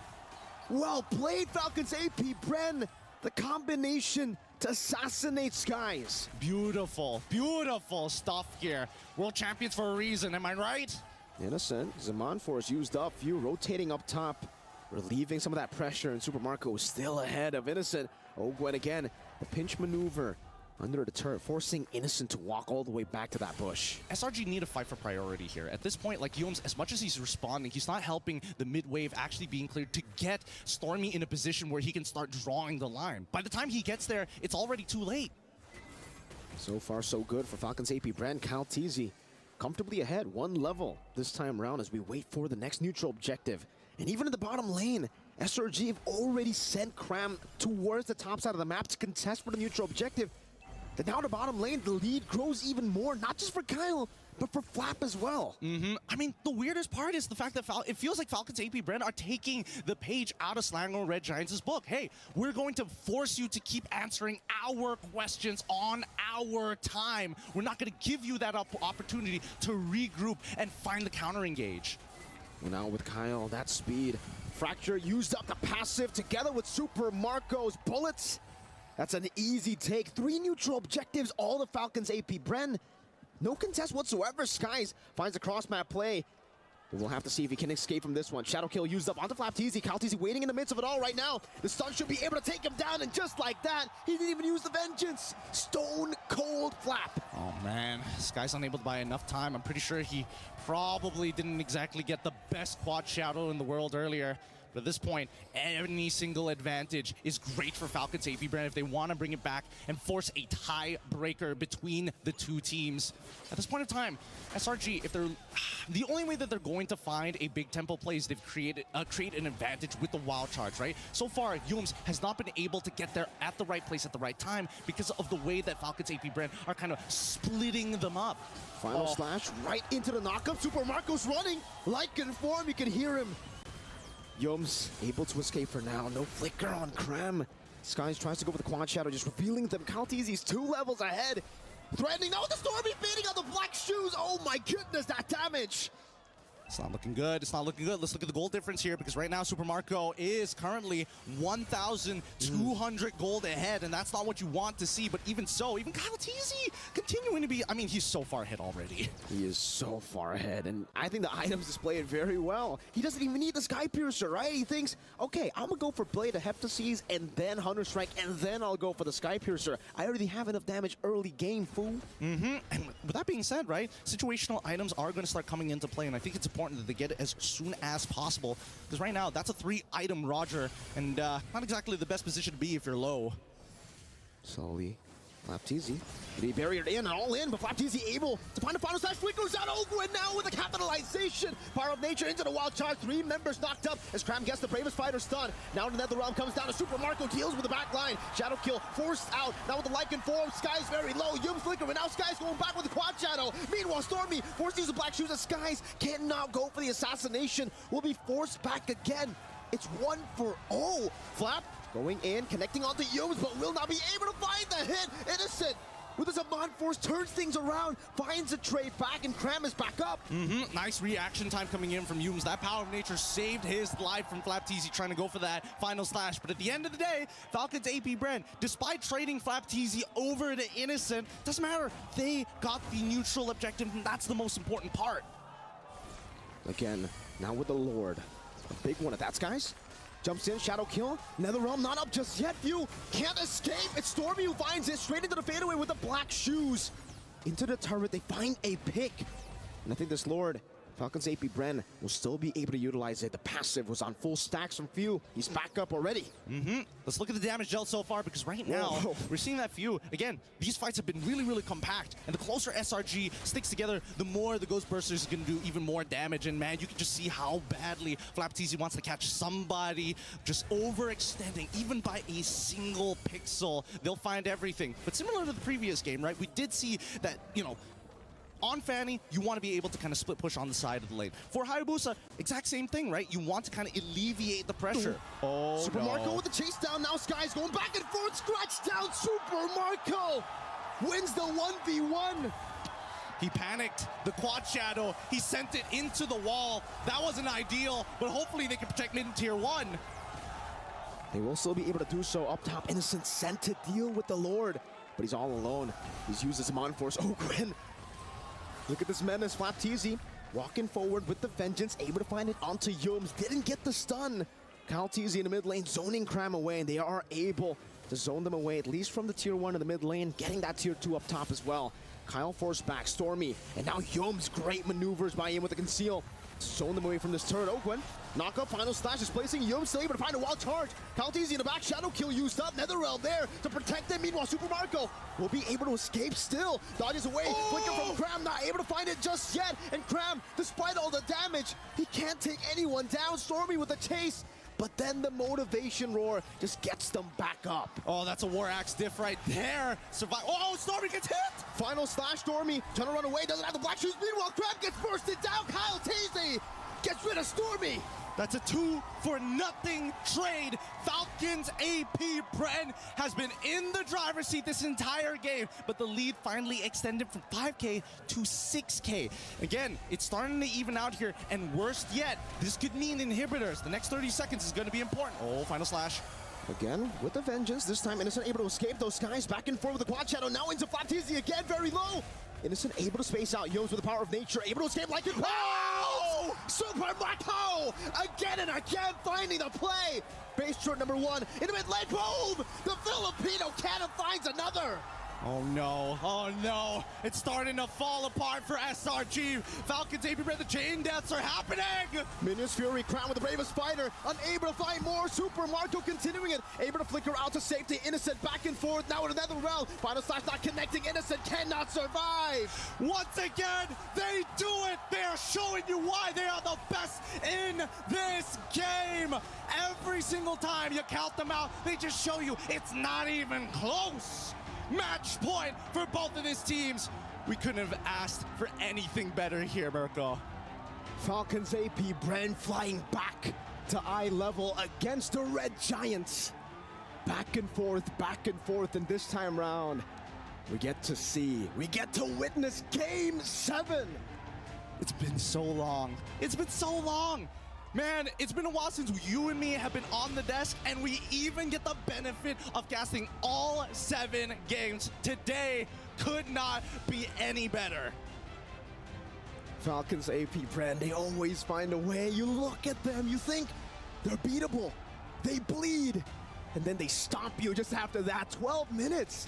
Well played, Falcons AP Bren. The combination to assassinate Skies. Beautiful, beautiful stuff here. World champions for a reason, am I right? Innocent, Zaman Force used up, Few rotating up top, relieving some of that pressure, and Super Marco is still ahead of Innocent. Ogwyn again, the pinch maneuver under the turret, forcing Innocent to walk all the way back to that bush. SRG need to fight for priority here. At this point, like Youms, as much as he's responding, he's not helping the mid wave actually being cleared to get Stormy in a position where he can start drawing the line. By the time he gets there, it's already too late. So far, so good for Falcons AP Bren. Kyle Teasy comfortably ahead, one level this time around as we wait for the next neutral objective. And even in the bottom lane, SRG have already sent Cram towards the top side of the map to contest for the neutral objective. Then now the bottom lane, the lead grows even more, not just for Kyle, but for Flap as well. I mean, the weirdest part is the fact that it feels like Falcons AP Bren are taking the page out of Selangor Red Giants' book. Hey, we're going to force you to keep answering our questions on our time. We're not going to give you that opportunity to regroup and find the counter engage. Well, now with Kyle, that speed. Fracture used up the passive together with Super Marco's bullets. That's an easy take. 3 neutral objectives, all the Falcons AP Bren. No contest whatsoever. Skies finds a cross-map play. We'll have to see if he can escape from this one. Shadow Kill used up onto Flapteezy. Kalteezy waiting in the midst of it all right now. The stun should be able to take him down, and just like that, he didn't even use the Vengeance. Stone cold Flap. Oh man, Sky's unable to buy enough time. I'm pretty sure he probably didn't exactly get the best quad Shadow in the world earlier. But at this point, any single advantage is great for Falcons AP brand if they want to bring it back and force a tiebreaker between the two teams. At this point in time, SRG, if they're the only way that they're going to find a big tempo play is they've create an advantage with the wild charge, right? So far, Yuums has not been able to get there at the right place at the right time because of the way that Falcons AP brand are kind of splitting them up. Final slash right into the knockup. Super Marco's running. Like in form, you can hear him. Yuums able to escape for now. No flicker on Cram. Skies tries to go for the quad shadow, just revealing them. Calteezy's 2 levels ahead. Threatening now with the Stormy baiting on the black shoes. Oh my goodness, that damage. It's not looking good. It's not looking good. Let's look at the gold difference here because right now Super Marco is currently 1,200 gold ahead, and that's not what you want to see. But even so, even Calteezy continuing to be, I mean, he's so far ahead already. He is so far ahead, and I think the items display it very well. He doesn't even need the Sky Piercer, right? He thinks, okay, I'm gonna go for Blade of Heptases and then Hunter Strike, and then I'll go for the Sky Piercer. I already have enough damage early game, fool. And with that being said, right, situational items are going to start coming into play, and I think it's important that they get it as soon as possible, because right now that's a 3-item Roger, and not exactly the best position to be if you're low. Slowly, Flapteezy, the barrier in and all in, but Flapteezy able to find a final slash. Flick goes out. Ogwen now with a capitalization. Power of Nature into the wild charge. 3 members knocked up as Cram gets the bravest fighter stun. Now the Nether Realm comes down to Super Marco, deals with the back line. Shadow kill forced out. Now with the Lycan form, Sky's very low. Yuums flicker, and now Sky's going back with the quad shadow. Meanwhile, Stormy forced to use the black shoes as Skies cannot go for the assassination. Will be forced back again. It's 1-for-0. Flap going in, connecting onto Yuums, but will not be able to find the hit. Innocent with his Amon Force turns things around, finds a trade back, and Cram is back up. Nice reaction time coming in from Yuums. That Power of Nature saved his life from Flapteezy trying to go for that final slash. But at the end of the day, Falcons AP brand, despite trading Flapteezy over to Innocent, doesn't matter. They got the neutral objective, and that's the most important part. Again, now with the Lord. A big one at that, Skies. Jumps in, shadow kill. NetherRealm not up just yet. View can't escape. It's Stormy who finds it straight into the fadeaway with the black shoes. Into the turret, they find a pick. And I think this Lord, Falcons AP Bren, will still be able to utilize it. The passive was on full stacks from Few. He's back up already. Let's look at the damage dealt so far, because right now, we're seeing that Few. Again, these fights have been really, really compact. And the closer SRG sticks together, the more the Ghost Burster is going to do even more damage. And man, you can just see how badly Flapteezy wants to catch somebody just overextending, even by a single pixel. They'll find everything. But similar to the previous game, right, we did see that, you know, on Fanny, you want to be able to kind of split push on the side of the lane. For Hayabusa, exact same thing, right? You want to kind of alleviate the pressure. Oh, Super Marco with the chase down. Now Sky's going back and forth. Scratch down. Super Marco wins the 1v1. He panicked. The quad shadow, he sent it into the wall. That wasn't ideal, but hopefully they can protect mid and tier 1. They will still be able to do so up top. Innocent sent to deal with the Lord, but he's all alone. He's used his Amon Force. Oh, Gwen. Look at this menace, Flapteezy walking forward with the Vengeance, able to find it onto Yuums. Didn't get the stun. Calteezy in the mid lane, zoning Cram away, and they are able to zone them away, at least from the tier 1 in the mid lane, getting that tier 2 up top as well. Kyle forced back, Stormy, and now Yuums, great maneuvers by him with the conceal. Zone them away from this turret. Ogwen, knock up, final slash, displacing Yuums, still able to find a wild charge. Calteezy in the back, shadow kill used up. NetherRealm there to protect them. Meanwhile, Super Marco will be able to escape still. Dodges away, flicker from Cram, not able to find it just yet. And Cram, despite all the damage, he can't take anyone down. Stormy with the chase. But then the motivation roar just gets them back up. Oh, that's a War Axe diff right there. Survive. Oh, Stormy gets hit. Final slash, Stormy trying to run away, doesn't have the black shoes. Meanwhile, Cram gets bursted down. Calteezy gets rid of Stormy. That's a 2-for-0 trade. Falcons AP Bren has been in the driver's seat this entire game, but the lead finally extended from 5K to 6K. Again, it's starting to even out here, and worst yet, this could mean inhibitors. The next 30 seconds is going to be important. Oh, final slash. Again, with the Vengeance, this time Innocent able to escape those Skies back and forth with the quad shadow. Now into Flapteezy again, very low. Innocent able to space out Yuums with the Power of Nature, able to escape like it. Oh! Super Marco! Again and again, finding the play. Base turret number 1 in the mid lane. Boom! The Filipino cannon finds another. Oh no, it's starting to fall apart for SRG. Falcons, AP Brand, the chain deaths are happening! Minions Fury crowned with the bravest fighter, unable to find more. Super Marco continuing it, able to flicker out to safety. Innocent back and forth, now in another realm. Final Slash not connecting, Innocent cannot survive. Once again, they do it! They are showing you why they are the best in this game! Every single time you count them out, they just show you it's not even close! Match point for both of these teams. We couldn't have asked for anything better here, Mirko. Falcons AP Brand flying back to eye level against the Red Giants. Back and forth, and this time round, we get to witness Game 7. It's been so long. It's been so long. Man, it's been a while since you and me have been on the desk, and we even get the benefit of casting all 7 games. Today could not be any better. Falcons AP Brand, they always find a way. You look at them, you think they're beatable. They bleed, and then they stomp you just after that. 12 minutes.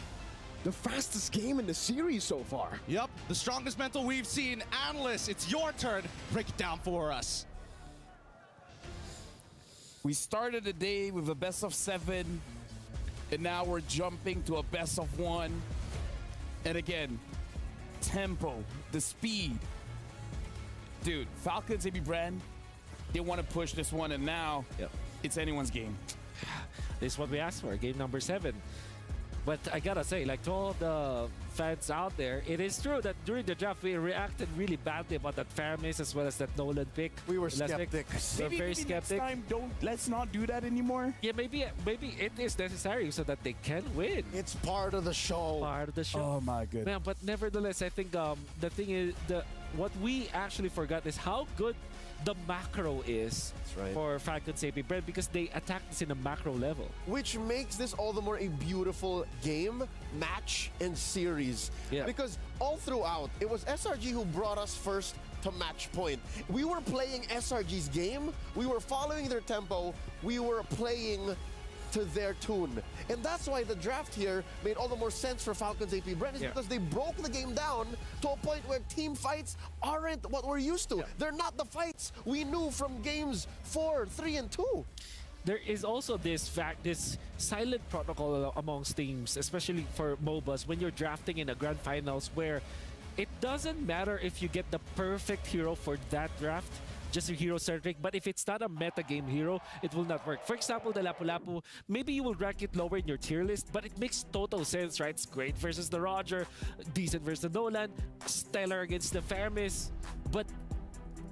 The fastest game in the series so far. Yep, the strongest mental we've seen. Analysts, it's your turn. Break it down for us. We started the day with a best of 7, and now we're jumping to a best of 1. And again, tempo, the speed. Dude, Falcons AB Brand, they want to push this one, and now it's anyone's game. This is what we asked for, game number 7. But I gotta say, like, to all the fans out there, it is true that during the draft we reacted really badly about that Faramis as well as that Nolan pick. We were skeptics. We were very maybe skeptic. Next time, let's not do that anymore. Yeah, maybe it is necessary so that they can win. It's part of the show. Part of the show. Oh my goodness. Man, but nevertheless, I think the thing is, what we actually forgot is how good the macro is for Falcons AP Brand, because they attack this in a macro level. Which makes this all the more a beautiful game, match, and series. Yeah. Because all throughout, it was SRG who brought us first to match point. We were playing SRG's game, we were following their tempo, we were playing to their tune. And that's why the draft here made all the more sense for Falcons AP Brand, is because they broke the game down to a point where team fights aren't what we're used to. They're not the fights we knew from games 4, 3, and 2. There is also this silent protocol amongst teams, especially for MOBAs, when you're drafting in a grand finals, where it doesn't matter if you get the perfect hero for that draft, just a hero-centric, but if it's not a meta-game hero, it will not work. For example, the Lapu-Lapu, maybe you will rank it lower in your tier list, but it makes total sense, right? It's great versus the Roger, decent versus the Nolan, stellar against the Faramis, but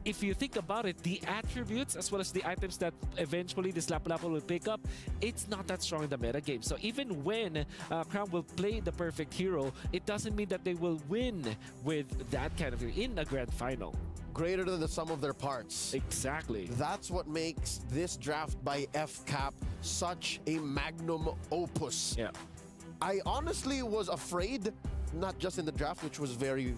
if you think about it, the attributes as well as the items that eventually this Lapu-Lapu will pick up, it's not that strong in the meta game. So even when Crown will play the perfect hero, it doesn't mean that they will win with that kind of hero in a grand final. Greater than the sum of their parts. Exactly. That's what makes this draft by FCAP such a magnum opus. Yeah. I honestly was afraid, not just in the draft, which was very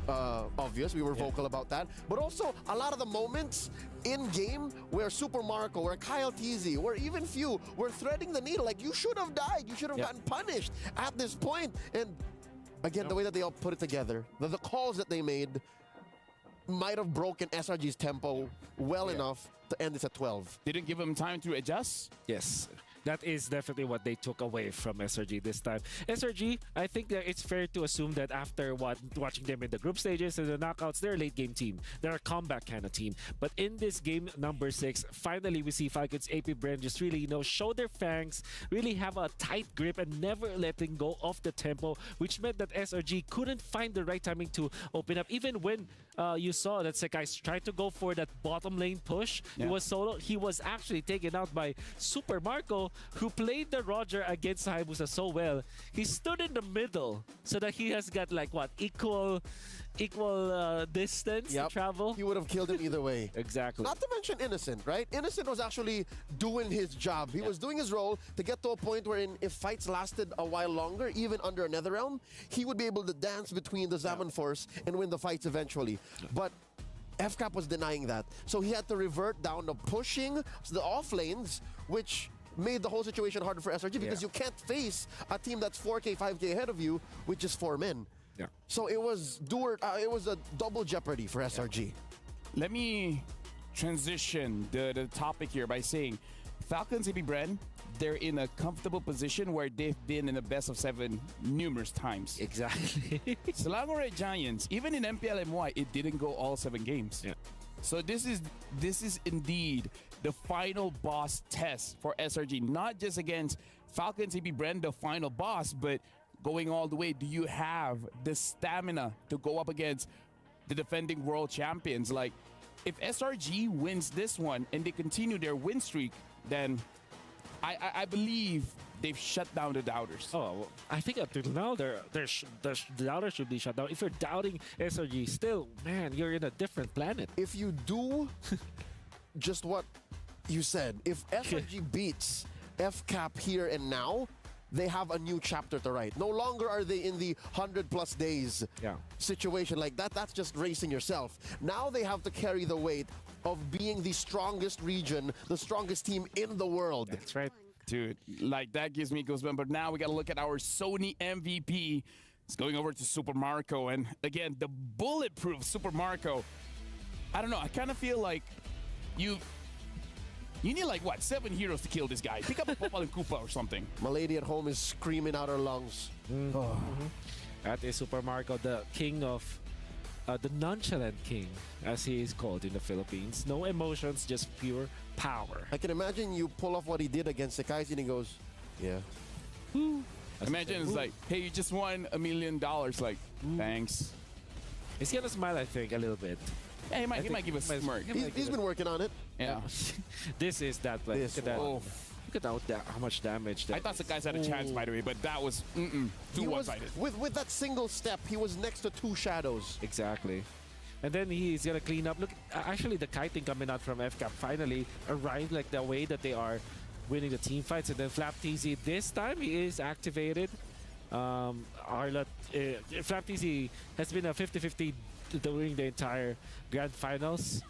obvious, we were vocal about that, but also a lot of the moments in game where Super Marco, where Kyle Teasy, where even Few were threading the needle, like, you should have died, you should have gotten punished at this point. And again, the way that they all put it together, the calls that they made might have broken SRG's tempo well enough to end this at 12. Didn't give him time to adjust? Yes. That is definitely what they took away from SRG this time. SRG, I think that it's fair to assume that after watching them in the group stages and the knockouts, they're a late game team. They're a comeback kind of team. But in this game number 6, finally we see Falcons AP Brand just really, show their fangs, really have a tight grip and never letting go of the tempo, which meant that SRG couldn't find the right timing to open up. Even when you saw that Sekai tried to go for that bottom lane push, he was solo. He was actually taken out by Super Marco, who played the Roger against Hayabusa so well. He stood in the middle so that he has got like what, equal distance to travel. He would have killed him either way. Exactly. Not to mention Innocent, right? Innocent was actually doing his job. He was doing his role to get to a point wherein if fights lasted a while longer, even under another realm, he would be able to dance between the Zaman Force and win the fights eventually. But FCAP was denying that. So he had to revert down to pushing the off lanes, which made the whole situation harder for SRG because you can't face a team that's 4K, 5K ahead of you with just 4 men. Yeah. So it was it was a double jeopardy for SRG. Let me transition the topic here by saying Falcons AB Bren, they're in a comfortable position where they've been in the best of 7 numerous times. Exactly. Selangor Red Giants, even in MPLMY, it didn't go all 7 games. Yeah. So this is indeed the final boss test for SRG, not just against Falcons AB Bren, the final boss, but going all the way. Do you have the stamina to go up against the defending world champions? Like, if SRG wins this one and they continue their win streak, then I believe they've shut down the doubters. Oh, well, I think up to now, the doubters should be shut down. If you're doubting SRG, still, man, you're in a different planet. If you do just what you said, if SRG beats FCAP here and now, they have a new chapter to write. No longer are they in the 100+ days situation like that. That's just racing yourself. Now they have to carry the weight of being the strongest region, the strongest team in the world. That's right. Dude, like that gives me goosebumps. But now we got to look at our Sony MVP. It's going over to Super Marco. And again, the bulletproof Super Marco. I don't know. I kind of feel like you need like, what, 7 heroes to kill this guy. Pick up a Popal and Koopa or something. Milady at home is screaming out her lungs. That is Super Marco, the king of... the nonchalant king, as he is called in the Philippines. No emotions, just pure power. I can imagine you pull off what he did against Sekai's and he goes, yeah. Imagine it's like, hey, you just won $1 million. Like, thanks. He's gonna smile, I think, a little bit. Yeah, he might give us a smirk. He's been working on it. Yeah. This is that play. Look at that. Oh. Look at how much damage that I thought the guys had a chance, by the way, but that was too one-sided. With that single step, he was next to 2 shadows. Exactly. And then he's gonna clean up. Look, actually the kiting coming out from FCAP finally arrived, like the way that they are winning the team fights. And then Flap TZ, this time he is activated. Flap TZ has been a 50-50 during the entire grand finals.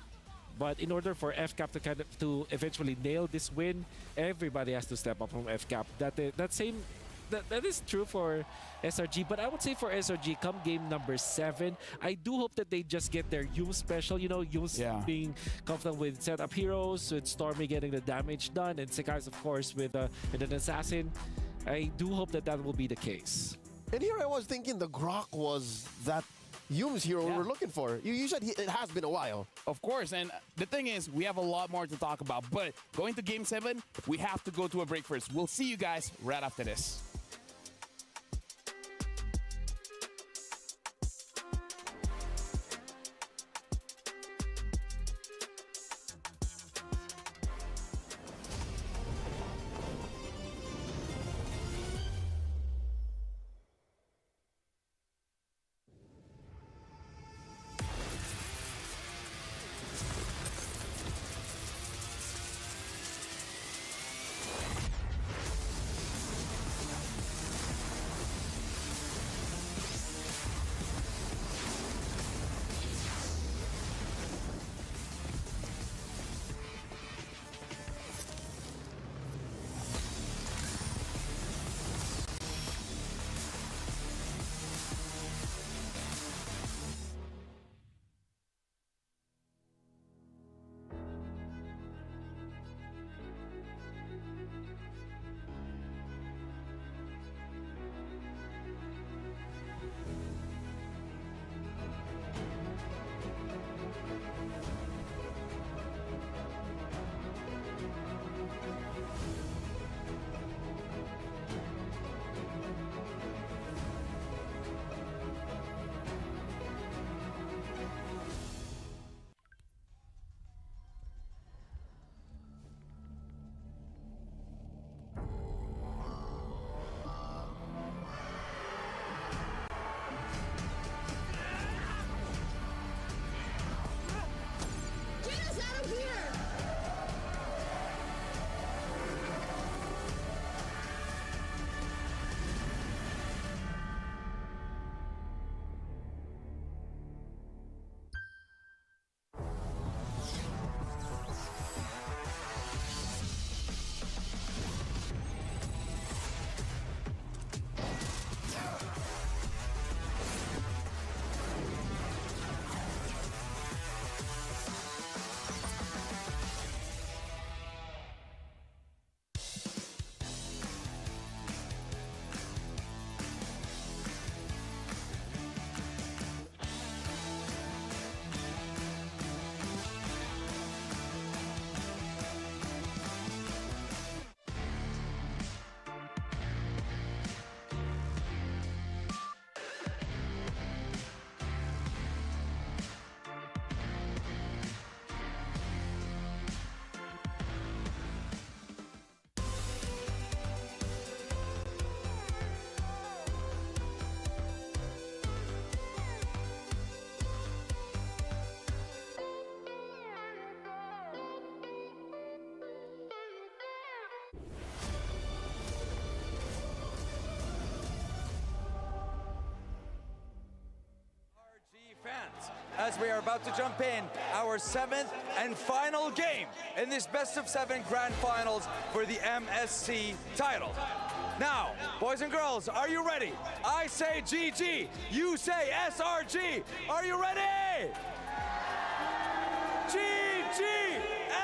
But in order for FCAP to eventually nail this win, everybody has to step up from FCAP. That is true for SRG, but I would say for SRG, come game number 7, I do hope that they just get their Yum special. You know, Yum's being confident with setup heroes, with Stormy getting the damage done, and Sekai's, of course, with an assassin. I do hope that will be the case. And here I was thinking the Grok was that Yum's hero we were looking for. You said it has been a while. Of course, and the thing is, we have a lot more to talk about, but going to Game 7, we have to go to a break first. We'll see you guys right after this. as we are about to jump in our 7th and final game in this best of 7 grand finals for the MSC title. Now, boys and girls, are you ready? I say GG, you say SRG. Are you ready? GG,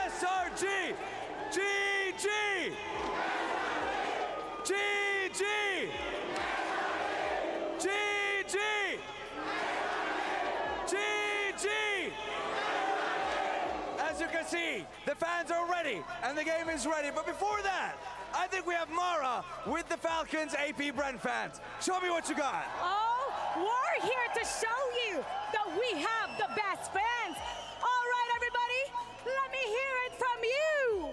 SRG, GG, GG, GG, GG. As you can see, the fans are ready and the game is ready. But before that, I think we have Mara with the Falcons AP Brand fans. Show me what you got. Oh, we're here to show you that we have the best fans. All right, everybody, let me hear it from you.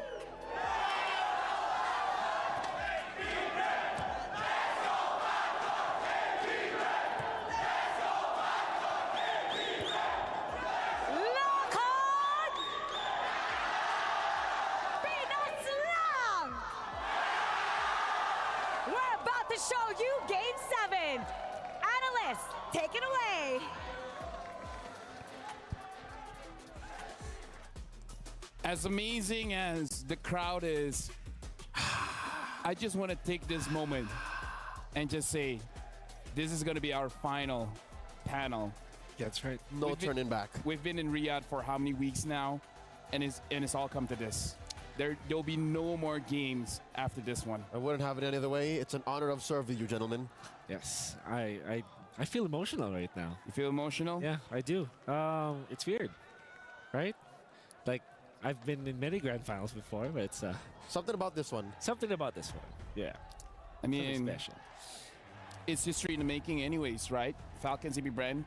Lock on! Peanuts long! We're about to show you Game 7. Analysts, take it away. As amazing as the crowd is, I just want to take this moment and just say, this is going to be our final panel. That's right. No We've been- turning back. We've been in Riyadh for how many weeks now, and it's all come to this. There'll be no more games after this one. I wouldn't have it any other way. It's an honor of serving you, gentlemen. Yes, I feel emotional right now. You feel emotional? Yeah, I do. It's weird, right? Like, I've been in many grand finals before, but it's something about this one. Something about this one. Yeah. I mean, Something special. It's history in the making, anyways, right? Falcons CP Brand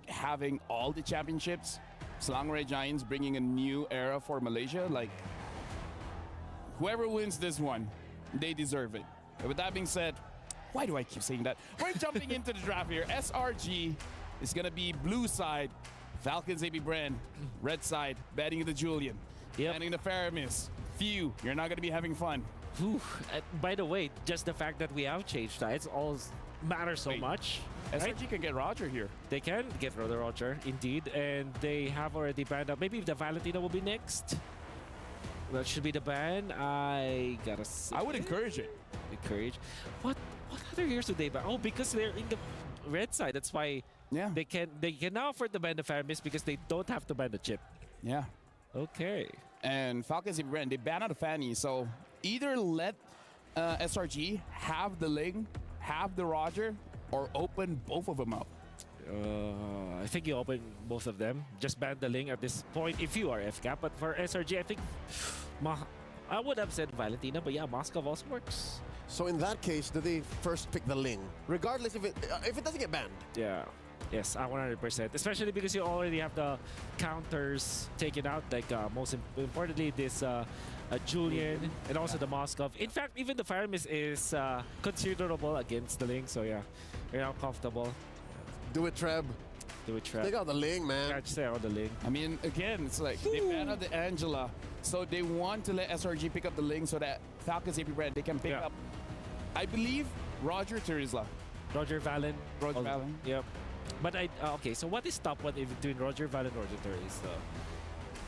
having all the championships. Selangor Red Giants bringing a new era for Malaysia. Like, whoever wins this one, they deserve it. But with that being said, why do I keep saying that? We're jumping into the draft here. SRG is going to be blue side. Falcons AB Brand, red side, batting the Julian. Batting the Faramis. Few, you're not going to be having fun. Whew. By the way, just the fact that we have changed sides all matters so much. SRG can get Roger here. They can get Roger, indeed. And they have already banned up. Maybe the Valentina will be next. That should be the ban. I gotta say. I would encourage it. Encourage. What other heroes do they ban? Oh, because they're in the red side. That's why they can now afford to ban the Faramis because they don't have to ban the chip. Yeah. Okay. And Falcons CP Brand, they ban out the Fanny. So either let SRG have the Ling, have the Roger, or open both of them up. I think you open both of them. Just ban the Ling at this point if you are FCAP. But for SRG, I think I would have said Valentina, but yeah, Moskov also works. So in that case, do they first pick the Ling, regardless if it doesn't get banned? Yeah. Yes, 100%. Especially because you already have the counters taken out. Like most importantly, this Julian and also the Moskov. In fact, even the Faramis is considerable against the Ling. So yeah, you're now comfortable. Do it, Treb. Do it, Treb. They got the Ling, man. Yeah, just stay on the Ling. I mean, again, it's like they ban out the Angela. So they want to let SRG pick up the Ling so that Falcons AP Brand, they can pick up, I believe, Roger Terizla. Roger Valen. Roger Valen. Yep. But okay, so what is top one between Roger Valen and Roger Terizla?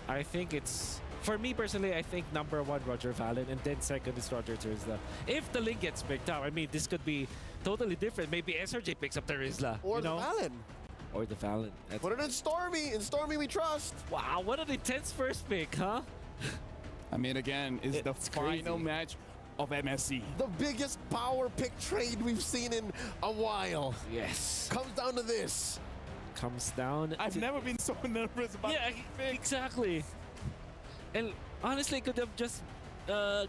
I think it's, for me personally, I think number one, Roger Valen, and then second is Roger Terizla. If the Ling gets picked up, I mean, this could be totally different. Maybe SRG picks up Terizla. Or the Valen. Or the Valen. Put it in Stormy. In Stormy we trust. Wow, what an intense first pick, huh? I mean, again, it's the final match of MSC. The biggest power pick trade we've seen in a while. Yes. Comes down to this. Comes down. I've never been so nervous about exactly. And honestly, it could have just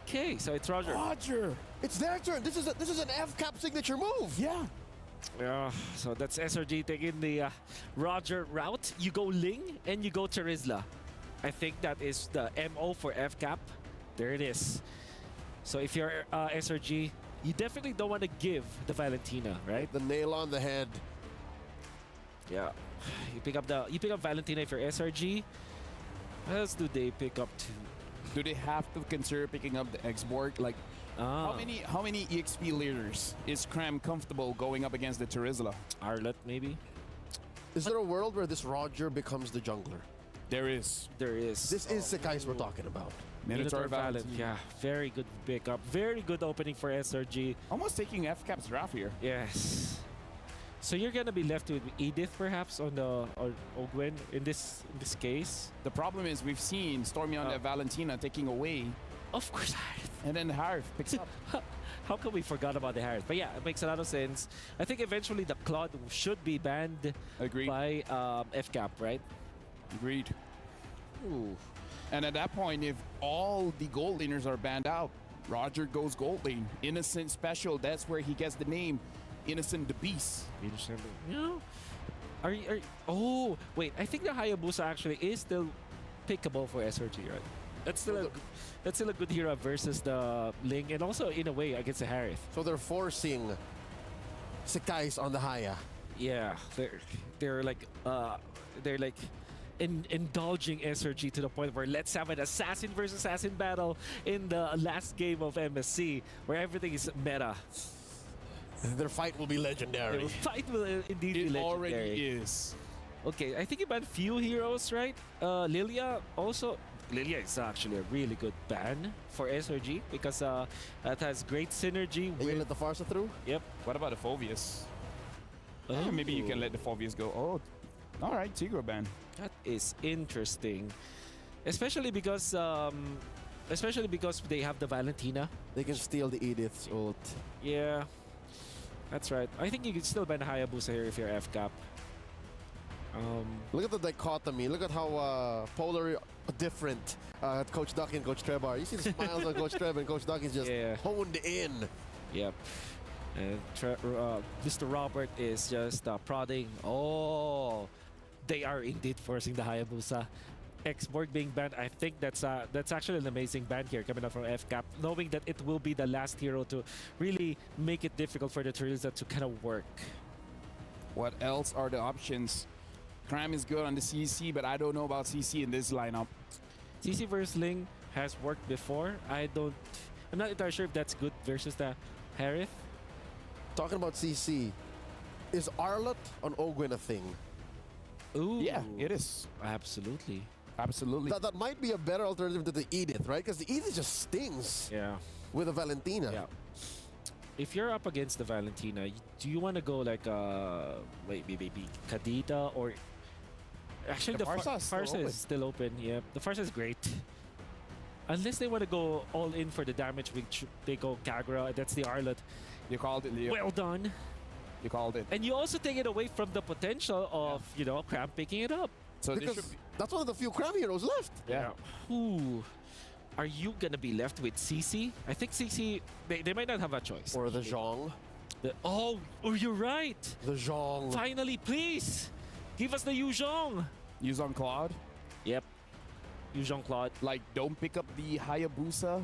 K. So it's Roger. Roger. It's their turn. This is an FCAP signature move. Yeah. Yeah. So that's SRG taking the Roger route. You go Ling and you go Terizla. I think that is the MO for FCAP. There it is. So if you're SRG, you definitely don't want to give the Valentina, right? The nail on the head. Yeah. You pick up Valentina if you're SRG. What else do they pick up to? Do they have to consider picking up the X-Borg? Like, how many EXP leaders is Cram comfortable going up against the Terizla? Arlet, maybe? Is there a world where this Roger becomes the jungler? There is. There is. This is the guys we're talking about. Minotaur Valent, yeah, very good pickup. Very good opening for SRG. Almost taking FCAP's draft here. Yes. So you're gonna be left with Edith perhaps on the or Ogwen in this case. The problem is we've seen Stormy on that Valentina taking away. Of course, and then Harith picks up. How come we forgot about the Harith? But yeah, it makes a lot of sense. I think eventually the Claude should be banned by FCAP, right? Agreed. Ooh. And at that point, if all the gold laners are banned out, Roger goes gold lane. Innocent special, that's where he gets the name Innocent the Beast. Innocent. No. Oh, wait. I think the Hayabusa actually is still pickable for SRG, right? That's still a good hero versus the Ling, and also in a way against the Harith. So they're forcing Sekais on the Haya. Yeah, they're like indulging SRG to the point where let's have an assassin versus assassin battle in the last game of MSC, where everything is meta. Their fight will be legendary. Their fight will indeed be legendary. It already is. Okay, I think you banned few heroes, right? Lilia also. Lilia is actually a really good ban for SRG because that has great synergy. And you let the Pharsa through? Yep. What about the Phoveus? Oh. Maybe you can let the Phoveus go. Oh, all right, Tigro ban. That is interesting, especially because they have the Valentina. They can steal the Edith's ult. Yeah, that's right. I think you can still ban Hayabusa here if you're FCAP. Look at the dichotomy. Look at how polar different Coach Duck and Coach Treb are. You see the smiles on Coach Treb, and Coach Duck is just honed in. Yep. And Mr. Robert is just prodding. Oh, they are indeed forcing the Hayabusa. X-Borg being banned, I think that's actually an amazing ban here coming out from FCAP, knowing that it will be the last hero to really make it difficult for the Trilliza to kind of work. What else are the options? Cram is good on the CC, but I don't know about CC in this lineup. CC versus Ling has worked before. I'm not entirely sure if that's good versus the Harith. Talking about CC, is Arlott on Ogwen a thing? Ooh. Yeah, it is. Absolutely. Absolutely. That might be a better alternative to the Edith, right? Because the Edith just stings. Yeah. With a Valentina. Yeah. If you're up against the Valentina, do you want to go like maybe Kadita or actually the Pharsa is still open. Yeah, the Pharsa is great. Unless they want to go all in for the damage, which they go Kagura. That's the Arlott. You called it, Leo. Well done. You called it. And you also take it away from the potential of Cram picking it up. So that's one of the few Cram heroes left. Yeah. Ooh. Are you gonna be left with CC? I think CC, they might not have a choice. Or the Zhong. Oh, you're right. The Zhong. Finally, please. Give us the Yu Zhong. Yu Zhong Claude? Yep. Yu Zhong Claude. Like, don't pick up the Hayabusa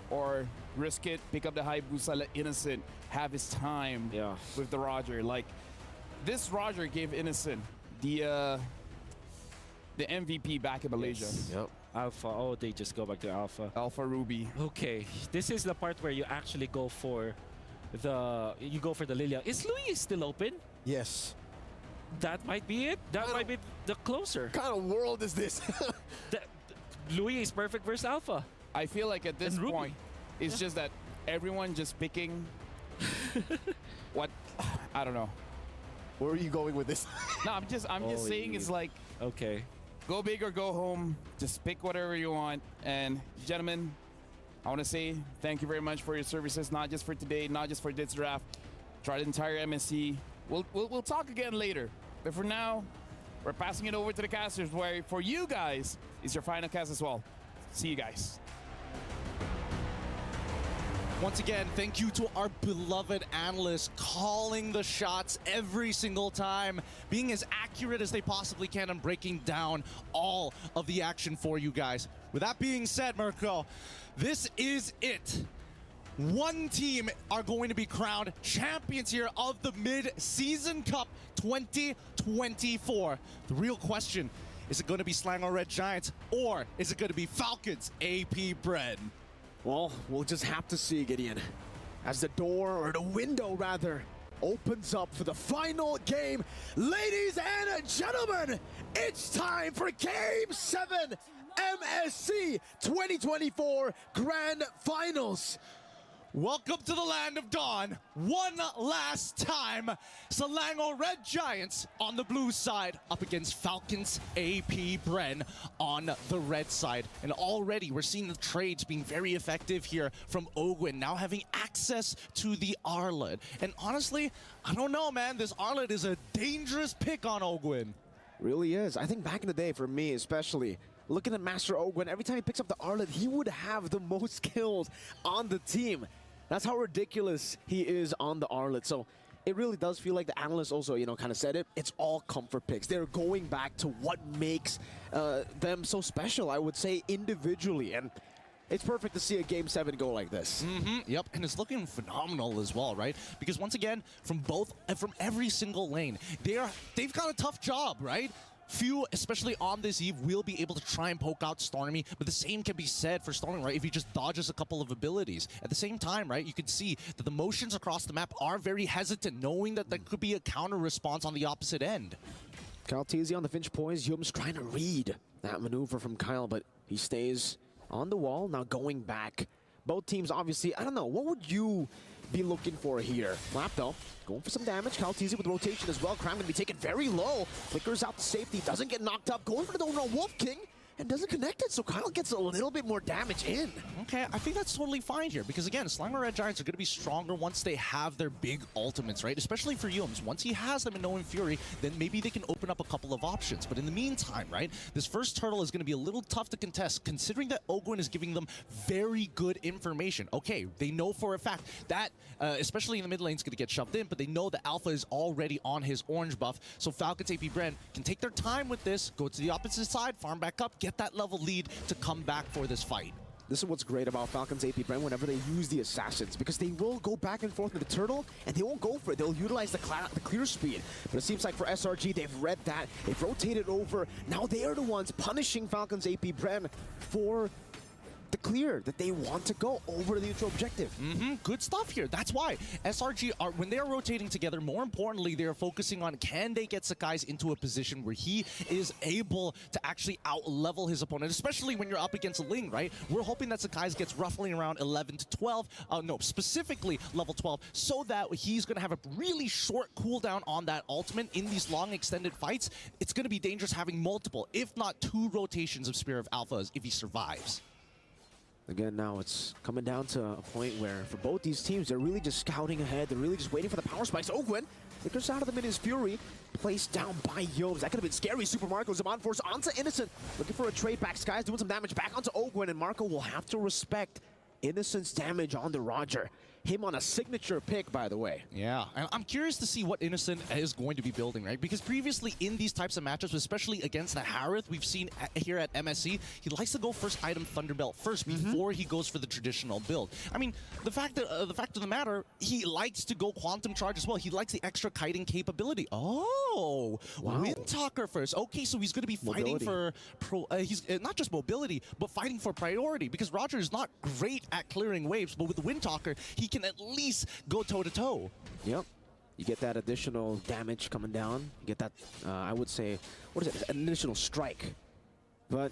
or risk it, pick up the Hayabusa, let Innocent have his time with the Roger. Like, this Roger gave Innocent the MVP back in Malaysia. Yes. Yep. Alpha. Oh, they just go back to Alpha. Alpha Ruby. Okay, this is the part where you actually go for the Lilia. Is Louis still open? Yes. That might be it. That might be the closer. What kind of world is this? Louis is perfect versus Alpha. I feel like at this point, it's just that everyone just picking what I don't know. Where are you going with this? No, I'm just saying it's like okay. Go big or go home. Just pick whatever you want. And gentlemen, I want to say thank you very much for your services, not just for today, not just for this draft. Try the entire MSC. We'll talk again later. But for now, we're passing it over to the casters, where for you guys is your final cast as well. See you guys. Once again, thank you to our beloved analysts calling the shots every single time, being as accurate as they possibly can and breaking down all of the action for you guys. With that being said, Mirko, this is it. One team are going to be crowned champions here of the Mid-Season Cup 2024. The real question, is it going to be Selangor Red Giants or is it going to be Falcons AP Bren? Well, we'll just have to see, Gideon. As the door, or the window rather, opens up for the final game. Ladies and gentlemen, it's time for Game 7 MSC 2024 Grand Finals. Welcome to the land of dawn. One last time, Selangor Red Giants on the blue side up against Falcons AP Bren on the red side. And already we're seeing the trades being very effective here from Ogwin, now having access to the Arlet. And honestly, I don't know, man. This Arlet is a dangerous pick on Ogwin. Really is. I think back in the day, for me especially, looking at Master Ogwin, every time he picks up the Arlet, he would have the most kills on the team. That's how ridiculous he is on the Arlet. So it really does feel like the analysts also, kind of said it. It's all comfort picks. They're going back to what makes them so special, I would say, individually. And it's perfect to see a Game 7 go like this. Yep, and it's looking phenomenal as well, right? Because once again, from every single lane, they've got a tough job, right? Few, especially on this eve, will be able to try and poke out Stormy, but the same can be said for Stormy, right? If he just dodges a couple of abilities. At the same time, right, you can see that the motions across the map are very hesitant, knowing that there could be a counter response on the opposite end. Kal'Tezi on the Finch Poise. Yum's trying to read that maneuver from Kyle, but he stays on the wall, now going back. Both teams, obviously, I don't know, what would you be looking for here? Flap, though, going for some damage. Kal'Tezi with rotation as well. Cram going to be taken very low. Flickers out to safety, doesn't get knocked up. Going for the overall Wolf King, and doesn't connect it, so Kyle gets a little bit more damage in. Okay, I think that's totally fine here, because again, Selangor Red Giants are going to be stronger once they have their big ultimates, right? Especially for Yums. Once he has them in Knowing Fury, then maybe they can open up a couple of options. But in the meantime, right, this first turtle is going to be a little tough to contest, considering that Ogwin is giving them very good information. Okay, they know for a fact that, especially in the mid lane, is going to get shoved in, but they know that Alpha is already on his orange buff, so Falcons AP Bren can take their time with this, go to the opposite side, farm back up, get that level lead to come back for this fight. This is what's great about Falcons AP Bren whenever they use the Assassins, because they will go back and forth with the turtle, and they won't go for it. They'll utilize the clear speed. But it seems like for SRG, they've read that. They've rotated over. Now they are the ones punishing Falcons AP Bren for the clear that they want to go over the neutral objective. Good stuff here. That's why SRG are, when they are rotating together, more importantly, they are focusing on can they get Sakai's into a position where he is able to actually out-level his opponent, especially when you're up against Ling, right? We're hoping that Sakai's gets roughly around 11 to 12, no, specifically level 12, so that he's going to have a really short cooldown on that ultimate in these long extended fights. It's going to be dangerous having multiple, if not 2 rotations of Spear of Alphas if he survives. Again, now it's coming down to a point where for both these teams, they're really just scouting ahead. They're really just waiting for the power spikes. Ogwin flickers out of the Minions Fury, placed down by Yums. That could have been scary. Super Marco, Zaman Force onto Innocent, looking for a trade back. Sky's doing some damage back onto Ogwin, and Marco will have to respect Innocent's damage on the Roger. Him on a signature pick, by the way. Yeah, and I'm curious to see what Innocent is going to be building, right? Because previously in these types of matchups, especially against the Harith, we've seen here at MSC, he likes to go first item Thunderbelt first before he goes for the traditional build. I mean, the fact of the matter, he likes to go Quantum Charge as well. He likes the extra kiting capability. Oh, wow. Windtalker first. Okay, so he's going to be fighting for he's not just mobility, but fighting for priority, because Roger is not great at clearing waves, but with the Windtalker, he can at least go toe-to-toe. Yep. You get that additional damage coming down. You get that, I would say, what is it? An additional strike. But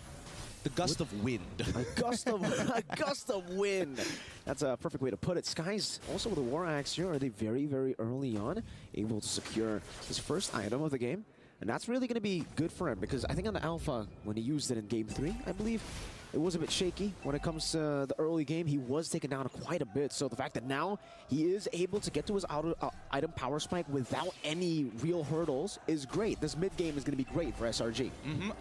the gust of wind. A gust of wind. That's a perfect way to put it. Sky's also with the War Axe here. Are they very, very early on able to secure his first item of the game? And that's really going to be good for him, because I think on the Alpha, when he used it in Game 3, I believe, it was a bit shaky when it comes to the early game. He was taken down quite a bit. So the fact that now he is able to get to his item power spike without any real hurdles is great. This mid game is going to be great for SRG.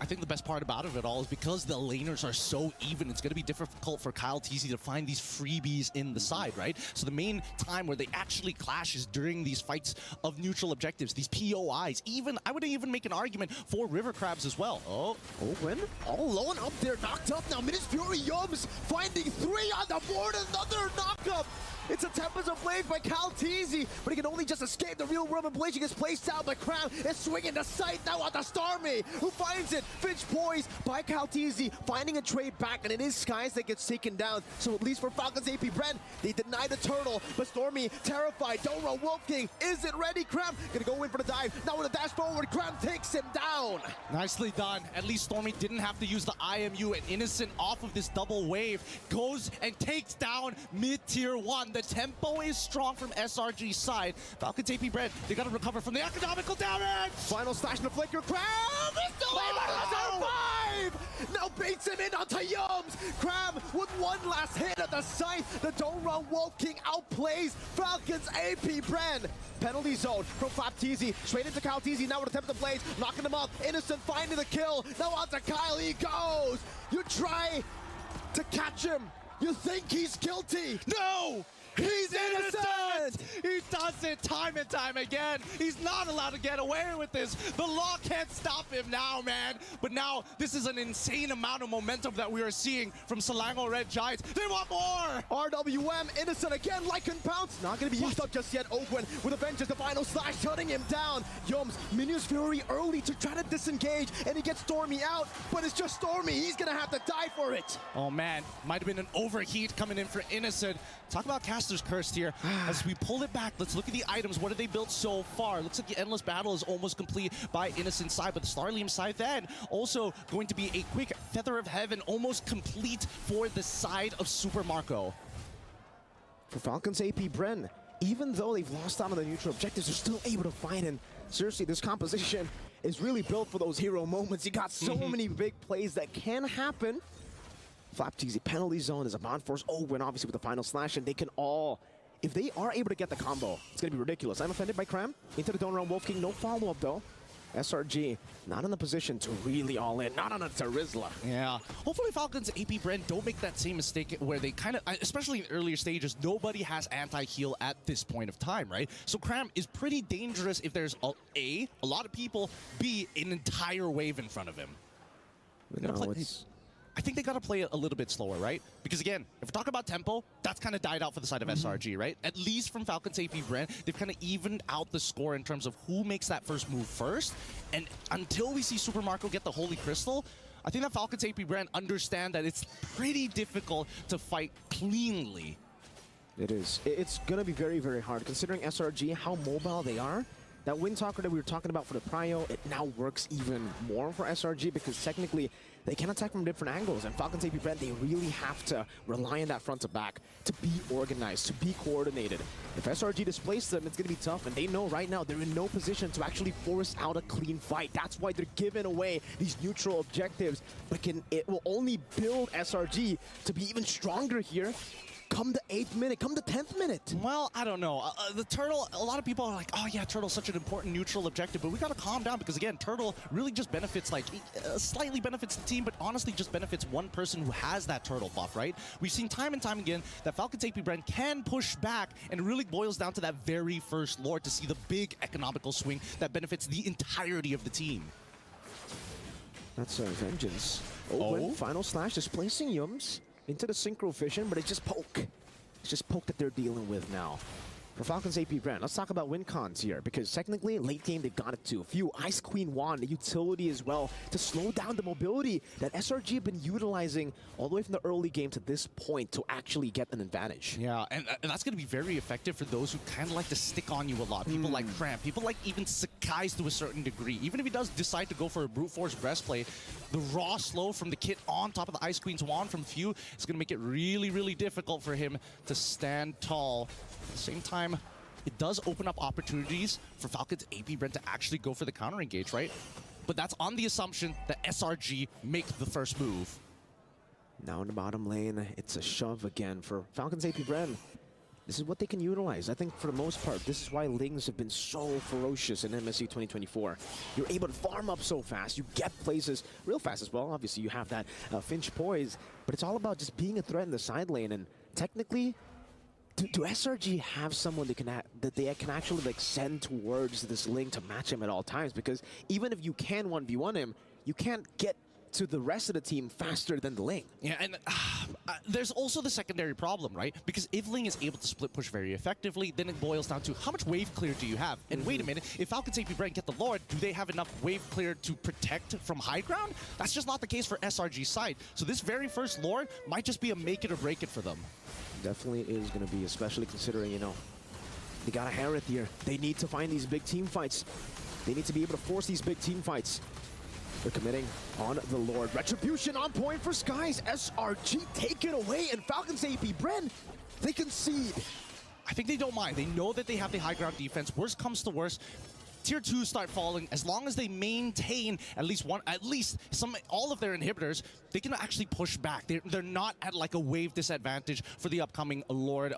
I think the best part about it all is because the laners are so even, it's going to be difficult for Kal'Tezi to find these freebies in the side, right? So the main time where they actually clash is during these fights of neutral objectives, these POIs. Even, I would even make an argument for River Crabs as well. Oh, Ogwin all alone up there, knocked up now. Minions Fury Yums finding 3 on the board, another knockup. It's a Tempest of Blade by Calteezy, but he can only just escape the real world of Blade. He gets placed down, but Cram is swinging the sight now on the Stormy, who finds it. Finch poised by Calteezy, finding a trade back, and it is Skies that gets taken down. So at least for Falcons AP Bren, they deny the turtle, but Stormy terrified. Don't run, Wolf King isn't ready. Cram gonna go in for the dive. Now with a dash forward, Cram takes him down. Nicely done. At least Stormy didn't have to use the IMU, and Innocent off of this double wave goes and takes down mid-tier 1. The tempo is strong from SRG's side. Falcons AP Bren, they gotta recover from the economical damage! Final slash and the flicker, Cram is still able to survive! Now baits him in onto Yums! Cram with one last hit at the site. The Don't Run Wolf King outplays Falcons AP Bren. Penalty zone from Flapteezy, straight into Calteezy, now with a Tempest of Blades, knocking him up. Innocent finding the kill, now onto Kyle, he goes! You try to catch him, you think he's guilty. No! He's innocent! He does it time and time again. He's not allowed to get away with this. The law can't stop him now, man. But now, this is an insane amount of momentum that we are seeing from Selangor Red Giants. They want more! RWM, Innocent again, Lycan Pounce. Not gonna be used up just yet. Oakwen with a vengeance, the final slash, shutting him down. Yums, Minions Fury early to try to disengage, and he gets Stormy out, but it's just Stormy. He's gonna have to die for it. Oh man, might have been an overheat coming in for Innocent. Talk about Caster's Curse here. As we pull it back, let's look at the items. What have they built so far? Looks like the Endless Battle is almost complete by Innocent side, but the Starlium side then also going to be a quick Feather of Heaven, almost complete for the side of Super Marco. For Falcons AP Bren, even though they've lost out on the neutral objectives, they're still able to fight. And seriously, this composition is really built for those hero moments. You got so many big plays that can happen. Flapteezy penalty zone is a Bond Force Owen, obviously with the final slash, and they can all, if they are able to get the combo, it's gonna be ridiculous. I'm offended by Cram into the Don't Run Wolf King, no follow-up though. SRG not in the position to really all in, not on a Terizla. Yeah, hopefully Falcons AP Bren don't make that same mistake where they kind of, especially in earlier stages, nobody has anti-heal at this point of time, right? So Cram is pretty dangerous if there's a lot of people, B, an entire wave in front of him. No, I think they got to play it a little bit slower, right? Because again, if we're talking about tempo, that's kind of died out for the side of SRG, right? At least from Falcons AP Bren, they've kind of evened out the score in terms of who makes that first move first. And until we see Super Marco get the Holy Crystal, I think that Falcons AP Bren understand that it's pretty difficult to fight cleanly. It is. It's going to be very, very hard, considering SRG, how mobile they are. That Wind Talker that we were talking about for the Prio, it now works even more for SRG because technically they can attack from different angles, and Falcons AP Bren, they really have to rely on that front to back to be organized, to be coordinated. If SRG displaces them, it's going to be tough, and they know right now they're in no position to actually force out a clean fight. That's why they're giving away these neutral objectives, but it will only build SRG to be even stronger here. Come the 8th minute, come the 10th minute. Well, I don't know. The Turtle, a lot of people are like, oh yeah, Turtle's such an important neutral objective, but we gotta calm down because again, Turtle really just benefits, like, slightly benefits the team, but honestly just benefits one person who has that Turtle buff, right? We've seen time and time again that Falcons AP Bren can push back, and it really boils down to that very first Lord to see the big economical swing that benefits the entirety of the team. That's Vengeance. Owen, final slash, displacing Yums into the Synchro Fission, but it's just poke. It's just poke that they're dealing with now. For Falcons AP Bren, let's talk about win cons here, because technically, late game, they've got it too. A few Ice Queen Wand, the utility as well, to slow down the mobility that SRG have been utilizing all the way from the early game to this point to actually get an advantage. Yeah, and that's going to be very effective for those who kind of like to stick on you a lot. People like Cramp, people like even Sakai's to a certain degree. Even if he does decide to go for a Brute Force breastplate, the raw slow from the kit on top of the Ice Queen's Wand from Few is going to make it really, really difficult for him to stand tall. At the same time, it does open up opportunities for Falcons AP Bren to actually go for the counter engage, right? But that's on the assumption that SRG make the first move. Now in the bottom lane, it's a shove again for Falcons AP Bren. This is what they can utilize. I think for the most part, this is why Lings have been so ferocious in MSC 2024. You're able to farm up so fast. You get places real fast as well. Obviously, you have that Finch poise, but it's all about just being a threat in the side lane. And technically, do SRG have someone that they can actually like send towards this Ling to match him at all times? Because even if you can 1v1 him, you can't get to the rest of the team faster than the Ling. Yeah, and there's also the secondary problem, right? Because if Ling is able to split push very effectively, then it boils down to how much wave clear do you have? And wait a minute, if Falcons AP Bren get the Lord, do they have enough wave clear to protect from high ground? That's just not the case for SRG's side. So this very first Lord might just be a make it or break it for them. Definitely is going to be, especially considering, you know, they got a Harith here. They need to find these big team fights. They need to be able to force these big team fights. They're committing on the Lord. Retribution on point for Skies. SRG take it away, and Falcons AP Bren, they concede. I think they don't mind. They know that they have the high ground defense. Worst comes to worst, Tier 2 start falling. As long as they maintain all of their inhibitors, they can actually push back. They're not at like a wave disadvantage for the upcoming Lord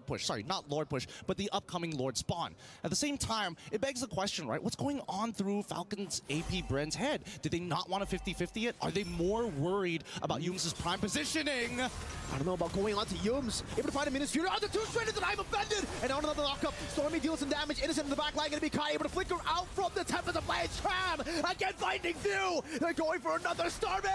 push. Sorry, not Lord push, but the upcoming Lord spawn. At the same time, it begs the question, right? What's going on through Falcons AP Bren's head? Did they not want a 50-50 it? Are they more worried about Yums' prime positioning? I don't know about going on to Yums. Able to find a Minus Fury on the 2 straight into the I'm offended. And on another lockup, Stormy deals some damage. Innocent in the back line, gonna be Kai able to flicker out from the Tempest of Blades. Tram again finding View. They're going for another Stormy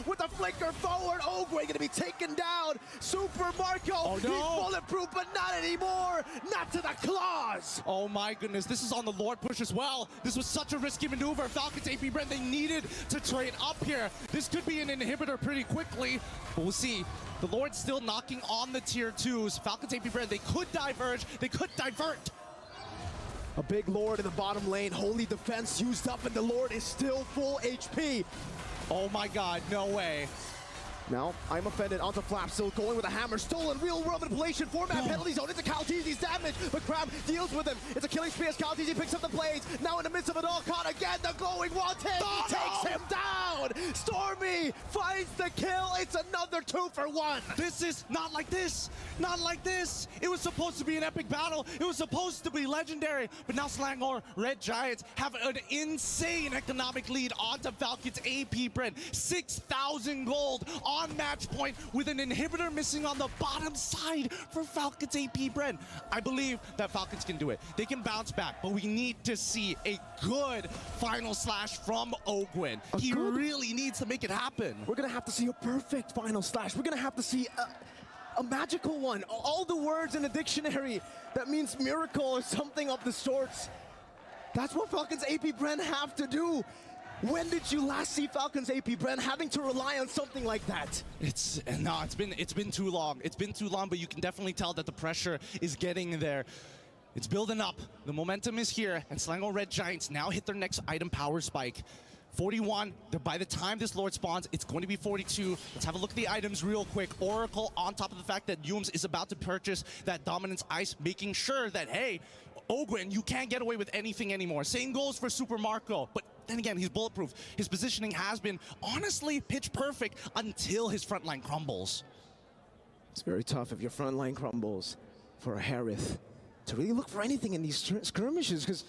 with the flicker forward. Ogre gonna be taken down. Super Marco, oh, no. He's bulletproof, but not anymore. Not to the claws. Oh my goodness, this is on the Lord push as well. This was such a risky maneuver. Falcons AP Bren, they needed to trade up here. This could be an inhibitor pretty quickly, but we'll see. The Lord's still knocking on the tier 2s. Falcons AP Bren, they could diverge, they could divert. A big Lord in the bottom lane. Holy defense used up, and the Lord is still full HP. Oh my god, no way. Now, I'm offended onto Flap, still going with a hammer. Stolen real-world manipulation, format penalty zone into Calteezy's damage, but Cram deals with him. It's a killing spree as Calteezy picks up the blades. Now in the midst of it all, caught again, the glowing wanted. Takes him down. Stormy finds the kill. It's another 2 for 1. This is not like this. Not like this. It was supposed to be an epic battle. It was supposed to be legendary, but now Selangor Red Giants have an insane economic lead onto Falcons AP Bren. 6,000 gold on match point with an inhibitor missing on the bottom side for Falcons AP Bren. I believe that Falcons can do it. They can bounce back, but we need to see a good final slash from Ogwin. He really needs to make it happen. We're gonna have to see a perfect final slash. We're gonna have to see a magical one. All the words in the dictionary that means miracle or something of the sorts. That's what Falcons AP Bren have to do. When did you last see Falcons AP Bren having to rely on something like that? It's been too long. It's been too long, but you can definitely tell that the pressure is getting there. It's building up. The momentum is here, and Selangor Red Giants now hit their next item power spike. 41, by the time this Lord spawns, it's going to be 42. Let's have a look at the items real quick. Oracle, on top of the fact that Yums is about to purchase that Dominance Ice, making sure that, hey, Ogwin, you can't get away with anything anymore. Same goes for Super Marco, but then again, he's bulletproof. His positioning has been, honestly, pitch perfect until his front line crumbles. It's very tough if your front line crumbles for a Harith to really look for anything in these skirmishes, because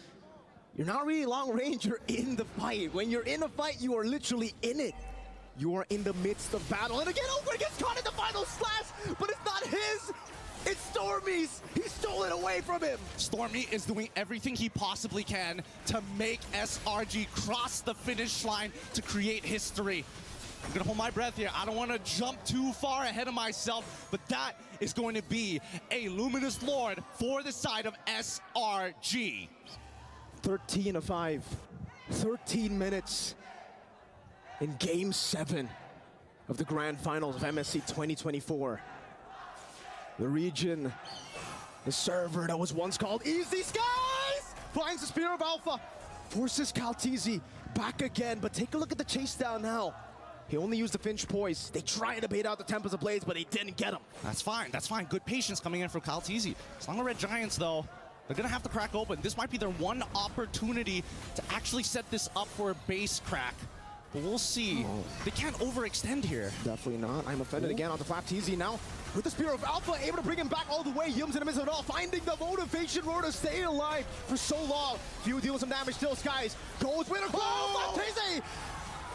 you're not really long range, you're in the fight. When you're in a fight, you are literally in it. You are in the midst of battle. And again, Ogwin gets caught in the final slash, but it's not his. It's Stormy's! He stole it away from him! Stormy is doing everything he possibly can to make SRG cross the finish line to create history. I'm gonna hold my breath here. I don't want to jump too far ahead of myself, but that is going to be a Luminous Lord for the side of SRG. 13-5. 13 minutes in Game 7 of the Grand Finals of MSC 2024. The region, the server that was once called Easy Skies, finds the Spear of Alpha, forces Calteezy back again, but take a look at the chase down now. He only used the Finch Poise. They tried to bait out the Tempest of Blades, but they didn't get him. That's fine, that's fine. Good patience coming in from Calteezy. Selangor Red Giants, though, they're gonna have to crack open. This might be their one opportunity to actually set this up for a base crack. But we'll see. They can't overextend here. Definitely not. I'm offended again on the Flapteezy now. With the Spear of Alpha, able to bring him back all the way. Yums in the midst of it all, finding the motivation roar to stay alive for so long. Few deals some damage, still Skies goes with a Flapteezy!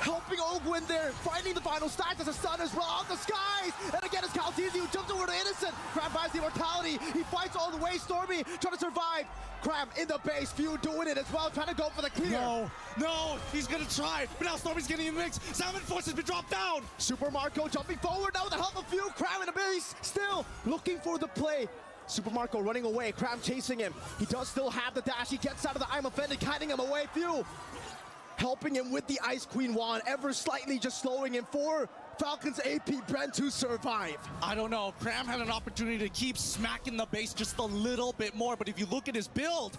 helping Ogwin there, finding the final stacks as a stun as well on the skies. And again, it's Calteezy who jumps over to Innocent. Crab buys the immortality. He fights all the way. Stormy trying to survive. Crab in the base. Few doing it as well, trying to go for the clear. No, he's gonna try. But now Stormy's getting in the mix. Salmon Force has been dropped down. Super Marco jumping forward now with the help of Few. Crab in the base, still looking for the play. Super Marco running away. Crab chasing him. He does still have the dash. He gets out of the I'm offended, kiting him away. Few helping him with the Ice Queen wand, ever slightly just slowing him for Falcons AP Brent to survive. I don't know. Cram had an opportunity to keep smacking the base just a little bit more, but if you look at his build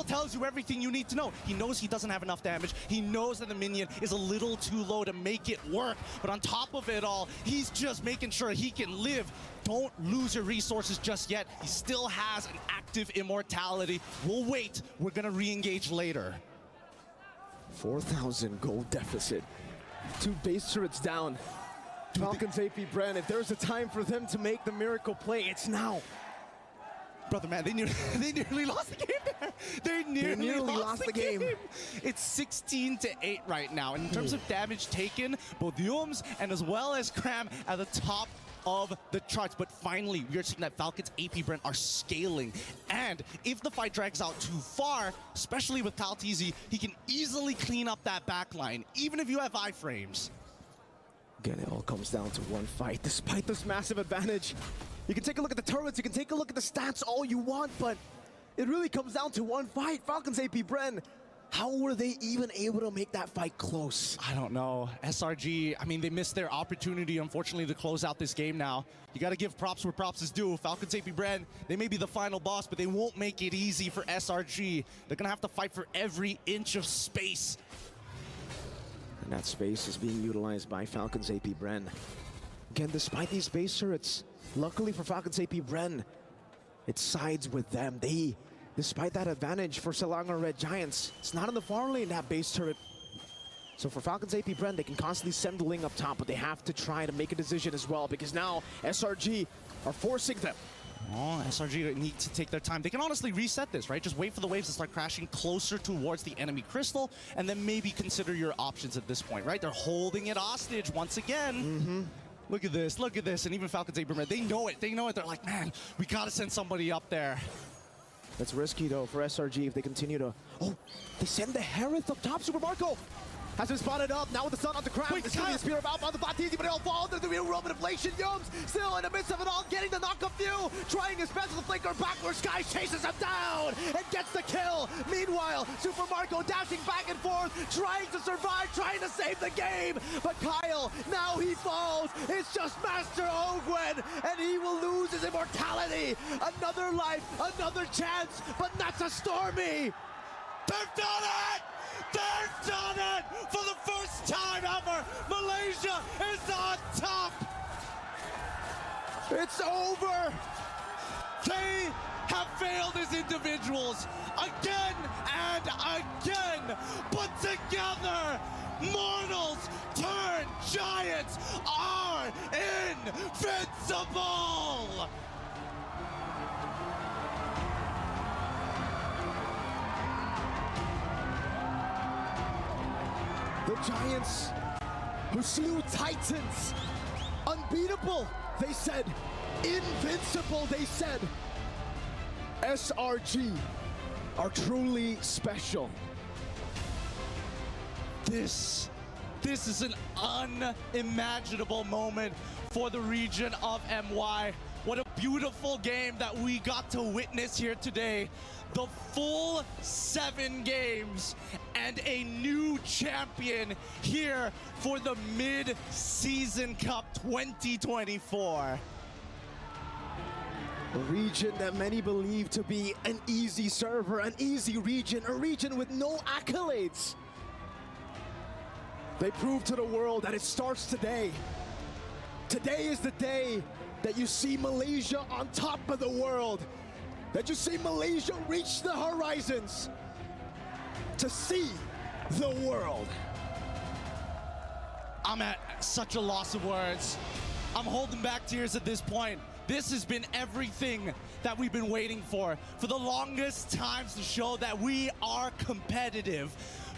tells you everything you need to know. He knows he doesn't have enough damage. He knows that the minion is a little too low to make it work, but on top of it all, he's just making sure he can live. Don't lose your resources just yet. He still has an active immortality. We'll wait. We're gonna re-engage later. 4,000 gold deficit. 2 base turrets down. Falcons AP Brand, if there's a time for them to make the miracle play, it's now. Brother, man, they nearly lost the game there. They nearly lost the game. It's 16-8 right now. And in terms of damage taken, both Yums and as well as Cram at the top of the charts. But finally, we are seeing that Falcons AP Brent are scaling. And if the fight drags out too far, especially with Calteezy, he can easily clean up that backline, even if you have iframes. Again, it all comes down to one fight. Despite this massive advantage, you can take a look at the turrets, you can take a look at the stats all you want, but it really comes down to one fight. Falcons AP Bren, how were they even able to make that fight close? I don't know. SRG, I mean, they missed their opportunity, unfortunately, to close out this game now. You got to give props where props is due. Falcons AP Bren, they may be the final boss, but they won't make it easy for SRG. They're going to have to fight for every inch of space. And that space is being utilized by Falcons AP Bren. Again, despite these base turrets, luckily for Falcons AP Bren, it sides with them. Despite that advantage for Selangor Red Giants, it's not in the far lane, that base turret. So for Falcons AP Bren, they can constantly send the Ling up top, but they have to try to make a decision as well, because now SRG are forcing them. Oh, SRG need to take their time. They can honestly reset this, right? Just wait for the waves to start crashing closer towards the enemy crystal, and then maybe consider your options at this point, right? They're holding it hostage once again. Look at this, and even Falcons AP Bren, they know it. They're like, man, we gotta send somebody up there. That's risky though for SRG if they continue to... Oh, they send the Hereth up top. Super Marco has been spotted up. Now with the sun on the crowd. It's going to be a spear of outbound the Batizi, but it all falls into the real Roman inflation. Yums still in the midst of it all, getting the knock of Few, trying his best with the flinker backward. Sky chases him down and gets the kill. Meanwhile, Super Marco dashing back and forth, trying to survive, trying to save the game. But Kyle, now he falls. It's just Master Ogwen, and he will lose his immortality. Another life, another chance, but not to Stormy. They've done it! They've done it! For the first time ever, Malaysia is on top! It's over! They have failed as individuals again and again, but together, mortals turn giants are invincible! The Giants, who slew Titans, unbeatable, they said. Invincible, they said. SRG are truly special. This is an unimaginable moment for the region of MY. What a beautiful game that we got to witness here today. The full 7 games and a new champion here for the Mid-Season Cup 2024. A region that many believe to be an easy server, an easy region, a region with no accolades. They prove to the world that it starts today. Today is the day that you see Malaysia on top of the world. That you see Malaysia reach the horizons to see the world. I'm at such a loss of words. I'm holding back tears at this point. This has been everything that we've been waiting for the longest times to show that we are competitive.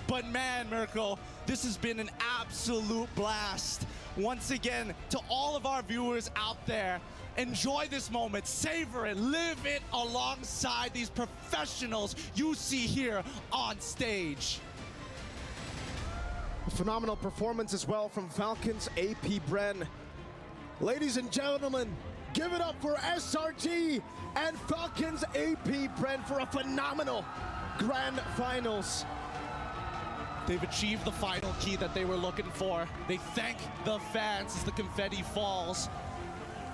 But man, Mirko, This has been an absolute blast. Once again, to all of our viewers out there, enjoy this moment, savor it, live it alongside these professionals you see here on stage. Phenomenal performance as well from Falcons AP Bren. Ladies and gentlemen, give it up for SRG and Falcons AP Bren for a phenomenal Grand Finals. They've achieved the final key that they were looking for. They thank the fans as the confetti falls.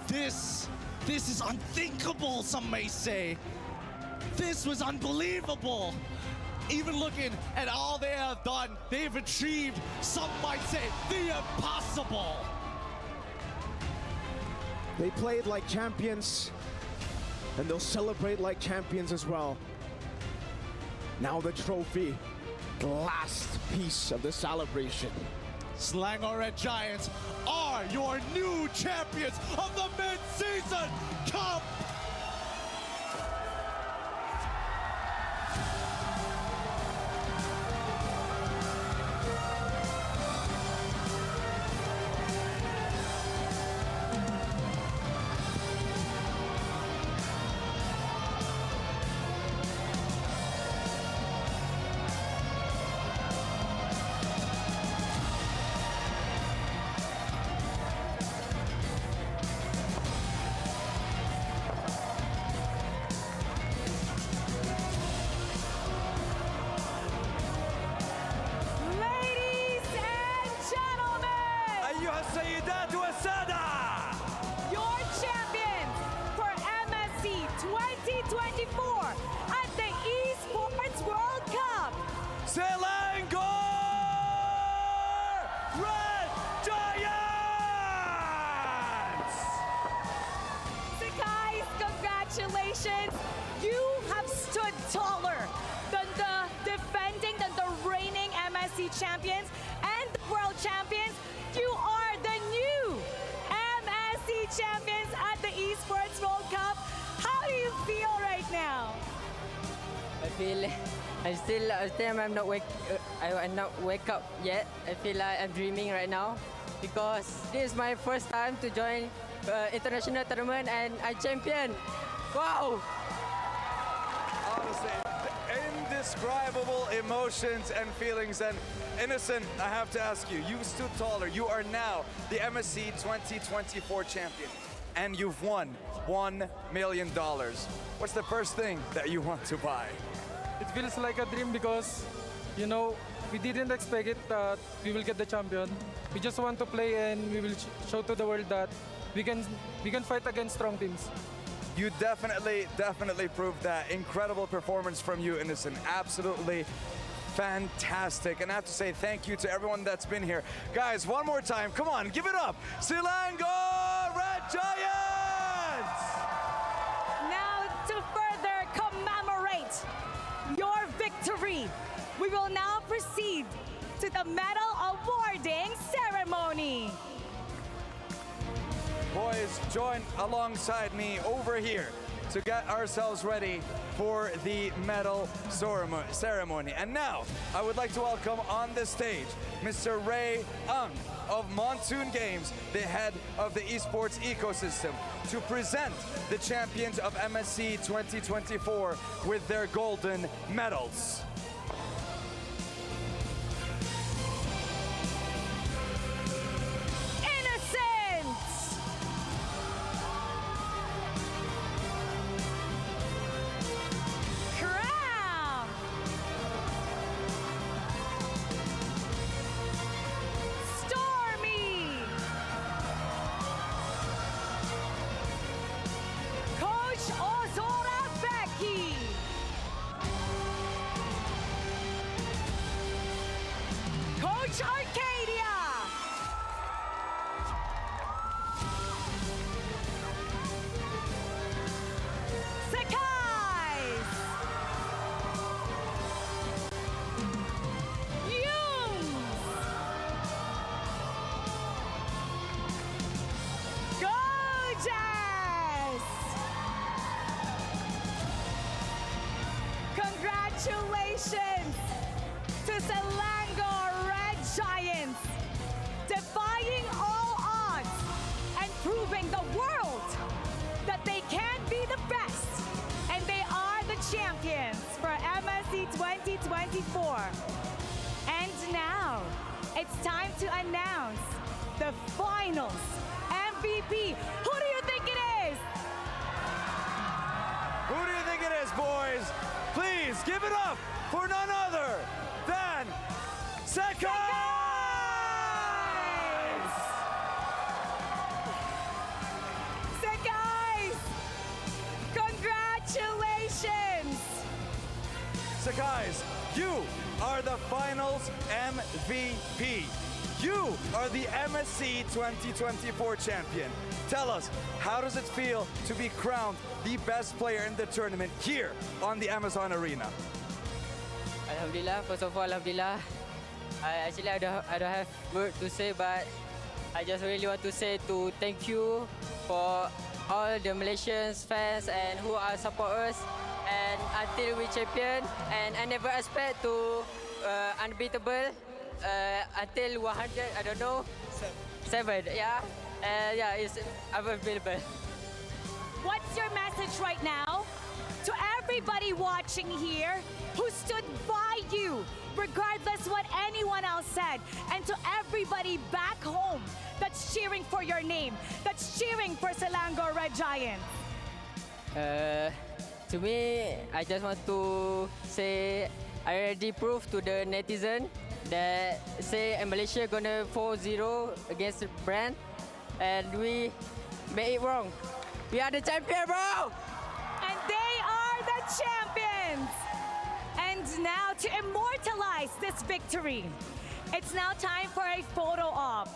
This is unthinkable, some may say. This was unbelievable. Even looking at all they have done, they've achieved, some might say, the impossible. They played like champions, and they'll celebrate like champions as well. Now the trophy, the last piece of the celebration. Selangor Red Giants are your new champions of the Mid-Season Cup! Your champions for MSC 2024 at the Esports World Cup. Selangor Red Giants! So guys, congratulations. You have stood taller than the defending, than the reigning MSC champions and the world champions. You are the new MSC champions at the Esports World Cup. How do you feel right now? I feel I'm not wake up yet. I feel like I'm dreaming right now because this is my first time to join international tournament and I champion. Wow! Honestly, indescribable emotions and feelings. And Innocent, I have to ask you, you stood taller. You are now the MSC 2024 champion, and you've won $1 million. What's the first thing that you want to buy? It feels like a dream because, you know, we didn't expect it that we will get the champion. We just want to play and we will show to the world that we can fight against strong teams. You definitely proved that. Incredible performance from you, Innocent. Absolutely fantastic. And I have to say thank you to everyone that's been here. Guys, one more time, come on, give it up. Selangor Red Giants! Now to further commemorate your victory, we will now proceed to the medal awarding ceremony. Boys, join alongside me over here to get ourselves ready for the medal ceremony. And now, I would like to welcome on the stage Mr. Ray Ang of Monsoon Games, the head of the esports ecosystem, to present the champions of MSC 2024 with their golden medals. Arcadia! Sakais! Yunes! Gorgeous! Congratulations to Selangor Red Giants, defying all odds and proving the world that they can be the best, and they are the champions for MSC 2024. And now, it's time to announce the finals MVP. Who do you think it is? Who do you think it is, boys? Please give it up for none other than Sekais! Sekais! Congratulations! Sekais, you are the finals MVP. You are the MSC 2024 champion. Tell us, how does it feel to be crowned the best player in the tournament here on the Amazon Arena? Alhamdulillah, first of all, Alhamdulillah. I don't have word to say, but I just really want to say thank you for all the Malaysians fans and who are support us, and until we champion, and I never expect to unbeatable until 100, I don't know, 7, yeah. Yeah, it's available. What's your message right now to everybody watching here who stood by you, regardless what anyone else said, and to everybody back home that's cheering for your name, that's cheering for Selangor Red Giants? To me, I just want to say I already proved to the netizen that say Malaysia gonna 4-0 against the brand, and we made it wrong. We are the champion, bro! And they are the champions! And now to immortalize this victory, it's now time for a photo op.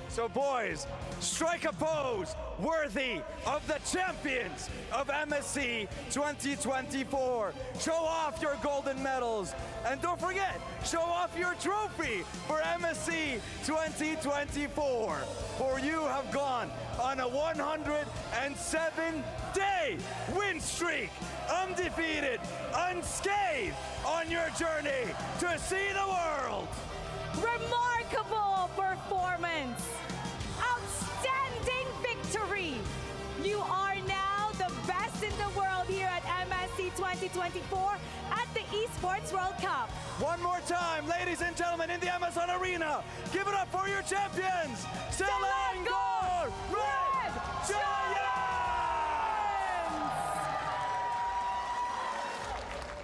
So boys, strike a pose worthy of the champions of MSC 2024. Show off your golden medals. And don't forget, show off your trophy for MSC 2024. For you have gone on a 107-day win streak, undefeated, unscathed on your journey to see the world. Remarkable performance! Outstanding victory! You are now the best in the world here at MSC 2024 at the Esports World Cup. One more time, ladies and gentlemen, in the Amazon Arena, give it up for your champions, Selangor Red Giants!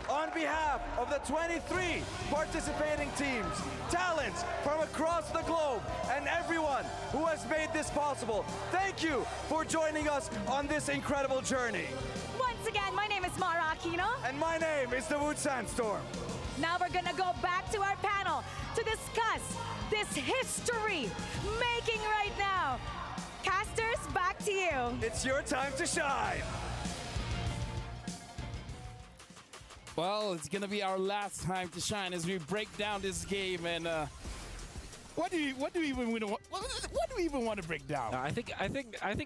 On behalf of the 23 participating teams, talents from across the globe, and everyone who has made this possible, thank you for joining us on this incredible journey. Once again, my name is Mara Aquino. And my name is Dawood Sandstorm. Now we're gonna go back to our panel to discuss this history-making right now. Casters, back to you. It's your time to shine. Well, it's gonna be our last time to shine as we break down this game. And what do we even want to break down? I think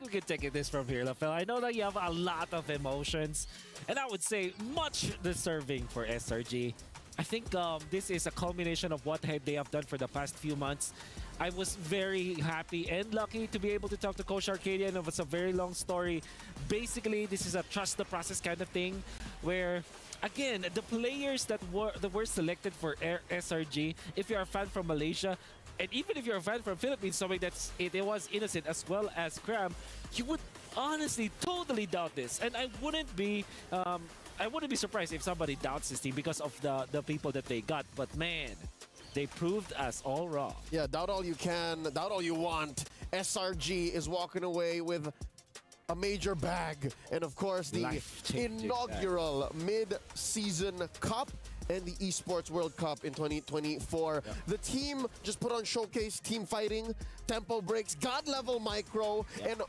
we could take this from here, LaFell. I know that you have a lot of emotions, and I would say much deserving for SRG. I think this is a culmination of what they have done for the past few months. I was very happy and lucky to be able to talk to Coach Arcadian. It was a very long story. Basically, this is a trust the process kind of thing where, again, the players that were selected for SRG, if you're a fan from Malaysia, and even if you're a fan from Philippines, something it was innocent as well as Cram, you would honestly totally doubt this. And I wouldn't be surprised if somebody doubts this team because of the people that they got. But man, they proved us all wrong. Yeah, doubt all you can, doubt all you want. SRG is walking away with a major bag, and of course the inaugural mid-season cup and the Esports World Cup in 2024. Yeah. The team just put on showcase team fighting, tempo breaks, god level micro, and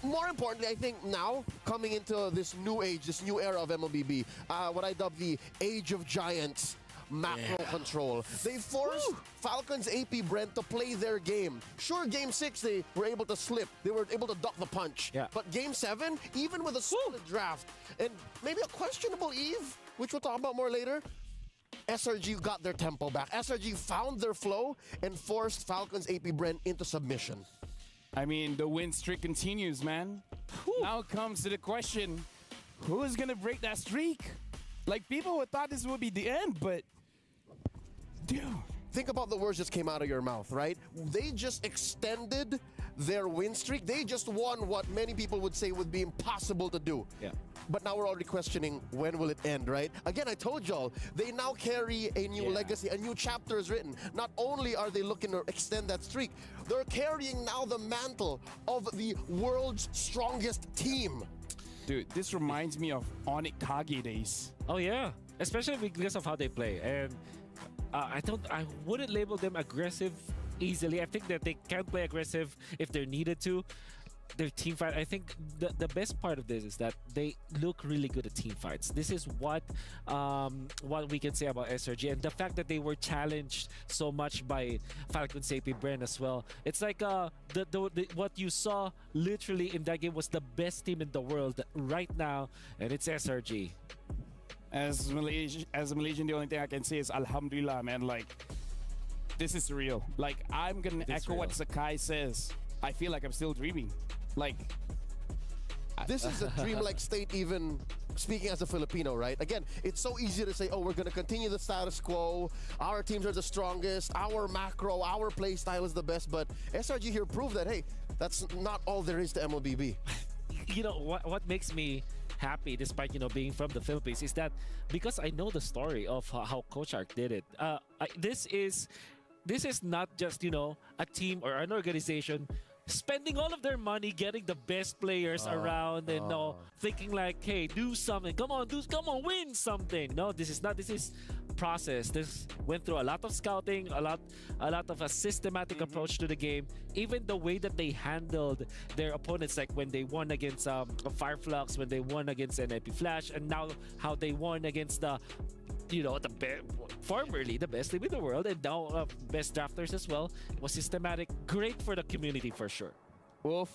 more importantly, I think now coming into this new age, this new era of MLBB, what I dub the Age of Giants. Macro control. They forced Falcons AP Brent to play their game. Sure, Game 6 they were able to slip. They were able to duck the punch. Yeah. But Game 7, even with a solid draft and maybe a questionable Eve, which we'll talk about more later, SRG got their tempo back. SRG found their flow and forced Falcons AP Bren into submission. I mean, the win streak continues, man. Now comes to the question, who is gonna break that streak? Like, people would thought this would be the end, but dude. Think about the words just came out of your mouth, right? They just extended their win streak. They just won what many people would say would be impossible to do. Yeah. But now we're already questioning, when will it end, right? Again, I told y'all, they now carry a new legacy, a new chapter is written. Not only are they looking to extend that streak, they're carrying now the mantle of the world's strongest team. Dude, this reminds me of Onyx Kage days. Oh yeah, especially because of how they play. And I wouldn't label them aggressive easily. I think that they can play aggressive if they're needed to. Their team fight, I think the best part of this is that they look really good at team fights. This is what we can say about SRG, and the fact that they were challenged so much by Falcons AP Bren as well. It's like what you saw literally in that game was the best team in the world right now, and it's SRG. As a Malaysian, the only thing I can say is Alhamdulillah, man. Like, this is real. Like, I'm gonna echo what Sakai says. I feel like I'm still dreaming. Like, this is a dreamlike state, even speaking as a Filipino, right? Again, it's so easy to say, oh, we're going to continue the status quo. Our teams are the strongest. Our macro, our play style is the best. But SRG here proved that, hey, that's not all there is to MLBB. You know, what makes me happy, despite, you know, being from the Philippines, is that because I know the story of how Coach Arc did it. This is not just, you know, a team or an organization spending all of their money getting the best players around and thinking like, hey, do something, come on, win something. No, this is not. This is process. This went through a lot of scouting, a lot of a systematic approach to the game. Even the way that they handled their opponents, like when they won against Fireflux, when they won against NIP Flash, and now how they won against the, you know, formerly the best team in the world, and now best drafters as well. It was systematic, great for the community for sure. Wolf,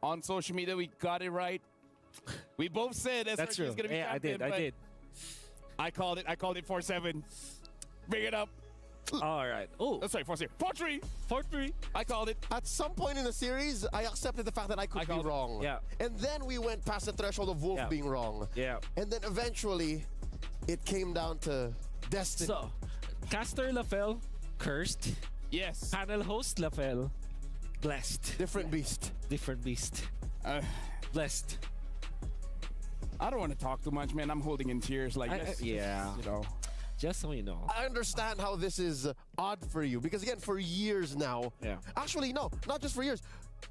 on social media, we got it right. We both said SRG That's true. is gonna be champion. I did. I called it 4-7. Bring it up. All right. Oh, sorry, 4-3. 4-3. 4-3. I called it. At some point in the series, I accepted the fact that I could be wrong. Yeah. And then we went past the threshold of Wolf being wrong. Yeah. And then eventually, it came down to destiny. So, Caster Lafel, cursed. Yes. Panel host Lafel, blessed. Different beast. Different beast. Blessed. I don't want to talk too much, man. I'm holding in tears. Like, yeah. You know. Just so you know. I understand how this is odd for you, because again, for years now, actually, no, not just for years,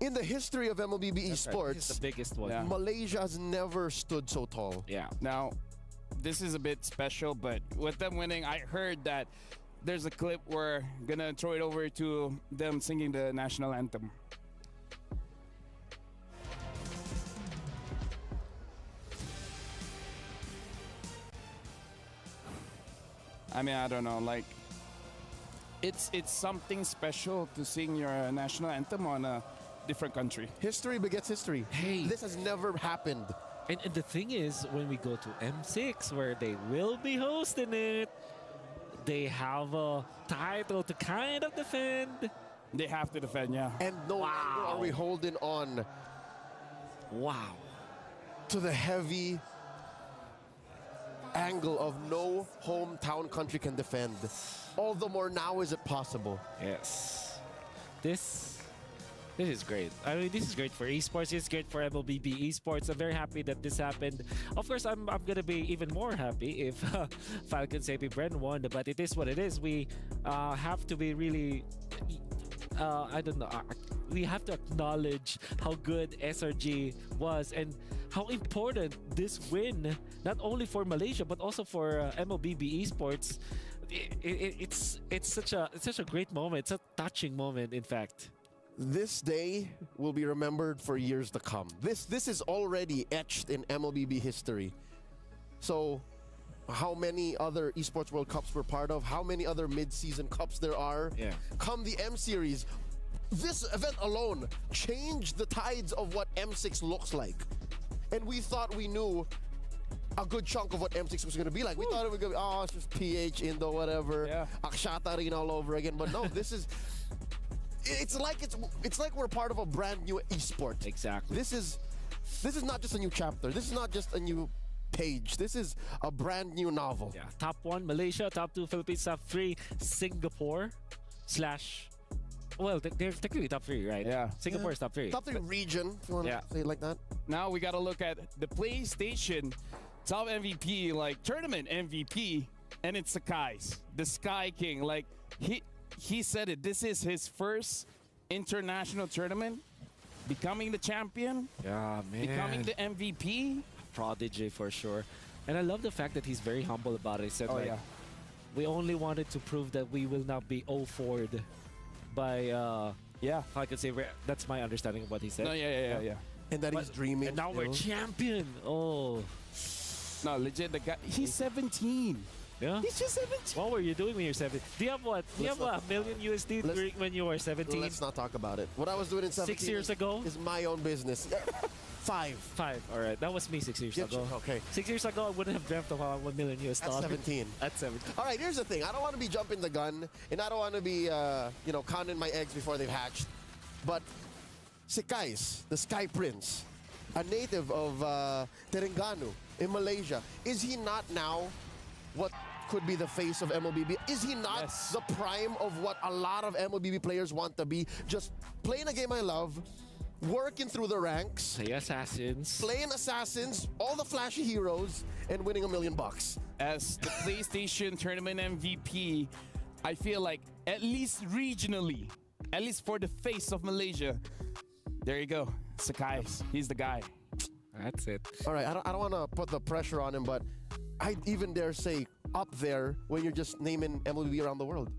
in the history of MLBB esports, right. This is the biggest one. Yeah. Malaysia has never stood so tall. Yeah. Now, this is a bit special, but with them winning, I heard that there's a clip where gonna throw it over to them singing the national anthem. I mean, I don't know, like, it's something special to sing your national anthem on a different country. History begets history. Hey. This has never happened. And the thing is, when we go to M6, where they will be hosting it, they have a title to kind of defend. They have to defend, yeah. And no longer are we holding on to the heavy angle of no hometown country can defend. All the more now is it possible. Yes. This is great. I mean, this is great for esports. It's great for MLBB esports. I'm very happy that this happened. Of course, I'm gonna be even more happy if Falcons AP Bren won, but it is what it is. We have to be really, I don't know. We have to acknowledge how good SRG was and how important this win, not only for Malaysia but also for MLBB esports. It's such a great moment. It's a touching moment, in fact. This day will be remembered for years to come. This is already etched in MLBB history. So, how many other Esports World Cups we're part of, how many other mid-season cups there are. Yeah. Come the M Series, this event alone changed the tides of what M6 looks like. And we thought we knew a good chunk of what M6 was going to be like. We thought it was going to be, oh, it's just PH, Indo, whatever, Akshata Arena all over again. But no, this is, it's like we're part of a brand new esport. Exactly. This is not just a new chapter. This is not just a new page. This is a brand new novel. Yeah. Top 1, Malaysia. Top 2, Philippines. Top 3, Singapore. Well, they're technically top 3, right? Yeah. Singapore is top 3. Top 3 region, if you want to say it like that. Now we got to look at the PlayStation top MVP, like tournament MVP, and it's Sakai's, the Sky King. Like he said it. This is his first international tournament, becoming the champion. Yeah, man. Becoming the MVP. Prodigy for sure. And I love the fact that he's very humble about it. He said, we only wanted to prove that we will not be 0-4'd by, if I could say, that's my understanding of what he said. No, yeah. And that he's dreaming. And now we're champion. Oh. No, legit, the guy, he's 17. Yeah? He's just 17. What were you doing when you were 17? Do you have what? Do you have $1 million USD when you were 17? Let's not talk about it. What I was doing in 17 6 years ago is my own business. 5. All right, that was me 6 years ago. Okay. 6 years ago, I wouldn't have dreamt of $1 million US. At 17. At 17. All right, here's the thing. I don't want to be jumping the gun, and I don't want to be, counting my eggs before they've hatched. But Sikais, the Sky Prince, a native of Terengganu in Malaysia, is he not now what could be the face of MLBB? Is he not the prime of what a lot of MLBB players want to be? Just playing a game I love, working through the ranks, Play assassins, playing assassins, all the flashy heroes, and winning $1 million. As the PlayStation Tournament MVP, I feel like at least regionally, at least for the face of Malaysia, there you go, Sakai's. He's the guy. That's it. All right, I don't want to put the pressure on him, but I even dare say up there when you're just naming MLB around the world.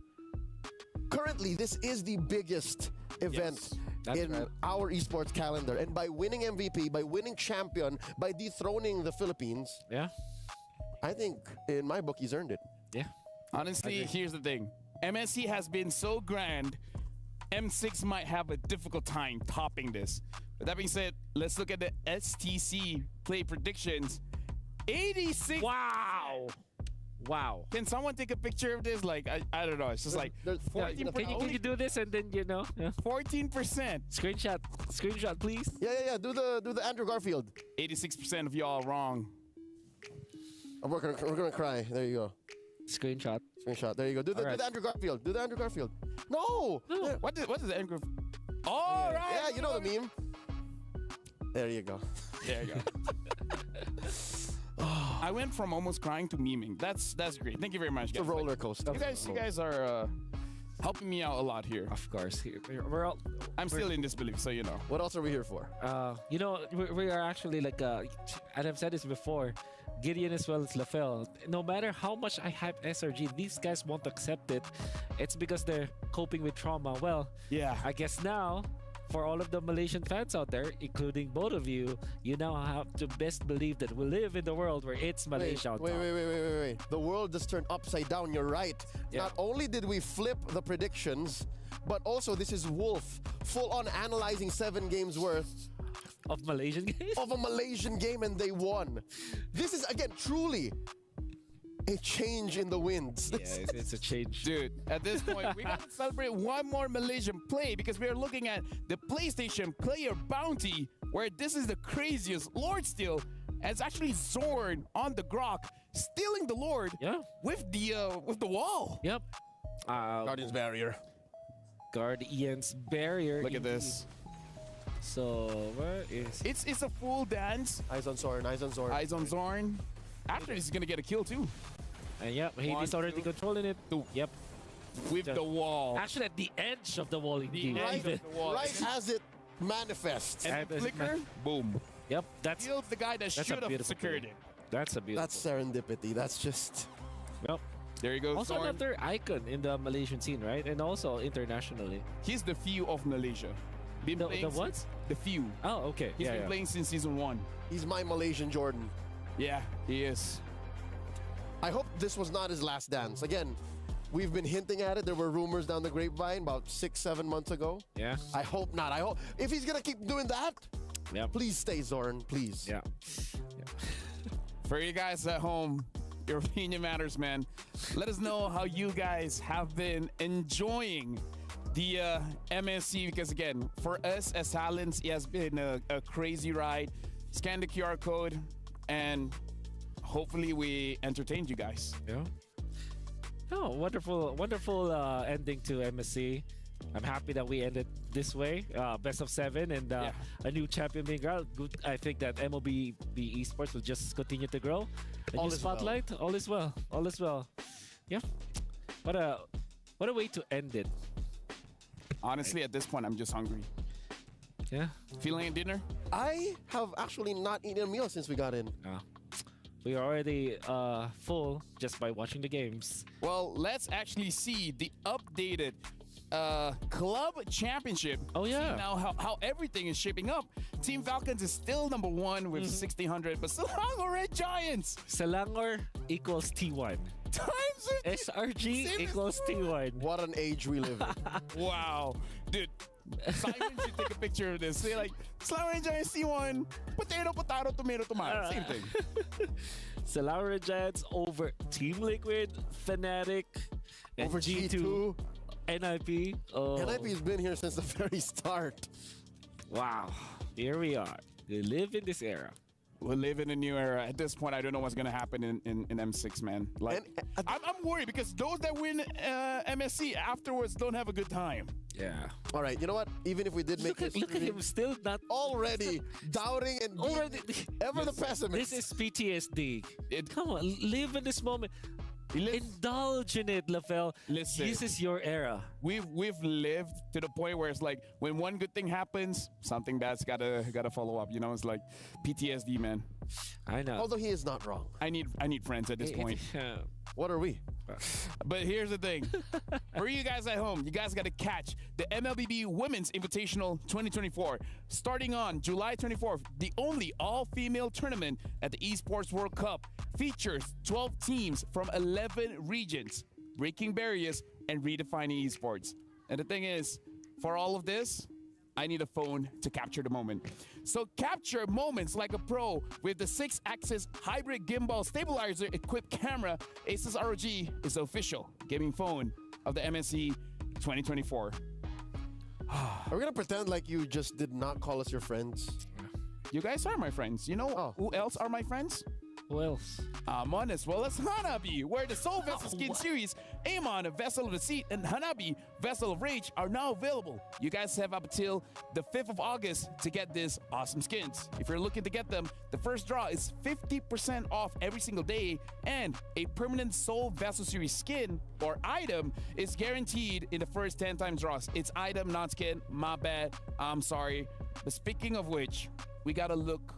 Currently, this is the biggest event in our esports calendar. And by winning MVP, by winning champion, by dethroning the Philippines, I think in my book he's earned it. Yeah. Honestly, here's the thing. MSC has been so grand, M6 might have a difficult time topping this. But that being said, let's look at the STC play predictions. 86. Wow. Can someone take a picture of this? Like, I don't know. It's just like 14%. Can you do this and then 14%. Screenshot, please. Yeah. Do the Andrew Garfield. 86% of y'all wrong. We're gonna cry. There you go. Screenshot. There you go. Do the Andrew Garfield. Do the Andrew Garfield. No. What is the Andrew? All right. Yeah, you know the meme. There you go. There you go. I went from almost crying to memeing. That's great. Thank you very much, guys. It's a roller coaster. You guys are helping me out a lot here. Of course. I'm still in disbelief, so you know. What else are we here for? We are actually like, and I've said this before, Gideon as well as LaFell. No matter how much I hype SRG, these guys won't accept it. It's because they're coping with trauma. Well, I guess now, for all of the Malaysian fans out there, including both of you, you now have to best believe that we live in the world where it's Malaysia. Wait. The world just turned upside down. You're right. Not only did we flip the predictions, but also this is Wolf full on analyzing 7 games worth of Malaysian games? Of a Malaysian game, and they won. This is, again, truly a change in the winds. Yeah, it's a change. Dude, at this point, we gotta celebrate one more Malaysian play because we are looking at the PlayStation Player Bounty, where this is the craziest. Lord Steel, and it's actually Zorn on the Grok, stealing the Lord with the wall. Yep. Guardian's Barrier. Guardian's Barrier. Look at this. So, where is... It's a full dance. Eyes on Zorn. Eyes on Zorn. After this, he's gonna get a kill too. And Hades already controlling it. Yep. With the wall. Actually, at the edge of the wall, indeed. Right as it manifests. And flicker, boom. Yep. That's killed the guy that should have secured it. That's a beautiful. That's serendipity. That's just. Yep. There you go. Also Zorn. another icon in the Malaysian scene, right? And also internationally. He's the few of Malaysia. Been The playing what? since the few. Oh, okay. He's been playing since season 1. He's my Malaysian Jordan. Yeah, he is. I hope this was not his last dance. Again, we've been hinting at it. There were rumors down the grapevine about 6-7 months ago. Yeah. I hope not. I hope if he's gonna keep doing that, please stay Zorn, please. Yeah. For you guys at home, your opinion matters, man. Let us know how you guys have been enjoying the MSC, because again, for us as talents, it has been a crazy ride. Scan the QR code and hopefully we entertained you guys. Yeah. Oh, wonderful ending to MSC. I'm happy that we ended this way. Best of 7 and a new champion being crowned. Good. I think that MLB esports will just continue to grow. A All new is spotlight. well. All is well. All is well. Yeah. What a way to end it. Honestly, at this point, I'm just hungry. Yeah. Feeling a dinner? I have actually not eaten a meal since we got in. We are already full just by watching the games. Well, let's actually see the updated club championship. Oh, yeah. See now how everything is shaping up. Team Falcons is still number 1 with 1,600, but Selangor Red Giants. Selangor equals T1. Times SRG equals T1. What an age we live in. Wow. Dude, Simon should take a picture of this. Say like, Selangor Red Giants T1, potato, tomato. Same thing. Selangor Red Giants over Team Liquid, Fnatic, and Over G2. NIP. Oh. NIP has been here since the very start. Wow. Here we are. We live in this era. We live in a new era. At this point, I don't know what's going to happen in M6, man. Like, I'm worried because those that win MSC afterwards don't have a good time. Yeah. All right, you know what? Even if we did make history, Look at him still not already doubting and ever the pessimist. This is PTSD. Come on, live in this moment. Indulge in it, LaFell. Listen, this is your era. We've lived to the point where it's like when one good thing happens, something bad's gotta follow up. You know, it's like PTSD, man. I know. Although he is not wrong. I need friends at this point. What are we? But here's the thing. For you guys at home, you guys got to catch the MLBB Women's Invitational 2024 starting on July 24th. The only all-female tournament at the Esports World Cup features 12 teams from 11 regions, breaking barriers and redefining esports. And the thing is, for all of this, I need a phone to capture the moment. So capture moments like a pro with the 6-axis hybrid gimbal stabilizer equipped camera. Asus ROG is the official gaming phone of the MSC 2024. Are we gonna pretend like you just did not call us your friends? You guys are my friends. You know who else are my friends? Who else? Amon as well as Hanabi, where the Soul Vessel Skin Series, Amon, Vessel of Deceit, and Hanabi, Vessel of Rage, are now available. You guys have up until the 5th of August to get these awesome skins. If you're looking to get them, the first draw is 50% off every single day, and a permanent Soul Vessel Series skin or item is guaranteed in the first 10 times draws. It's item, not skin. My bad. I'm sorry. But speaking of which, we gotta look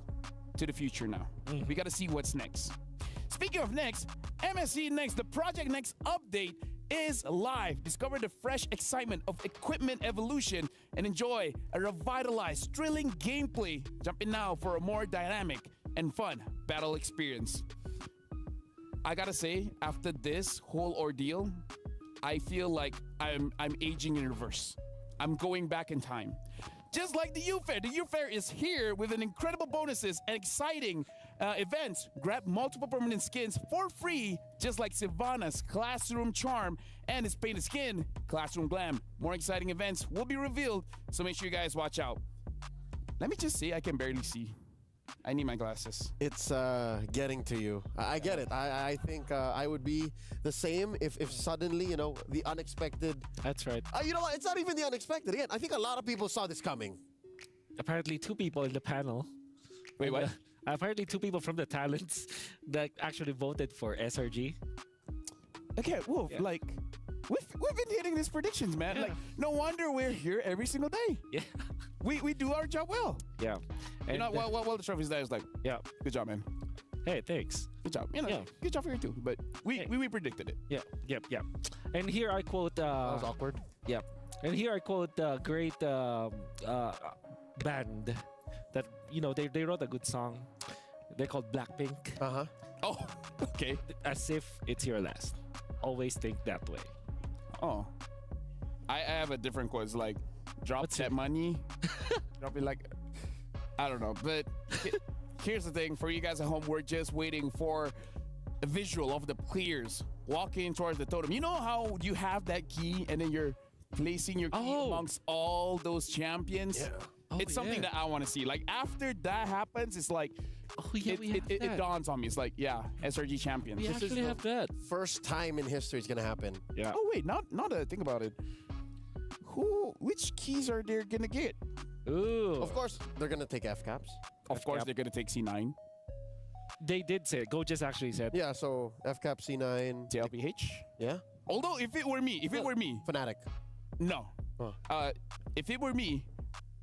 to the future now. We got to see what's next. Speaking of next, MSC Next, the Project Next update is live. Discover the fresh excitement of equipment evolution and enjoy a revitalized, thrilling gameplay. Jump in now for a more dynamic and fun battle experience. I gotta say, after this whole ordeal, I feel like I'm aging in reverse. I'm going back in time. Just like the Youth Fair. The Youth Fair is here with an incredible bonuses and exciting events. Grab multiple permanent skins for free, just like Sylvana's Classroom Charm and his painted skin, Classroom Glam. More exciting events will be revealed, so make sure you guys watch out. Let me just say, I can barely see. I need my glasses. It's getting to you. I get it. I think I would be the same if suddenly, you know, the unexpected. That's right. You know what? It's not even the unexpected. Again, I think a lot of people saw this coming. Apparently 2 people in the panel. Wait, what? Apparently 2 people from the talents that actually voted for SRG. Okay, Wolf, like, we've been hitting these predictions, man. Like, no wonder we're here every single day. Yeah. We do our job well. Yeah. And, you know, well, the trophies there is like, yeah, good job, man. Hey, thanks. Good job. You know, good job for you too. But we predicted it. Yeah, yep. And here I quote. That was awkward. Yeah. And here I quote a great band that, you know, they wrote a good song. They're called Blackpink. Oh, okay. As if it's your last. Always think that way. Oh. I have a different quote. It's like, drop that money. Drop it like, I don't know. But here's the thing for you guys at home. We're just waiting for a visual of the players walking towards the totem. You know how you have that key and then you're placing your key amongst all those champions? Oh, It's something that I want to see. Like after that happens, it's like it dawns on me. It's like, yeah, SRG champions. We actually have that. First time in history it's gonna happen. Yeah. Oh wait, now that I think about it, which keys are they gonna get? Ooh. Of course, they're gonna take F caps. Of course, they're gonna take C9. They did say it. Go just actually said. Yeah, so F cap C9. TLPH. Yeah. Although if it were me, Fnatic. No. If it were me,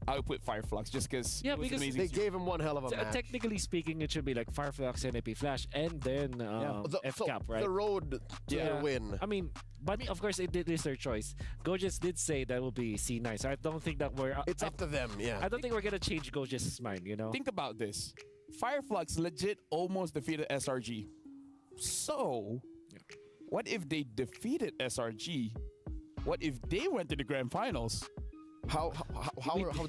I would put Fireflux just because Yeah, it was because amazing. They gave him one hell of a match. Technically speaking, it should be like Fireflux, NAP Flash, and then FCAP, right? The road to the win. I mean, but of course, it is their choice. Gorgeous did say that will be C9, so I don't think that we're... It's up to them, yeah. I don't think we're going to change Gorgeous' mind, you know? Think about this. Fireflux legit almost defeated SRG. So, what if they defeated SRG? What if they went to the grand finals? How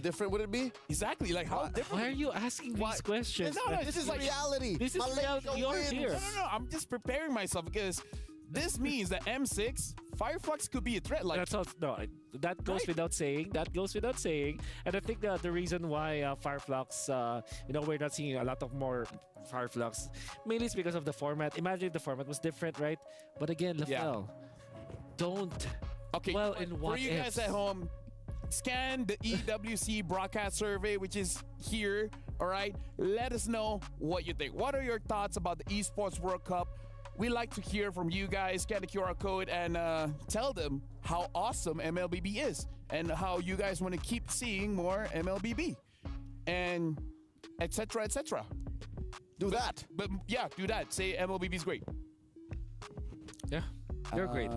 different would it be? Exactly, like how different? Why are you asking these questions? No, this is like reality. This is reality. You're here. No, I'm just preparing myself because this means that M6 Fireflux could be a threat. Like That's all, no, that goes without saying. That goes without saying. And I think that the reason why Fireflux, we're not seeing a lot of more Fireflux, mainly it's because of the format. Imagine if the format was different, right? But again, LaFell, don't. Okay, well, in what for you guys at home, scan the EWC broadcast survey, which is here. All right, let us know what you think. What are your thoughts about the Esports World Cup? We like to hear from you guys. Scan the QR code and tell them how awesome MLBB is and how you guys want to keep seeing more MLBB and etc. etc. Do that. But yeah, do that. Say MLBB is great. Yeah, you're great.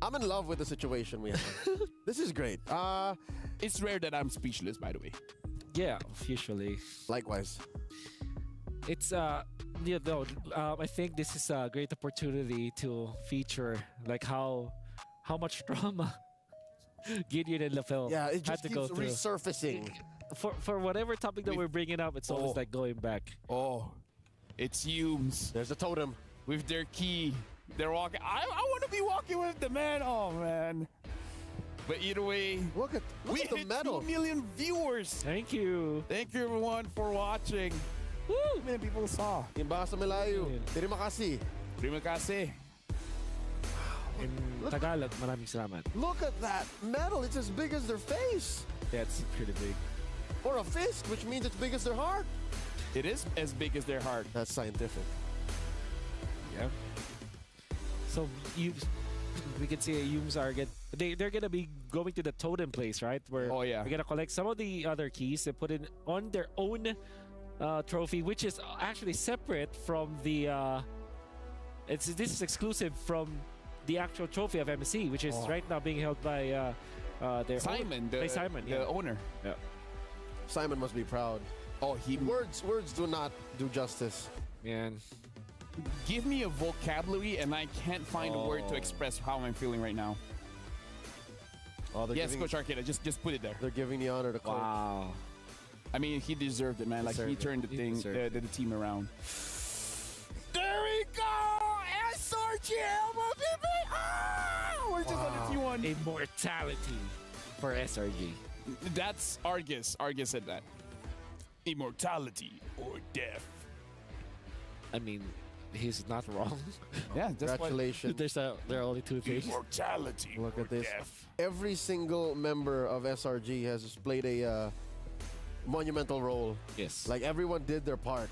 I'm in love with the situation we have. This is great. It's rare that I'm speechless, by the way. Yeah, usually. Likewise. It's I think this is a great opportunity to feature like how much drama Gideon and LaFell Yeah, it had just to keeps go through. resurfacing. For whatever topic that we're bringing up, it's always like going back. Oh, it's Humes. There's a totem. With their key. They're walking. I want to be walking with the man. Oh, man. But either way, look at the medal. 2 million viewers. Thank you. Thank you, everyone, for watching. Woo! Many people saw. Imbasa Melayu. Terima kasih. Terima kasih. In Tagalog, maraming salamat. Look at that medal. It's as big as their face. Yeah, it's pretty big. Or a fist, which means it's big as their heart. It is as big as their heart. That's scientific. Yeah. So we can see Humes are they're gonna be going to the totem place, right? Where we're gonna collect some of the other keys and put it on their own trophy, which is actually separate from the. This is exclusive from the actual trophy of MSC, which is right now being held by their Simon, by Simon, the owner. Yeah. Simon must be proud. Oh, words do not do justice. Man. Give me a vocabulary and I can't find a word to express how I'm feeling right now. Oh, yes, Coach Arcada, just put it there. They're giving the honor to Coach. Wow. I mean, he deserved it, man. Like he turned the team around. There we go! SRG MLBB! Ah! We're just on the T1. Immortality for SRG. That's Argus. Argus said that. Immortality or death. I mean, he's not wrong. Yeah, congratulations. There are only two things. Immortality. Look at this. Death. Every single member of SRG has played a monumental role. Yes. Like everyone did their part.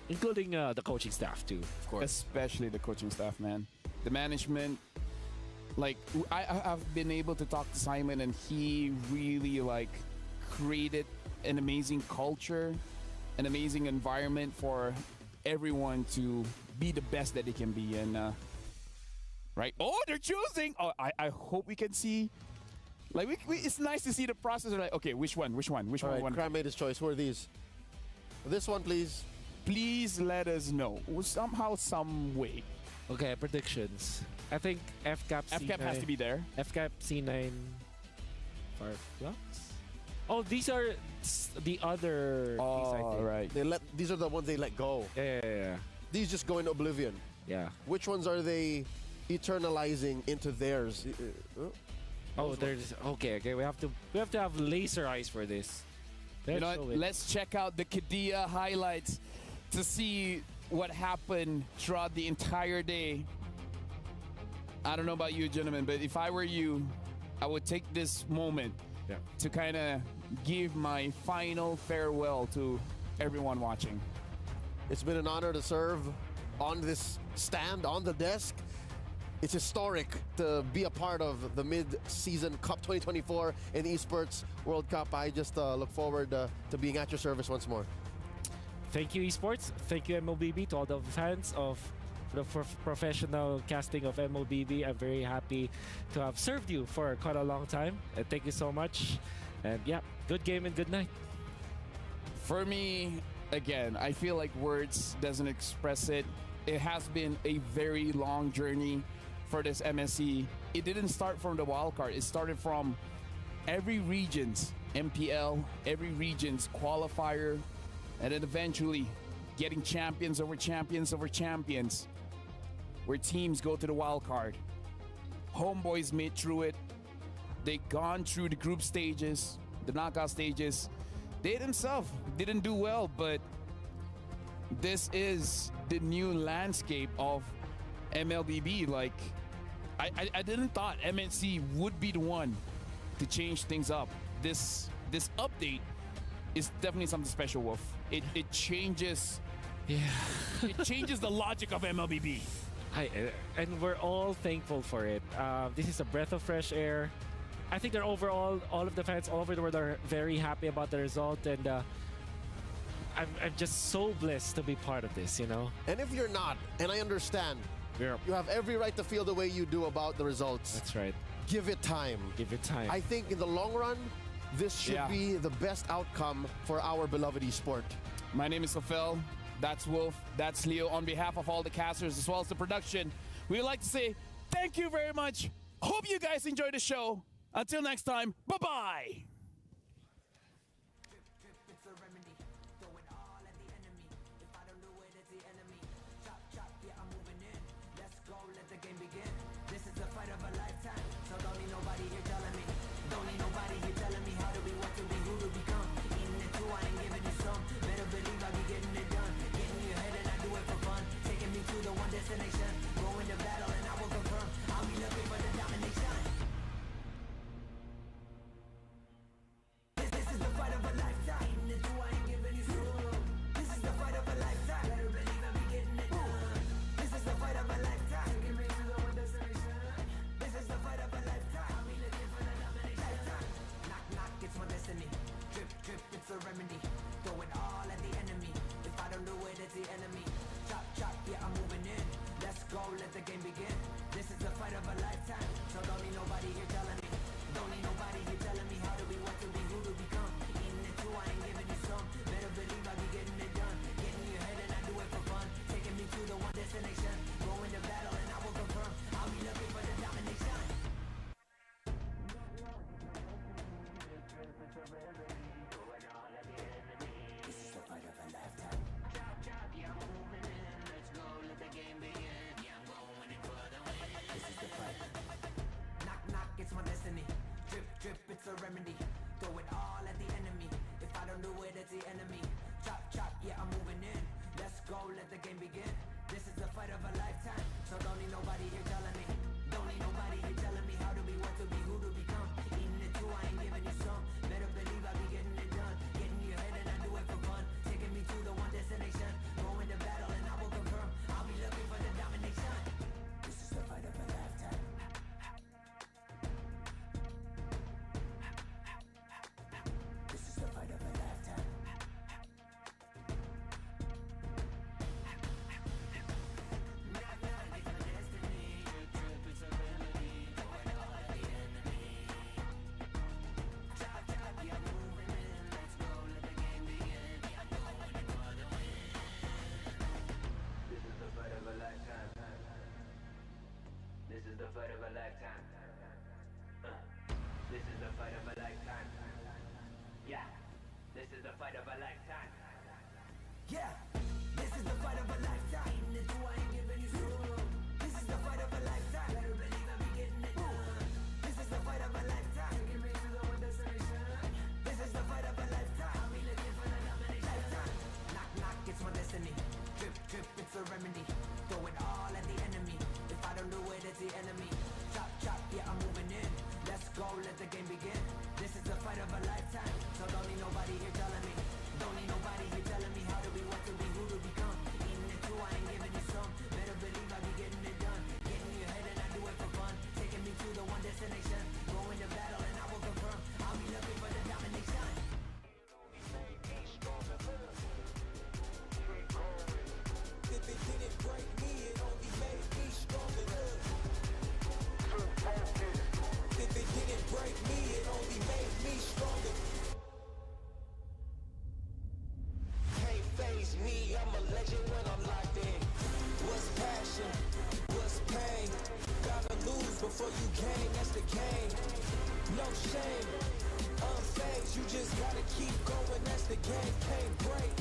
Including the coaching staff too, of course. Especially the coaching staff, man. The management. Like I've been able to talk to Simon, and he really like created an amazing culture, an amazing environment for everyone to be the best that they can be. And right? Oh, they're choosing. Oh, I hope we can see. Like it's nice to see the process. Like, okay, which one? All right, Cram made his choice. Who are these? This one, please. Please let us know somehow, some way. Okay, predictions. I think FCAP C9. FCAP has to be there. FCAP C9 Fireflux. Oh, these are the other. Oh, things, I think. right. These are the ones they let go. Yeah. These just go into oblivion. Yeah. Which ones are they eternalizing into theirs? Oh, there's okay. We have to have laser eyes for this. You know what? Let's check out the Kadia highlights to see what happened throughout the entire day. I don't know about you, gentlemen, but if I were you, I would take this moment to kind of give my final farewell to everyone watching. It's been an honor to serve on this stand, on the desk. It's historic to be a part of the mid-season Cup 2024 in Esports World Cup. I just look forward to being at your service once more. Thank you, Esports. Thank you, MLBB, to all the fans of the professional casting of MLBB. I'm very happy to have served you for quite a long time. And thank you so much. And yeah, good game and good night. For me, again, I feel like words doesn't express it. It has been a very long journey for this MSC. It didn't start from the wildcard. It started from every region's MPL, every region's qualifier, and then eventually getting champions over champions over champions, where teams go to the wildcard. Homeboys made through it. They gone through the group stages, the knockout stages. They themselves didn't do well, but this is the new landscape of MLBB. Like, I didn't thought MNC would be the one to change things up. This update is definitely something special, Wolf. It changes. Yeah. It changes the logic of MLBB. And we're all thankful for it. This is a breath of fresh air. I think that overall, all of the fans all over the world are very happy about the result, and I'm just so blessed to be part of this, you know? And if you're not, and I understand, you have every right to feel the way you do about the results. That's right. Give it time. Give it time. I think in the long run, this should be the best outcome for our beloved esport. My name is Sofel. That's Wolf. That's Leo. On behalf of all the casters as well as the production, we'd like to say thank you very much. Hope you guys enjoyed the show. Until next time, bye-bye. It's a remedy. Throw it all at the enemy. If I don't do it, it's the enemy. Chop, chop, yeah, I'm moving in. Let's go, let the game begin. This is the fight of a lifetime. So don't need nobody here telling me. Don't need nobody here telling me how to be, what to be, who to become. Eating it too, I ain't giving you some. Better believe I be getting it done. Getting your head and I do it for fun. Taking me to the one destination. Going to battle and I will confirm. I'll be looking for the domination. This is the fight of a lifetime. This is the fight of a lifetime. Knock, knock, it's my destiny. Trip, it's a remedy. the fight of a lifetime. Yeah, this is the fight of a lifetime. Even if I ain't giving you some. This is the fight of a lifetime. Better believe I'll be getting it done. This is the fight of a lifetime. Taking me to the one destination. This is the fight of a lifetime. I'll be looking for the nomination. Lifetime. Knock, knock, it's my destiny. Drip, drip, it's a remedy. Throw it all at the enemy. If I don't do it, it's the enemy. Chop, chop, yeah, I'm moving in. Let's go, let the game begin. This is the fight of a lifetime. So don't need nobody here telling me. Don't need nobody here telling me how to be, what to be, who to become. Even if I ain't giving you some. Better believe I'll be getting it done. Getting you ahead and I do it for fun. Taking me to the one destination. Going to battle and I will confirm. I'll be looking for the domination. If it didn't break me, it only made me stronger. If it didn't break me, it only made me stronger. Can't phase me, I'm a legend when I'm locked in. What's passion? What's pain? Gotta lose before you gain, that's the game. No shame, unfazed, you just gotta keep going, that's the game. Can't break.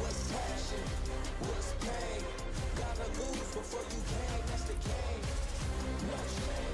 What's passion? What's pain? Gotta lose before you gain, that's the game. No shame.